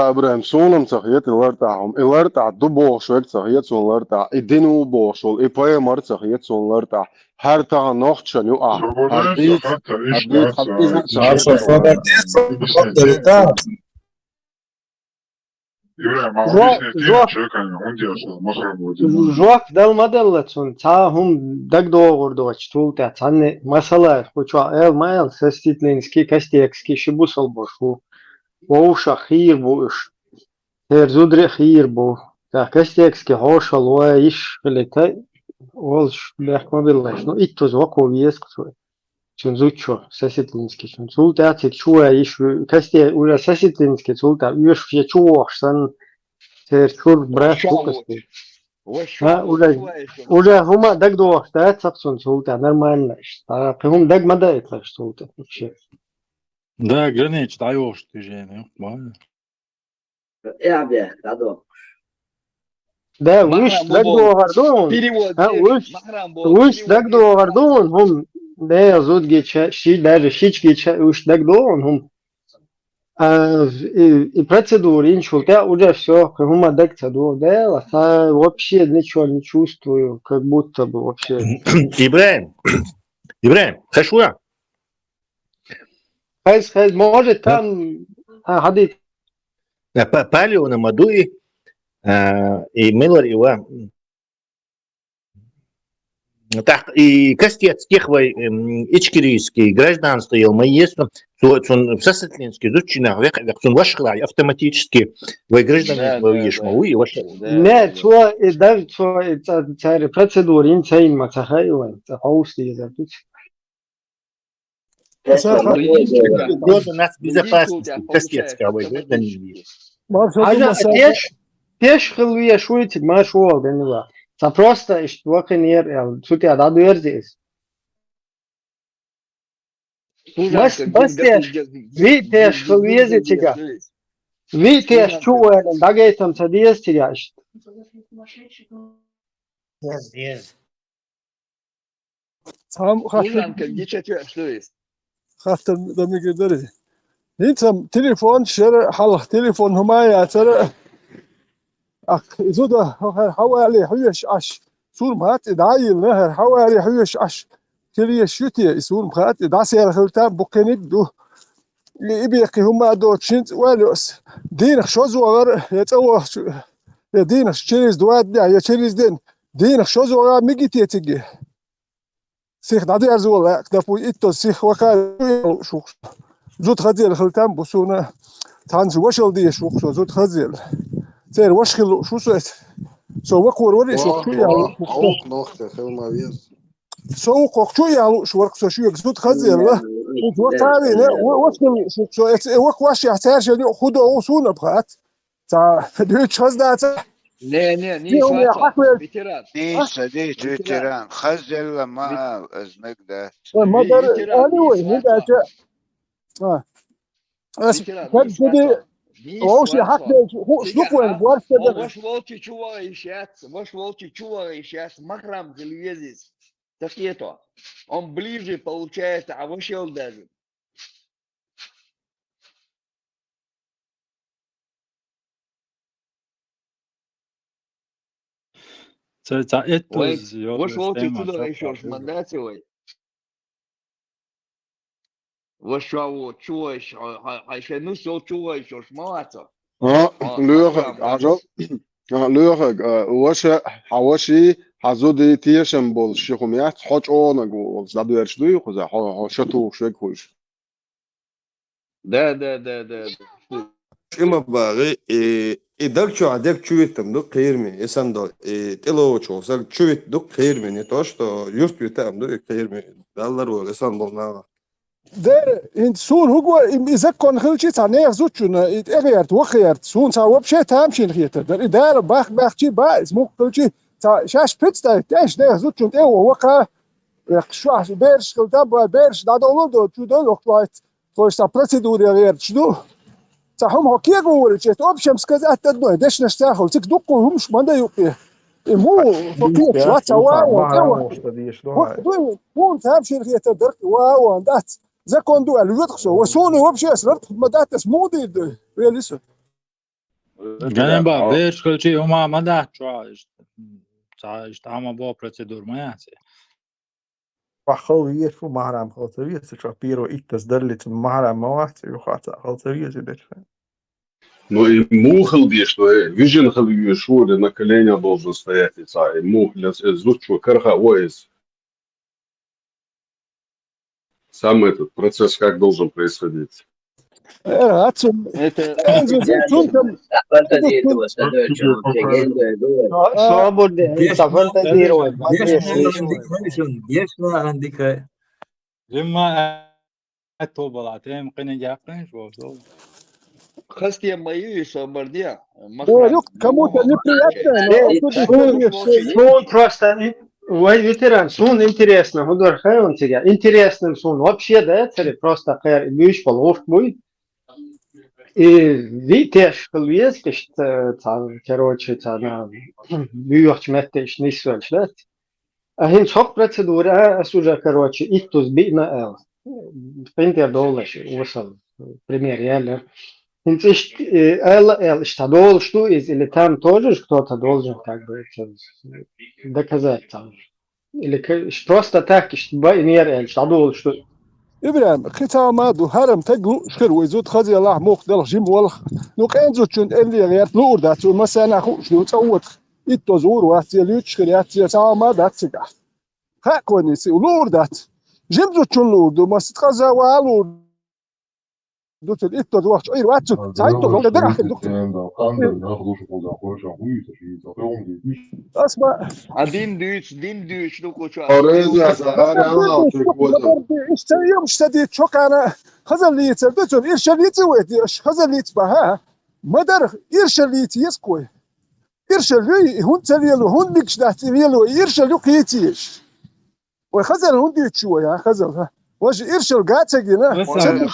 ابراهيم سونم صحيت الورتاعهم الورتاع دبوش شوك صحيت سون الورتاع ادينو بوشول ايباي مر صحيت سون الورتاع هر تا نوخت شنو هرديت جواب دل مدلتون تا هم دق دوغور دوچ تولتا تاني مسألة خوشوا ال مايل سستيتلينسكي كاستيكسكي شبوسل بوشو ووشا خير بوش هرزودري خير بو تا كاستيكسكي هوشل وايش خليتا والش بيحكم بالله شنو اتوز وكو ويسكتو چون زوچو سستيتلينسكي چون تولتا تشوا ايش كاستي ولا سستيتلينسكي تولتا يوش يچوشسن تركور براش بوكستي уже هما دق دو وقتات سبسون سولتا نرمال تا هم دق ما دايت سولتا вообще Да, гранич, даешь ты же, нормально. Я бля, кадо. Да, وش دق دو وردون وش دق دو وردون هم ده زود گيچ شي даже شيچ گيچ وش دق دو هم И процедуры, ничего, да, уже все, как мы доктору делать, а вообще ничего не чувствую, как будто бы вообще. Ибраим, хашуа. Может там, ходить. Палео на Мадуи и Миллер Ива. Так, и кастец техвой ичкирийский гражданство елмаестно, он в Сасатлинске зучина, он вашхла автоматически вы гражданство ешмау и ваш. Нет, что и даже что это процедура инцайн мацахайва, это аусти забыть. Угроза нацбезопасности, кастецкая вы гражданин. Теш хлвия шуйтик машуал денева. Это просто что кенер, сути ада дуэрдис. Бас теш хлвия зетига. Ви теш чуэлен, дагейтам цадиес тигаш. Yes. Там خاطر دم يقدر انت تليفون شر حلق تليفون هما ترى زودا حوالي حيش عش صور مات دايل نهر حوالي حيش عش كلي شتي صور مات داسير خلتان بوكنيك دو يبيقي هما دو تشنت والوس دينك شو زوغر يتو يا دينك شيريز دواد يا شيريز دينك شو زوغر ميجي تيجي سيخ نادي أرزولا كدافو إتو سيخ وكا شوخ زود خزيل خلتان بوسونا تانز وشل دي شوخ زود خزيل تير وشخل شو سويت سو وقور وري شوخ شو يالو عوق نوخته خيل ما بيز سو وقور شو يالو شو ورق سو شو زود خزيل لا وقتاري لا وشخل شوخ سو وق واش يحتاج يعني خدو وسونا بغات تا دوتش خزدات Не, ديش ветеран خزل ما ازمك ده مدر anyway نيجا بس كده وش حق شوف وين ورثة ваш волчий чуваешь, махрам глезис, так это, он ближе получается, а вышел даже. Ваш волчий чуваешь, мандативый. Ваш чуваешь, а еще ну все чуваешь, молодца. لوغك عجب لوغك وش حواشي حزودي تيشن بول شيخوميات حوش اونك وزادو يرشدوي خوزا حوشتو شوك خوش Да. إما باغي إدك شو عدك شويتم دو خيرمي يسندو تلو شو سك شويت دو خيرمي نتوش تو يوست يتام دو خيرمي دالر يسندو نا ده انت سون هو اذا كان خلشي تاع زوتشنا اغيرت وخيرت سون تاع وبشي تامشي نخيت دار باخ شي باز مو خلشي تاع شاش بيتس تاش ده زوتشن هو وقع يخشوا بيرش خلتا بيرش دا دولو تو دو وقت توش تاع بروسيدور غير شنو تاعهم هوكي يقول جيت اوبشمس كذا تدو داش نشتاخل تك دقوا همش ما يوقيه مو فوقيه شو تاع مو تامشي نخيت درك واو اندات زي كوندو الوتخسو وسوني وبشي اسرت مدات اسمودي رياليسو Ganeba već kolči uma mada čua tamo bo procedur majaci. خلوية شو مهرام خلطوية سشا بيرو إكتس دلت مهرام مواتي وخاطع خلطوية زيدش Но и мухал где что, вижен халью шо, на коленях должен стоять и царь, мух, зучу, карха, оис. Сам этот процесс как должен происходить? Хастия мои собордия. Кому-то неприятно, Сун просто, ветеран, сун интересно, Худор Хайон тебя, интересным сун, вообще, да, это просто бьющий половок будет. И видишь, колвески, что, короче, на бьющий метиш не свечет. А хин шок процедура, а сюда, короче, и тут бить на эл. $50 усал. пример, я что должен, или там тоже кто-то должен как бы это доказать там. Или просто так, что должен. إبراهيم ختام ما دو هرم تجلو شكر ويزود خزي الله موك دل جيم والله نوك أنزو تشون اللي غير لور داتو مثلا أخو شنو تعود إتوزور واتي ليوت شكرياتي تاع ما دات سجع هاكوني سي لور دات جيم تشون لور دو ما ستخزا والور دوت الإتوز واحد أي واتو سايتو لو ده راح الدكتور أسمع Din düğüç no koçu. Oraya zaten Allah Türk'ü. işte يوم çok ana خزليت دكتور إرشليت ويدي خزليت بها مدر إرشليت يسكوي إرشلي هون تليلو هون بيكش ده تليلو إرشلو قيتيش وخزل هون دي شوية خزل وش إرشل قاعد تجينا خزل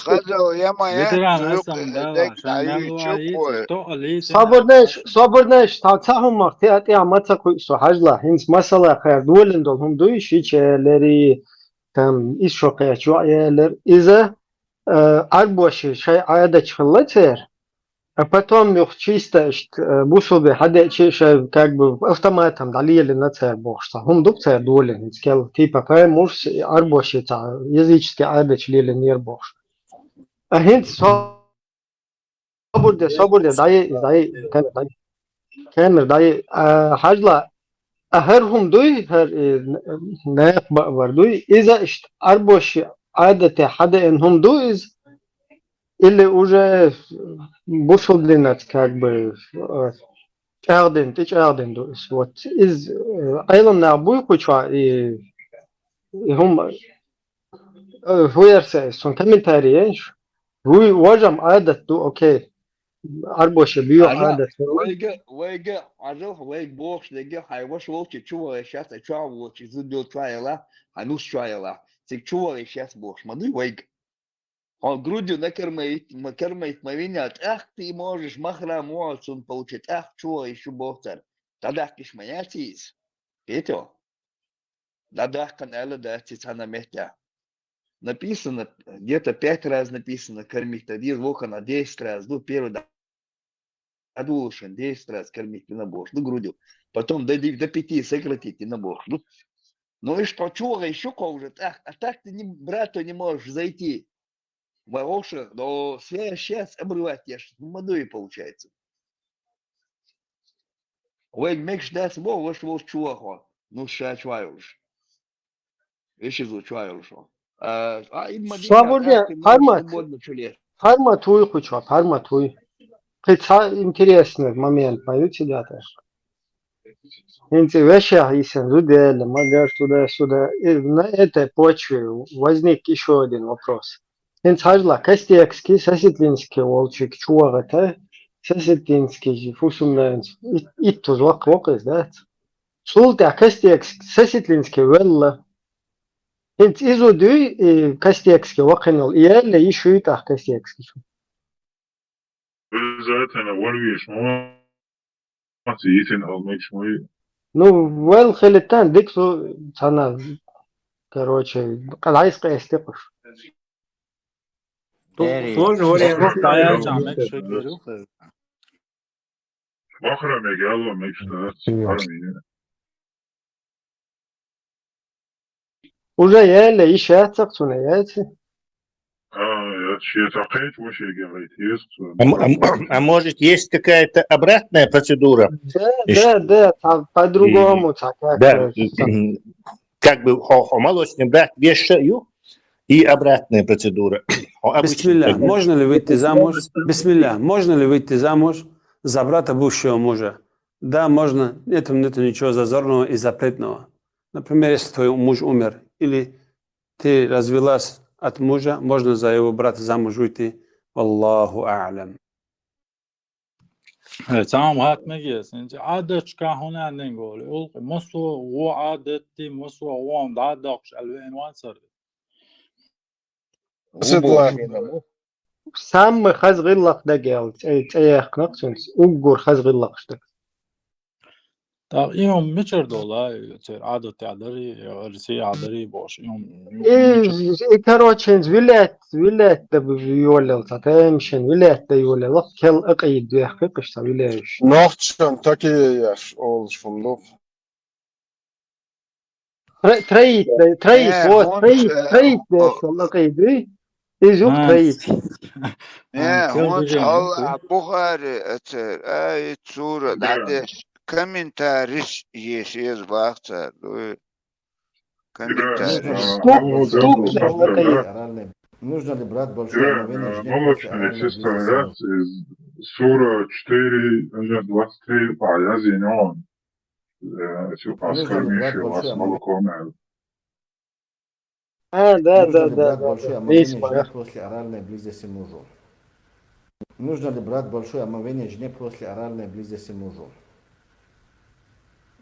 يما صبرناش تعهم مختي عمتها كويس حجلا هنس مسألة خير دولن دولهم دويش يشلري تم إيش شقية شوية إذا أربوش شيء عادة شغلتير потом их чисто бусоби хада чеша как бы автоматом далили на царь бошта хум дук царь долин скел типа кай муж арбоши та языческий адач лили нер бош а хент صبر داي كان داي حاجلا أهرهم دوي هر ناق بردوي إذا أربوش عادة حدا إنهم دويز или уже бушодлинат как бы Erden, dich Erden, du ist вот из Eilen на Буйкуча и هم هويرسه son комментариев вы وجم عادة دو أوكي أربوش بيو عادة ويجا عزوه ويج بوش لقى حيوش وش تشوه شاس تشوه وش زودو ترايلا هنوش ترايلا تشوه شاس بوش ما دي ويج он грудью накормит мовинят, ах, ты можешь махрамоц, он получит, ах, чего еще бохтер. Тогда кишмаятис. Это? Тогда канала да титана мехтя. Написано, где-то 5 раз написано кормить, тогда звука на 10 раз, ну, первый душен, 10 раз кормить на бож, ну, грудью. Потом до 5 сократить на бож. Ну и что, чего еще колжет? Ах, а так ты брату не можешь зайти. Вороши, но сейчас обрывать я молодой получается. Ой, мекш дас во, вош чуахо. Ну ша чуаюш. Еще звучаюш. Свободно, формат твой хочу, формат твой. Хотя интересный момент, понимаете, да, тоже. Интересно, если люди, магар туда-сюда, на этой почве возник еще один вопрос. Инцажла Кастекский, Сосетлинский, Волчик, Чуарата, Сосетлинский, Фусумнанс, и то звук вокс, да. Султа Кастекский, Сосетлинский, Велла. Инц изуды Кастекский, Воканул, и Элла еще и так Кастекский. Ну, Вел Хелетан, Диксу, она, короче, Калайская степаш. Тоже вариант стоять, а мек шекеру. Махра мегало мечта. Уже Элла еще отцаксуна, яйца. А может, есть какая-то обратная процедура? Да, по-другому. Да, как бы молочный брат вешаю, и обратная процедура. Бисмилля, можно ли выйти замуж? Бисмилля, можно ли выйти замуж за брата бывшего мужа? Да, можно. Нет ничего зазорного и запретного. Например, если твой муж умер, или ты развелась от мужа, можно за его брата замуж выйти. Аллаху а'лям. Tamam hatme gelsin. Adet kahuna nengol. Ol mosu o adeti mosu o am da dakş alvenwan sar. Сам хазгыллах да гелт. Эй, хнаксунс. Уггур хазгыллах штык. Так, يوم ميچر дола, عادة عدري, رسي عدري باش يوم ميچر. كروتشين ولاية بيولل تاتمشن ولاية يولل كل أقيد يحقق إشتا ولايش Nachtschön takijes olmuş funduk. تريت هون تريت شو أقيد إيزوك تريت هون كل الله بخاري أي صورة دعدش كمنتاريش يشيز باختر كمنتاريش Нужно ли брать большое омовение жене после оральной близости история мужа? из Сура 4, 23 пояснен. Нужно ли брать большое омовение? Да, Нужно ли брать да. большое омовение жене после оральной близости мужу? Нужно ли брать большое омовение жене после оральной близости мужу?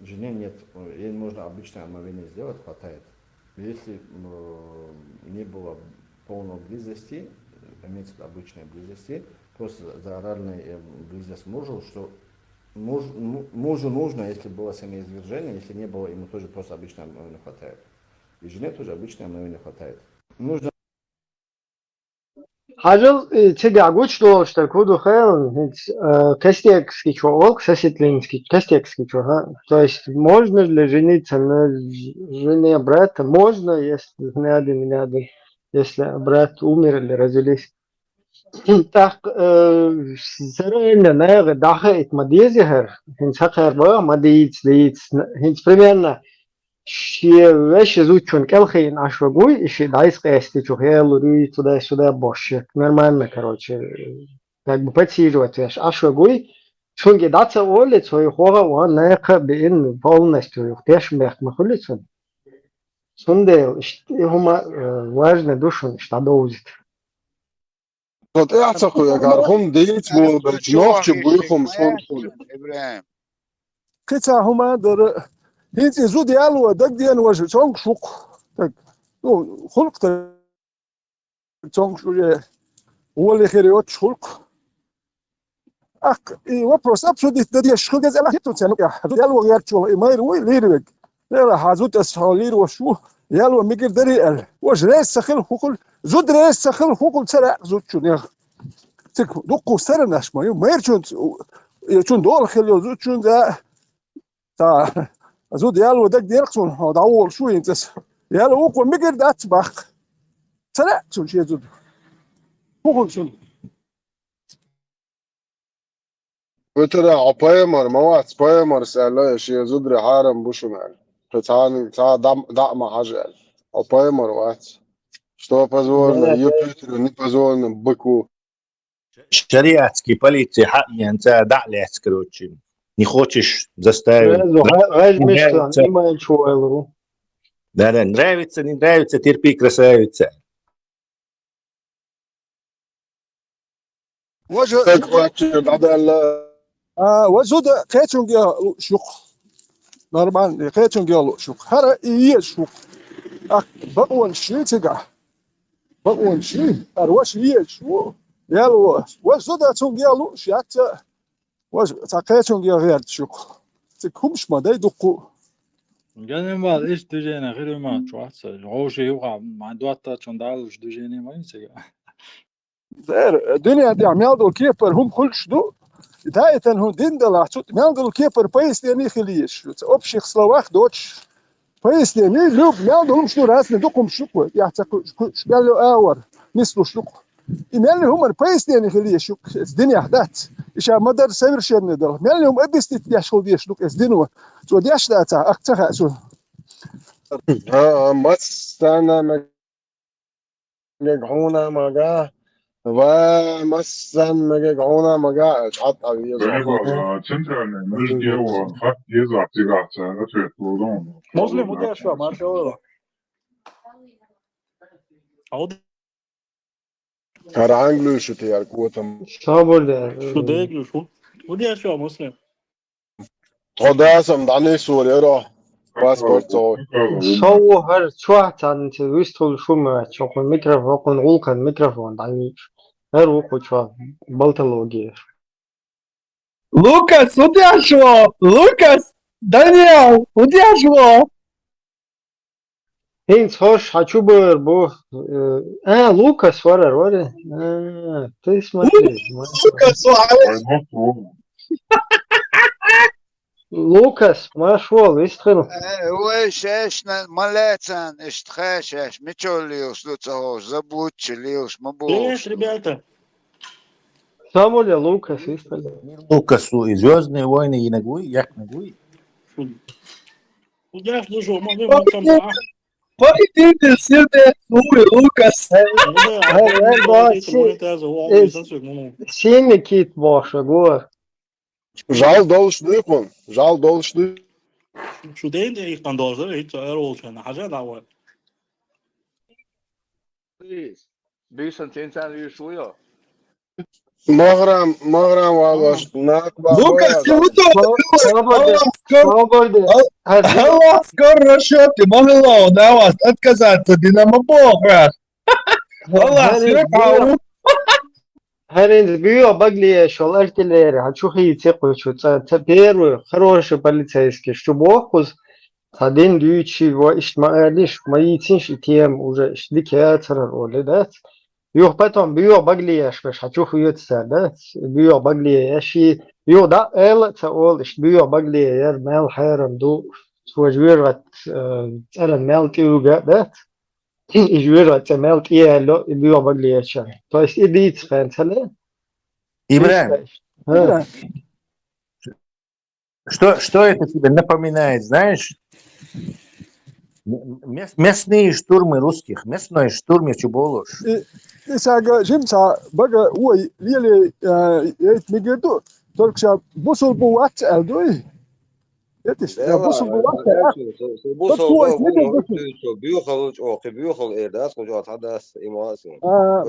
Жене нет, ей можно обычное омовение сделать, хватает. Если не было полной близости, имеется обычной близости, просто за оральной близость мужу, что мужу нужно, если было семяизвержение, если не было, ему тоже просто обычное омовение хватает. И жене тоже обычное омовение хватает. Нужно Хажал тебя гучно, что куду хэл, кастекский чувак, сосетлинский, кастекский чувак. То есть можно ли жениться на жене брата? Можно, если не один. Если брат умер или развелись. Так, сырena наga даха it мадезихер, хинц хакер ба мадиц, хинц примерно вещи изучен келхин ашвагуй, и дайс кэсти чухел, руи туда-сюда боще. Нормально, короче. Как бы подсиживать вещь. Ашвагуй, шунги даться олит, свою хора, он нака бин полностью, теж мех махулицун. Сунде, важно душу, что доузит. Wat eachtsach ja gar hom deelt wo dat nachtje buchom son إبراهيم قطع هما در هيت زود يالو دق ديان وجه تونك شوق خلق تونك شو هو اللي خيريوت خلق وبروس ابسودي ددي الشغل جاز الله هيتو تسانو يا يالو غير شو ما يروي ليرك لا حازوت اسحولير وشو يالو ميجر دري واش ريس سخل حقوق زود ريس سخل حقوق سرع زود شو نيخ تك دقو سرناش ما يرجون يشون دول خليو زود شون ذا تا زود يالو دق ديرقسون هذا اول شو ينتس يالو وقو ميجر دات باخ سرع شو شي زود حقوق شو Vetera apayamar mawat payamar sala shi zudri haram bushumel. Tatani ta da ma hajal. Apayamar wat. Что позволено Юпитеру, не позволено быку. Шариатский полиция хатьянца дa'лец, короче. Не хочешь заставить. Да, нравится, не нравится, терпи, красавица. وزود قيتون جا شوق نورمال قيتون جا شوق هذا إيه شوق بقول شيء تجا بقول شيء أروش إيه شو يالو وزود تون جا لو شيات وتقيتون جا غير شوق تكمش ما ده يدقو قال ما إيش تجينا غير ما شو أحسن هو شيء يوقع مع دواتة شون دالش تجيني ما ينسى الدنيا دي عم ياخذوا الكيبر هم كل شدو بداية هو دين دلعتوت ياخذوا الكيبر بايس لاني خليش أبشخ سلواخ دوتش بايس لاني لوب ياخذوا هم شنو راسنا دوقهم شكوى يعتقد قالوا آور مثلوا شكوى إمالي هم البايس لاني خليش الدنيا حدات إيش مدر سير شيء ندر مالي هم أبيست يشغل ديش لوك الدنيا تو ديش لا تاع أكتر سو ما استنى مجحونا مجا ومثلا مجحونا مجا حط عليه مسلم ودي شو ما شاء الله هر انگلوش تیار کوتم شو دیگه شو ودي شو مسلم قداسم دانی سوریه را پاسپورت تو شو هر شوات عن تلويستول شو ما تشوف الميكروفون غولك الميكروفون دعني هر وقت شو بلتلوجي Lucas, ودي شو Lucas Daniel, удерживал. Heinz hoş Hachubur bu. Lucas var. Ты смотри. Лукас, Lucas машвол, истхину. وش مالتان اشتخاشش ميتشوليوس لوتساوش заблудчилиус мабош. Привет, ребята. Самуля Лукас, истхину. Лукасу и Звездные войны, и Нагуй, як Нагуй. Я слушал, мы там, а? Pode ter sido Lucas. Синий кит баша, гор. Жал должны. Жал должны. شو دين ايه كان دوزر ايه تقروا كان حاجه دعوه بيسن تنتان يشويو مغرم والله ناقبة Lucas, que muito الله скоро шоки, могло на вас отказаться Динамо Бога. Allah сверху. Herinz büyüyor bagli şol erteleri. Haçu hiç çekuşu. Teperu хороший полицейский. Что бохуз один дючи во ишмаэлиш маитинш тем уже иштикятер роли, да? Yok потом büyüyor bagli yaşmış. Haçu hıyetsa, da? Büyüyor bagli yaşı. Yok da el ol iş büyüyor bagli yer mel haram du. Suajvirat elen mel tiuga, da? Изжирать мелт и эло и био баглиеча. То есть идите фэнтеле. Ибрахим, что это тебе напоминает, знаешь? Местные штурмы русских, местные штурмы Чуболош. Isaga jimsa baga uai liele eit migedu. Только бусул бу ват элдой. Это ж бусул бу ват.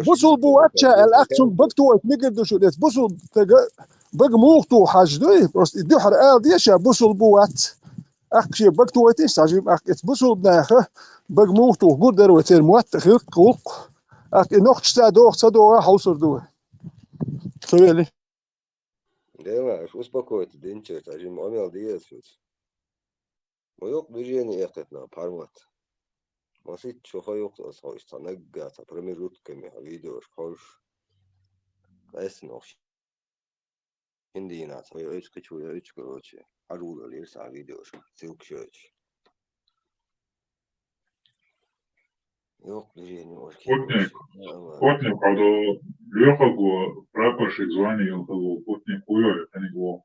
بوصل بواتشا الاكسون بكتو ميجدو شو ديت بوصل بق موقتو حاجدوي بس يدو حرقه ديشا بوصل بوات اكشي بكتو ويتش تاجيم اك بوصل بناخه بق موقتو قدر وتر موات خلق اك نوخ صدو حوصر دو سويلي Дела, успокойте, Денчер, тажим омел диесус. Моёк движение ехать на пармат. Масит чохо ёк асхойш танаггата промежутками видео шхош. Эснох. Индиинат, моё эчкичу я короче. Арула лирса видео силкшёч. Ёк движение ошки. Путник, когда ехал, прапорщик звонил, путник хуёв, это не было.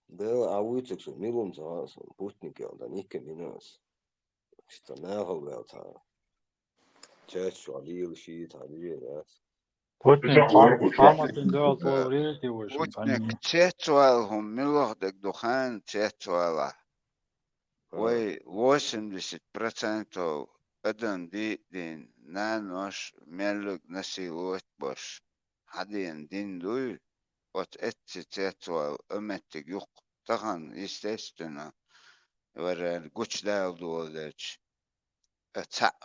Да, а уйцек что, милум за путники, он да никем минус. Что нахал велта. Честь, что алил щит, алил, Путник тетуалهم милохдек духан тетуала. Ой, 80% один дин на нож мелуг насилует бош. Один дин дуй. Вот эти тетуал ömettik yok. Tahan естественно. Var güç değildi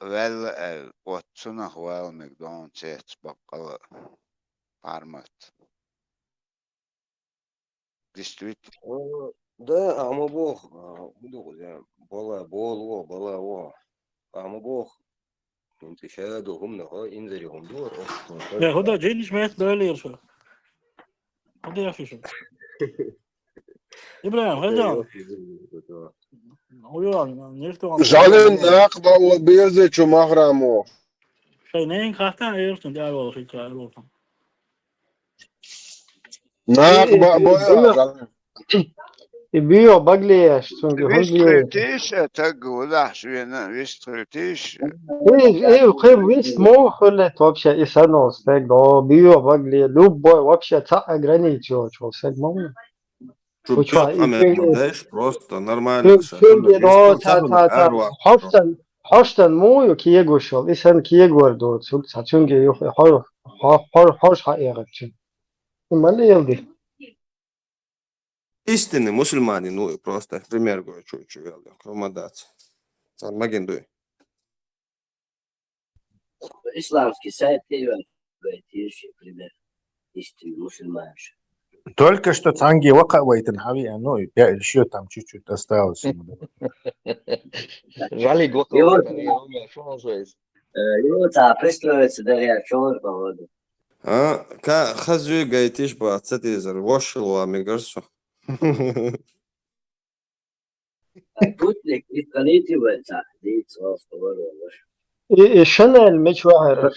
vel вот sunah vel mekdon tet bakkal формат. Действительно. Да, а мы бог, бала, а мы бог. انت شاهدهم له انذرهم دور يا هدى جينيش ما يخدع يرشا هدى يا فيشو ابراهيم هذا Жален нақба у безе чу махрамо. شينين خاطر يرشن دي اول شيء قالوا Naqba boya. Bio bagli çünkü Вистритиш тагула швена вистритиш. قيم вист мохле вообще и санос так да bio bagli любой вообще та ограничил что сегмент. Знаешь, просто нормально. Hoştan mu kiye goşol. İnsan kiye gordu. Çünkü yok hoş hayatçı. Mali yıldı. Истинный мусульманин, ну просто пример говорю, что велел, командация. Сам магендуй. Исламский сайт, тирший пример истинный мусульманин. Только что Цанги Вакавайт Хави, ну, еще там чуть-чуть осталось. Жаль, Гвакавайт, я думаю, что он жесть. يوتا بريستلويتس دغيا شور بهودو كا خزو جايتيش بعتساتي زر واشل وميجرسو بوتنيك إسقاليتي ويتا دي تصوص بهودو شنو المش واحد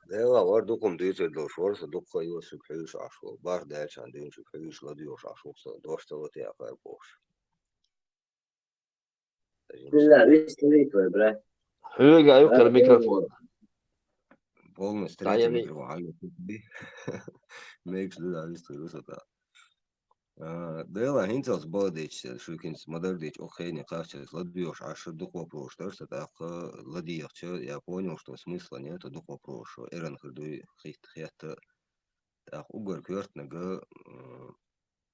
ديلا وردوكم ديتر دو شورس دوك خيو سبحيش عشو بار دايش عندين سبحيش لديوش عشو دوش تلوتي عقار بوش لا بيستويت وبرا هو قاعد يقرا الميكروفون полный تعالى строительный валю би мейкс да историю сата дела хинтелс бодич шукинс модердич охейни качес ладьёш аж дух вопрос что так ладьёш я понял что смысла нет дух вопрос эрен худой хит так угор квертнага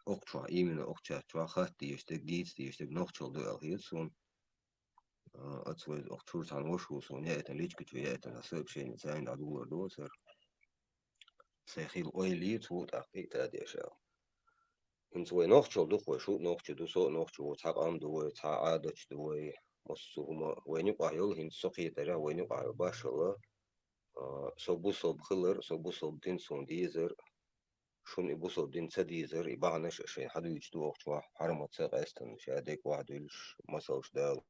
окча именно окча чвахат есть дит есть нохчол до алхитсон от свой окчур сан вошусон я это личка я это на сообщение зайн адулар досер сехил ойлит вот ахита дешал in zwei Nachtschul durch wo schut noch du so noch wo tag am du ta a doch du مسوما وين قايل هين سقي ترى وين قايل باشلا صوب خلر صوب دين سون ديزر شون يبصوب دين تديزر يبانش شيء حد يجدو وقت واحد حرمة ساقستن شادك واحد يلش مسوش دال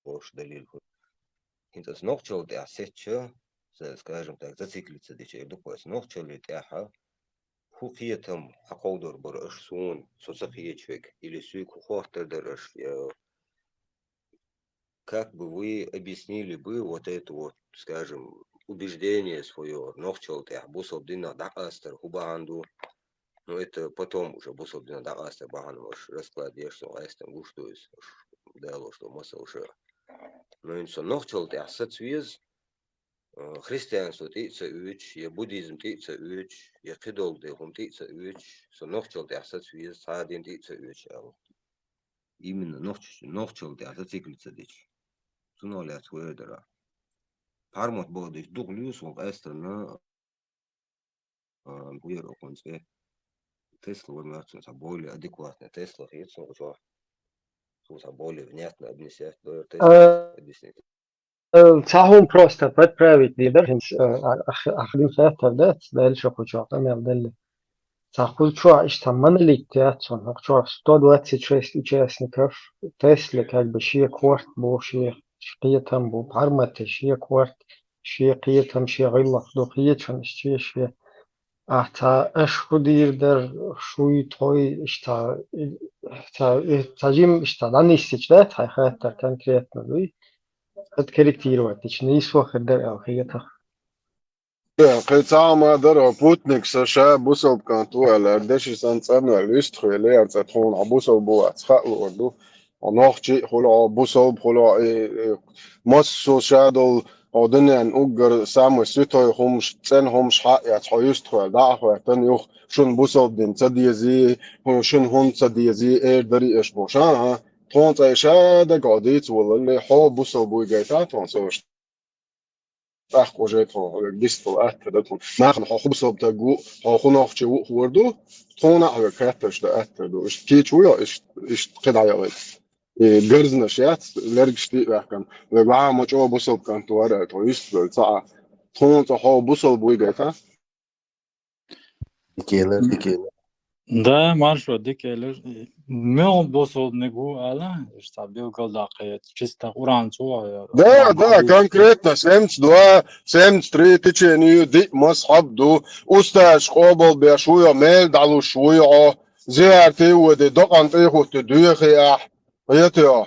وش دليل هين تس نقشل ده سيتشا скажем так зациклиться дичей дуквас нохчел летяха хукиетам хакодор бараш сун соцахиечек или сюк хохтердераш как бы вы объяснили бы вот это вот, скажем, убеждение свое, нохчелте, бусобдина да астер хубанду, но это потом уже бусобдина да астер баган ваш раскладешь, что астер гуштуешь, дало, что масса уже. Но инсо нохчелте ассоцииз христианство тица уч, я буддизм тица уч, я кидол дехум тица уч, со нохчелте ассоцииз садин тица уч. Именно нохчелте ассоцииклица дичь. Сунулят хуэдера. Пармот бодиш дуглюс он эстерна буеро конце. Тесла вымерцен са более адекватно. Тесла хитсон уже са более внятно объяснять. Объяснить. صحهم просто подправить лидер أخدم ساعتها ده ده شو كوجا تمام ده صحول شو إيش تمن اللي تياتون هكذا 126 участников Tesla как бы شيء كورت بو شيء قيتهم بو بعرمة شيء كورت شيء قيتهم شيء غلط دو قيتهم شيء أحتا إيش خدير در شوي توي إيش تجيم إيش تداني استجدات هاي خاطر كان كريتنا لوي قد كتير وقت إيش نيسوا خدر أو قيتها قطع ما در بوتنيك سشا بوسو بكانتو على دشي سانسان والوست خيلي ارتخون عبوسو بو اتخاء وردو ونوخشي خلو بوسو خلو مصو شادو ودن ان اوغر سامو سيتو همش تن همش حق يتحيست خو دا خو تن يخ شون بوسو دين تديزي شون هون تديزي اير دري اش بوشان تون تشاد قاديت والله حو بوسو بو جايتا تون سوش أخ وجهته جستو أتدتهم ناخذ حخوب صوب تجو حخونا في شو وردو تونا على كاتش ده أتدو إيش كيتش ويا إيش قطع يا ولد جرزنا شيات لرجش تي بحكم لبعا ما جو بصوب كان توارع تويست بالساعة تون تحو بصوب بويجتا ديكيلر Да, маршо, дикелер. Мел босол негу, ала, что бил голдакет, чисто уранцу. Да, конкретно 72, 73 течению ди مصحب دو أستاذ قابل بشوية ميل دالو شوية زيارتي ودي دقن تيخو تدويخي أح ويتيا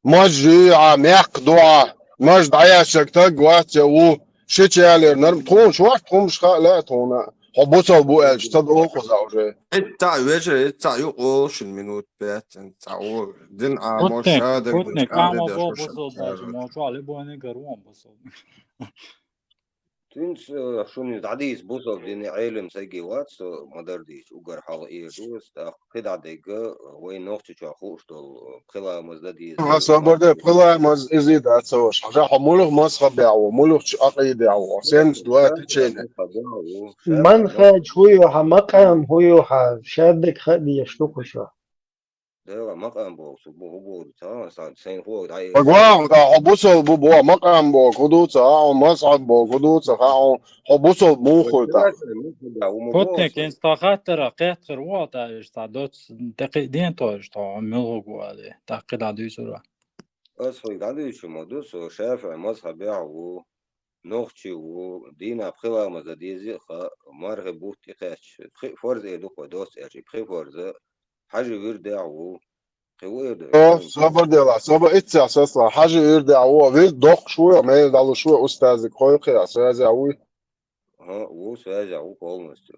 مجي عميق دعا مجد عياشك تقوات يو شيتشالي نرم تون شوات تون مشخاء لا تون حبوصل بو ألش تدعو خزاوجي تاع وجه تاع يقوش المينوت بات تاع دين مشادك Putnik, ama bo bosol daži, moču, ali bo ne garuam bosol. تنس شوني تعديس بوصل ديني عالم سيجي واتس مدرديش وقر حال إيردوس قطع دقيقة وين نوختي شاخوش دول بخلا مزداديز صبرده بخلا مز إزيد أتسوش حاجة حمولك مسخ بيعو مولك عقيد يعو سين دلوقتي تشين من خد هو مقام هو شادك خدي يشتوك شو ده مقام بو سبو هو تا سين هو داي أقوى دا حبوسل بو مقام بو خدوت أو مصعد بو خدوت أو حبوسل بو خدوت بوتنك انستاخات ترى قيت خروات استعداد دقيقتين توش تا عملوا قوالي تعقيد عدو سورة أصفي دادي شو مدوس شافع مصحب بيعو نوختي ودينا بخلا مزديزي خا مرغب بوتي قاش فرز يدوك ودوس أجي بخفرز حاجة ويردعو صبر ديلا صبر إتسع ساسلا حاجة يرد عوا ويل دوق شوية ما يدعو شوية أستاذك خوي قياس هذا عوي ها وساجع وقولنستو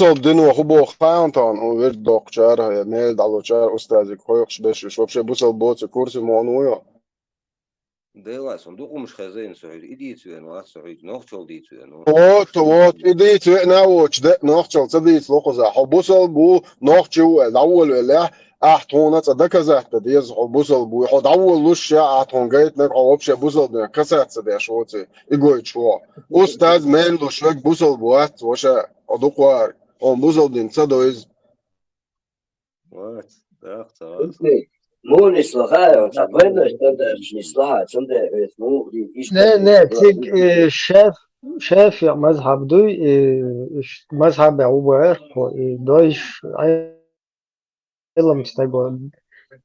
صوب دينو خبو خاونتان ويل دوق شار ما يدعو شار أستاذك خوي بش شو بش بوصل بوت كورسي مونويا ديلا صندوق مش خزين سعود إديت وين سعود نوختل ديت وين وات إديت وين واتش ده نوختل تديت لوقزا حبوصل بو نوختشو الأول ولا أحتونا تدك زحت ديز حبوصل بو حد أول لش أحتون جيت نك عوبش بوصل ده كسرت سدي شوتي يقول شو أستاذ مين لشوك بوصل بوات وشا أدوقوار أم بوصل دين تدويز وات داخت مو نسلخاء وين نستمتع مش نسلخاء تمتع مو إيش لا تيك شاف يا مذهب دوي مذهب عبوة دويش يلا مستقبل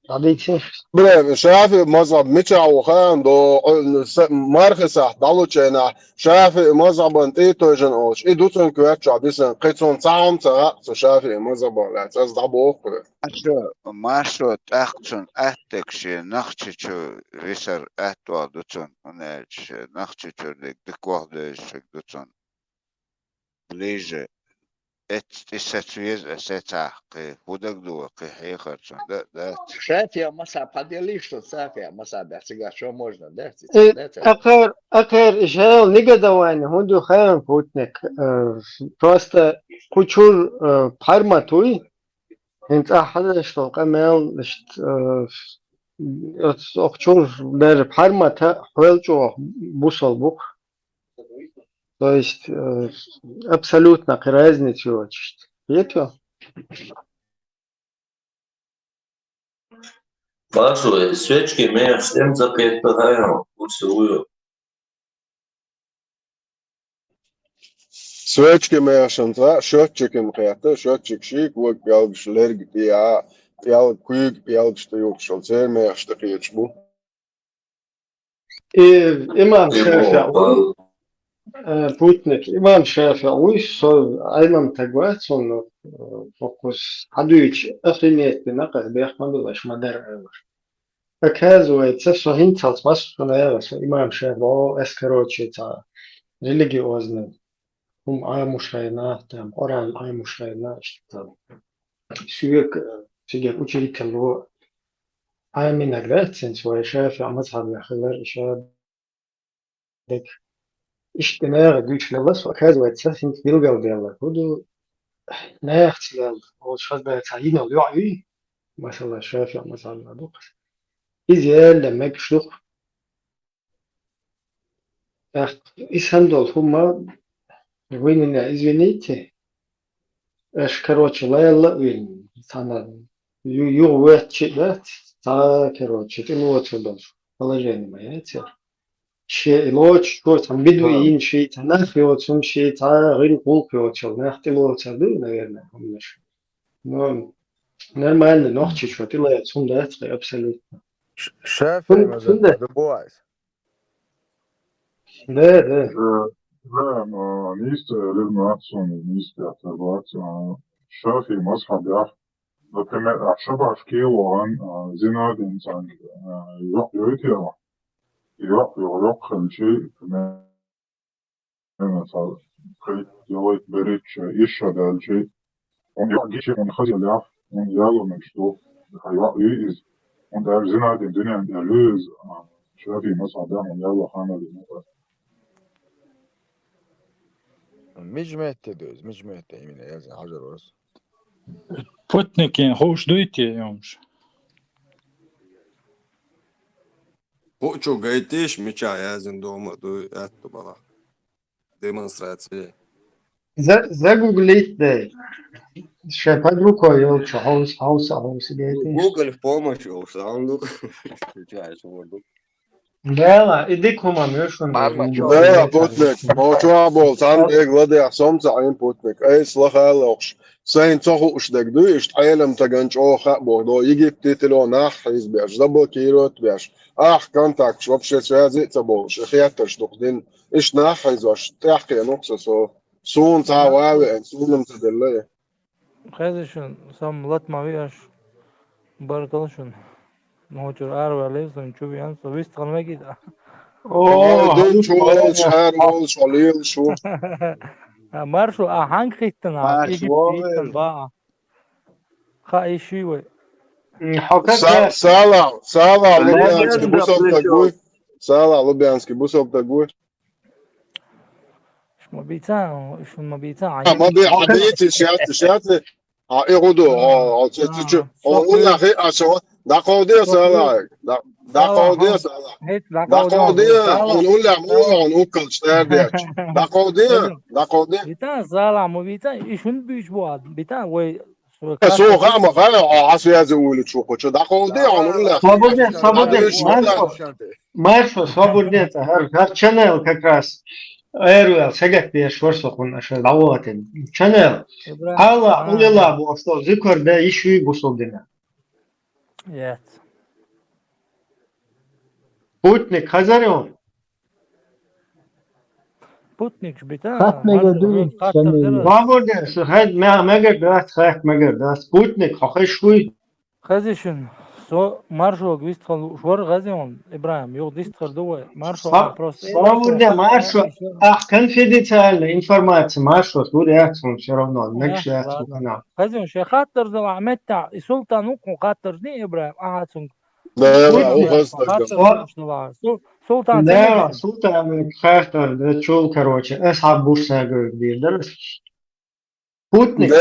عديتين بله شافي مذهب متشع وخان دو مرخصة دالو تشينا شافي مذهب انتيتو جن اوش إدوتن كواتش عديسن قيتون تعم تغا شافي مذهب لا تاز دابو أخرى ماشو تأخذون أتكشي نخشيشو ريسر أتوا دوتون وناش نخشيشو دك واحدة دوتون ليجي استسويز استاقي هودك دو قي حيخرجون ده شافي مصعب حد ليش صافي مصعب احتاج شو можно да أخر إشهار نقدوان هندو خير فوتنك просто كوچور парматуй انت أحد شو كمل اشت أخشور بر пармата حولجو بوصل بوك то есть абсолютно разница очень это Vašu svečki mērs emzapiet pa hajām, kursi ujo. Свечки mēšanā, šotčikim qēta, šotčik šīk, vok pjālgš lergi pijā, pjālg kūg, pjālgš ta jūkšal, cēr mēšta qiečbu. إمام شافعي بوتنك إمام شافعي صار أيضا تقوات صنع فوكس عدويش أخرينيت بنقل بيحمد الله مدار أول فكازو يتسفى هنتالت مصر نيرس إمام شافعي أسكروتشي تا ريليجيوزن هم آي مشاينا تام أورال آي مشاينا اشتغل سويك سيجي أوتشي كلو آي من أجرات سنس ويشافع مذهب يخلر إشاد دك اشتناغ دوش لبس وكازو يتسفى هنت بيلغل ديالك ودو ناختلال أو شخص بيتعيين أو يعوي مثلا شافع مثلا دوق إزيال لما يكشلق إسهندول هما ويننا إزوينيتي أشكروتش لا يلا وين تانا يوغوات شدات تا كروتش تلوات دول والله جاني ما ياتير شيء لوتش كوت هم بدوين شيء تناخ يوتشم شيء تا غير قول كوتشل ناخت لوت هذا نغيرنا هم نش نعم نرمال نوختي شو تلا يتسون ده تغي أبسلوت شافعي مثلا دبوايس لا لا لا نيست للماتسون نيست اعتبارات شافي مصحب يعرف لكن شبه في وان زيناد إنسان يوتي يوق الشيء مثلا قيت يويت بريتش يشهد الشيء ويحكي شيء من خزي اللي يعرف يالو مشتوف يز und er sind halt im Sinne der Lös, Schöpfi muss auch da und Jalo Hammer مجمعت دوز مجمعت يمين يازن حجر ورس Putnikin hoş duyti yomş. Hoču gaitiš, mičā jāzina doma, tu ētu balā. Demonstrācija. Загуглить дай. Ще под рукой елчу, хаус идея. Google в помощь, саунду. Включаешь воду. Да, иди к мамам, ёшун. Да, putnik. Moču abol, sandeg ladījā somca ein putnik. Eis lahēlokš. Sein cohu ušdeg du, išt ailam taganč oha bodo. Egipti tilo nahriz biež, zablokirot biež. Kontakt, вообще связи забол. Шехиатер штухдин. Išt nahriz vaš, tehkie nuksa so. Sun cāvāvi, sunam tadillē. خذشون سام لط ما فيهاش برطلشون موجود أروى ليسون شوفي أنسى بيستغل ما كده دين شو شهر مول شليل شو مارشو أهان خيتنا إيجيبتيتن بقى خاي شوي سالا لوبيانسكي بوسوب تاقوي سالا لوبيانسكي بوسوب تاقوي ما بيتان شو ما بيتان ما بيعديتي شاتي إيغودو تيجي ولا هي أشوا داقوديا سالا داقوديا سالا داقوديا ولا مو ونوكل شتارديك داقوديا بيتان سالا ما بيتان إيشون بيش بواد بيتان وي سو خام عصيا زول شو كوتش داقوديا ولا Маршо, свободнее, هر channel как раз. Эруэл, сегет беш ворслохун, аше лавуатен. Channel. Алла, улила бу, что зикр да ишуи бусолдина. Yes. Путник, хазарён. Putnik bita. Свободнее, сухайд, мегер даст, хайк мегер даст. Путник, хахай шуи. Хазишин. So Marshall gwistgal shwar gazion Ibrahim yok distgar doe Marshall просто Свободнее, Маршо. Конфиденциальная информация, Маршо, тут реакцию все равно. Некши реакцию канал. газион she khatar da ametta sultan u khatar ni Ibrahim ahatsun Султан. Да, Султан Хартер, да, чул, короче, أصحاب بورصة говорит, да? Путник,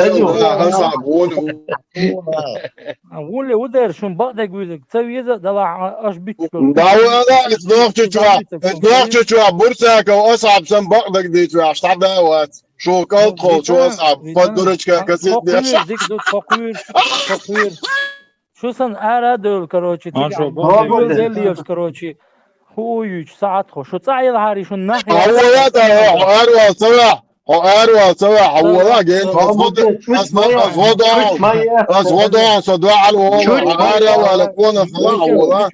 أقول له ودر شو بقدر أقول لك تسوي إذا دلع أش بيتكل دا أنا إتناقش شو بورصة كو أصعب سن بقدر ديت ويا أشتعب دعوات شو كالدخل شو أصعب فدرج كاسيت ديش ديك دو تقوير شو سن أرادول كروتشي تيجي كروتشي هو يج ساعات خو شو تعي الهاري شو الناحية هو يا ده أروى سوا أروى سوا هو لا جين أزغدان صدوا على الوضع أروى ولا كون خلاص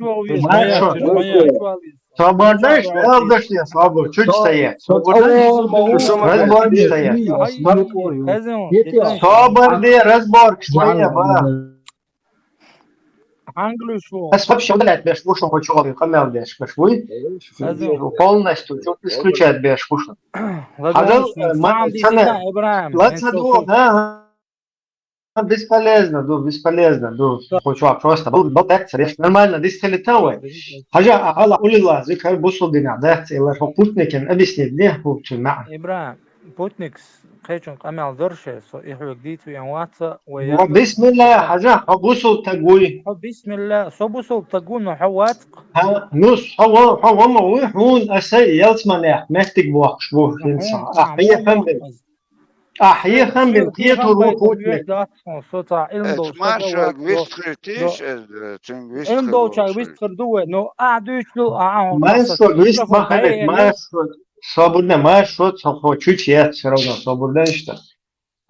Свободнешь, алдаш я свобод, чуть стоять. Разбор стоять. Свободный разбор стоять, ба. Аз вообще удалять беш вушом хочу ловить, хамел беш беш вы. Полностью чуть исключать беш вушом. Ладно, да. Бесполезно, хочу просто был так, нормально, дисталитовый. Хажа, Allah улила, зикар бусулдина, да, или попутникин, объяснить, где попутник. Ибрахим, путник, خيشون قمع درشة يحوي جديد في أنواعه بسم الله حاجة بوصل تقوي بسم الله بوصل تقول نحوات نص هو موحون أسي يلسمن محتاج بوخش بوه إنسان أحيي خم بالقيت والوقود ماشا gwistkritisch إندوشا gwistkrduwe no أعدوشلو Маэстро gwist махает маэстро свободно маэстро чуть я все равно свободно что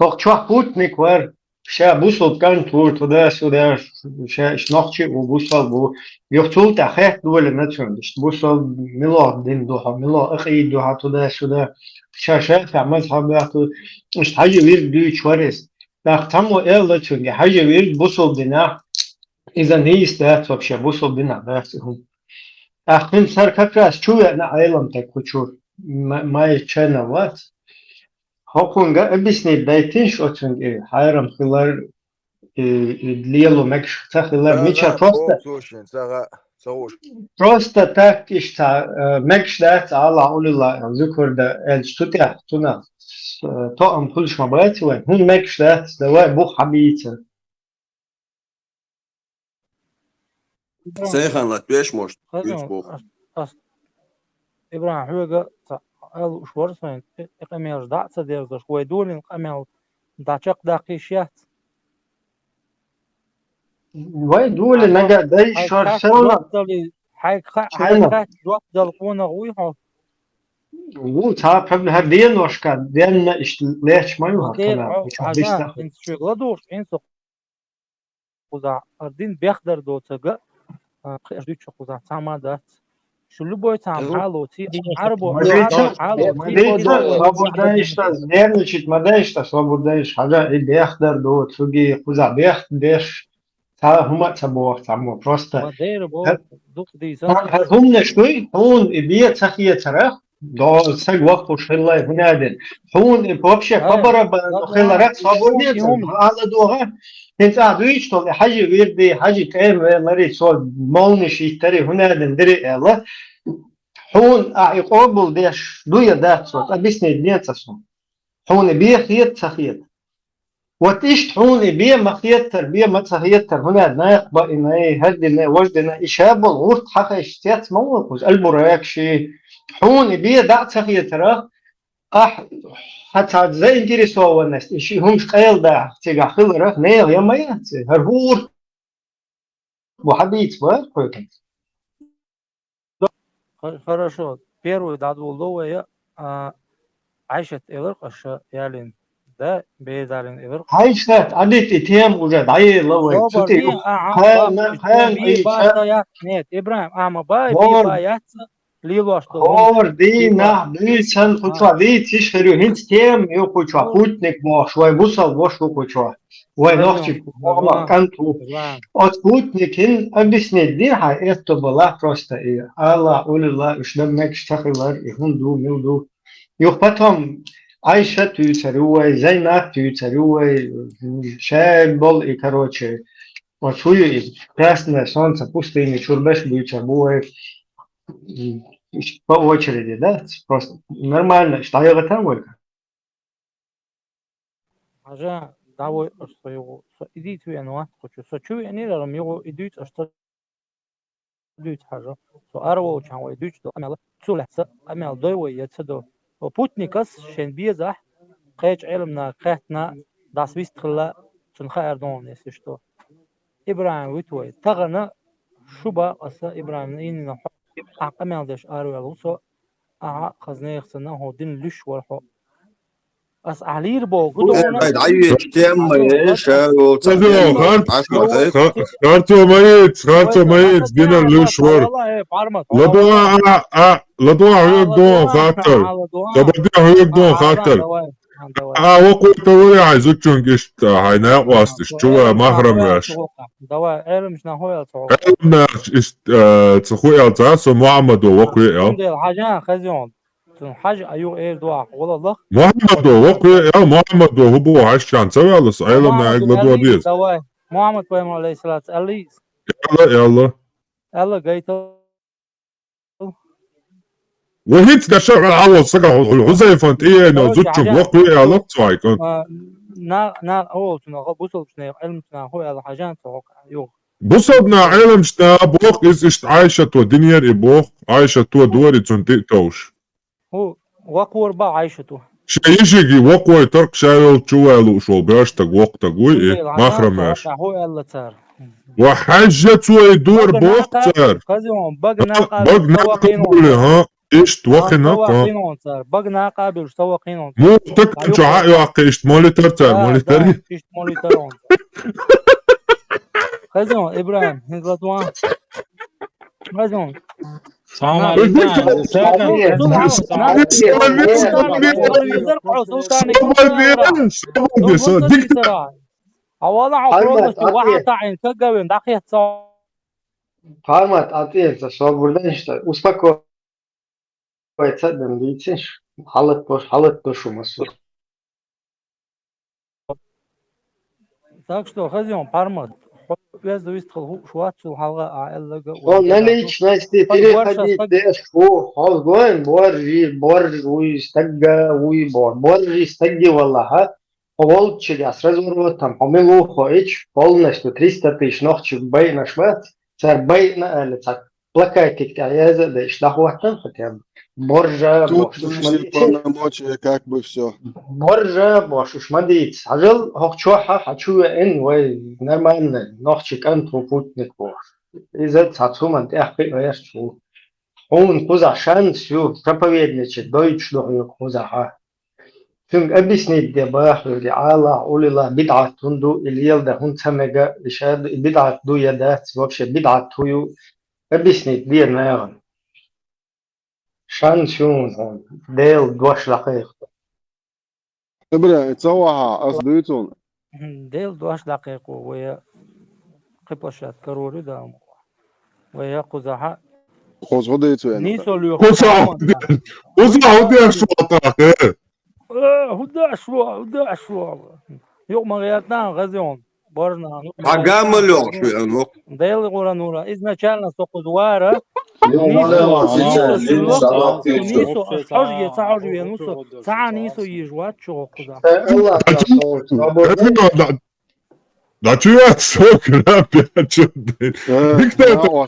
doch чувак путник вар ща бусол кантур туда-сюда ща ночи у бусол бу يقتل تحت دول نتشون بوصل ملا دين دوها ملا أخي دوها تدا شاشات مذهب يأخذ مش حاجة ويرد دوي شوارز تمو إلا تشون حاجة ويرد بوصل دينا إذا هي استهات вообще بوصل دينا بس أخين صار كفراس شو أنا عالم تكوشور ما يتشانا وات هكونغا أبيسني دايتينش أتشون حيرم خلال Лилу мекш цахилар мича просто так ишта мекш дат Алла улила зукурда эл штутя туна طقم كلش مبات وين هون ماكش ده دواء بوخ حبيته Seyhanlat 5 может. خزون إبراهيم حوجة قال شورسين إقامير دعت دير شوي دولين إقامير دعشق دقيشيات وين دول نجا داي شهر سنة حي جوات دلقونا غويها وو تعب قبل هردين وشكا دين إيش ليش ما يوها ودير كلام عجان إنت شو غدوش إنت قزع أردين بيخدر دو تجا قيش دوش قزع تعمل دات شو اللي بوي تعمل حالو تي عربو حالو مدينة صابودايش تاز دين شيت مدايش تاز صابودايش حاجة بيخدر دو تجي قزع بيخدش تا هما تبوه تعمل بروستا ودير بو دوك دي هم نشوي هون بيت سخية ترى دول سج وقت وشلا هنادن هون بوبشة خبر بخلا رأس صابونية على دوها انت عدويش طول حاجة ويردي حاجة كأم مري صول مالنش يتري هنادن دري الله هون يقابل ديش دوية دات صوت أبيسني دين تصوم هون بيخيط سخية وتيش تحون بيه مخيتر بيه متخيتر هنا نايق بقى إنه هدي إنه وجد إنه إشابة الغورت حقا إشتيات موقف قلبه رايك شيء حون بيه دع تخيتر حتى زي إنتري سوا الناس إشي همش قيل دع تيجا خلرة نيل يا ما ياتي هرهور وحبيت بقى хорошо первую дадуловая عاشت إلرقش يالين ده بيدارين إلرق عايشت عدت إتيام وجد عيل لوي ستي خان بي بايات نيت إبراهيم أما باي بي بايات ليلوش هور دي نه دي سن خوشوا دي تيش خيرو هنت تيم يو خوشوا پوتنك ما شوي بوسال وش خوشوا وای نوچی ما كانتو ات پوتنك هن أبسني دي هاي اتو بلا просто и الله أول الله اشدم مكش تخيلر يهون دو ميل يو потом Айша тюцаруай, Зайнат тюцаруай, шаек был и, короче, вот свою и красное солнце, пустыни, чурбеш бючабуай, по очереди, да, просто нормально, что я готов только. Ага, давай, что его, идите вы, ну, хочу, сочу, я не рарам его идут, что идут, хажа, что арво учан, вы идут, что амел, цулехса, амел, дой вы, я цедо, وبوتنيكس شن بيزح قيج علمنا قيتنا داس بيستخلا تنخا أردون يسشتو إبراهيم ويتوي تغنى شوبا أسا إبراهيم إننا حق أمال داش أروي الوصو خزني يخسنا هو دين لش ورحو أس علير بو قدونا عيش تيم ايش خارتو ميت دين اللوشور لدوا هيك دون خاطر تبدي هيك دون خاطر وقت تقولي عايزوتشون قشت هاي ناقواستش شو محرم ياش دوا علمش نهويا علمنا تخويا تعسو محمد وقوي يا حاجة خزيون حاجة أيوه إيه دوا ولا الله محمد وقوي يا محمد هو عشان سوي على علمنا لدوا بيز محمد بيم عليه الصلاة أليس يلا قيتو وهيت دشر العوض سقى حذيفة إيه نزوجهم وقوي على طايق نا أول تنا بوصل تنا علم تنا هو على حاجات توقع يو بوصلنا علم تنا بوق إيش عايشة ودنيا إبوق عايشة دوري تنتيتوش هو وقور با عايشته شيء وقوي ترك شايل شوالو شو بيشتق وقتك وإيه ما خرماش هو الله تار وحاجة ويدور بوق تار بقنا قبل ها إيش توقينا بقنا قابل سواقين مو تك شعاع يوقع إيش مولي ترتر مولي تري إيش مولي ترون خزون إبراهيم هزلتوان خزون السلام عليكم Так что, хозяин, пармат, ويز دويست شوات شو حلقة عائلة наличности переходить ديشكو حوضوين борж ويستجا борж استجي والله Волчи, а сразу вот там помилу хоич полностью 300 тысяч ночи бей на швед, царь бей на элица. Плакатик, а я задаю, что хватит хотя бы. Боржа, Тут даже полномочия, как бы все. боржа, бош шмадиц. Ажил хохчоха, хочу ин, вей, нормально, ночи канту путник бош. Из-за цацуман, я хочу. Он куза шанс, проповедничать, дойч дохю куза. Çünkü abisni de bahri ala ulila bid'at hundu iliyal da hun samega ishad bid'at du yadat вообще bid'at huyu abisni diye nayan شان شون هون ديل دوش دقيق إبرة تصوها أصديتون ديل دوش دقيق ويا قبشات كروري دام ويا قزحة خوش غديتو يعني نيسو ليو قزحة ودي شو أطاقه هدا شو يوم ما غيرتنا غزيون برنا حقام اللوح شو يعني ديل غورا نورا изначально سوق زوارة نيسو حاجة تعرفي نوسو ساعة نيسو يجوات شو قزح الله تعالى Da čuvat sok, rapja čudin. Nikto je to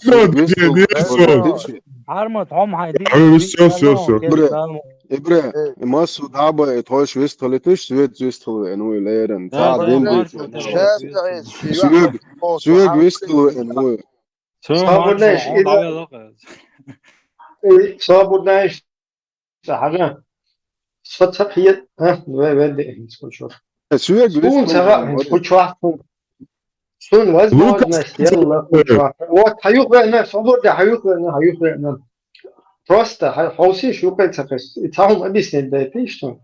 Все. عرمت هم هيدي все. إبرة ما سودابة توش ويستولتش سويت ويستولو إنه ليرن تعدين سويت ويستولو إنه صابرناش إذا صابرناش حاجة سطحية ها بدي نشوف سويت سون سواء نشوف سون возможность يلا вот هيخبرنا صبر هيخبرنا просто حوسي شو كيتسقس تعهم أبيسن دايتيشتون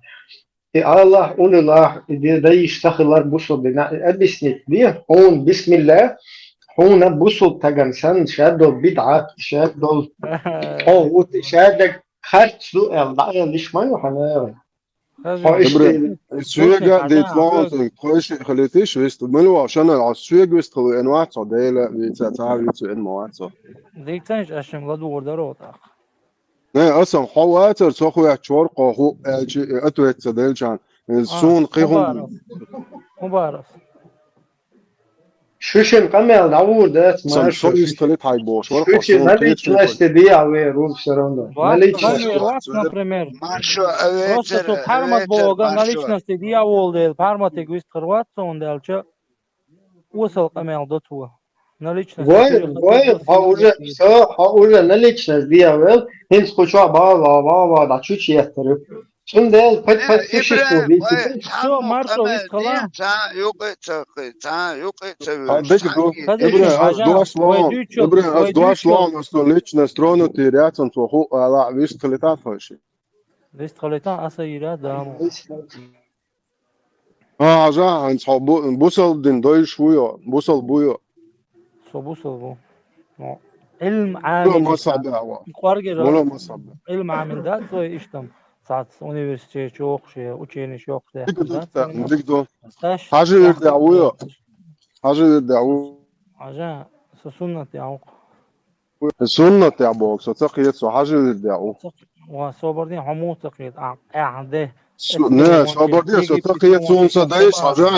الله أون الله إذا يشتغلار بوصل بنا أبيسن ديه هون بسم الله هون بوصل تجن سن شادو بدعة شادو أو شادك خرج سؤال ده ليش ما يحنا سويجا ديت لون كويس خليتيش ويست ملو عشان العسويج ويست هو انواع صديله بيتعرف ان مواتو ديك تانش اشم لدو وردروت نه اصلا خواتر سوخو چور قهو اتو اتدل جان سون قيهم مبارك شوشن قمل داوود ده ما شو يستلت هاي بوش ورا شوشن наличность دي اوي روم سراوند наличность например просто тут хармат бога наличность دي اول пармат эгвист хорватса он дальше усал قمل доту наличность Воин, уже наличность دي اوي هنس хоча бава да чучи яттырып Şimdi Все, Маршал, искала. личность тронутый рядом твоего ала вистолетат хочешь. Вистолетат асаира дамо. عجا بوصل دين دوي شوية بوصل بويا بو علم عامل ولا ما صعب ولا ما صعب علم عامل ده تو اشتم ساعات üniversite çok şey uçeniş yok da ديكدو حاجة يردعوية حاجة يردعوية حاجة سنة يعوق سنة يعبوك ستقيت سو حاجة يردعو وصبرني حمو تقيت أعده نه صبرني ستقيت سون صدايش حاجة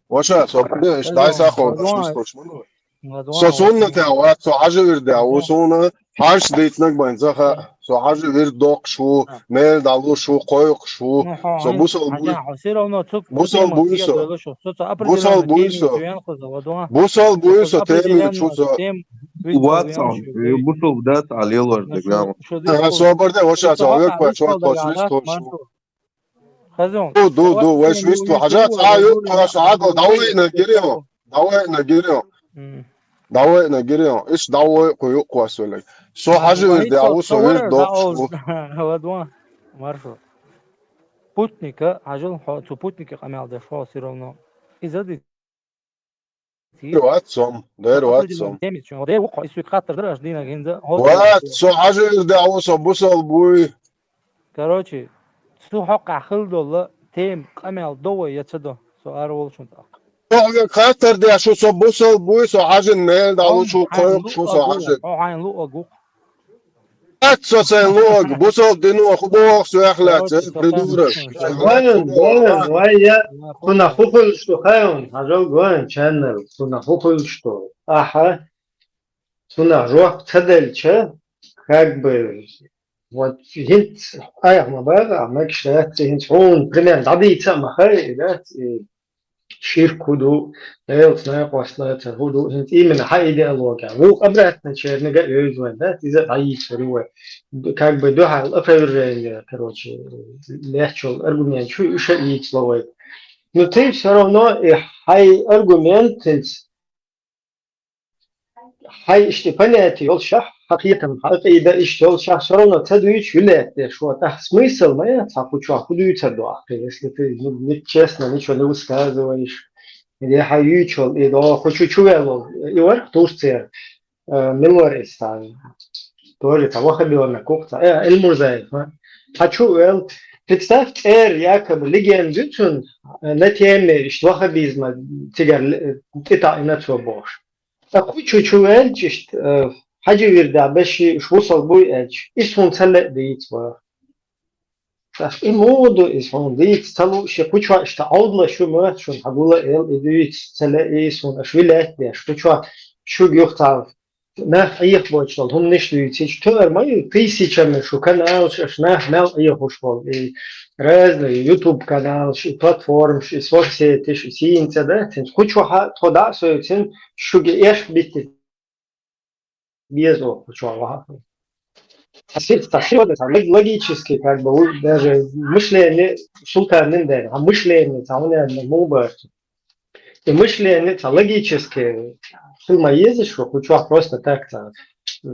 وشا صبرني إيش دايس أخو سنة يعوات سو حاجة يردعو سونة حاج ديتنك بينزخ سو حاجة يردوق شو ميل دالو شو قويق شو سو بوصل بويسو تيمي شو واتسون يبوصل بدات على الورد جرام سو برده وشا سويك وشو توشيستو خزون دو وش ويستو حاجات عايو خلاص عادو دعوة نجريان إيش دعوة قيوق قواسولك سو حاجة دعوة سوير دوق هو دوان مرفوع بوتنيكا عجل تو بوتنيكا قمال ده شو سيرونو إذا دي واتسوم دير واتسوم دير وقع يسوي خاطر درج دينا جندا وات سو حاجة دعوة سو بوصل بوي كروتشي سو حق خل دولا تيم قمال دوه يتصدو سو أرول شنطة خاطر دي شو صو بوصل بويس وحاجن ميل دالو شو حين قوق شو صو لو حاجن أو حين لو أجو اتسو سيلوج بوصل دينو خبوخ سو اخلات بريدورش Goin, vaya, kuna хупил, что хайон, хажал гоин, чаннел, kuna хупил, что, аха, kuna жуах цедельче, как бы, вот, хинт, аях мабага, мекшет, хинт, он, примерно, дадица, махай, да, شير كودو ايلت ناقصنا تهودو انت من حاجه الواقع هو قبرتنا شير نجا يوزوان ده اذا عيد شروه كاك بدوها الافر كروتش ليحشل ارجومنت شو ايش يتلوي نو تيب سرونو هاي ارجومنت هاي اشتبانيتي يول شح حقيقة حقيقة إذا اشتغل شح سرونو تدويش ولا شو تحسميسل ما يتحقق شو خدوي تدو عقل اسلتي نتشسنا نشو نوس كذا ويش إذا حيوتشل إذا خوشو شو يلو يور توستير ملور إستان توري تواخد بيورنا كوكتا المرزاي هاتشو يل تكسافت ياكب لجين جتون نتيم اشتواخد بيزما تيجر تتا إناتو بوش خوشو شو يل جشت حاجة ويردا بشي شو وصل بوي إيش إسمه تسلق ديت بوا فاش الموضوع اسمه ديت تلو شي خوشو اشتعود شو ما شو حقوله إل إديت تسلق اسمه أشويلات بيش خوشو شو بيختار نه أي خبرشل هم نشدوی تیج تو ارمای پیسی چمن شو کانالش اشناه مال أي خوشبال رازن يوتيوب کانالش پلاتفورمش سوسیتش سین تدا تن خوشو ها تدا سویتن شو گیش بیت بیزو خوشو ها تحسيب логически как бы даже мышление султанин да а мышление самое мол бart и мышление это логически фильма есть что хочу просто так то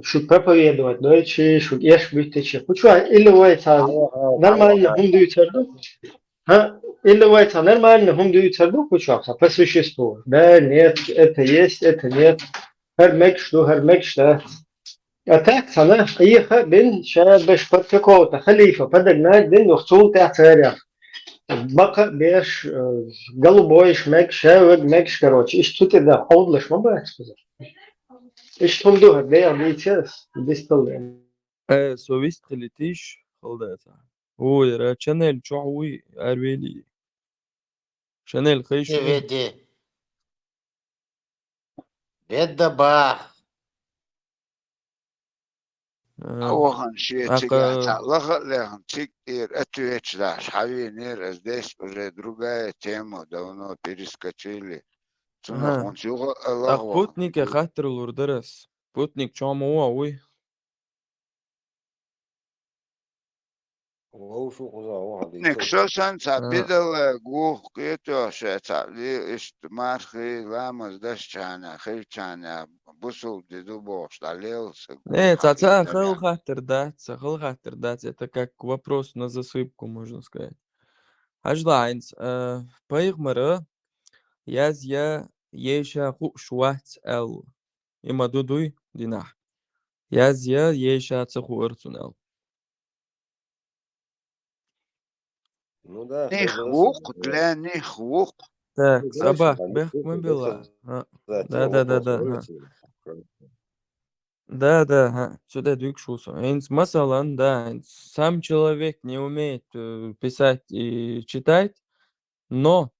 что проповедовать да чи что ешь быть чи хочу или это нормально хумдуйцерду а или это нормально хумдуйцерду хочу по существу да нет это есть это нет هر مك что أتاك سنة أيها بين شاب بش بتكو تخليفة بدل ما دين وخصول تعترف بقى بيش قلبويش مك شاوق مكش كروتش إيش توتي ده حوضلش ما بعرف إيش تمدوها بيع بيتشاس بيستل سويست خليتيش خلداتا هو يرى شانيل شعوي أرويلي شانيل خيش Веди. Ведда бах. وخن شيء تيجي تعلق لهم تكتير أتويتش داش حبي نير أزديش وجد درجة تيمو دونو перескочили. ها أخبوتنيك خاطر الوردرس بوتنيك شام هو وي نكشوشان تعبيدل جوه كيتو شيء تعبي استمار خي لامز داش كان خي كان بوصل ديدو бош далел. Нет, хыл хатыр дать, это как вопрос на засыпку, можно сказать. Ажлайнс, пейгмары, я еша швац эл, има дудуй динах. Я еша цеху эрцунел. Ну да. Нихвук для нихвук. Так, сабах, бэх мы была. Да. Да, сюда двигшуся. Масалан, да, сам человек не умеет писать и читать, но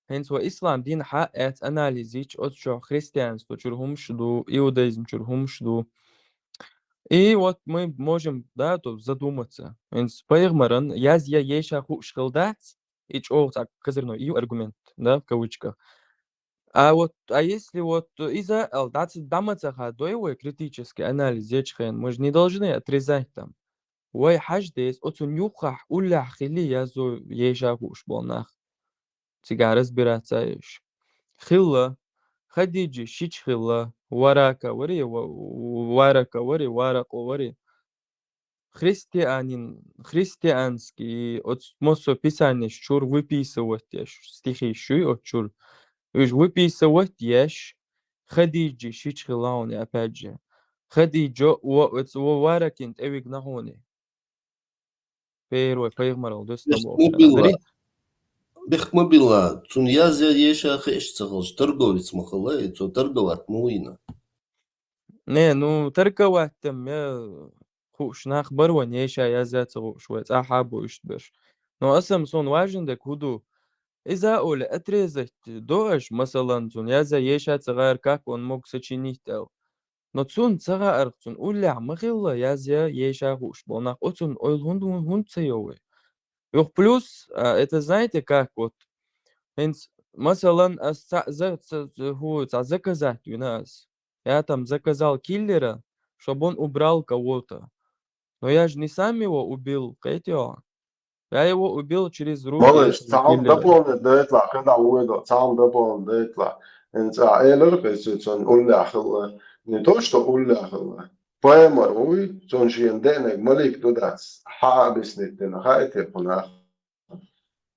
ислам дин хаэт анализич от что христианство чурхумшду, иудаизм чурхумшду. И вот мы можем, да, тут задуматься. Пейгмаран, я еша хушкалдать, и чё так козырной и аргумент, да, в кавычках. А если из-за дамацаха доевой критический анализ зечхен, мы же не должны отрезать там. Ой, хаждес, нюхах, улях или язу ежахуш болнах. Тига разбираться ешь. Хилла, хадиджи, шич хилла, варака, вари, варака. Христианский, мосо писание, чур выписывать, стихи шуй, чур. Уж выписывать ешь, Хадиджи, шич хилауни, опять же. Хадиджо, варакинт, эвик нахуни. Первый, пейгмарал, достабов. بخمبلا چون يازيا يشا خيش تغلش ترقويت مخلا تو ترقوات موينة Не, ну تركواتم يا خوش نخبر ونيشا يا ذات شوية أحابو إشتبش. Но أسم صون واجن دك هدو إذا أول أتريزت دوش مثلا صون يا زي يشا صغير كاك ون موك سچينيت أو. Но цун цага арцун улля махилла язя ейша хуш. Болнах оцун ойл хунд цеёвы. Юх плюс, это знаете как вот, хенс, масалан, заказать у нас. Я там заказал киллера, чтобы он убрал кого-то. Но я же не сам его убил, Кэтио. Я его убил через руки معلش этого تعال киллера. دبون ده يطلع كده عويضة تعال دبون ده يطلع انت ايه لرقة تون قول لي اخلا نتوش تقول لي اخلا بايمر هو تون شين دينك ملك دوداتس حابس نتنا خايت يبقنا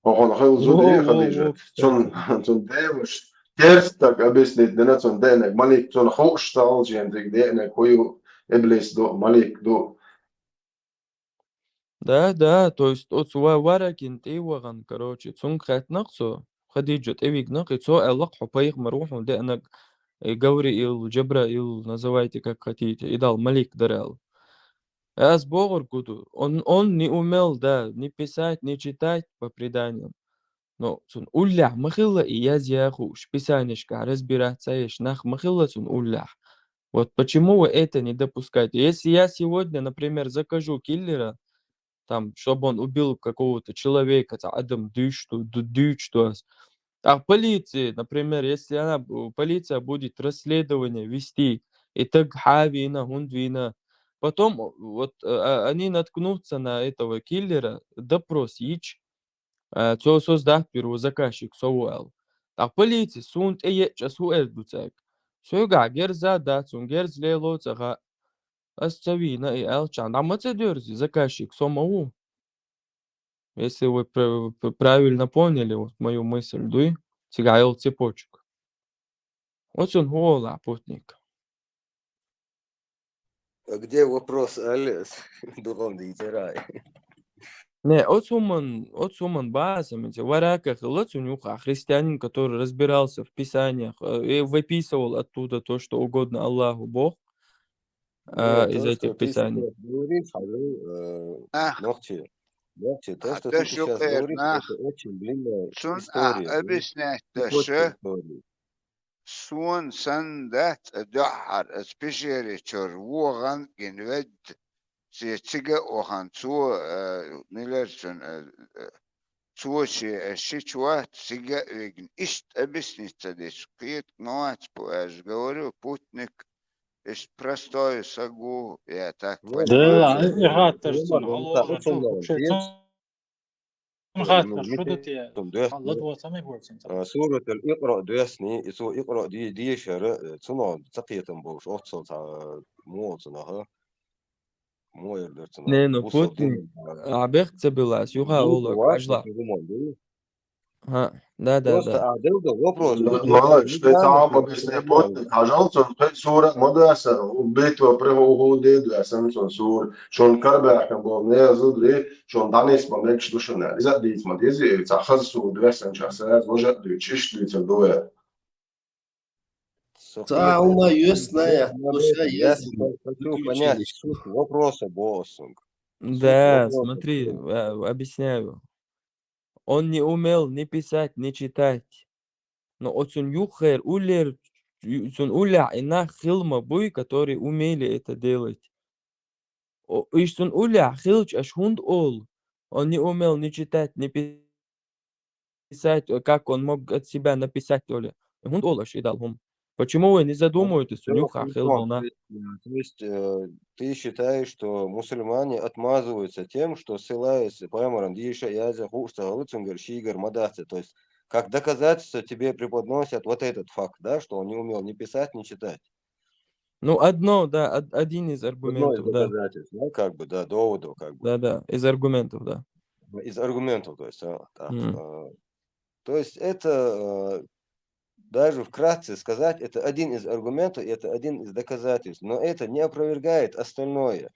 هون خيل زودي خديجة تون تون ديمش كيرستك ابس نتنا تون دينك ملك تون خوش تعال شين دينك هو ابليس دو ملك دو Да, то есть от варакин тиваган, короче, цунг хатнаксо, Хадиджа тивигнак, и цо эллак хупаих маруху, де анак Гавриил, Джабраил, называйте как хотите, и дал Малик дарал. Аз Богор куду, он не умел, да, ни писать, ни читать по преданиям. Но цун уллях махилла и язяху, писанишка, разбираться ешь, нах махилла цун уллях. Вот почему вы это не допускаете? Если я сегодня, например, закажу киллера, там, чтобы он убил какого-то человека, Адам дышту. А полиция, например, если полиция будет расследование вести, и так хавина, хундвина, потом вот они наткнутся на этого киллера, допрос ич, цо создать первозаказчик соуэл. А полиция сунт час дуцек. Сёга герза да, сун герз лело цага, асцавина и элчан. А мацедёрзи заказчик сомау. Если вы правильно поняли вот мою мысль, дуй, тигайл цепочек. Вот он гола, путник. А где вопрос, Алис? Дурон дитирай. Не, от суман базами, варака хилот у него христианин, который разбирался в писаниях и выписывал оттуда то, что угодно Аллаху Бог Нет, из то, что этих ты писаний. сейчас говоришь, Ногти, то, что ты حتى сейчас شو говоришь, ناخ это очень длинная سون история, أبسنا цепочка تشا истории. سون سندات دحر سبيشالي تشر وغن جنود سيتسجا وغن سو نيلرسون سوشي الشيشوات سجا وجن إشت أبسني تدش قيت نوات بواش говорю путник إيش простой сагу я так Нет, Да, понимаю. и Роман, хаттерсон, он алло, очень хачу, молодец. хаттер, что тут я? دوسني لدوا سامي بولسن. سورة الإقرأ دوسني إسو إقرأ دي شر تنو تقية بوش أتصل مو تنها مو يقدر Не, تنها ну بوصل путник, دين абех цебилас, юха بوصل олак, واش ажла. Роман. Да. Просто отдел вопрос, معلش ده تعب بسني بوت حاجات قد صورة مدرسة وبيت وبره وهو ده أساسا صور شون كربا كان بومنيا زودري شون دانيس بملكش دوشنا إذا ديت ما ديزي تأخذ صور دوسن شخصيات وجد دوتشيش دوتشدوه Таума юсная, душа Я есть хочу понять приключение. суть вопроса, боссинг. Да, смотри, объясняю. Он не умел ни писать, ни читать. Но отсюн юхер, улер, уля и на хилма буй, которые умели это делать. Ишсун уля хилч аш хунд ол. Он не умел ни читать, ни писать, как он мог от себя написать, то ли. Хунд ол аш и дал хум. Почему вы не задумываетесь, нюха хилмона? То есть ты считаешь, что мусульмане отмазываются тем, что ссылаются по Амарандиша, Язя, Хуста, Луцингер, Шигар, Мадахте. То есть как доказательство тебе преподносят вот этот факт, да, что он не умел ни писать, ни читать. Ну, одно, да, один из Одно из аргументов, да. доказательств, да, как бы, да, доводов, как бы. Да, из аргументов, да. Из аргументов, то есть, так. М. То есть это даже вкратце сказать, это один из аргументов, это один из доказательств, но это не опровергает остальное.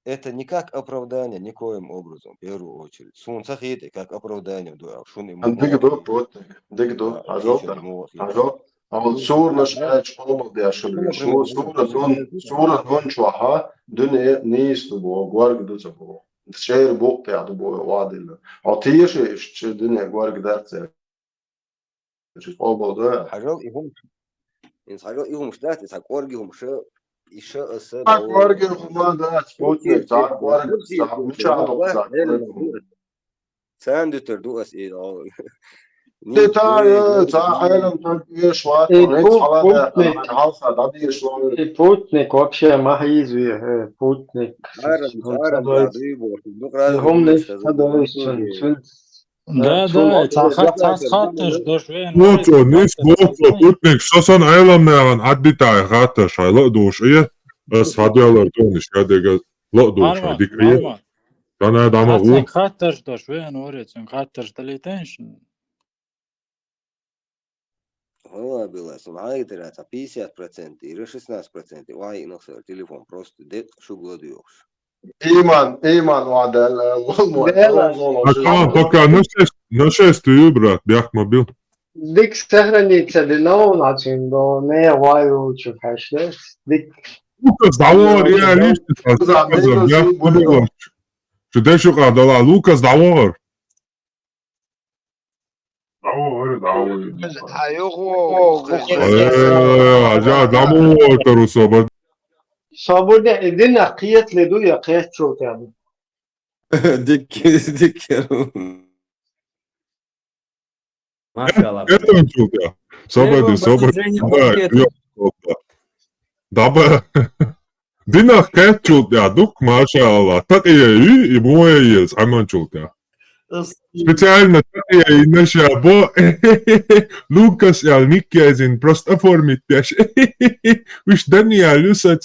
это не как оправдание никоим образом, в первую очередь. Сун сахиты как оправдание, да, шун ему دقدو بوتنك دقدو حاجات أول صورة شايف قوم دي عشان شو صورة دون شوها دون نيس تبو غوارق دو تبو شير بوق يا دبو وادل عطيش إيش دنيا غوارق دارت شو قوم ده حاجات يهم حاجات يهم شلات إذا قارجهم شو إيشاء السد غوارق ما ده بوتنك تعال غوارق مش عارف ساند تردو أس إيه تا عالم تركيا شوات ونيت حوالا من حالها دادي شوات Путник вообще махизве, путник. هم ليش هذا ليش Да, цахатташ дошвен. Лото, нис лото, путник, сосан айламнаган аддитаа хаташ, лодуш ие. Бас хадялар тониш кадега лодуш дикрие. Тана дамагу. Хатташ дошвен орецен, хатташ далитенш. Ой, было, сумай теряться 50% или 16%. Вай, нахер телефон просто дед шугладуешь. إيمان وعدل Пока на 6 брат, бях мобил. Dik sahranica de novonačin do ne vajuću hašle. Dik. Lukas davor, ja ništa sam zakazam, ja mobila. Što dešu kadala, Lukas davor. Aja davor taruso. Sabırda edin akiyet ledu ya kıyet çok yani. Dik Maşallah. Это он чулка. Собади. Даба. Динах кэт чулка. Дук машалла. Так и моя есть. Аман чулка. Специально так и наша бо. Лукас и Алникязин просто оформить тяж. Виш Дания Люсат.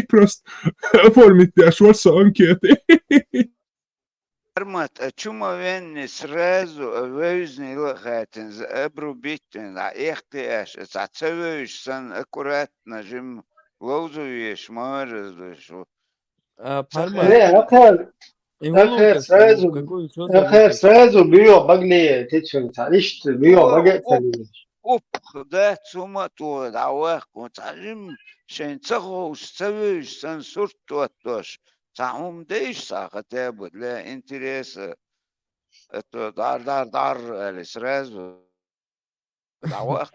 Просто оформить тяж. Варса анкеты. Армат, чума венни сразу везни лохатин за обрубитин, а эхтяш, за цевыш сан аккуратно жим лозуешь, морозуешь. أخير سازو بيو بقلي تيتشن تعيش بيو بقى أوب ده ثم تو دعوة وتعلم شين تخوش تسويش سنسور توتوش تعهم ديش ساقة تابد لا انتريس دار الاسراز دعوة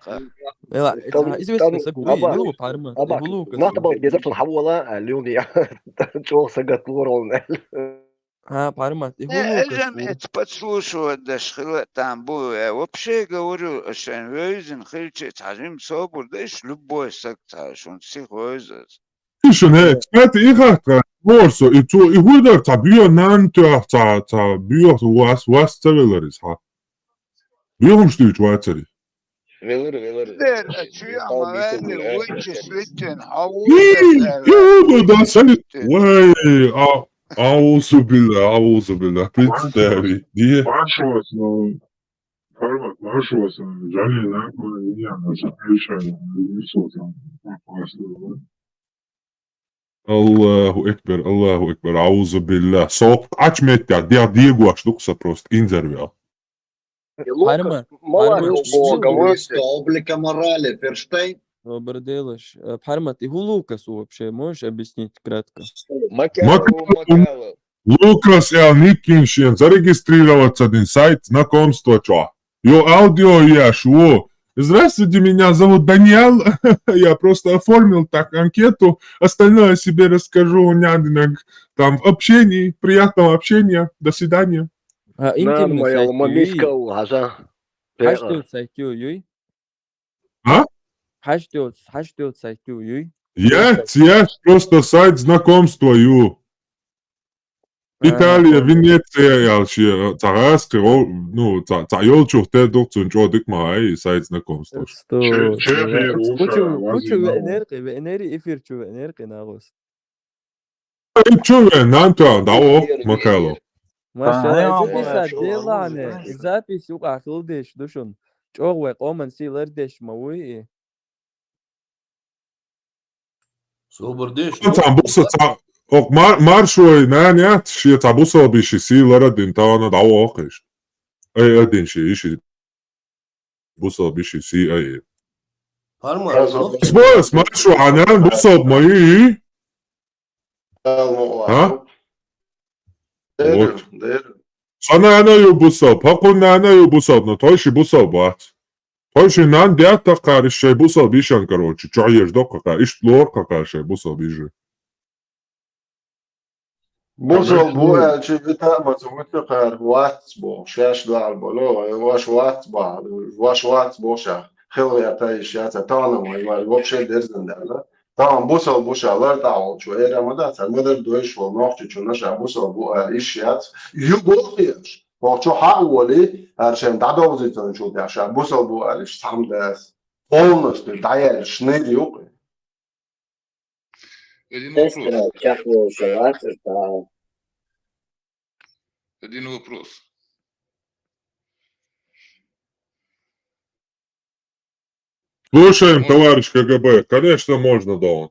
известно сагуи милу парма игулука ما تبغى جزرت محولة اليوم دي شو سقط ورون парма الجمع подслушивать дошхила там было вообще говорю что везен хильче تعلم собор дешь любой сектаж он психоза Слушай, кстати, ich habe Morso, и хуйдер та био нантя та био вас цевелерис ха. Биом что и швайцари. Велер. Чуя мавели вычи слитен Да сани. Ой, аузу билла, представи. Die. Маршос, жали лако, я на запрещаю, не сотан. Allahu Ekber, auzu billah. Soğuk açmet ya, Diego açtıksa prost, inzervia. Облика морали, Ферштейн. Оберделыш. Парма, ты Лукасу вообще можешь объяснить кратко? Лукас Никиншин зарегистрироваться один сайт знакомства чё. Йо аудио я шо. Здравствуйте, меня зовут Даниэл. Я просто оформил так анкету. Остальное себе расскажу там в общении. Приятного общения. До свидания. Хаштёт сайтю юй. Есть, просто сайт знакомства ю. Италия, Венеция, ялши, Тараска, ну, Тайол чухте докцун чодик май, сайт знакомства. Кучу энергии, эфир чу энергии нагост. Чуве, нанта, дао, макало. Машалlah, запись делане, запись ука хилдеш, душун. Чогве коман силердеш мауи. Собордеш. Там босса Ok maršoja nēniet, šie tā busalbiši sīla radin tā na dau okiš. Ej, adin šie iši busalbiši sī ej. Smojas maršo aņēn busalb maji. Ha? Вот. Санаанаю буsalb, пакуннаанаю буsalb, но той ши буsalb бац. Той ши нан дята қариш шай буsalb ишан, короче, чаеш дока, иш тлор кака шай буsalb ижи. بوصل بو شي بتاع ما تقدر واتس بو شاش دار بلو واش واتس با واش واتس بوشا خلو يا تايش يا تانا ما وبشي درزن ده tamam bu şalar da olçu eramada sen model doiş vol noqçu çuna şa bu iş yat yugoqiyash boçu hawli her şey da dozitun şu da şa bu aliş tam da полностью dayal şnedi yok. Один вопрос. Слушаем, товарищ КГБ. Конечно, можно, да.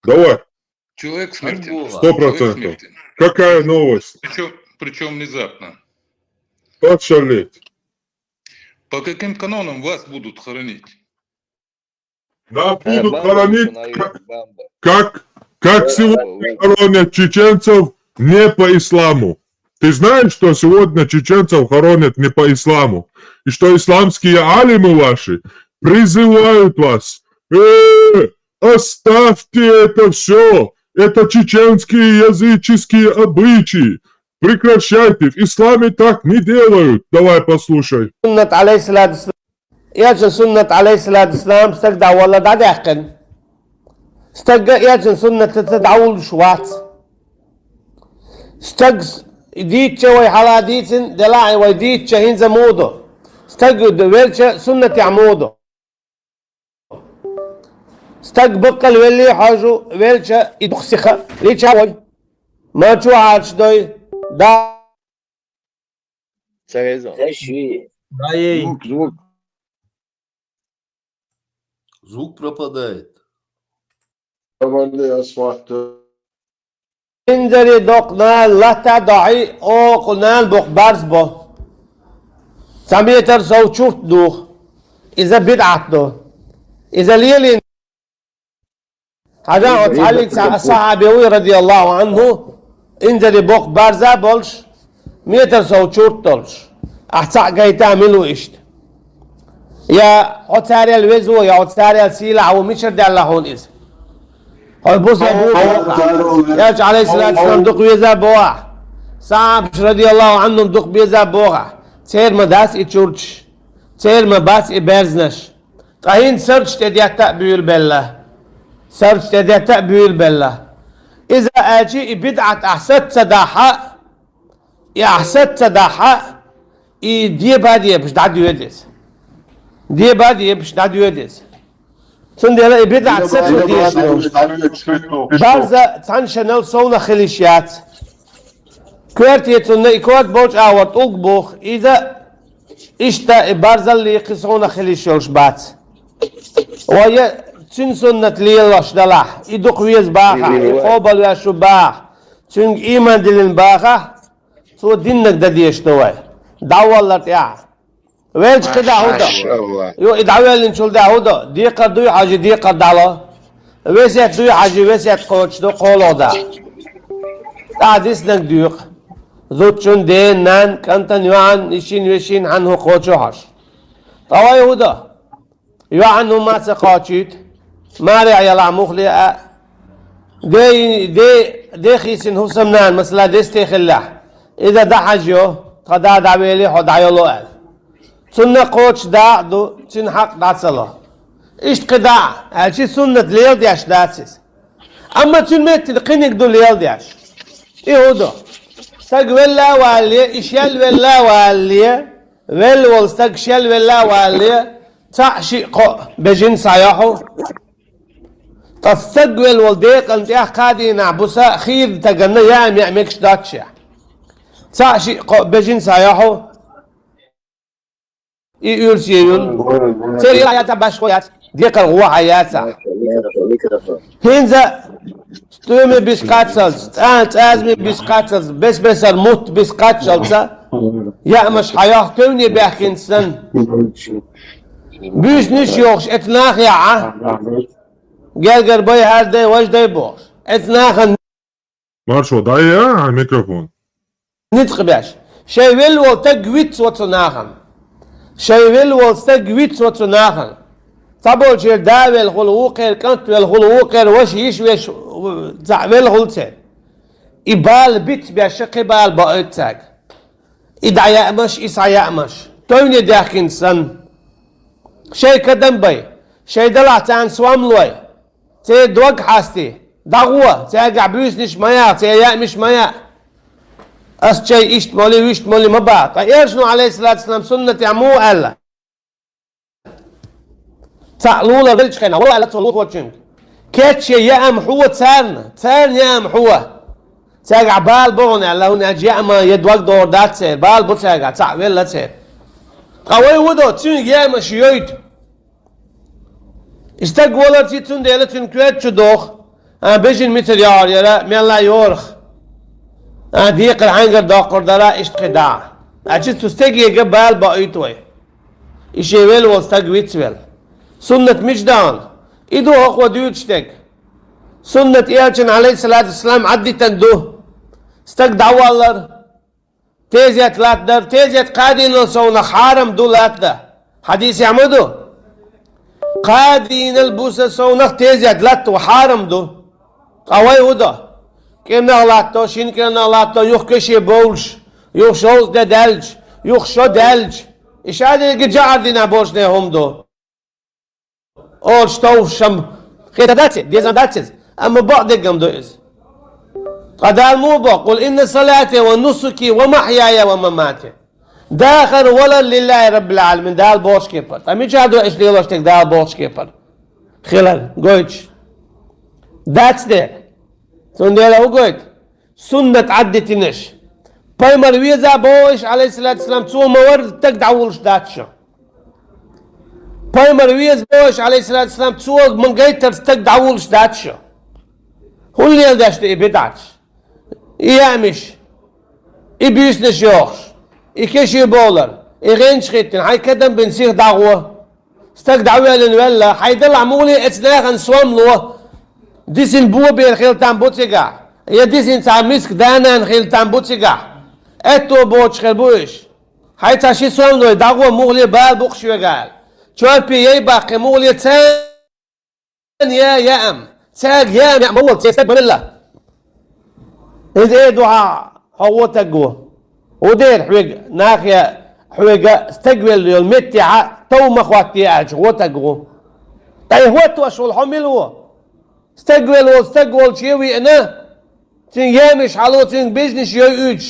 Давай. Человек смертен. 100%. Какая новость? Причем внезапно. Подшалить. По каким канонам вас будут хоронить? Да, будут хоронить, как сегодня хоронят чеченцев не по исламу. Ты знаешь, что сегодня чеченцев хоронят не по исламу? И что исламские алимы ваши призывают вас: оставьте это все, это чеченские языческие обычаи, прекращайте, в исламе так не делают. Давай послушай. يجن سنة عليه الصلاة والسلام استجدع والله دا داخل يجن سنة تدعول شوات استجز ديت شوي حلا ديتن دلاعي ويديت شهين زمودو استجد ويلش سنة يعمودو استج بقل ويلي حاجو ويلش يدخسخة ليش هاوي ما تشو عالش دوي دا Звук пропадает. انزلي دوقنا لا تدعي او قلنا بوق برز بو سميتر صوت دوخ اذا بدعت دو اذا ليلين هذا عليك الصحابي رضي الله عنه انزلي بوق برزة بولش ميتر صوت دولش احسا جاي تعملوا ايش يا عطاري الوزو يا عطاري السيلع ومشر دي الله هون إذا هاي بوس أبوه ياج عليه الصلاة والسلام دق بيزا بوع صعب رضي الله عنهم دق بيزا بوع تير ما داس إتشورش تير ما باس إبرزنش تاهين سرش تدياتا بيول بالله سرش تدياتا بيول بالله إذا أجي بدعة أحسد صداحة أحسد صداحة دي بادية بش دعدي وديس دي بادية بش دعدي وديس سندلا بدعة ستر ديش بارزة تنشنل صونا خليشيات كوارت يتسنى إكوات بوش آوات أقبوخ إذا إشتا بارزة اللي يقصونا خليشيوش بات ويا تن سنة ليلوش دلاح إدوق ويز باخا يقوبل ويشو باخ تن إيمان دلين باخا سو دينك دا ديش دواي دعوة الله تعالى ويش كده هودا يو ادعوا لي نشول ده هودا دي قدوي حاجه دي قد على ويسات دوي حاجه ويسات قوتش دو قولو ده قاعدسنك ديق زوتشون دين نان كانتن يوعن يشين عنه قوتشو حش طوا يهودا يوعنه ما سقاچيت ما رعي العموخ لي دي خيسن هو سمنان مثلا دستي خلاح اذا ده حاجه قدا دعويلي حد عيلو قال سنة قوتش داعدو تن حق داعسلا إيش قداع هالشي سنة ليل دياش داعسس أما تن ميت تلقينك دو ليل دياش إيه هدو استق ولا والي إشيال ولا والي ول استق شيال ولا والي تعشي قو بجن صياحو تستقبل والديق انت قادي نعبسا خير تقلنا يعمكش داتشا تعشي قو بجن صياحو يرسلون سير حياته باش خويات ديك الغوا حياته هينزا Stüme bis Katzels, azmi bis Katzels, besser Mut bis Katzels, ja, mach hayah tuni bächinsen. Büs nicht joch, et nach ja. Gelger bei her de wajde box. Et nach مارشو ضيع على الميكروفون. نتقباش. شي will will تجويت وتو ناخن. شي will will تجويت وتو ناخن. طبعا شيء داوي الخلوقير كنت الخلوقير وش يشويش زعمل الخلصة إبال بيت بيشق بال بقيتك إدعى يأمش إسعى يأمش توني داخل سن شيء كدم بي شيء دلع تان سوام لوي تي دوق حاستي دعوة تي قعبوس نش مايا تي يأمش مايا أس شيء إشت مولي ويشت مولي مبا طيرشنو عليه الصلاة والسلام سنة عمو ألا تعلولا بلش خينا والله لا تلوط وجهك كاتش يأم حوة تان يأم حوة تاقع بال بون على هون أجي أما يدوق دور دات سير بال بتاقع تعويل لا سير قوي ودو تين يأم شيويت استقبلت تين ديالتين كويت شدوخ بيجن متر يار يلا ميلا يورخ ديق العنقر داقر دلا اشتقداع أجي تستقي قبال بايتوي إشيويل واستقويتويل سنة مجدان إدو أخوة ديوتشتك سنة إيالشن عليه الصلاة والسلام عدي تندو استك دعوالر تيزيت لاتدر تيزيت قادين صونا حارم دو لاتدا حديث يعمدو قادين البوسة صونا تيزيت لات وحارم دو قوي ودا كنا لاتو شين كنا لاتو يخكشي بولش يخشوز دا دلج يخشو دلج إيش هذا اللي جعل دينا بوشنا هم دو أول شتوف شم خير داتس ديزن داتس أما بعض الجمدوز قد الموضوع قل إن صلاتي ونسكي ومحياي ومماتي داخل ولا لله رب العالمين دال بوش كيبر أمي جادو إيش ليه لاشتك دال بوش كيبر خلال قويتش داتس ده سنديلا وقويت سنة عدتنش بايمر ويزا بوش عليه الصلاة والسلام تسوى مورد تقدعولش داتشو بايمر ويز بوش عليه الصلاة والسلام تسوق من قيتر تقدعولش داتشو هو اللي يلداشت إبداتش إيامش إبيسنش يوخش إكيشي بولر إغينش خيتن هاي كدم بنسيخ دعوة استقدعوه لنولا حيدلع مولي اتناغن سوام لو ديسين بوه بير خيل تنبوتيقع يا ديسين تعميسك دانا خيل تنبوتيقع اتو بوش خيل بوش هاي تاشي سوام لو دعوة مولي بال بوخش وقال شوال بي يبقى مولي تان يا يأم تاج يا يأم مول تستقبل الله إذا دعاء هو تجوه ودير حوج ناخيا حوج استقبل المتع توم أخواتي أج هو تجوه أي هو توصل حمل هو استقبل شيء أنا تين يامش حلو تين بيزنس يوج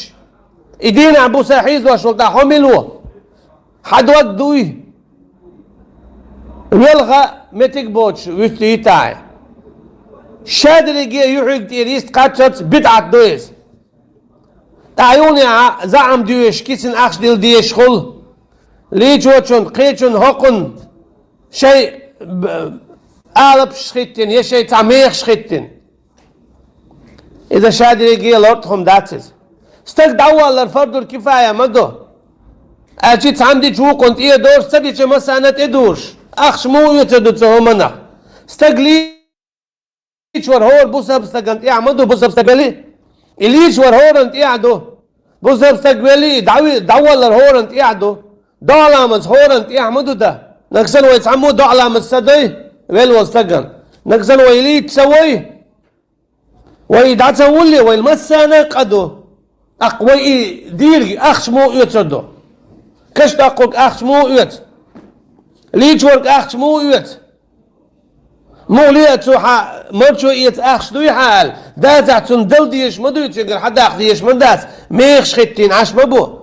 إدينا أبو ساحيز وصل حمل هو حد وقت دوي ويلغى متك بوتش ويستيتاي شادري جي يحرق تيريست قاتشت بدعة دويس تعيوني زعم دويش كيسن أخش ديل ديش خل ليجوتشون قيتشون هقن شيء آلب شخيتين يا شيء تعميخ شخيتين إذا شادري جي لورتهم داتس استك دعوة للفرد الكفاية مدو أجيت عندي جو كنت إيه دور سبيش مسانة إدوش أخش مو يتدو تهمنا استقلي ور هور بوسب استقنت يعمدو بوسب استقلي إليش ور هور انت يعدو بوسب استقبلي دعوة للهور انت يعدو دعلامز هور انت يعمدو ده نكسن ويتعمو دعلامز سدي ويلو استقن نكسن ويلي تسوي ويدع تسولي ويلمسانا قدو أقوي ديري أخش مو يتدو كشت أقوك أخش مو يت ليش ورك أخش مو يت مو ليت سوحة مرشو يت أخش دوي حال دازع تندل ديش مدو يتشجر حد أخ ديش من داس ميخش خيتين عش مبو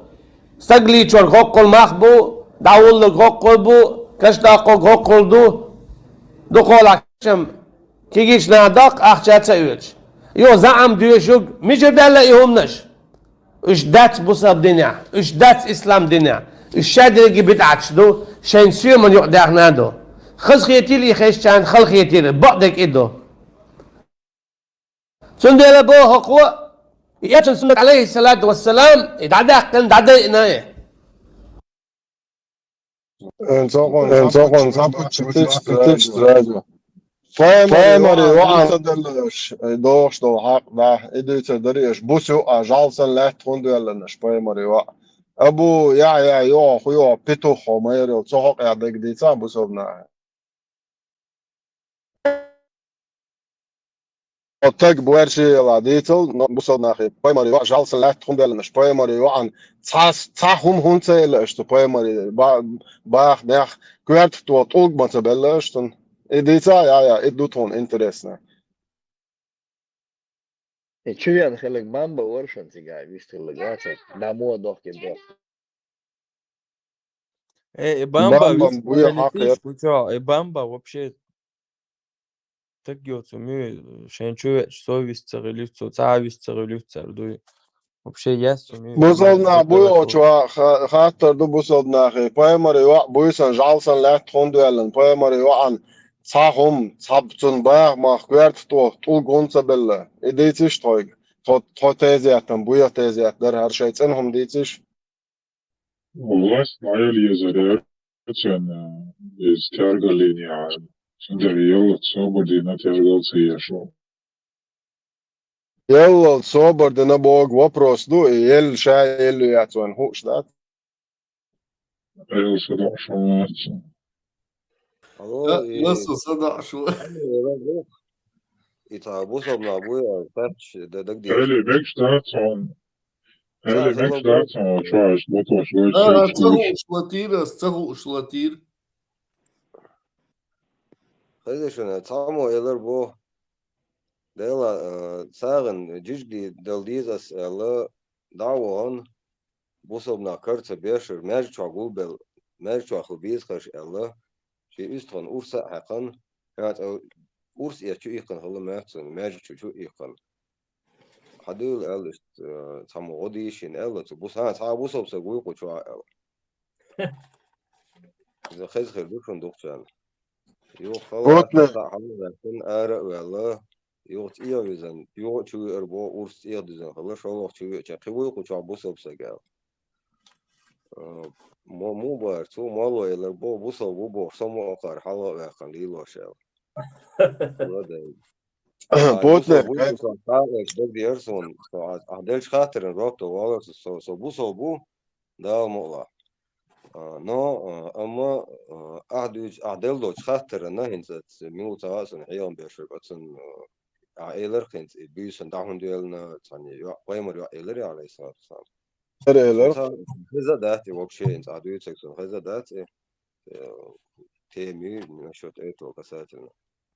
استقلي شور غوقل مخبو داول غوقل بو كشتا غوقل دو قولك شم كيجيش نادق أخشات سيوتش يو زعم ديشوك مش دالا يهمنش إيش دات بوسب دنيا إيش دات إسلام دنيا الشادر اللي بتعتش دو شين سير من يقدرنا دو خذ خيتي لي خيش كان خل خيتي بعدك إدو سندل بو هقوة يأتي سنة عليه الصلاة والسلام إدعاء كان دعاء إناية انساقون صابت تيش تراجع فايمري وعن تدلش دوش دو حق ده إدي تدريش بوسو أجالسن لا تخندلنش فايمري وعن أبو يا يو خيو بيتو خمير تصحق يا دك ديتا بوسو بنا تاج بوارشي لا ديتل بوسو ناخي فايمري وعن جالسن لا تخندلنش فايمري وعن تاهم هونتيلش تو فايمري باخ نخ كوارت تو طوق ما تبلش تن إديتا يا إدوتون إنترسنا Čujem, helik bamba uršanci gāja, viss tur ligāts, dāmo dohki. Бамба بامبا بويا حق لقيتيش بتاع بامبا вообще تجيوت مي شان شو سويس تغليت سو تعويس تغليت سردوي вообще ясно مي بوصلنا بويا شو خاطر دو بوصلنا خي بايمري وع بويسن جالسن لا تخندلن بايمري وعن صاحهم صابتن باغ ما كوارت تو طول جونسا بلا إديتش تويق تو تيزياتن بويا تيزيات در هر شيء تنهم ديتش Власть моя лиза, из тяргалиния, сендерил, свободина тяргалцы ешо. يلا الصوبر ده نبوغ وبروس دو يل شاي يلو ياتوان هوش دات Эйл сюда шумается. Nasıl sada şu? يتعبوصوا من أبويا تاتش ده دي Эли бекштатсон. Эли бекштатсон, чуаш, ботош, Цагу шлатир, цагу шлатир. خيزشنا تعمو إلر بو ديلا ساغن جيجدي دلديزس ألا دعوان بوصل من كرت بيشر ماجتوا قوبل ماجتوا خبيز خش ألا شيء يستخن أورسا حقن هات أورس يا شو يقن هلا ماجتوا ماجتوا شو يقن حدول ألش تعمو غديشين ألا تبوس ها تعبوصل بسقوي قشوا ألا إذا خيز خير بكون دكتور يو خلا تطلع حمل كن أرق ولا يوت إياه بزن يوت شو أربعة أورس إياه بزن خلا شو وقت شو كقوي قشوا بوصل بسقال مو بار تو مالو إلا بو بوصل بو بو سمو أقار حلا وقان ليلو شال بوتنر بوصل تعرف بدي أرسون عدلش خاطر الرابطة ولا سو بوصل بو ده مقلع نو أما عدل دوش خاطر إنه هنزت ميو تاسن حيان بيشر بتسن عائلر كنت بيسن دعهم ديالنا تاني قيمر عائلر على السلام هذا داتي وبشيء إنت عدوي تكسر هذا داتي تيمي نشوت إيتو كساتنا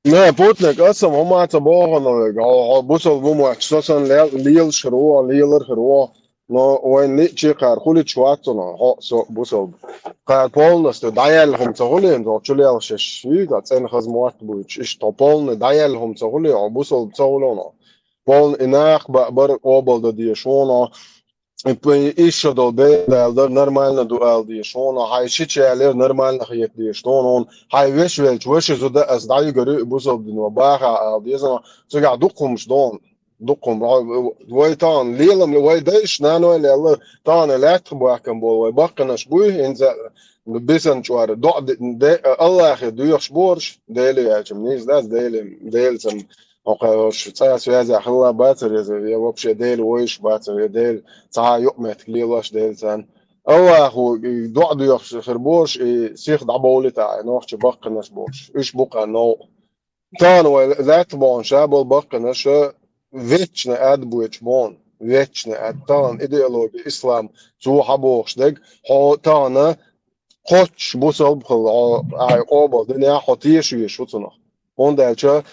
لا بوتنر أصلا هم عتبوه بوصل بو مؤسسا ليل شروع ليلر شروع no وين نيجي قار خلي شواتنا ها سو بوصل قار بولنس دايل هم تقولين رو شلي على شيء ده تين خدمات بوش إيش تبولن دايل هم تقولي أو بوصل تقولنا بول إناق بر قابل ده ديشونا إيش ده ده نورمال ده ديشونا هاي شيء عليه نورمال نخيط ديشونا هاي وش زود أس دايل جري بوصل دنوا باخا ديزنا تقع دقهم شدون دقهم واي تان ليلم واي دايش نانو اللي الله تان لا تبغى كم بول واي بقناش بوي إنزا بيسن شوار دو الله أخي دويش بورش ديلي يا جمنيز ده ديل سم أوكاش تاس يا خلا باتر يا وبش ديل ويش باتر يا ديل تا يقمت ليلاش ديل سن الله أخو دو دويش خربورش سيخ دعبولي تاع نوخش بقناش بورش إيش بقى نو تان واي لا تبغى شابل بقناش večne atbuļš mon, večne attān ideoloģija islām zuha boxdeg, ho tāna koç bu sabkhıl ay obal dünya hotiyeş yüşutuna. Ondaça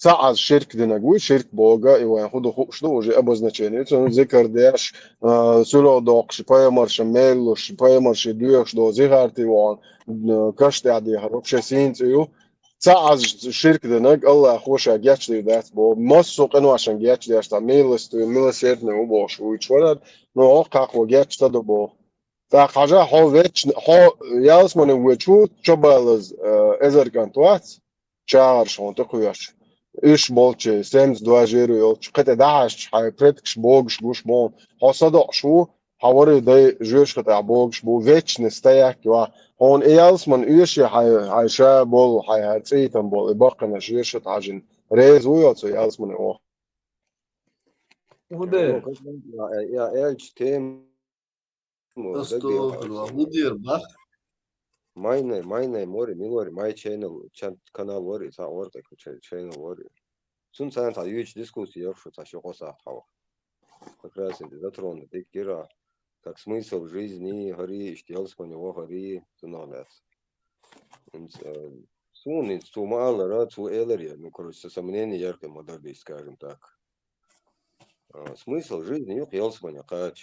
تعز شرك دنا قوي شرك بوغا ايوان خدو خوشدو وجي ابو значение تو ذكر داش سولو دوقش باي مارش ميلوش باي مارش دوش دو زيغارتي وان كاش تعدي هروب شسين تيو تعز شرك دنا الله خوش اجاش دي ذات بو ماسو قنو عشان جاش دي اشتا ميلس تو ميلسيرت نو بوش ويتشولد نو اوقاق وجاش تدو بو تا حاجه هو ويتش هو يالسمن ويتشو تشبالز ازر كانتوات شعر شون تقويش إيش بولتشي سيمز دواجيرو يلتش قطع داعش حي بريتكش بوغش جوش بون حصدق شو حوري داي جوش قطع بوغش بو فيتش نستيك يوا هون إيالس من إيش حي شا بول حي هاتسيتن بول إباقنا جوش عجن ريز ويوتو إيالس من إيوه هو يا إلش تيم استغفر مدير بخ Майне мори милори май channel канал вори са ортек channel вори. Сун сан та юч дискуссия ёршу та шокоса тау. Как раз это затронут дикира как смысл жизни гори штелс по него гори тунолец. Сун из сумала рацу элери, ну короче сомнение яркой модели, скажем так. Смысл жизни yok yalsmanya kaç.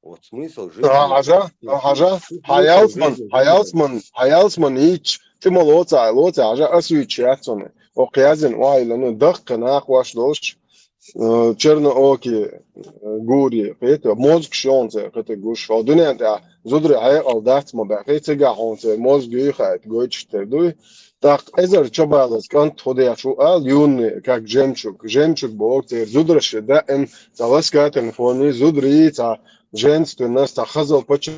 Вот смысл жизни. حاجة هيالسمن هيك تما لوتا حاجة أسويتش ياتسون وقيازن واي لأنه دق ناق واش دوش چرنا اوكي گوری قیت موزگ شونزه قیت گوش و دنیا تا زودری های آلدات ما بقیت گه هونزه موزگی خواهد گویچ تردوی так ازر چبالس کن توده شو ال یون как жемчуг بوق تر زودر شده ام تلاش کرد تلفنی زودری تا جنس تناس تا خزل پچ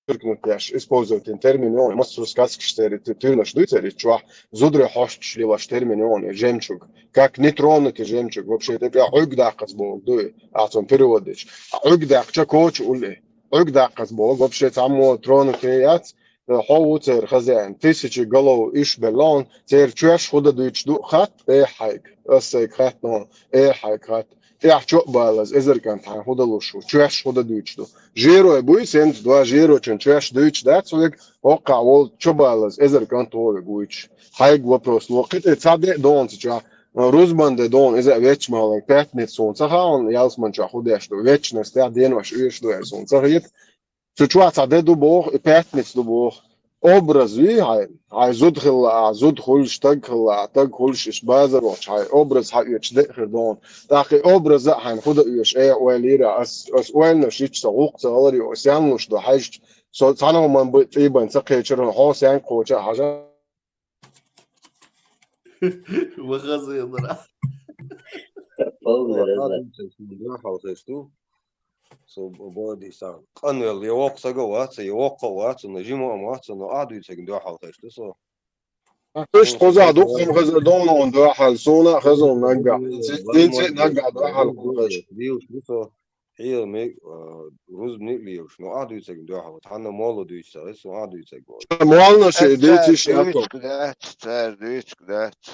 использовать термин, он может сказать, что ты наш дыцарь, чувак, зудре хочешь ли ваш термин, он жемчуг, как нетронутый жемчуг, вообще это прям угдакас бог, дуй, а он переводишь, угдак, что коч ули, угдакас бог, вообще там тронутый яц, هو تير خزان تسيج قلو إيش بلون تير تشوش خدا دويش دو خات إيه حاجة أسيك خات نو إيه حاجة خات إيه شو بالز إذا كانت عن خدا لوشو تشوش خدا دويش دو جيرو أبوي سنت دوا جيرو تشن تشوش دويش ده تسولك وقع وول شو بالز إذا كانت هو بويش حاجة وبروس وقت تصدق دون تجا روزبند دون إذا ويتش مالك باتنت سون صخان يالس من شا خداش دو ويتش نستع دين وش إيش دو سون صخيت تشوات عدد بوخ باتنت بوخ образ ви хай зудхул штагхул тагхулш базар وش هاي образ هاي يشدخر دون داخل образ هاي خد يش اي وليرا اس وين شيء سوق صالري وسيانوش دو حاج سو صانو من بيبان سقي چرن هو سيان قوچا حاجه وغزي يضرع So body sang. Anel yok sago wat, yok wat, no jimo wat, no adu tseg do hal khashtu so. ايش قزا دوخم غزر دون اون دو حال سونا خزون نقع انت نقع دو حال ديوش بصو هي مي روز نيليوش نو ادو يتسق دو حال تانا مولو دو يتسق سو ادو يتسق مولنا شي ديتش دويتش كدات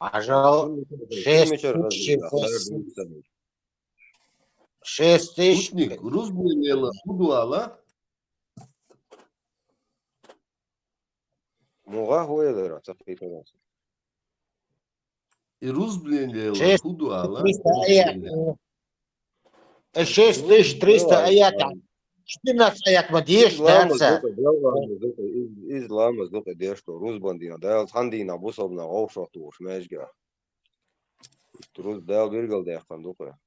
عجل 6 тысяч. Rus blenela huduala. Муга хуэлэр ацапитэнас. И Rus blenela huduala. 6300 آيات 14 آيات ما ديش درسة. إسلام زوج ديش تو روز بندينا دال هندينا بوصلنا غوشة توش ماشجع. روز دال بيرجل ده خندوقه.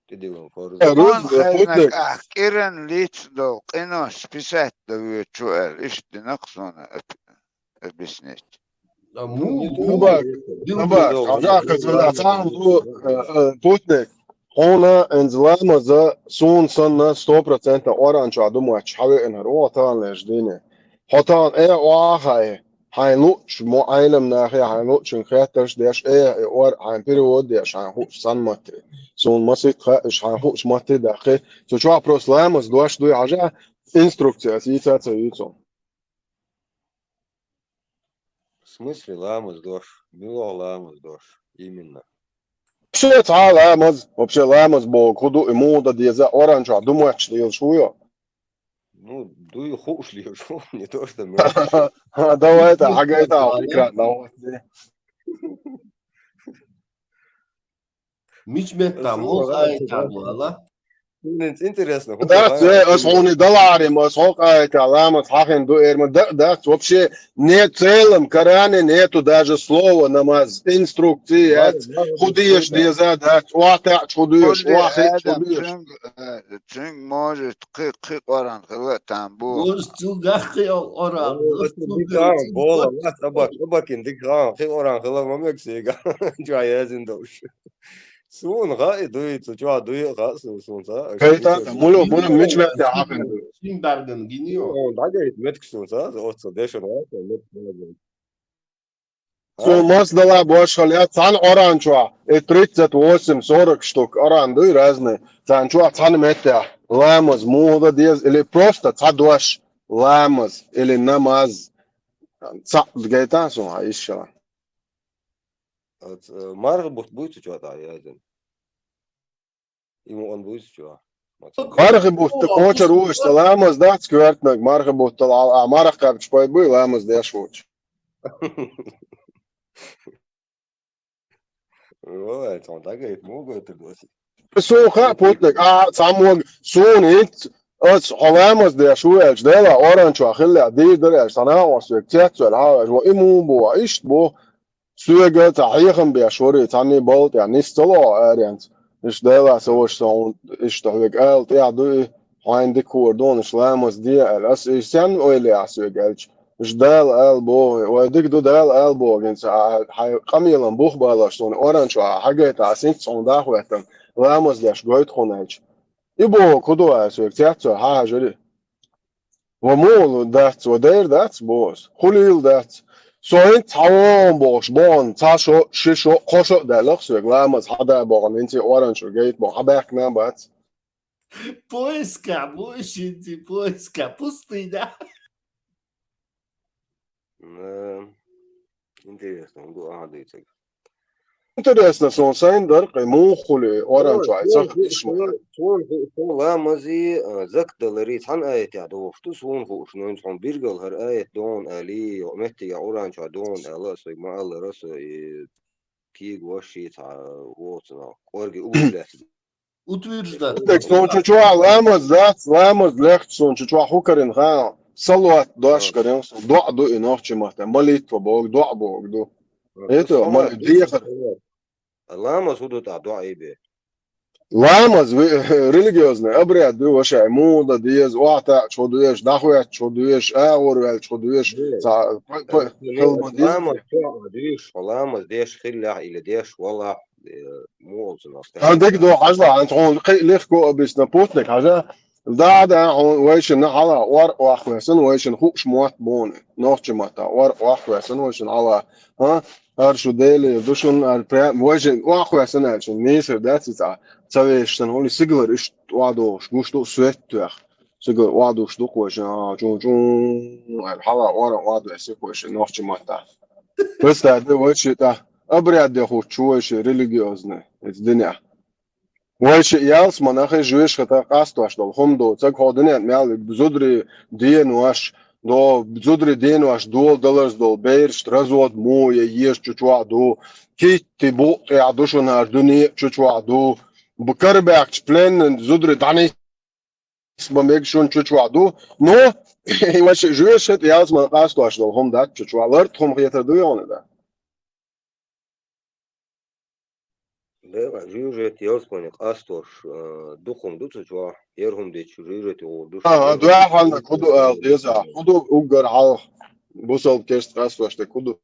تديلهم فورز. روز خيرنك أحكيرن ليت دو قناش بسات دو يتشوال إيش دنقصنا بسنيت. نباك عجاك زمان عطاهم دو بوتنك. هنا انزلام ذا سون سنة 100% أورانج عدم واتش حوي إنها روطان لجدينه حطان إيه واحد هايلوش مو عالم ناحية هايلوش نخاتش داش إيه أور عن بيريود داش عن هوش سن ماتي سون مسيت خاش عن هوش ماتي داخل تشوف بروسلامس دوش دوي عجا инструкция سيتا تيجون В смысле ламус дош? Мило ламус дош. Именно. вообще تعال вообще لامز بو كودو إمودا ديزا أورانج عدم واتش ديل شوية Ну, дуй хуш ли шо, не то что мы. давай это حاجة это فكرة давай مش متعمل هاي تعمل интересно. Да, це основні долари, ми сколько ламат хахен до эрма, да, вообще не целым Коране нету даже слова намаз, инструкции, худеешь, деза, да, уата, худеешь, كل уахи, آدم худеешь. چون може قي قرآن خلا تنبو Gosh, tu gachi oran. ديكان بولا لا أباك ديكان خي أوران خلا ما مكسيكا جايزين دوش سون غاي دوي تجوا دوي غاس سون سا Kayta, bunu miç verdi hafen. Simbergen gidiyor. Da gayet metk سون سا o deşon var met So маздала больше лет, цан оран чуа, 38, 40 штук оран, дуй разные. Цан чуа, цан метя, ламаз, муда, дез, или просто цадуаш, ламаз, или намаз. Цад, гайта, сун, ища. Марг будет чуа та язин. Ему он будет чуа. Marge būtu koča rūš, tā lēmas dāts kvērtnāk, marge būtu tā marge kāpč pai bija, lēmas dēšoč. Ой, он так говорит, могу это гласить. Suha putnik, samog sunit, ats lēmas dēšoč, dēlā orančo ahillē, dīdarēš, tā nāvas, vek cietsuel, hāvēš, vo imūbo, ištbo, suega, tā hīham bēšorī, tāni bolt, jā, nistalo ēriens. Iš dēlā soši, iš tā vek ēlt, jā, du, hain dikur, don, iš lēmas dēl, es sen oilējās vek elč. Iš dēl elbo, vai dik du dēl elbo, gens, kamīlam buhbālaš, un orančo, hagaitā, sinks, un dāhvētam, lēmas dēš goit honēč. Ibo, kudoēs vek cietsuel, hāžari. Va mūlu dēts, va dēr dēts bos, hulīl dēts. So in town bosh bon tasho shisho kosho da luxury glamas hada bon into orange gate bon habak na but Поиска, площади, поиска, пустыня. Интересно, он был ага, интересно сон сайн дар мухули orange ay sak ishma سون لا مزي زك دلري تان آيت يا دوف تو سون خوش نون سون بيرجل هر آيت دون آلي ومتي يا أورانج دون آلا سوي ما آلا رأس كي غوشي تا ووتنا قرقي أولاد Утверждать. tak son чучуа lamas dats lamas lecht son чучуа hukarin ha salawat dash karin dua do inoch chimata molitva bog dua bog do eto mal diya لا مسودو تا دعاء به Ламаз религиозный обряд был вообще муда диез уата чудуешь дахуя чудуешь аурвел чудуешь за ламаз деш خلا или деш والله موزنا عندك دو حاجة عن تقول ليخكو بس نبوتك حاجة ده ويش نحلا ور واخوسن ويش نخوش موت بون نوش ماتا ور واخوسن ويش على ها هرشو ديلي دوشون البريم ويش واخوسن عشان نيسر ده تسويشتن هولي سيجلر إيش وادوش مش سويتوخ سيجلر وادوش دوكوش جون الحلا ورا وادو يسيكوش نوش ماتا بس ده ويش ده أبريد ده خوشوش ريليجيوزنا الدنيا ويش يالس مناخي جويش خطا قاستواش دول هم دو تك هودنيات مال بزودري دين واش دو بزودري دين واش $2 دول بيرش رزود مو ييش چوچوا دو كي تبو يعدوشو نار دنيا چوچوا دو بكرباك بلان زودري داني بميكشون چوچوا دو نو ويش جويش خط يالس من قاستواش دول هم دات چوچوا لرت هم خيتر دو يونه ده ده جيرت يوسبونك أستوش دخم دوتو جوا يرهم ديش جيرت ودوش دو حالنا كودو ديزا كودو أوجر على بوصل كيست قاستواش ده كودو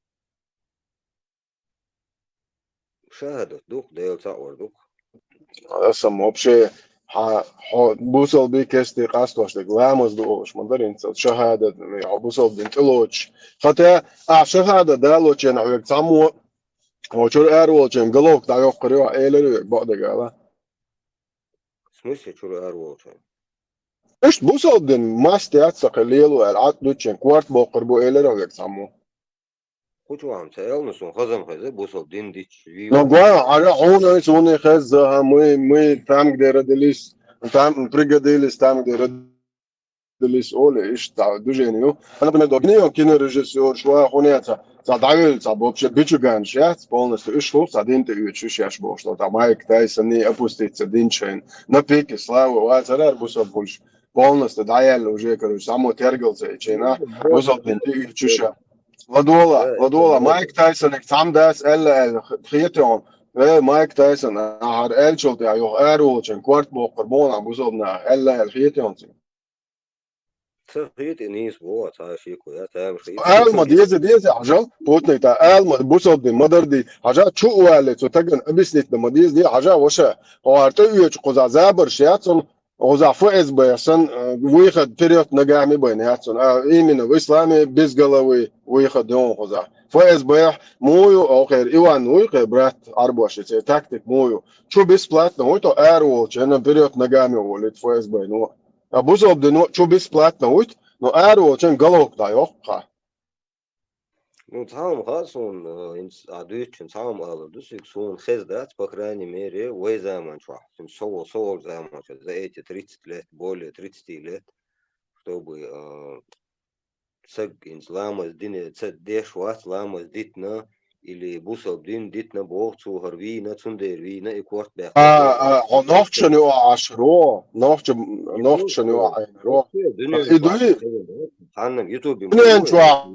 شاهدت دوخ ديل تاور دوخ اسم вообще بوصل بي كيست قاستواش ده لامز دوش مدرين شهادة بوصل بنتلوش حتى شهادة دالوش يعني عيك تامو وشور أرول جم قلوك دا يقرأ إيلر بعد قالا смысле чур أرول جم إيش بوصل دين ماستيات سقليلو العاد دوتشين كوارت بقربو إيلر عيك تامو خوشو عم سأل نسون خزم خزة بوصل دين ديش نقول على هون يسوني خزها مي تام قدر دليس تام بريجا دليس تام قدر دليس أول إيش تاع دوجينيو أنا بندقني كنا رجسور شوية خونيتا تعدعل تعبوش بيجوجان شات بولنس إيش هو تعدين تيجي شو ياش بوش لو تعمايك تايسني أبوستيت تعدين شين نبيك سلاو واترار بوسو بولش بولنس تدعيل وجيكر سامو ترجل زي شينا بوسو تيجي شو لدولا مايك تايسون تعم داس إلا خيتهم مايك تايسون هار إلشلت يا يو إيرولشن كوارت بوقربون عم بوزودنا إلا الخيتهم خيط إنيس بوات هاي شيكو يا تام خيط ما ديزي عجل بوتني تا ما بوصل دي مدر دي حاجات شو قالت تجن أبسنت لما دي حاجة وشا هو هرتيجي قزع زابر شياتون قزع فوز بيسن ويخد بريوت نجامي بيناتون إيمن وإسلامي بيزقلوي ويخد يوم قزع فوز بيح مويو أو خير إيوان ويخد برات أربعة تكتيك مويو شو بيسبلات نويتو أرو كأنه بريوت نجامي ولد فوز بينو بوصل دي شو بيسبلات نويت no ääru sen galokta jokka. Ну, там хасун адучин там алдусик сун хездат, по крайней мере, вы заманчва. Сол заманчва за эти 30 лет, более 30 лет, чтобы цег инс ламас дине цед дешват ламас дитна или бусал дин дитна бохцу харвина цундервина и кварт бях. نوخشنو عشرو نوخشنو عينرو إدوي عنم يوتيوب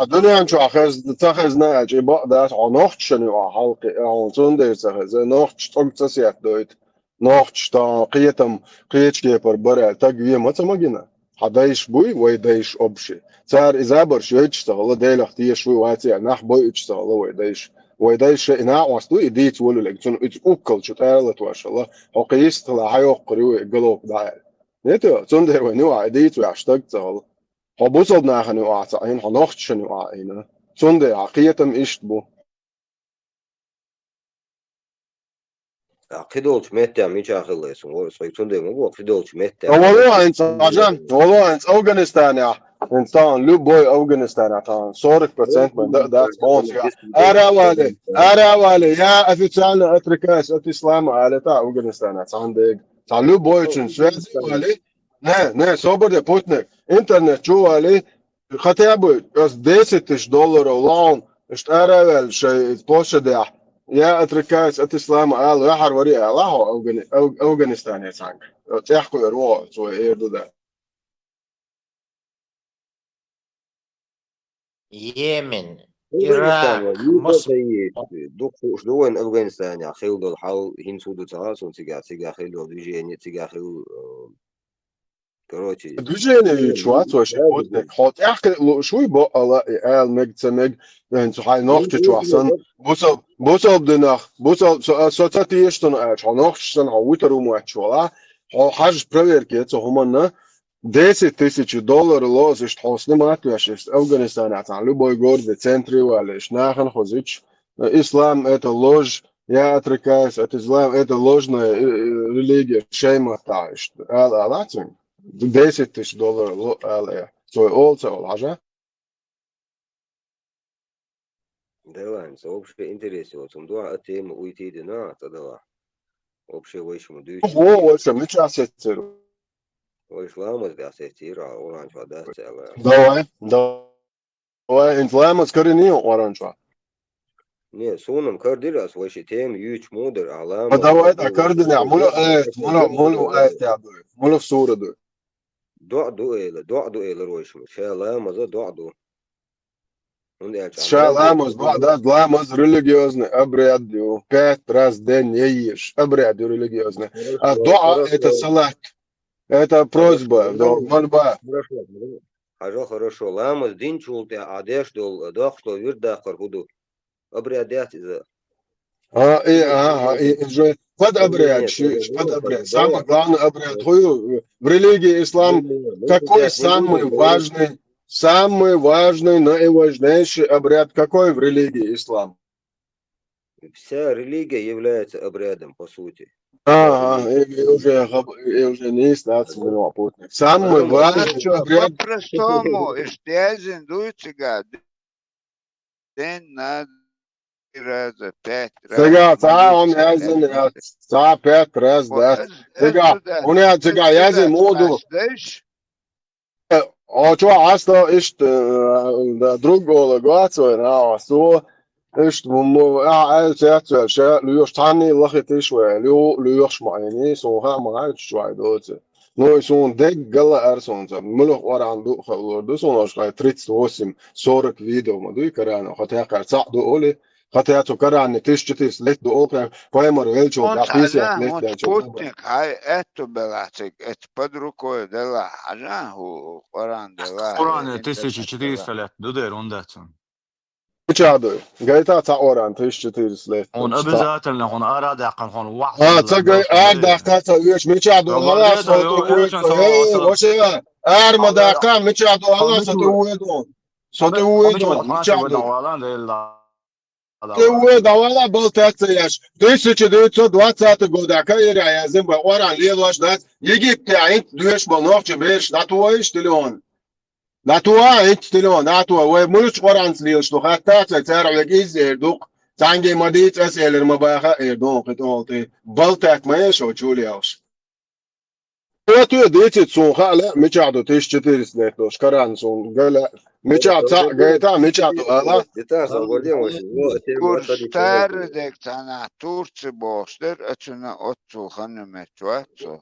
دنيا شو أخذ تخزنا أجي بقدر نوخشنو حلقة عن صندوق تخز نوخش تقول تسيات دويت نوخش تا قيتش كيبر برا تجوي ما تمجنا حدايش بوي ويدايش أبشي صار إذا برش يشتغل ديل اختي شوي واتي نح بوي يشتغل ويدايش إنها وصلوا إديت ولو لكن أكل شو تعالت ما شاء الله حقيس طلع حيو قريو قلوب دايل نيتو صندوق ونوع إديت ويشتغل تغل حبوصل ناخن وعطين حناخد شنو عينا صندوق عقيتم إشتبو عقيدولش متى مش عقيل اسمه هو صندوق مو عقيدولش متى والله أنت عجم والله أنت أفغانستان يا إنسان لو بوي أفغانستان عطان 40% من ده بونس يا أراوالي يا أفيتشان أتركاس أتسلام على تا أفغانستان عطان ديك تعلو بوي شن سويس عليه نه صبر ده بوتنك إنترنت شو عليه خطيبه بس $10 لون اشترى شيء بوش ده يا أتركاس أتسلام على يحر وريه الله أفغانستان يا سانك تحكوا يروح سوى إيردو ده يمن العراق مصر دوين أفغانستان يا خيل دول حال هنسودو تاسون تيجا خيل دول ديجيني تيجا خيل كروتشي دوجيني شوات وش بوتنك حط احكي شوي بقى قال مج يعني هاي نوخت شو احسن بوصل بدناخ بوصل سوتاتي يشتن اش نوختن هوترو ماتشولا حاج برير كيت هما $10,000 لوز ist حسن ماتوش ist أفغانستان عطان لبوي جورد центре ولا شناخن خوزيش إسلام это ложь я отрекаюсь от ислама это ложная религия шейма таишь алатин $10,000 алая свой олца олажа да общее интересе вот дуа тема уйти дина тогда общее вышему дюч هو وش مش أسيتر وإسلام ده أسيتيرا أورانج وده سألا دواء إسلام أسكرني أورانج نه سونم كرديراس وش تيم يوش مودر علامة دواء أكردني عملوا آيات يا دوي ملو صورة دوي دو إلى رويش شالا مزا دو شال أمز بعد لامز религиозный обряд его 5 раз в день ешь обряд религиозный а дуа это салат это просьба мольба хорошо ламаз дин чулте адеш дол дохло вирда хархуду обрядят из уже под обряд самый главный обряд в религии ислам какой самый важный, наиважнейший обряд какой в религии ислам? Вся религия является обрядом, по сути. уже не статься меня путник. Самый важный обряд. По-простому, иштязин дуйцега. День надо раза 5 раз. Сега, он язин, 5 раз, да. Сега, он язин моду. Čo asta ist drugo gaco na so ist lyos tani lachit is lyos maini so ha ma شوي دوت نو يسون دق قلا ارسون ملوخ وران دو خلور دو سون شوي 38 40 فيديو ما دو كران خاطر قرص دو اولي خاطر تو كران تشتيس لت دو اوكا بايمر ويلچو دافيسيا لت Sputnik, هاي اتو بلاتك ات بدركو دلا حاجة هو قران دلا قرآن 1400 لет دودير ونداتون Чадо, гайта та оран 1400 лет. Он обязательно он арада якан он вахс. Цагай ардака та веш мечадо ала соте армадака мечадо ала соте уедон. Соте уедон. Te uedala bol tecējaš 1920. gadā, ka ir jāzim, vai oran lieloš dāc, Египte ait dueš malnoch čebēš, datoiš tilion. Datua ait tilion, datua, vai mulch orans lielš, tu hatta, cēra legiz erduk, tangi madīt es elir mabaha erduk, itolti, baltēk maiesh o čuļjauš. Tu dīcit sun hala, mičādu 1400 letoš, karāns un gala, mičādu tā, gaitā, mičādu ala. Kurš tērdek tānā Turci bošter, açına otsu hanımetsu atsu.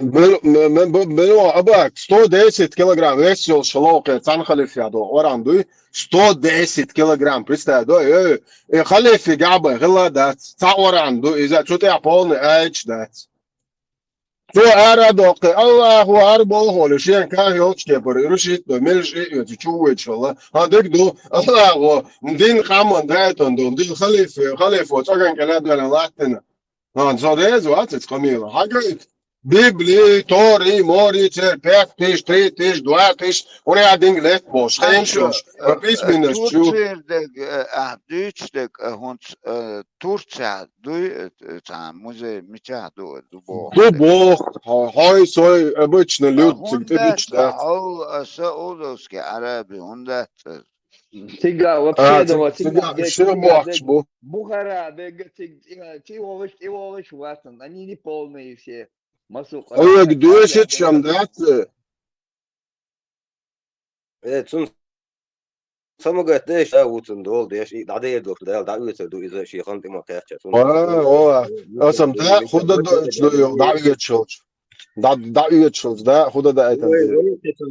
Bilo abak 110 kg vesel šaloke canhalifi ado orandu 110 kg pristado khalifi gaba ghiladat ta orandu iza tuti polni ajdat تو أرادوك الله أربعه ولا شيء كان يوتش كبر يرشيد بملش يتشوي إن شاء الله هذاك دو الله دين خامن دايتون دين خليفة وتكن كلا دولا لاتنا صدق واتت قميلة حاجة بيبلي توري موري تر بيك تيش تري تيش دوا تيش وريا دين لك بوش خينشوش بيس منش شو Turcerdek hund Turcia там музей меча до Бог هاي سوي обычно люди да ол саудовский араби онда Сега вообще да сега Бухара ти овощ ватан, они не полные все. Ой, дуешит шамдат. Sun Some got this out and all this. That is the that is the is she can't make catch. أصلاً ده خد ده يتشوش ده يتشوش ده خد ده أيتام.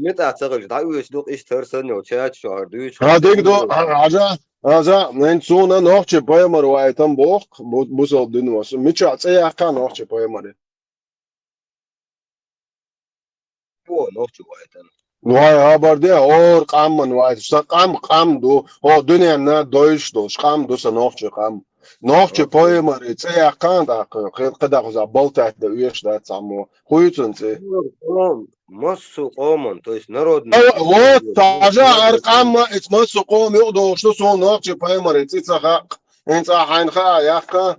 متى أعتقد ده يشدوق إيش ترسن وشات شهر دوش. هذيك دو هذا من سونا نوعش بايمر وأيتام بوق بوصل دنواس ميتشا تسيا كان نوعش بايمر. هو نوعش وأيتام. Nuhay haberde or qamman wa qam do o dünyanna doyuş do qam do sanoqchi qam noqchi poemer tsaya qanda qada qoza boltat da üyeş da tsamo quyutsun tse Massu qoman to есть народ вот taja arqamma itmassu qom yuqdo shtu son noqchi poemer tsitsaqa انت حينخا ياخا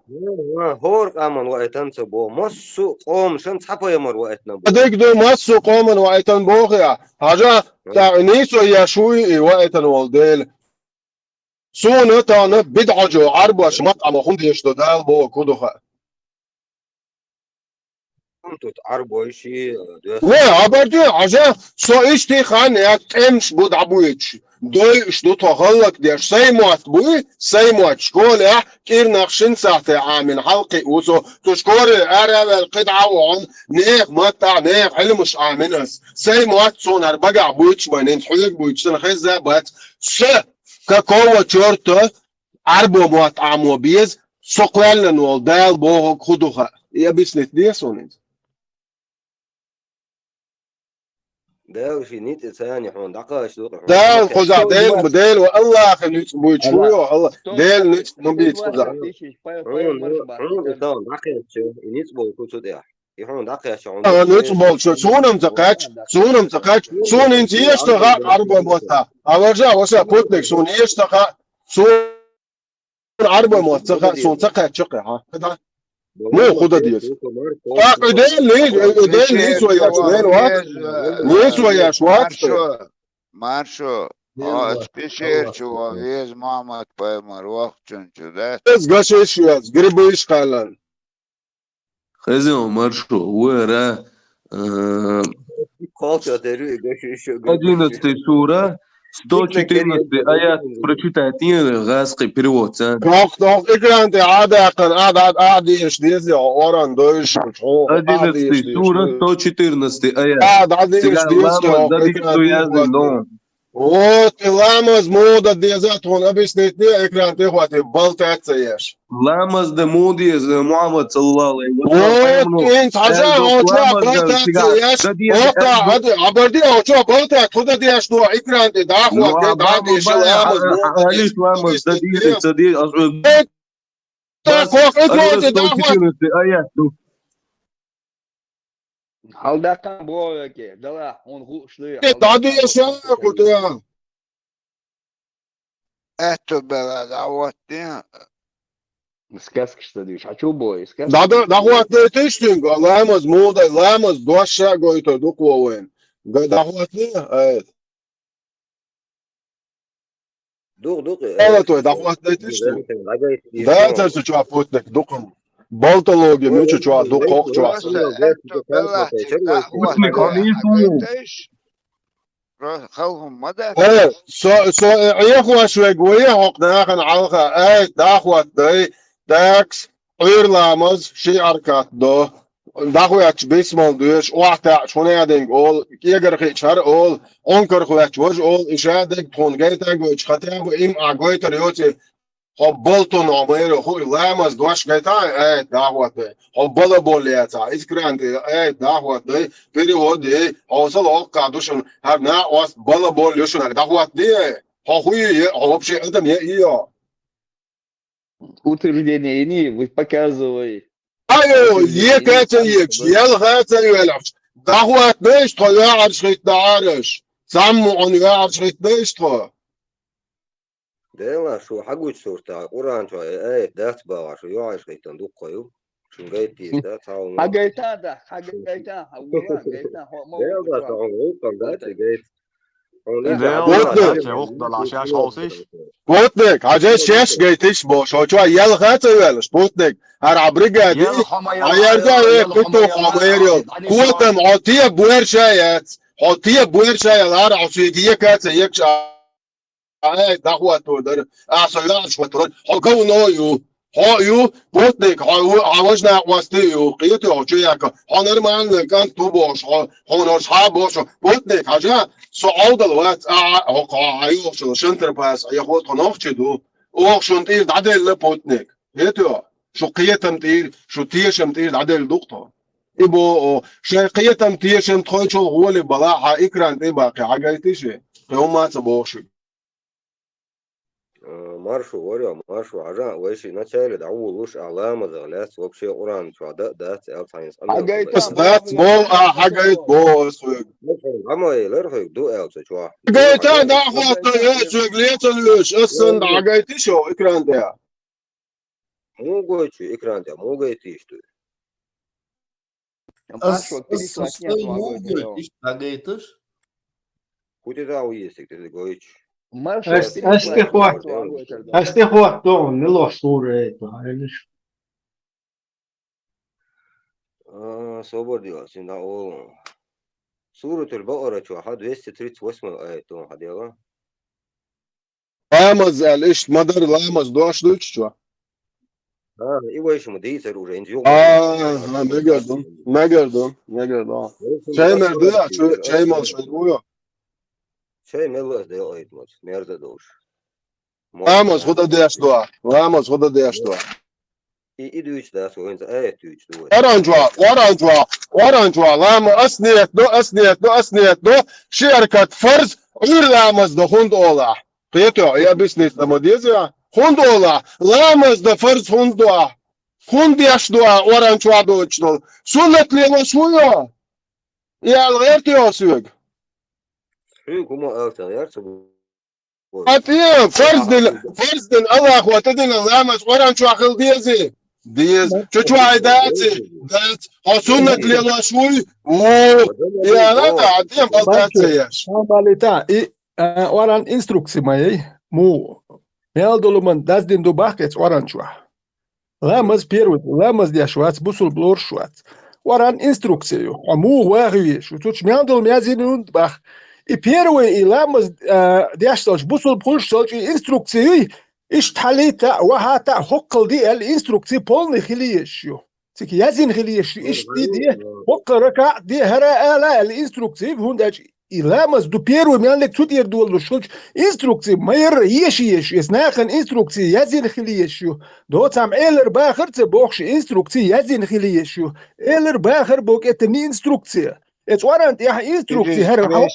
هور قامن وقتن سبو مسو قوم شن صحبو يمر وقتنا ديك دو مسو قومن وقتن بوخيا حاجه تعنيسو يا شوي وقتن والديل سو نتان بدعجو عربو شمط على خند يشتدال بو كودخا كنت عربو شي لا عبرتي عجا سو اشتي خان يا تمش بود عبويتش دوي شدو تغلق ديش سيموات بوي سيموات شكولة كير نقشن ساعتي عامل حلقي وسو تشكوري أراب القطعة وعن نيخ مطع نيخ علمش عامنس سيموات سون هربقع بويتش بانين حلق بويتش تنخيزة بات س كاكوة شورتو عربو موات عمو بيز سوقوالنا نوال دال بوغو خدوخا يا بيسنت دي سونين ده شيء نيت ثاني حون دقاش ده خزع ديل والله خليت بويت شوي والله ديل نيت نبيت خزع حون دقاش نيت بول كوتو ده يحون دقاش نيت بول شو سونم زقاش سون انت يشتغل عربه موتا ارجع وسا كوتك سون يشتغل سون عربه موتا سون تقع شقه ها مو خدا ديس ديل نيس وياش وات مارشو спешерчу вез мамат поймар вахчунчу да сгашеш яз грибыш халан خزي مارشو ورا Холча дерю, еще 11 сура, 114 аят. Прочитайте газский перевод. Doch, ekrante عادش ديزي أوران دوش 11 сура, 114 аят. عادش Сега ديزي ламаз дадик что язден дом. Вот ламаз мода дезат он объяснит не экранте хватит болтаться. Ламаз да мудиез Мухаммад саллаллаху алейхи ва Вот انت حاجة اوچوا болтаться. Вот абарди اوچوا болтаться. Туда деш ну экранте да хватит عادش ламаз алиш ламаз дадик Так, экране да хватит. аят. Haldakan bu öyle dala on guşluyor. Dadı yaşa kutuya. Это было заводное. Сказка что дишь. А чё бой? Сказка. Да хватит тыштин, ламаз мода, ламаз душа гойто дуковен. Да хватит. Дук. Evet o da hvatnet tыштин. Да это что путник дуком. Болтология мючу чуа дук хок чуа. Путник خلهم مدى سو يخوا شوي قوية حقنا خن عالخا داخوات داي داكس غير لامز شي أركات دو داخوات بيسمال دوش وقتا شونه يدنگ اول يگر خيچار اول اونكر خوات وج اول إشادك تونگيتا گوش خطيا گو إم آگوي تريوتي خب بلتون عمير خوي لامز دوش گيتا داخوات خب بلا بولياتا إسكرانتي داخوات داي перевод دي حوصل اوقع دوشن هر نا واس بلا بوليوشن داخوات دي خوي вообще это не её. Утверждение вы показывай. Ayo, yekete yek, yelgete yelach. Dahwat nicht, ja, arschrit darisch. Sammu on ja, arschrit nicht. ديلا شو حقوش صورتا قران شو دات باوا شو يعيش غيتن دوقيو شو غيتي دا تاو حاجيتا ده حاجيتا هو حاجيتا هو ديلا تاو غيتن دات غيت Sputnik, هجاي شيش جيتش بو شو يلغete yelach. Sputnik, har abriga di. Ayarda كنتو خميريو. كوتم عطيه بوير شايات. عطيه بوير شايات har عصيديه كات يكش دعوة در أصلاً شوتران حكوا نويو هايو بوتنك عوجنا وستيو قيتو عجيك هنر مان كان توبوش هنر صحابوش بوتنك حاجة صعود الوقت عيو شنتر باس ياخد قناخ تدو أو شنتير عدل بوتنك هيتو شو قيتم تير شو تيشم تير عدل دكتور إبو شيء قيتم تيشم تخوي شو هو اللي بلاها إكران تباقي عجيتيش هم ما تبوشي маршу говорю маршу ажа ويش начале да улуш алама заглас вообще уран что да элтайнс that's ball حاجه بوس اما يلر دو الت شو جايتا دا خط ليتلوش اصلا عجيتي شو اكران ده مو гойчу экран да мو гойти что куда да уездик ты гойч Este hoato, ne lo sure to, elish. Свободила сюда о Суратуль Бaqara شو 238 آية تو هديلا لامز ايش مدر لامز دوش شو ايش مديتر уже инжу مگردم şey nerede şey mal şey bu şey mel de aytmaz nerede doğuş لامز خدا دیش دو لامز خدا دیش دو İyi üç daha sonra evet üç doğru oranjwa lama asniyet do şirket farz غير لامز ده هند ola قيتو يا بسنيت لموديزيا هند ola لامز ده فرز هند دو هند يش دو oranjwa do çdo sunnetli şuyo ya غيرتي اسوق شو كما اكثر يرسب أتيه فرز دل الله وتدل لامز oranjwa خل ديزي ديز شو عيداتي دات حصونك ليلا شوي يا لا عديم بلداتيش بالتا oran instruksimayı mu meldoluman dazdin do bakets oranchwa lamaz первый ламаз dia швац бусул блор швац وران инструкцию. А му варюешь. Тут мяндал мязин бах. И первый и ламаз дяшталж бусул пульшталж инструкцию. إيش تحليتا وهاتا حقل دي الانستروكسي بولني خليشيو تك يازين خليش إيش دي حق ركع دي هرا آلا الانستروكسي هونداج إلامز دو بيرو ميانلك تودير دول شولج انستروكسي ما ير يش يسناخن انستروكسي يازين خليشيو دو تام إيلر باخر تبوخش انستروكسي يازين خليشيو إيلر باخر بوك اتني انستروكسي اتوارنت يا انستروكسي هرا حقل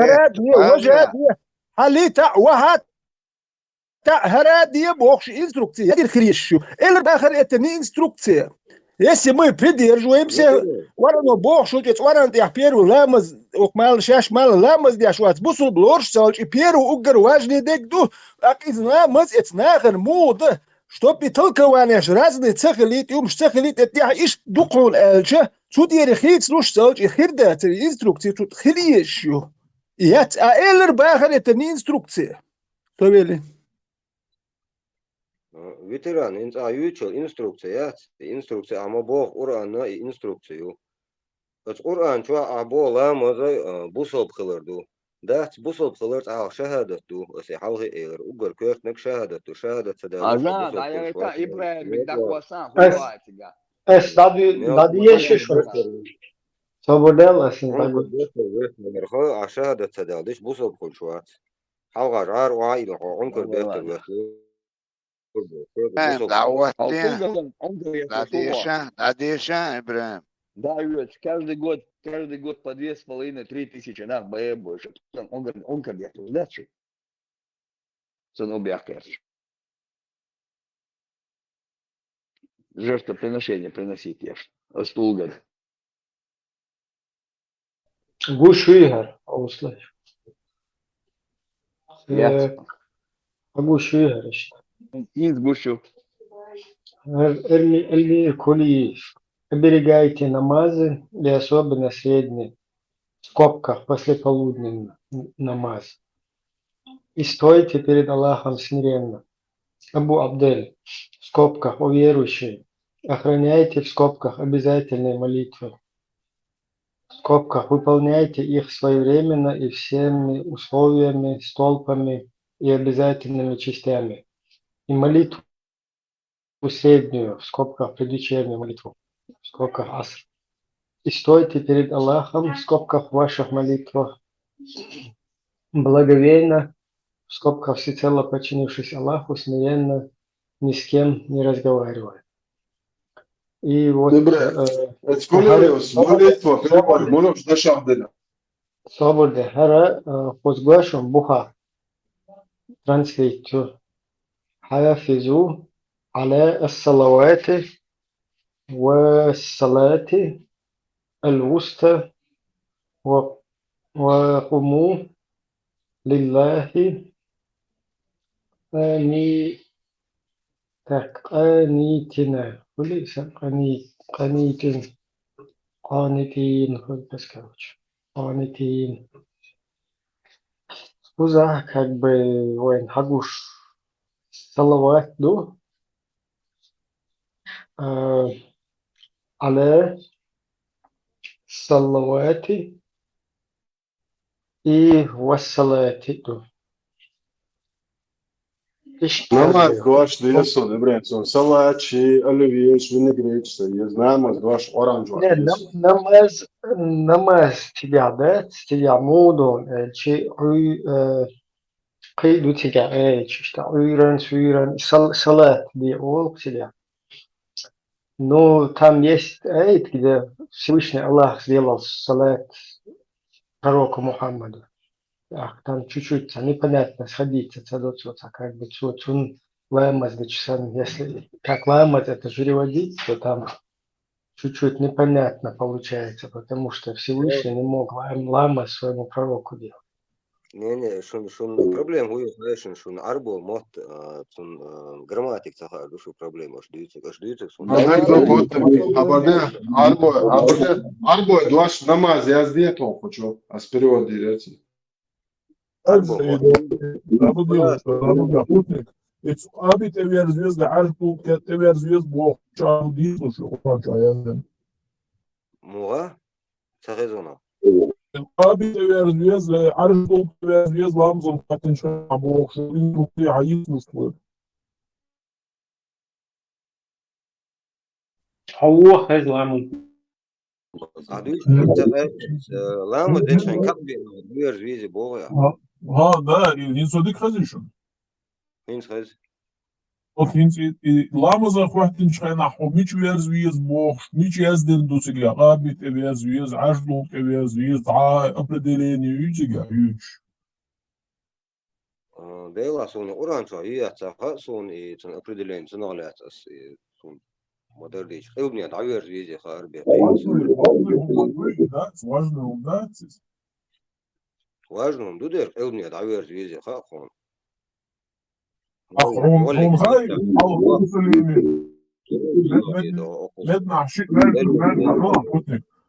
هرا دي وجه دي حليتا وهات هرادي بوخش инструкции я хрещу элер бахар это не инструкция если мы придерживаемся варано бохшу это варант я первый ламаз окмал шаш мал ламаз я швац бусул блорш салч и первый угар важный дегду ак из ламаз это нахер мода что питалкование разные цехлит цехлит это я иш дукул элча тут я хит слуш салч и хирда инструкции тут хрещу я элер бахар это не инструкция то вели ветеран аюучил инструкция ама бог урана инструкцию уран чуа або ламаза бусоп кылырду дат бусоп кылырт а шахадату осе халгы эйр угар көртнек шахадату сада азан аята ибраим даквасан хуатига дади ешеш сободела синтагу нерхо ашахадат сада диш бусоп кылшуат халгар ар уаил онкор бектер دعوتين Надеша, Ибраим. Да, Юрич, каждый год по 2,5-3 тысячи нам боем больше. Он как я тут, да, что? Санубяхкерш. Жертвоприношение приносить ешь. Остулгад. Гушигар, услышь. Я. Гушигар işte. Из гушу. Коли оберегаете намазы, или особенно средние, в скобках послеполуденный намаз, и стойте перед Аллахом смиренно. Абу Абдель, в скобках о верующей, охраняйте в скобках обязательные молитвы. В скобках выполняйте их своевременно и всеми условиями, столпами и обязательными частями. И молитву среднюю, в скобках предвечернюю молитву, в скобках аср. И стойте перед Аллахом, в скобках ваших молитвах, благоговейно, в скобках всецело подчинившись Аллаху, смиренно, ни с кем не разговаривая. И вот... Свобода. Хара возглашен Буха. Транслейт. حافظوا على الصلوات والصلاة الوسطى وقوموا لله قانتين وليس قانتين Спуза как бы войн хагуш салават до على الصلوات и والصلاة до. Namaz doš dieso, Debrēns, salāči, olivieši, vinegreķis, ja namaz doš oranžu. Namaz тебя, да, тебя моду, чи قيدو تجا чисто уйран салат ди ол тебя. Но там есть аят, где Всевышний Аллах сделал салат пророку Мухаммаду. Там чуть-чуть непонятно сходиться, как бы он ламаз, если как ламаз это переводить, то там чуть-чуть непонятно получается, потому что Всевышний не мог ламаз своему пророку делать. Не, шун проблем хуй знаешь, шун арбо мот шун грамматик цаха душу проблема ждётся. Арбо дош намаз я сделал, хочу, а с перевод делать. Abi tevi razvijez da arpu, kad tevi razvijez bo čao disu što hoće, ja znam. Muğa? Çağızona. القابل ويرزويز عارف دوب ويرزويز لامزم قاتن شو عبوخ شو إنه في عيط مستوى هو هذا العمل عدوش انت لامو ديش عن كبي ويرزويز بوغا. ها ده ينسو ديك خزيشون مين خز؟ Of hins lamazak wahtin shayna ho mich wierzwies boch mich yazden dusiga qabit wierzwies ashduk wierzwies определение yüzüge yüz. Dela son oranca yatsa son son определение son alatas son model diş. Evniya da wierzwies khar be. Важно, да? Важно, дудер evniya da wierzwies khar khon. Он хай, медна шик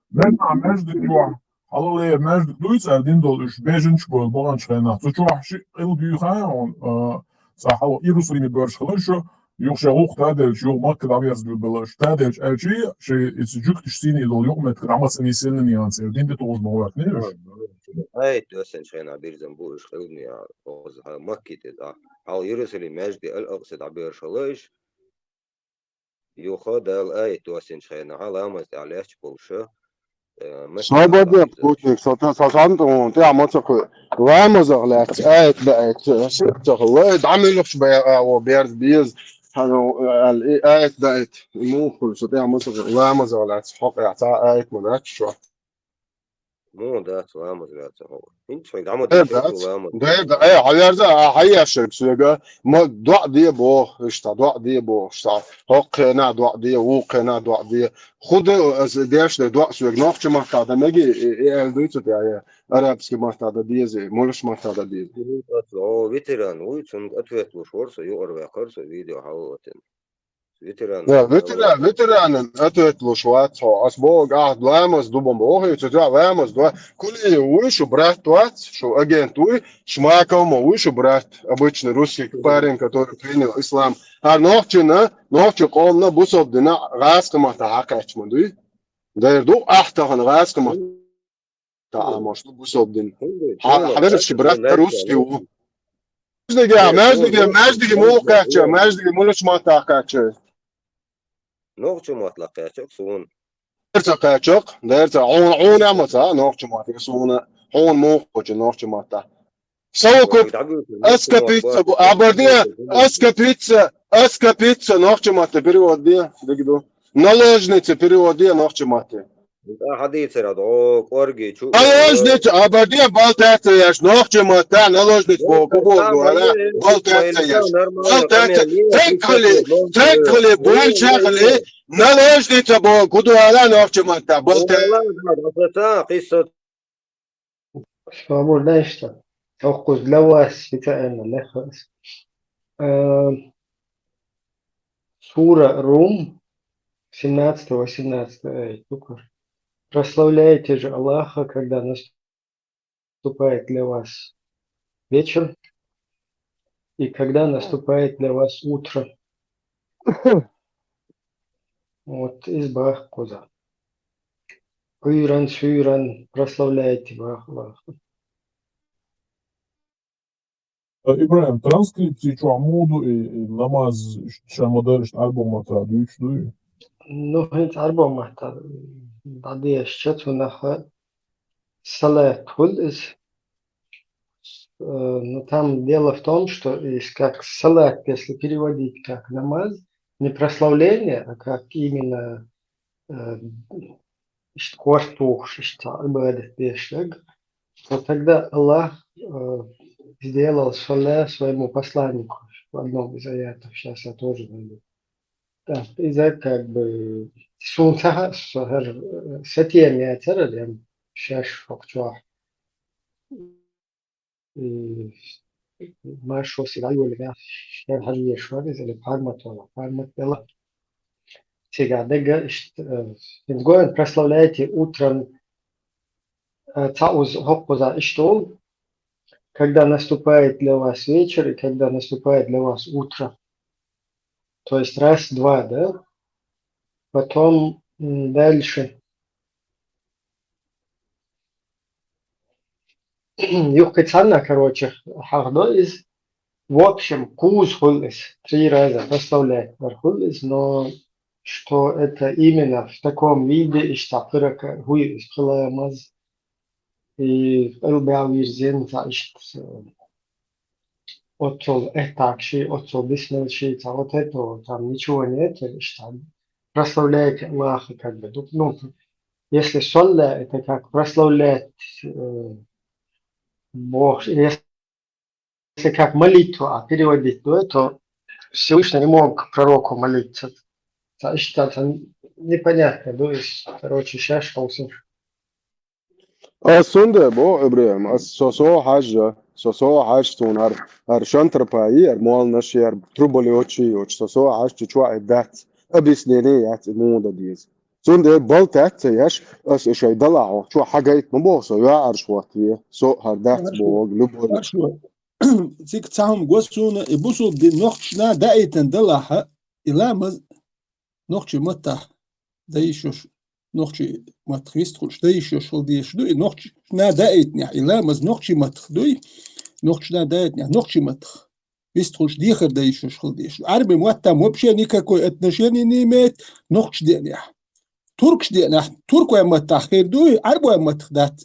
медна между два. Алле между дуйца один долуш бежен школ болан шхена. Сучуа шик ил дюхай он сахал Иерусалим бörsch khlusho يوم شغوق تادل شو ما كده بيرزق بلاش تادل شيء يتسجق تشتيني دول يوم متكرامة سنيسين يانسير دين بتوز موات نيش هاي توسن شينا بيرزن بوش خلوني اوز مكي تدا على يرسل مجدي الاقصد عبير شلاش يوخد الاي توسن شينا على امز عليش بولشه Свободный путник, соответственно, ты амоцах лаймазах лет, бэт, шитах лэт, عملوش بقى وبيرز بيز هنو الآيت بقت مو كل شيء amоцах лаймазах لت حق يعطى آيت مناك شو مو ده لامز لت هو انت شو عمود ده ايه حيرزا حيشرب سوغا ما دع دي بو اشتا دع دي بو اشتا حق نا دع دي وق نا دع دي خود ديش دع سوغ نوخ ما تا نجي ال دويت يا арабский мастада дизе можешь мастада дизе о ветеран уйцун ответ лушорса юрве карса видео хавотен ветеран ветеран ответ лушват асбог ах ламас дубом бог и ця ламас два кули уйшу брат туат что агент уй шмакал мо уйшу брат обычный русский парень который принял ислам а нохчина нохчу комна бусобдина раска мата хакачманды дайрду ахтахан раска мата تعامل بوسوبدين حضرتك شبرات روسي و ماجدي مو كاتشا ماجدي مولش ما تاكاتشا نوغچو مطلقاتشا سون درتا كاتشا درتا عون امتا نوغچو ما سون عون مو كوچ نوغچو ما سوكو اسكا بيتزا اسكا بيتزا نوغچو ما перевод دي наложница перевод دي نوغچو ما حديث رادو كورجي شو наложница абардия балтаца яш нохче мата наложница богу ала балтаца яш балтаца текли булчахли наложница богу ала нохче мата балтаца قصة свободно что охуз для вас специально лехас сура Рум 17-18 аят. Прославляйте же Аллаха, когда наступает для вас вечер и когда наступает для вас утро. Вот избах коза. Шуйран, прославляйте Аллаха. إبراهيم ترانسكريبت شو عمودو نماز شو مدارش ألبوم مترادوش دوي Ну, это альбом это. Бадия счет унаха салат хулис. Но там дело в том, что есть как салат, если переводить как намаз, не прославление, а как именно квартух, то тогда Аллах сделал салат своему посланнику в одном из аятов. Сейчас я тоже найду. Да, из-за как бы сунца сетем я царем шаш фокчуа машу силаю лга шер хажие шваги зеле пармат бела сега дега ингоен прославляйте утром тауз хоппоза иштол когда наступает для вас вечер и когда наступает для вас утро. То есть раз, два, да? Потом дальше. Юхкицана, короче, хардо из, в общем, куз хулис, 3 раза прославлять хулис, но что это именно в таком виде, и что пырка хуй маз и элбеавирзен, значит, отцол этакши, отцол бисмелши, а вот этого там ничего нет, или что прославляет Аллаха, как бы, ну, если солля, это как прославлять Бог, если как молитву, а переводить, то Всевышний не мог пророку молиться. Значит, это непонятно, то есть, короче, сейчас шелся. Sunde bo Ibrahim as so haja tun har shantar pai ar mol nashir truboli ochi och so haja chwa dat abis lene yat moda diz sunde boltat yash as shay dalao chwa hagait mboso ya arshwati so har dat bo glubol Cik cahum gosuna e busul di nochna daeten dalaha ilamaz nochchi mata daishosh nochchi matkhistrush daishosh dieshdu nochna daetnya ilamaz nochchi matkhdu nochna daetnya nochchi matkh Виструш дихар да еще шхалдиш. Арби муаттам вообще никакой отношения не имеет. Нохч деня. Туркш деня. Турку я матахир дуй, арбу я матхдат.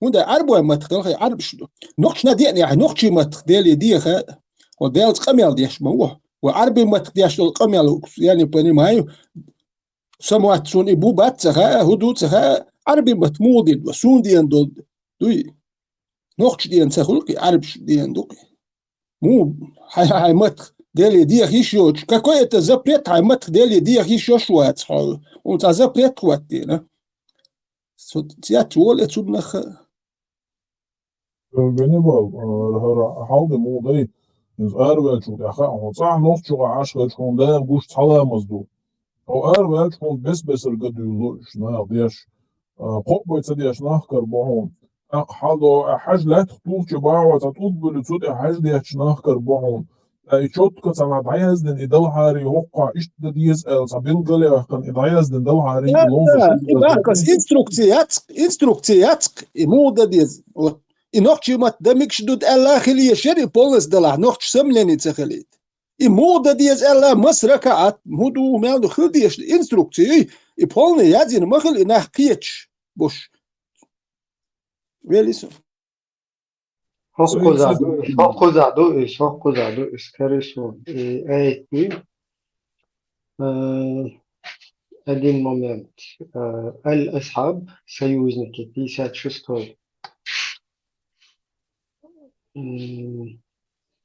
Мунда арбу я матхдал, арбшду. Нохч на деня, нохчи матхдели диха. وديال قميل ديش موه وعربي ما تديش القميل يعني بنيمايو سموات سون ابو باتها هدوتها عربي متمودد وسون ديان دول دوي نوخش ديان سخلقي عربش ديان دوقي مو هاي مت ديلي دي هيشوش какой-то запрет هاي مت ديلي دي هيشوش وات und запрет وات دينا سوت ولا تسبنخ Genebal, halde moday, is erwelçuk yaha, o sah nochçuk aşkı çonda guş çalamazdı. O erwelç kon besbesir gadulu, şna diyaş, qopboysa diyaş nahkar bohun. Hado haj la txtuq çbawa tatut bulu tsud haj diyaş nahkar bohun. Çok sana dayazdın idal hari hokka işte diyez el sabil gale kan dayazdın dal hari lonzo. Bakas instrukcijat i moda diyez. I nochči mat da mikš dud Allah khili shari polis dala nochč samleni tsakhlit. I moda diyez Allah masrakaat mudu meldu khildi instrukcije i polni yadzin makhil i nahkiyach bosh. Veliso. Hokuzadu iskarisu eğitim. Один момент. Аль-Асхаб, союзники, 56-й.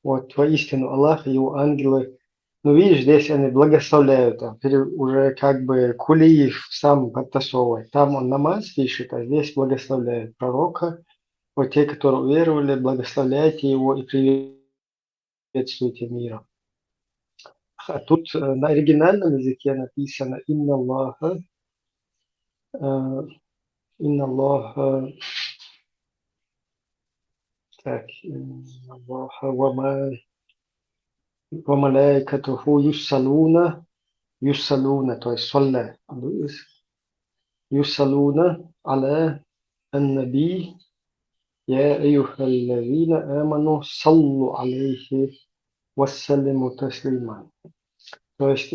Вот воистину Аллах и его ангелы, ну видишь, здесь они благословляют, уже как бы Кулиев сам подтасовывает. Там он намаз пишет, а здесь благословляет пророка. Вот те, которые уверовали, благословляйте его и приветствуйте миром. А тут на оригинальном языке написано «Инна Аллаха так, وملائكته يصلون, то есть صلى, يصلون على النبي يا أيها الذين آمنوا صلوا عليه وسلموا تسليما. То есть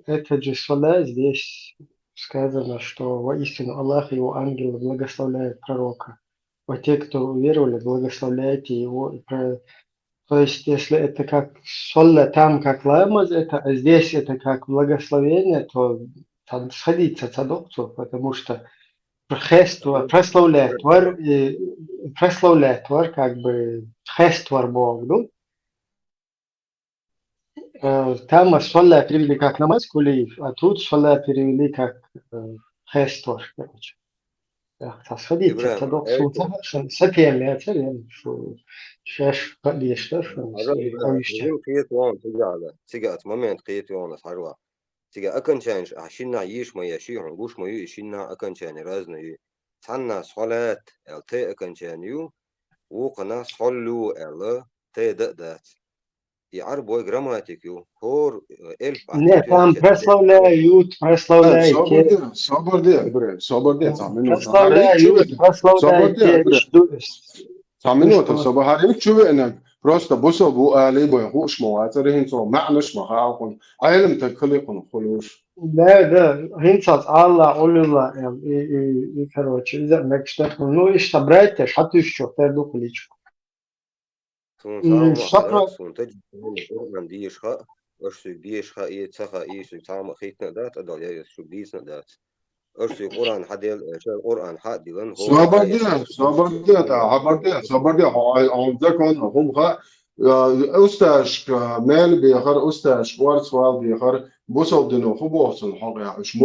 это же صلاة, здесь сказано, что воистину Аллах и его ангелы благословляют пророка. Вот те, кто уверовали, благословляйте его. То есть, если это как солля там, как ламаз, это, а здесь это как благословение, то там сходится цадокцу, потому что прославлять твар, как бы хествар Бог, ну? Там солля перевели как намаз кулиев, а тут солля перевели как хествар, короче. Сходите, цадокцу, сапием, что شاش قديش عظيم قيت وان تيجا момент قيت وان حروا تيجا أكن شان عشنا يش ما يشي عنقوش ما يشينا أكن شان رازنا يو تنا صلاة التي أكن شان يو وقنا صلوا الله تي دات يعربوا грамматику, хор, эльф, Не, там прославляют, прославляйте. Соборде, там минута. Прославляют, прославляйте. Там минута, соборде, чувствую, просто бусо бу али бо хуш مواترهن تو معنش مخاقون علم تكليقون خلوش. Да, хинцац Алла, Олила, и, короче, ну и что, братья, шату еще, ты духличку. Шапра. Orman diešha, Örsük diešha, Ietsaha, Iesük, Tama, Hitna, dat, Adal, Iesük, Diesna, dat. Örsük, Oran, Hadel, Oran, Hadilan, صبردي عندكم هم أستاش مال بيخر أستاش وارد وال بيخر بوصل دنو خبوصل حقيقة مش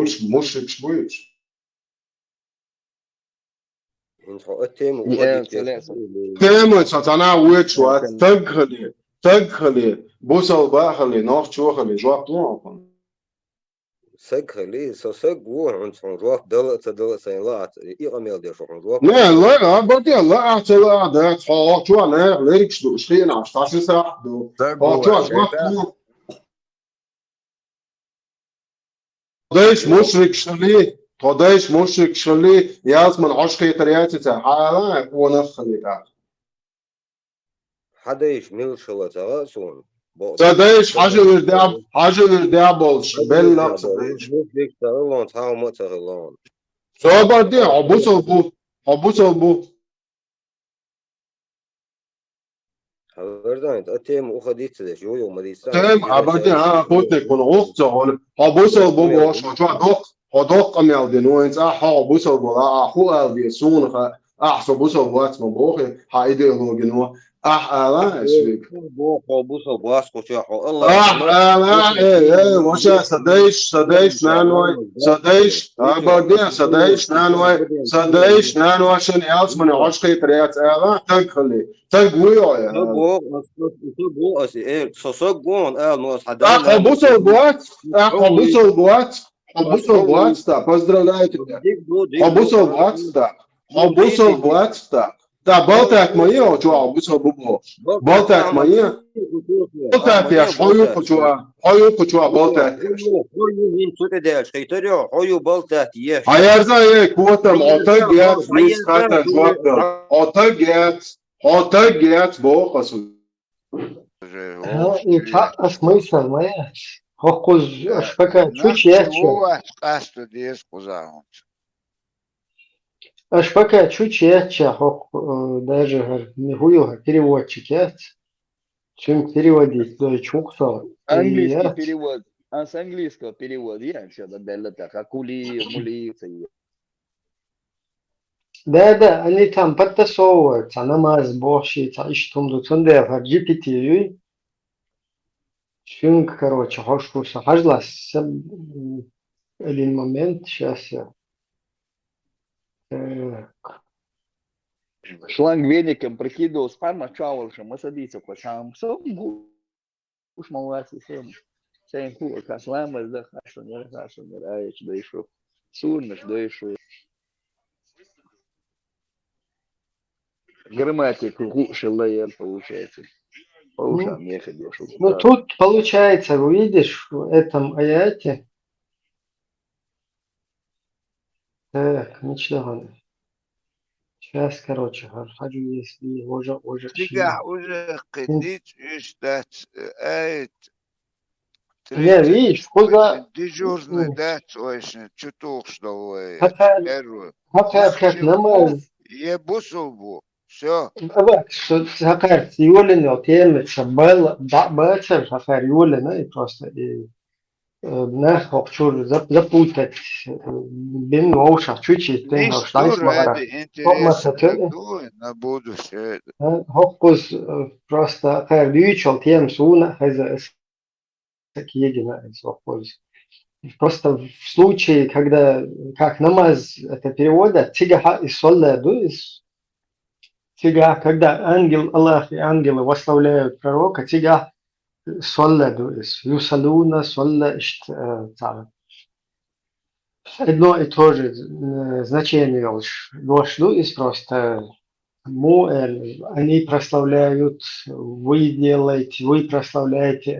شويش. تيمو ساتانا ويتش وات تغلي بوصل باخلي نوخ شوخلي جواب طوعكم. سجلي سجوا عن جواب دل سيلات إيراميل دير شو جواب. لا بدي لا أعتلا ده حاطوا على ليش دو شيء ناس تاسي ساعة دو حاطوا جواب قديش مشرك شلي قديش مشرك شلي ياز من عشقي ترياتي حالا ونخلي ده. حدايش ميل شلة سون. صديش حاجة ورداء بولش بلا صديش. مشرك تغلون تاو ما تغلون. صبردي عبوس أبو. هردان أتيم أخديت ده شو يوم مديسان. تيم عبدي ها خودك من غوطة عبوس أبو باش حدق أميال دينوين عبوس أبو لا أخو أبي سون أحسبوس أبو أتم بوخي حايدي لوجنوا لا اسمك. عبوس أبو أسكو شو الله. لا وش صديش نانوي صديش عبدي صديش نانوي عشان يالس من عشقي تريات لا تنخلي تقوي يا. تقوي أسي سسقون ناس حدا. عبوس أبو أتم поздравляю тебя. عبوس أبو أتم Да, болтать мои, чё, обычно бубо. Болтать мои. Болтать я, хою чё, болтать. Ayarza kuotam, ota get, boqasu. И так смысл, понимаешь? Хокуз, аж пока чуть ярче. Аж пока чуть ярче, даже мигуюга переводчик есть, чем переводить, то есть чукса. Английский перевод, а с английского перевод я что-то дали так, а кули, мули, Да, они там подтасовываются, намаз, боши, иштумду, цунде, в GPT, чун, короче, хошкуса, хажлас, один момент, сейчас я. Шланг веником прикидывал спарма чавалшем, мы садится по сам уж малasi всем хуа каслама да хашунер аич дойшов сурнаш дойшов грамматику гушелаер получается по ушам ехать дошел. Ну тут получается, видишь, в этом аяте. Так, ничего. Сейчас, короче, хожу, если уже. Уже قديت اشتات ايت. Не, видишь, куда... Дежурный дать, очень, чуток что ли. Как намаз. Ебусул бу, все. Bak, Sakar, юлин, вот я шабал, бачер, Sakar, юлин, и просто не хочу запутать, бин ушах чуть-чуть, ты на штайс мара. На будущее. Хокус просто кардючал тем суна, едино, просто в случае, когда, как намаз это переводят, тигаха и солляду, тига, когда ангел Аллах и ангелы восславляют пророка, тига солляду, юсалуна, солля, одно и то же значение дошло из просто они прославляют, вы делаете, вы прославляете,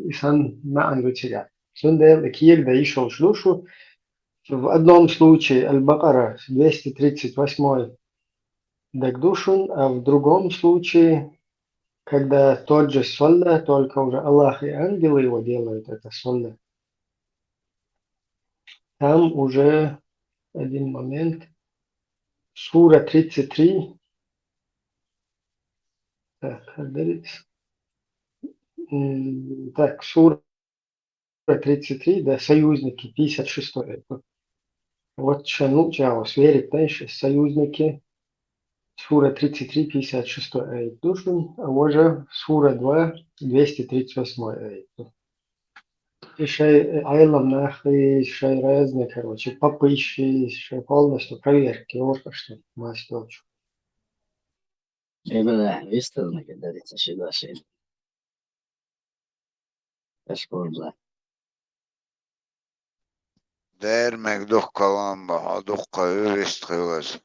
исан маан вытирят. Сунда киек да ишел шлушу. В одном случае Аль-Бакара 238 дагдушун, а в другом случае, когда тот же солда, только уже Аллах и ангелы его делают, это солда. Там уже один момент. Сура 33. Так, сура 33, да, союзники, 56. Вот шану чаос, верит, знаешь, союзники. Сура 33, 56 аят душин, а уже сура 2, 238 аят. И шай айлам нахи, шай разные, короче, попыщи, шай полностью проверки, вот что мастер. Ебля, выставлено, когда это сюда шеет. Ашкор, бля. Dermek dok kalan baha dok kayu vistqilas.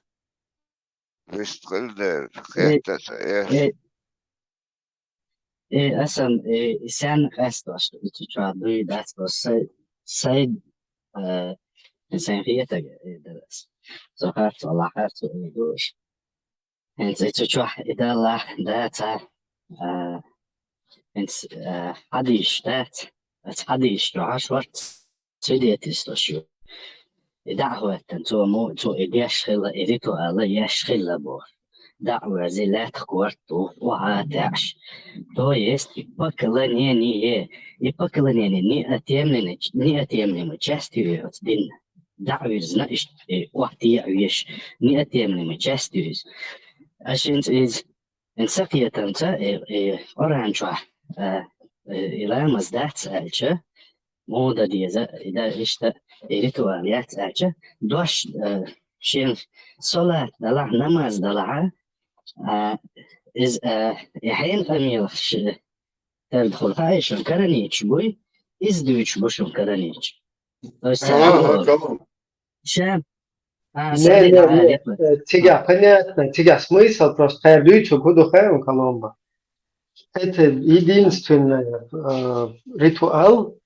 Vistqil der, kehtas es. Asam, sen restos, itu tradui das was said, sen hieta das. So hart Allah hart so idosh. En itu twa idalla data, en hadish dat, het hadish joashwart. سيديت استشيو دعوة تو يشغل إريتو الله يشغل بور دعوة زلات قوارتو وعاتعش تو يست يبقلنيني ني أتيمني مجاستيوز دين دعوة زناش وقتي يعيش ني أتيمني مجاستيوز عشان إز إنساقية تنتا أورانجوا إلى مزدات سألشة مودا ديزا إذا إشتا ريتواليات أجا دوش شين صلاة دلع نماز دلع إز يحين أميلش تدخل هاي شو كرنيش بوي إز دوش بوشو كرنيش شام Тебя понятно, тебя смысл просто лючу буду хаем Коломбо. Это единственный ритуал,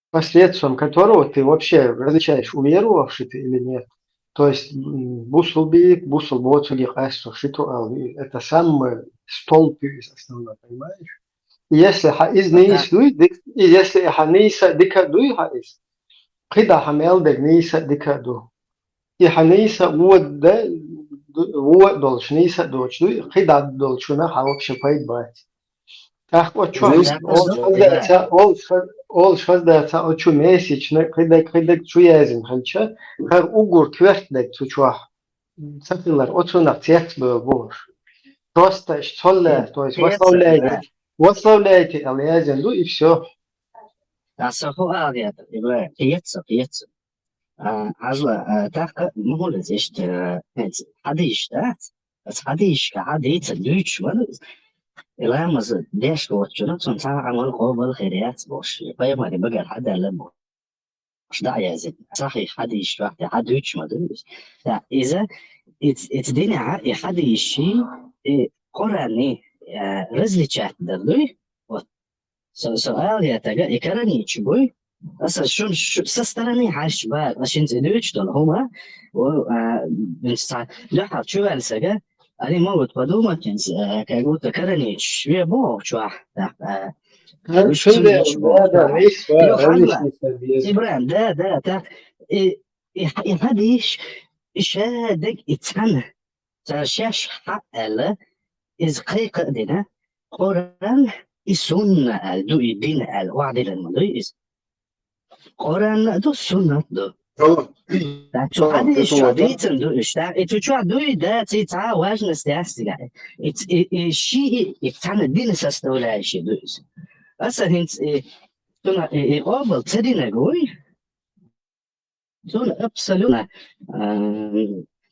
посредством которого ты вообще различаешь, уверовавший ты или нет. То есть бусулбик, бусулботугих ритуал. Это самый столб основной, понимаешь? Если из неислуй, если ханейса дикадуй хаис, кида хамел дег нейса дикаду. И ханейса вот должен нейса дочду, кида должна вообще поебать. Так вот что, ол шоздается очу месячно, когда чуязин ханча, как угор квертдек чучуа. Сапилар, очунак текст был. Просто соле, то есть восславляйте Алиазинду и все. Асаху алият, ибра, пьется. Ажла, так, могу здесь, хадиш, да? Хадиш, хадица, дючь, إلا مز ديش وتشنو تنتع عمل قوة الخيريات بوش يبقى بقى حدا لمو مش داعي زين صحيح حد يشرح حد يتش ما دروس إذا اتديني عقي حد يشي قراني رزلي تشات دردوي سؤال يتجا يكرني تشبوي أصلا شو سسترني حاش بقى عشان تدويش دول هما و بنستع لحظة شو السجا أنا موت بدوما كنز كقولت كرنيش بيبوه شو شو ده رئيس إبراهيم ده هذيش شادق إتسنى ترشش حق الله إز قيق دينا قرآن السنة دو الدين الوعد المدرس قرآن دو السنة دو Znači, hadi što dicem šta i tu čuva duj da ti ta važnost jastiga. I ši i tane din sastavljajući duj. Asa hins tuna i obal cedine guj. Tuna apsolutna.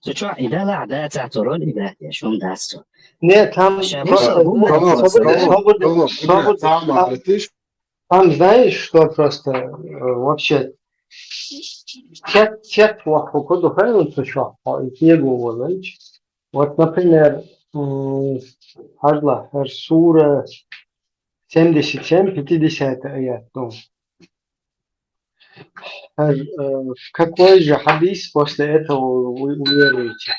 Tu čuva i da la da ta to roli da je šum dasto. Ne, tam там знаешь, что просто вообще Тет вокруг файлов еще, и его. Вот, например, Хажла, сура 77, 50 аят. Ну, какой же хадис после этого вы уверуете?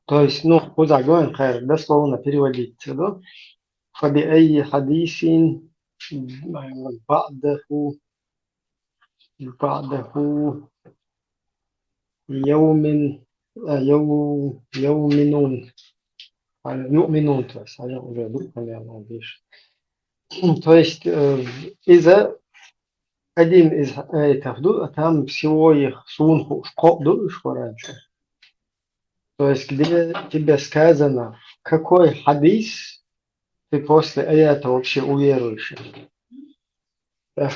То есть, ну, куда говорим, дословно переводится, да? فبأي حديث بعده يوم يؤمنون يؤمنون. То есть, из-за один из аятов, там всего их сунху шкоду раньше. То есть, где тебе сказано, какой хадис ты после аята вообще уверующий.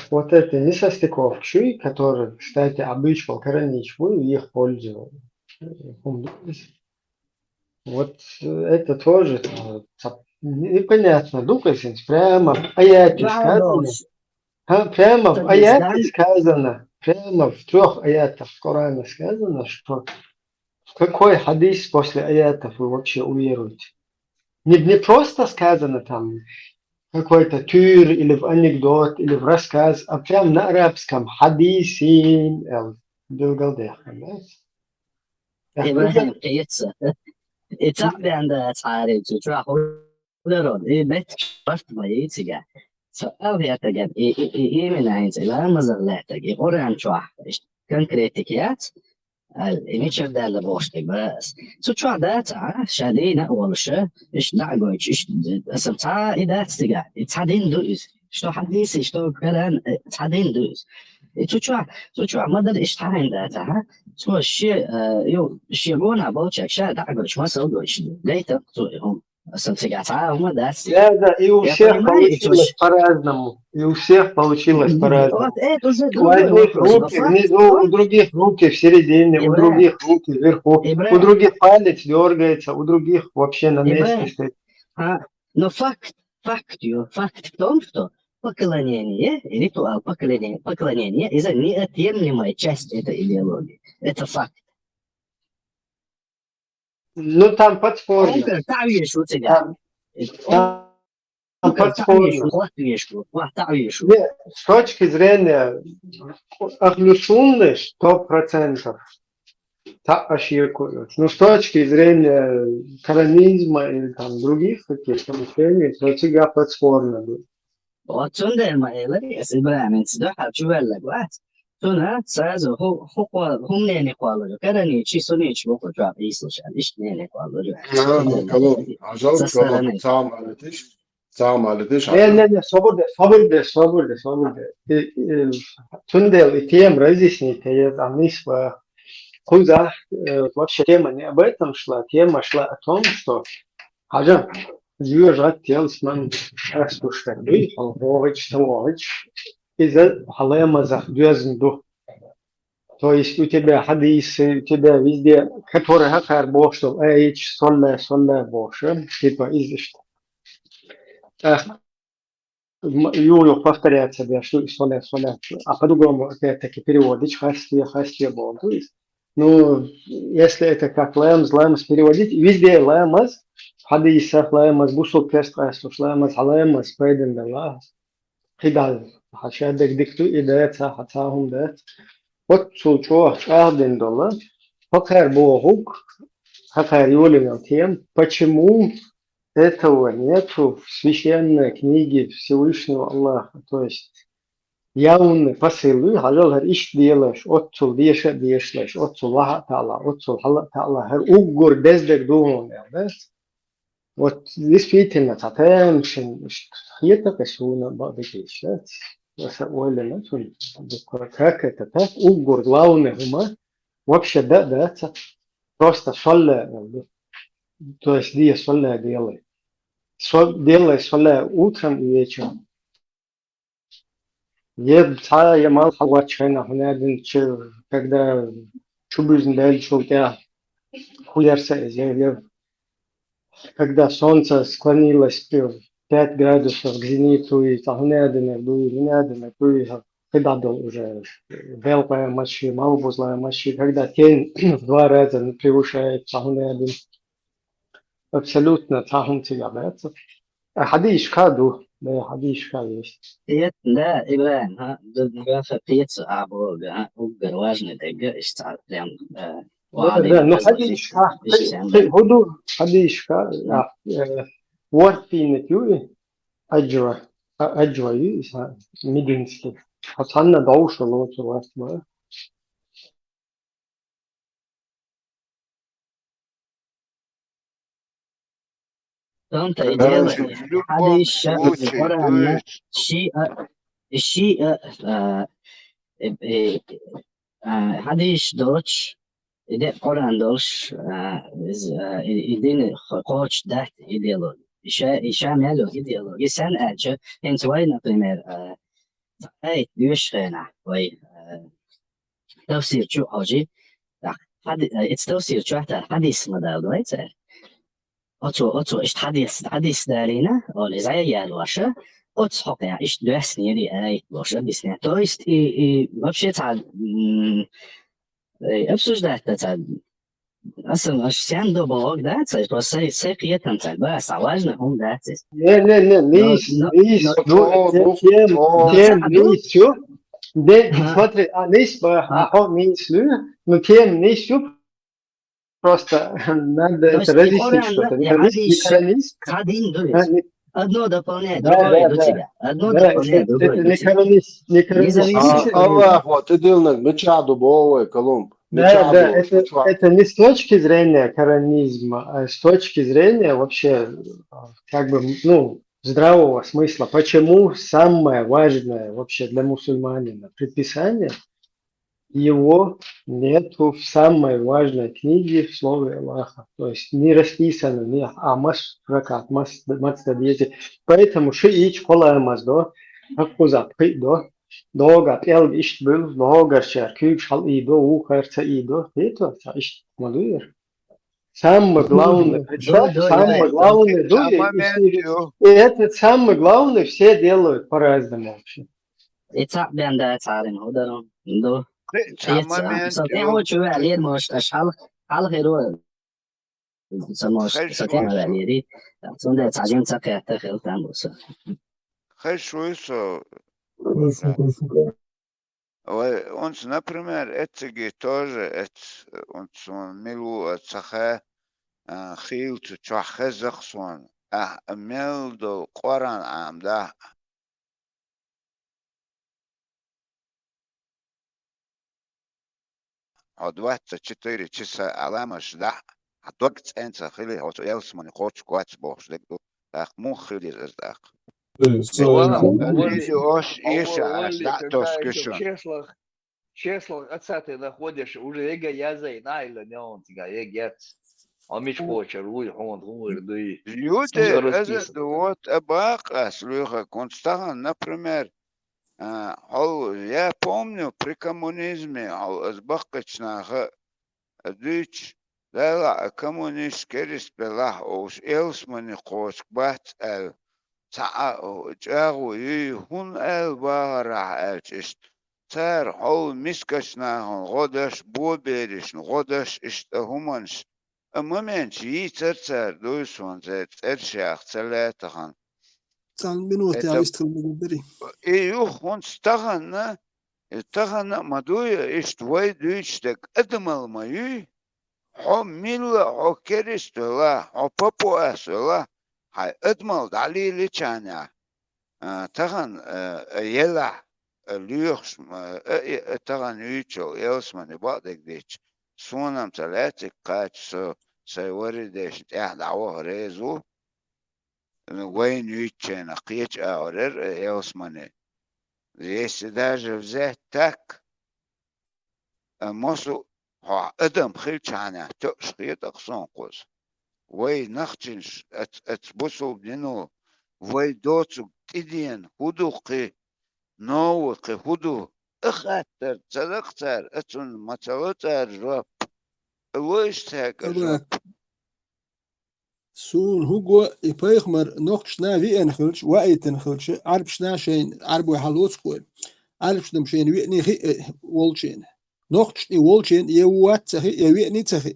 Вот это несостыковки, которые, кстати, обычно кораничву их пользовали. Вот это тоже непонятно. Дукасин, прямо в аяте сказано. Прямо в аяте сказано, прямо в 3 аятах Корана сказано, что в какой хадис после аятов вы вообще уверуете. Не просто сказано там какой-то тюр или в анекдот, или в рассказ, а прям на арабском хадисин بالقلديخ. إبراهيم قيتسه إتعب عند تعارض تروح ولرون بيت شرط ما يتجا سؤال يتجا من عين لا مزال تجي قرآن شرح كونكريتيكيات الميتشر ده اللي بوشتك بس تروح ده شادين أول شيء إيش دعوة إيش سمعة إذا تجا تعدين دوز شو حديث شو كلام تعدين دوز تروح ما در إيش تعين ده شو الشيء يو شيء بوشك شاد دعوة ما سووا ليت هم هم дать. Да, и у всех получилось по-разному. И у всех получилось по-разному. Вот это уже у одних руки внизу, у других руки в середине, у других руки вверху, у других палец дергается, у других вообще на месте стоит. Но факт в том, что поклонение, ритуал поклонения – это неотъемлемая часть этой идеологии. Это факт. Ну там подспорье. С точки зрения ахлюсунны 100% так ошибкуют. Но с точки зрения коранизма или там других каких-то мышлений, то всегда подспорно. Вот сюда если Ибрахим сюда чувствовал гват. Тона сразу هم не قالوا كذا شيء سوني شو بقول جاب يسوش إيش не قالوا كلام عجب كلام سام على تيش не صبر Тундел и тем разъясните, я куда вообще тема не об этом шла, тема шла о том, что Хаджам живет телсман распущенный, он говорит, из-за халемазах дюзенду. То есть у тебя хадисы, у тебя везде, которые хакар Бог, что эйч, солля Боже, типа излишне. Юлю повторяет себя, что солля, а по-другому опять-таки переводить хастия Богу. Ну, если это как лэмс переводить, везде лэмас, в хадисах лэмас, бусул перстрайстуш лэмас, халэмас, пейден белла, хидал. Хашадек дикту идея хатахум дет. Вот сучо $1, хакер Богук, хакер Юлина тем, почему этого нету в священной книге Всевышнего Аллаха. То есть явный посыл, хаджал иш делаешь, отцул дешлаешь, отцул Аллаха Та'ала, отцул Аллах Та'ала, хер уггур бездек думал, да? Вот действительно, татем, это косуна бабикиш, да? Как это так? Угур главный ума вообще да, просто солля, то есть где солля делай. Делай солля утром и вечером. Я мал хавачайна, когда чубизн дал чултя хуярса, когда солнце склонилось 5 градусов к зениту и тахнядина, дуй, когда был уже белая машина, малобузная машина, когда тень в 2 раза превышает цахун один, абсолютно цахун тягается. حديش كادو ده حديش كادو есть. لا إبراهيم ها ضد قيت أبو أوجر وزن دقة استعلم Да, وعلي но وزن حديش إيش هدو حديش كا ورفين تيوي أجوا يس ميدنسكي حصلنا دوش لو تواس ما أنت Ка إديال в любом حديش случае, то القرآن есть شيء حديش دوتش إذا قرآن دوش إذا قوتش ده إديالو إشام يلو إديالو يسان أجا أنت وين نقيمر أي يوشخنا وي تفسير شو حاجي it's تفسير شو حتى حديث مدار دويته أتو إيش حديث دارينا أو إزاي يالواشة أتحق يعني إيش دوسني لي أي واشة بسنة تو است вообще تعال обсуждать это أصلا أشياء до бог да это просто секрет там так бas важно он да это не лис тем лис чё де смотри лис лис но тем лис просто надо это разъяснить что-то не одно дополняет другое до тебя одно дополняет другое до тебя независимо الله وتدلنا بتشعدوا بوه كلام Да, это не с точки зрения коранизма, а с точки зрения вообще как бы, ну, здравого смысла. Почему самое важное вообще для мусульманина предписание, его нету в самой важной книге в слове Аллаха. То есть не расписано, не амаш ракат, мацтадиети. Поэтому шиич колаемаз до, акузат до. Долго пел ишт был, долго шер кюк шал идо, ухарца идо, это ишт мадуир. Самое главное, самое главное, и это самое главное, все делают по-разному вообще. Это бенда царин ударом, до. Сатя хочу алир мош ашал алгеро. Самош сатя алири. Сонда цажин цаката хелтам бос. Хорошо. Он, например, это тоже, он милу цаха خيلت تحخزق صون أمل دو قرآن عام ده عدوات 4 часа علامش ده عدوات أنت خلي هو يلس من قوتش قوتش بوش لك دو مو خلي رزدق числах отцаты находишь уже ега язей найла не он тига егец а мич почер уй он умер дуй люди это вот абака слуха констан например я помню при коммунизме азбакачнаха дич لا коммунист керис белах ош элсмани кош бат эл جاغو يهون البارع اجشت تار حول مسكشنا غدش بوبيرش غدش اشتهمنش اممنش يتر دوسون زيت ارشاخ ثلاثة San minuter jag visste det. ايوه استغنى مدوية اشتوي دوشتك ادمل مايو حميلا حكرستلا حبابو اسلا هاي ادمل دليل چانا تغن يلا ليوخش تغن يوچو يلسمني بعدك ديش سونم ثلاثة قاتش سيوري ديش دعوه ريزو وين يوچنا قيش اورر يلسمني زيس داجة وزيه تاك موسو ها ادم خيل چانا تشخيط اقصان قوز وي نخچنش اتبوسو بنينو وي دوتسو تدين هدوقي نوقي هدو اخاتر تلقتر اتون متلوتر رب ويش تاك الرب سون هو يبيخمر نوخ شنا في انخلش وايت انخلش عرب شنا شين عرب وحلوت قول عارف شنو مشين ويني خي والشين نقطش والشين يوات سخي يويني سخي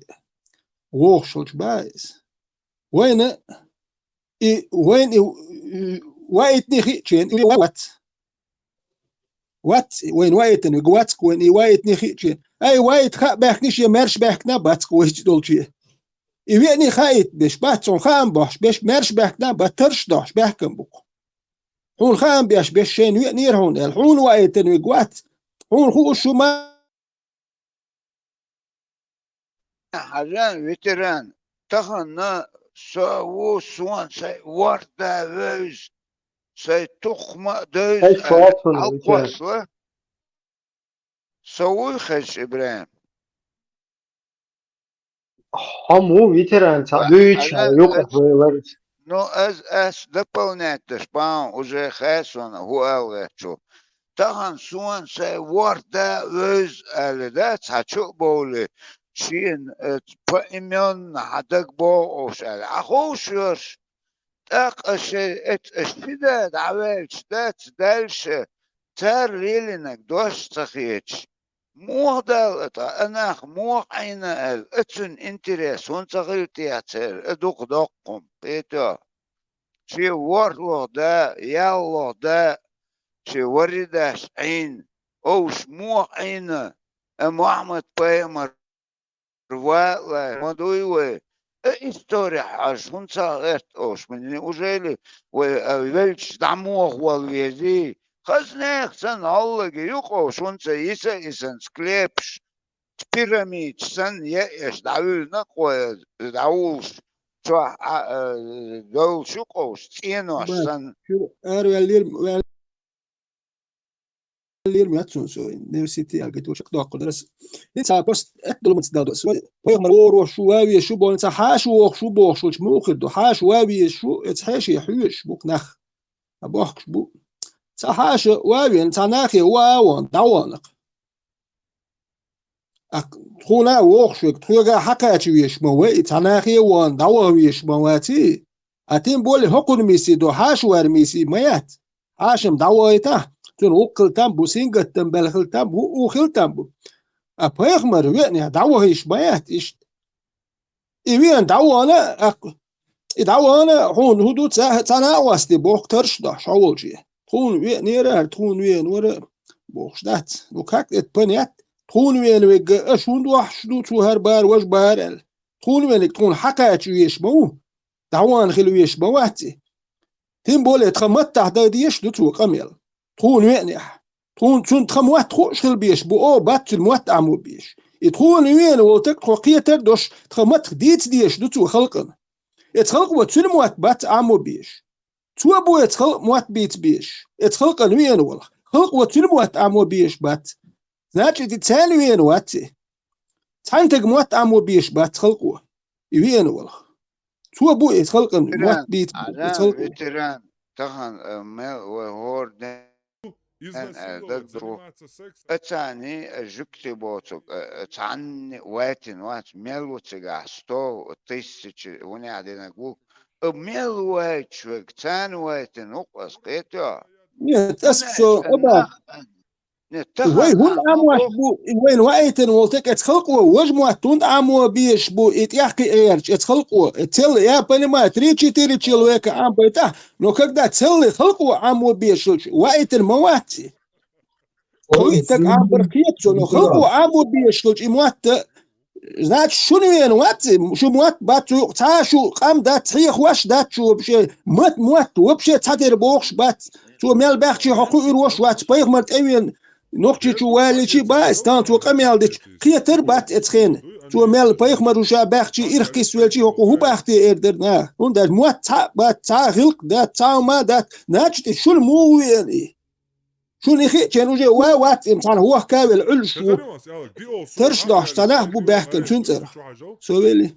ووخشلش بايس وين وين وايتني خي شين وات وين وايتن قواتك وين وايتني خي شين اي وايت خا باخنيش يمرش باخنا باتك ويش دولشي يويني خايت بيش باتون خام باش بيش مرش باخنا باترش داش باخكم بوك حون خام بيش بيش شين ويني رهون الحون وايتن وقوات حون خو شو ما حاجان ويتران تخنا سو سوان سي وردا ويز سي تخمة دوز ايش فاصل القوصلة سوي خش إبراهيم همو ويتران تعدوش يوقف ويورد نو از دبوناتش بان وجه خاسون هو ألغتشو تخن سوان سي وردا ويز الدات هتشو بولي شين بإميون حدق بو أوشال أخوشيش تاق اشتداد عوالش دات دالش تار ليلنك دوش تخيتش موح دالتا أناخ موح عين اتسن انتريس هون تغيرتي اتسر ادوق دوقم بيتا شي ورلو دا يالو دا شي ورداش عين اوش موح عين محمد بايمر روالا مدويوه история аж он цагет ош мне уже ли велч дамох волвези хазнех сан аллаги юқош он исэн склепш пирамид сан еш давна қой даулш чо дол шуқош ценош сан ياتسون سوين نيفرسيتي الجيتو شق داق درس انت بس اكدل من تدادو سوي بيغمر ور شو واوي شو بون انت حاش وخ شو بوخ شو موخد حاش واوي شو اتحاش يحوش بوك نخ ابوخ بو حاش واوي انت ناخي واوان داوانق خونا وخ شو تخوغا حقاتي ويش موي تناخي وان داوويش مواتي اتين بولي حقن ميسي دو حاش وار ميسي ميات حاشم داويته تون وقل تامبو سينجت تنبلخل تامبو وخل تامبو أبيخمر ويني دعوة هيش بيات إيش إيوين دعوة أنا هون هدو تانا واستي بوخ ترش ده شاول شيء هون ويني راه تون وين ورا بوخش دات وكاك اتبنيات تون وين ويجا أشون دوح شدو تو هربار وش بارل تون وين تكون حكاية ويش بو دعوة خلو ويش بواتي تين بولي تخمت تحت ديش دو تو قميل تخون وين تخون تون تخم واحد تخوش خل بيش بو او بات الموت عمو بيش تخون وين ولتك تخوقية تردوش تخمت ديت ديش دو تو خلقن يتخلق وتسل موت بات عمو بيش تو ابو يتخلق موت بيت بيش يتخلقن وين والله خلق وتسل موت عمو بيش بات ناجي تتسال وين واتي تحنتق موت عمو بيش بات خلقوه وين والله تو ابو يتخلقن موت بيت يتخلقوه تيران تخن مل وهور اتاني جكتي بوتك اتعني وات ملوتك ستو تيسش وني عدنا نقول ملوات شوك تان وات نقص قيتا تسكسو ابا وين هون عمو بو وين وايتن ولتك تخلقوا وجمو تون عمو بيش بو اتيحكي ايرج تخلقوا تل يا بنما 3-4 человека عم بيتا но когда целый خلقوا عمو بيش وايتن مواتي ويتك عم بركيتو но خلقوا عمو بيش موات значит شنو وين واتي شو موات باتو تاشو قام دا تحيخ واش دا شو بشي موت وبشي تادر بوخش بات تو مال باخشي حقوق روش وات بايغ مرت اوين نوختي تو والي باس تانتو قميال ديك قيتر بات اتخين تو مال بايخ مروشا باختي ارخي سوالتي هو باختي اردرنا هون دا موات تا بات تا غلق دا تا ما دا ناجت شو المو يعني شو نخي كانوا جا وات امتحان هو كامل علش ترش داش تناه بو باختن شنتر سوالي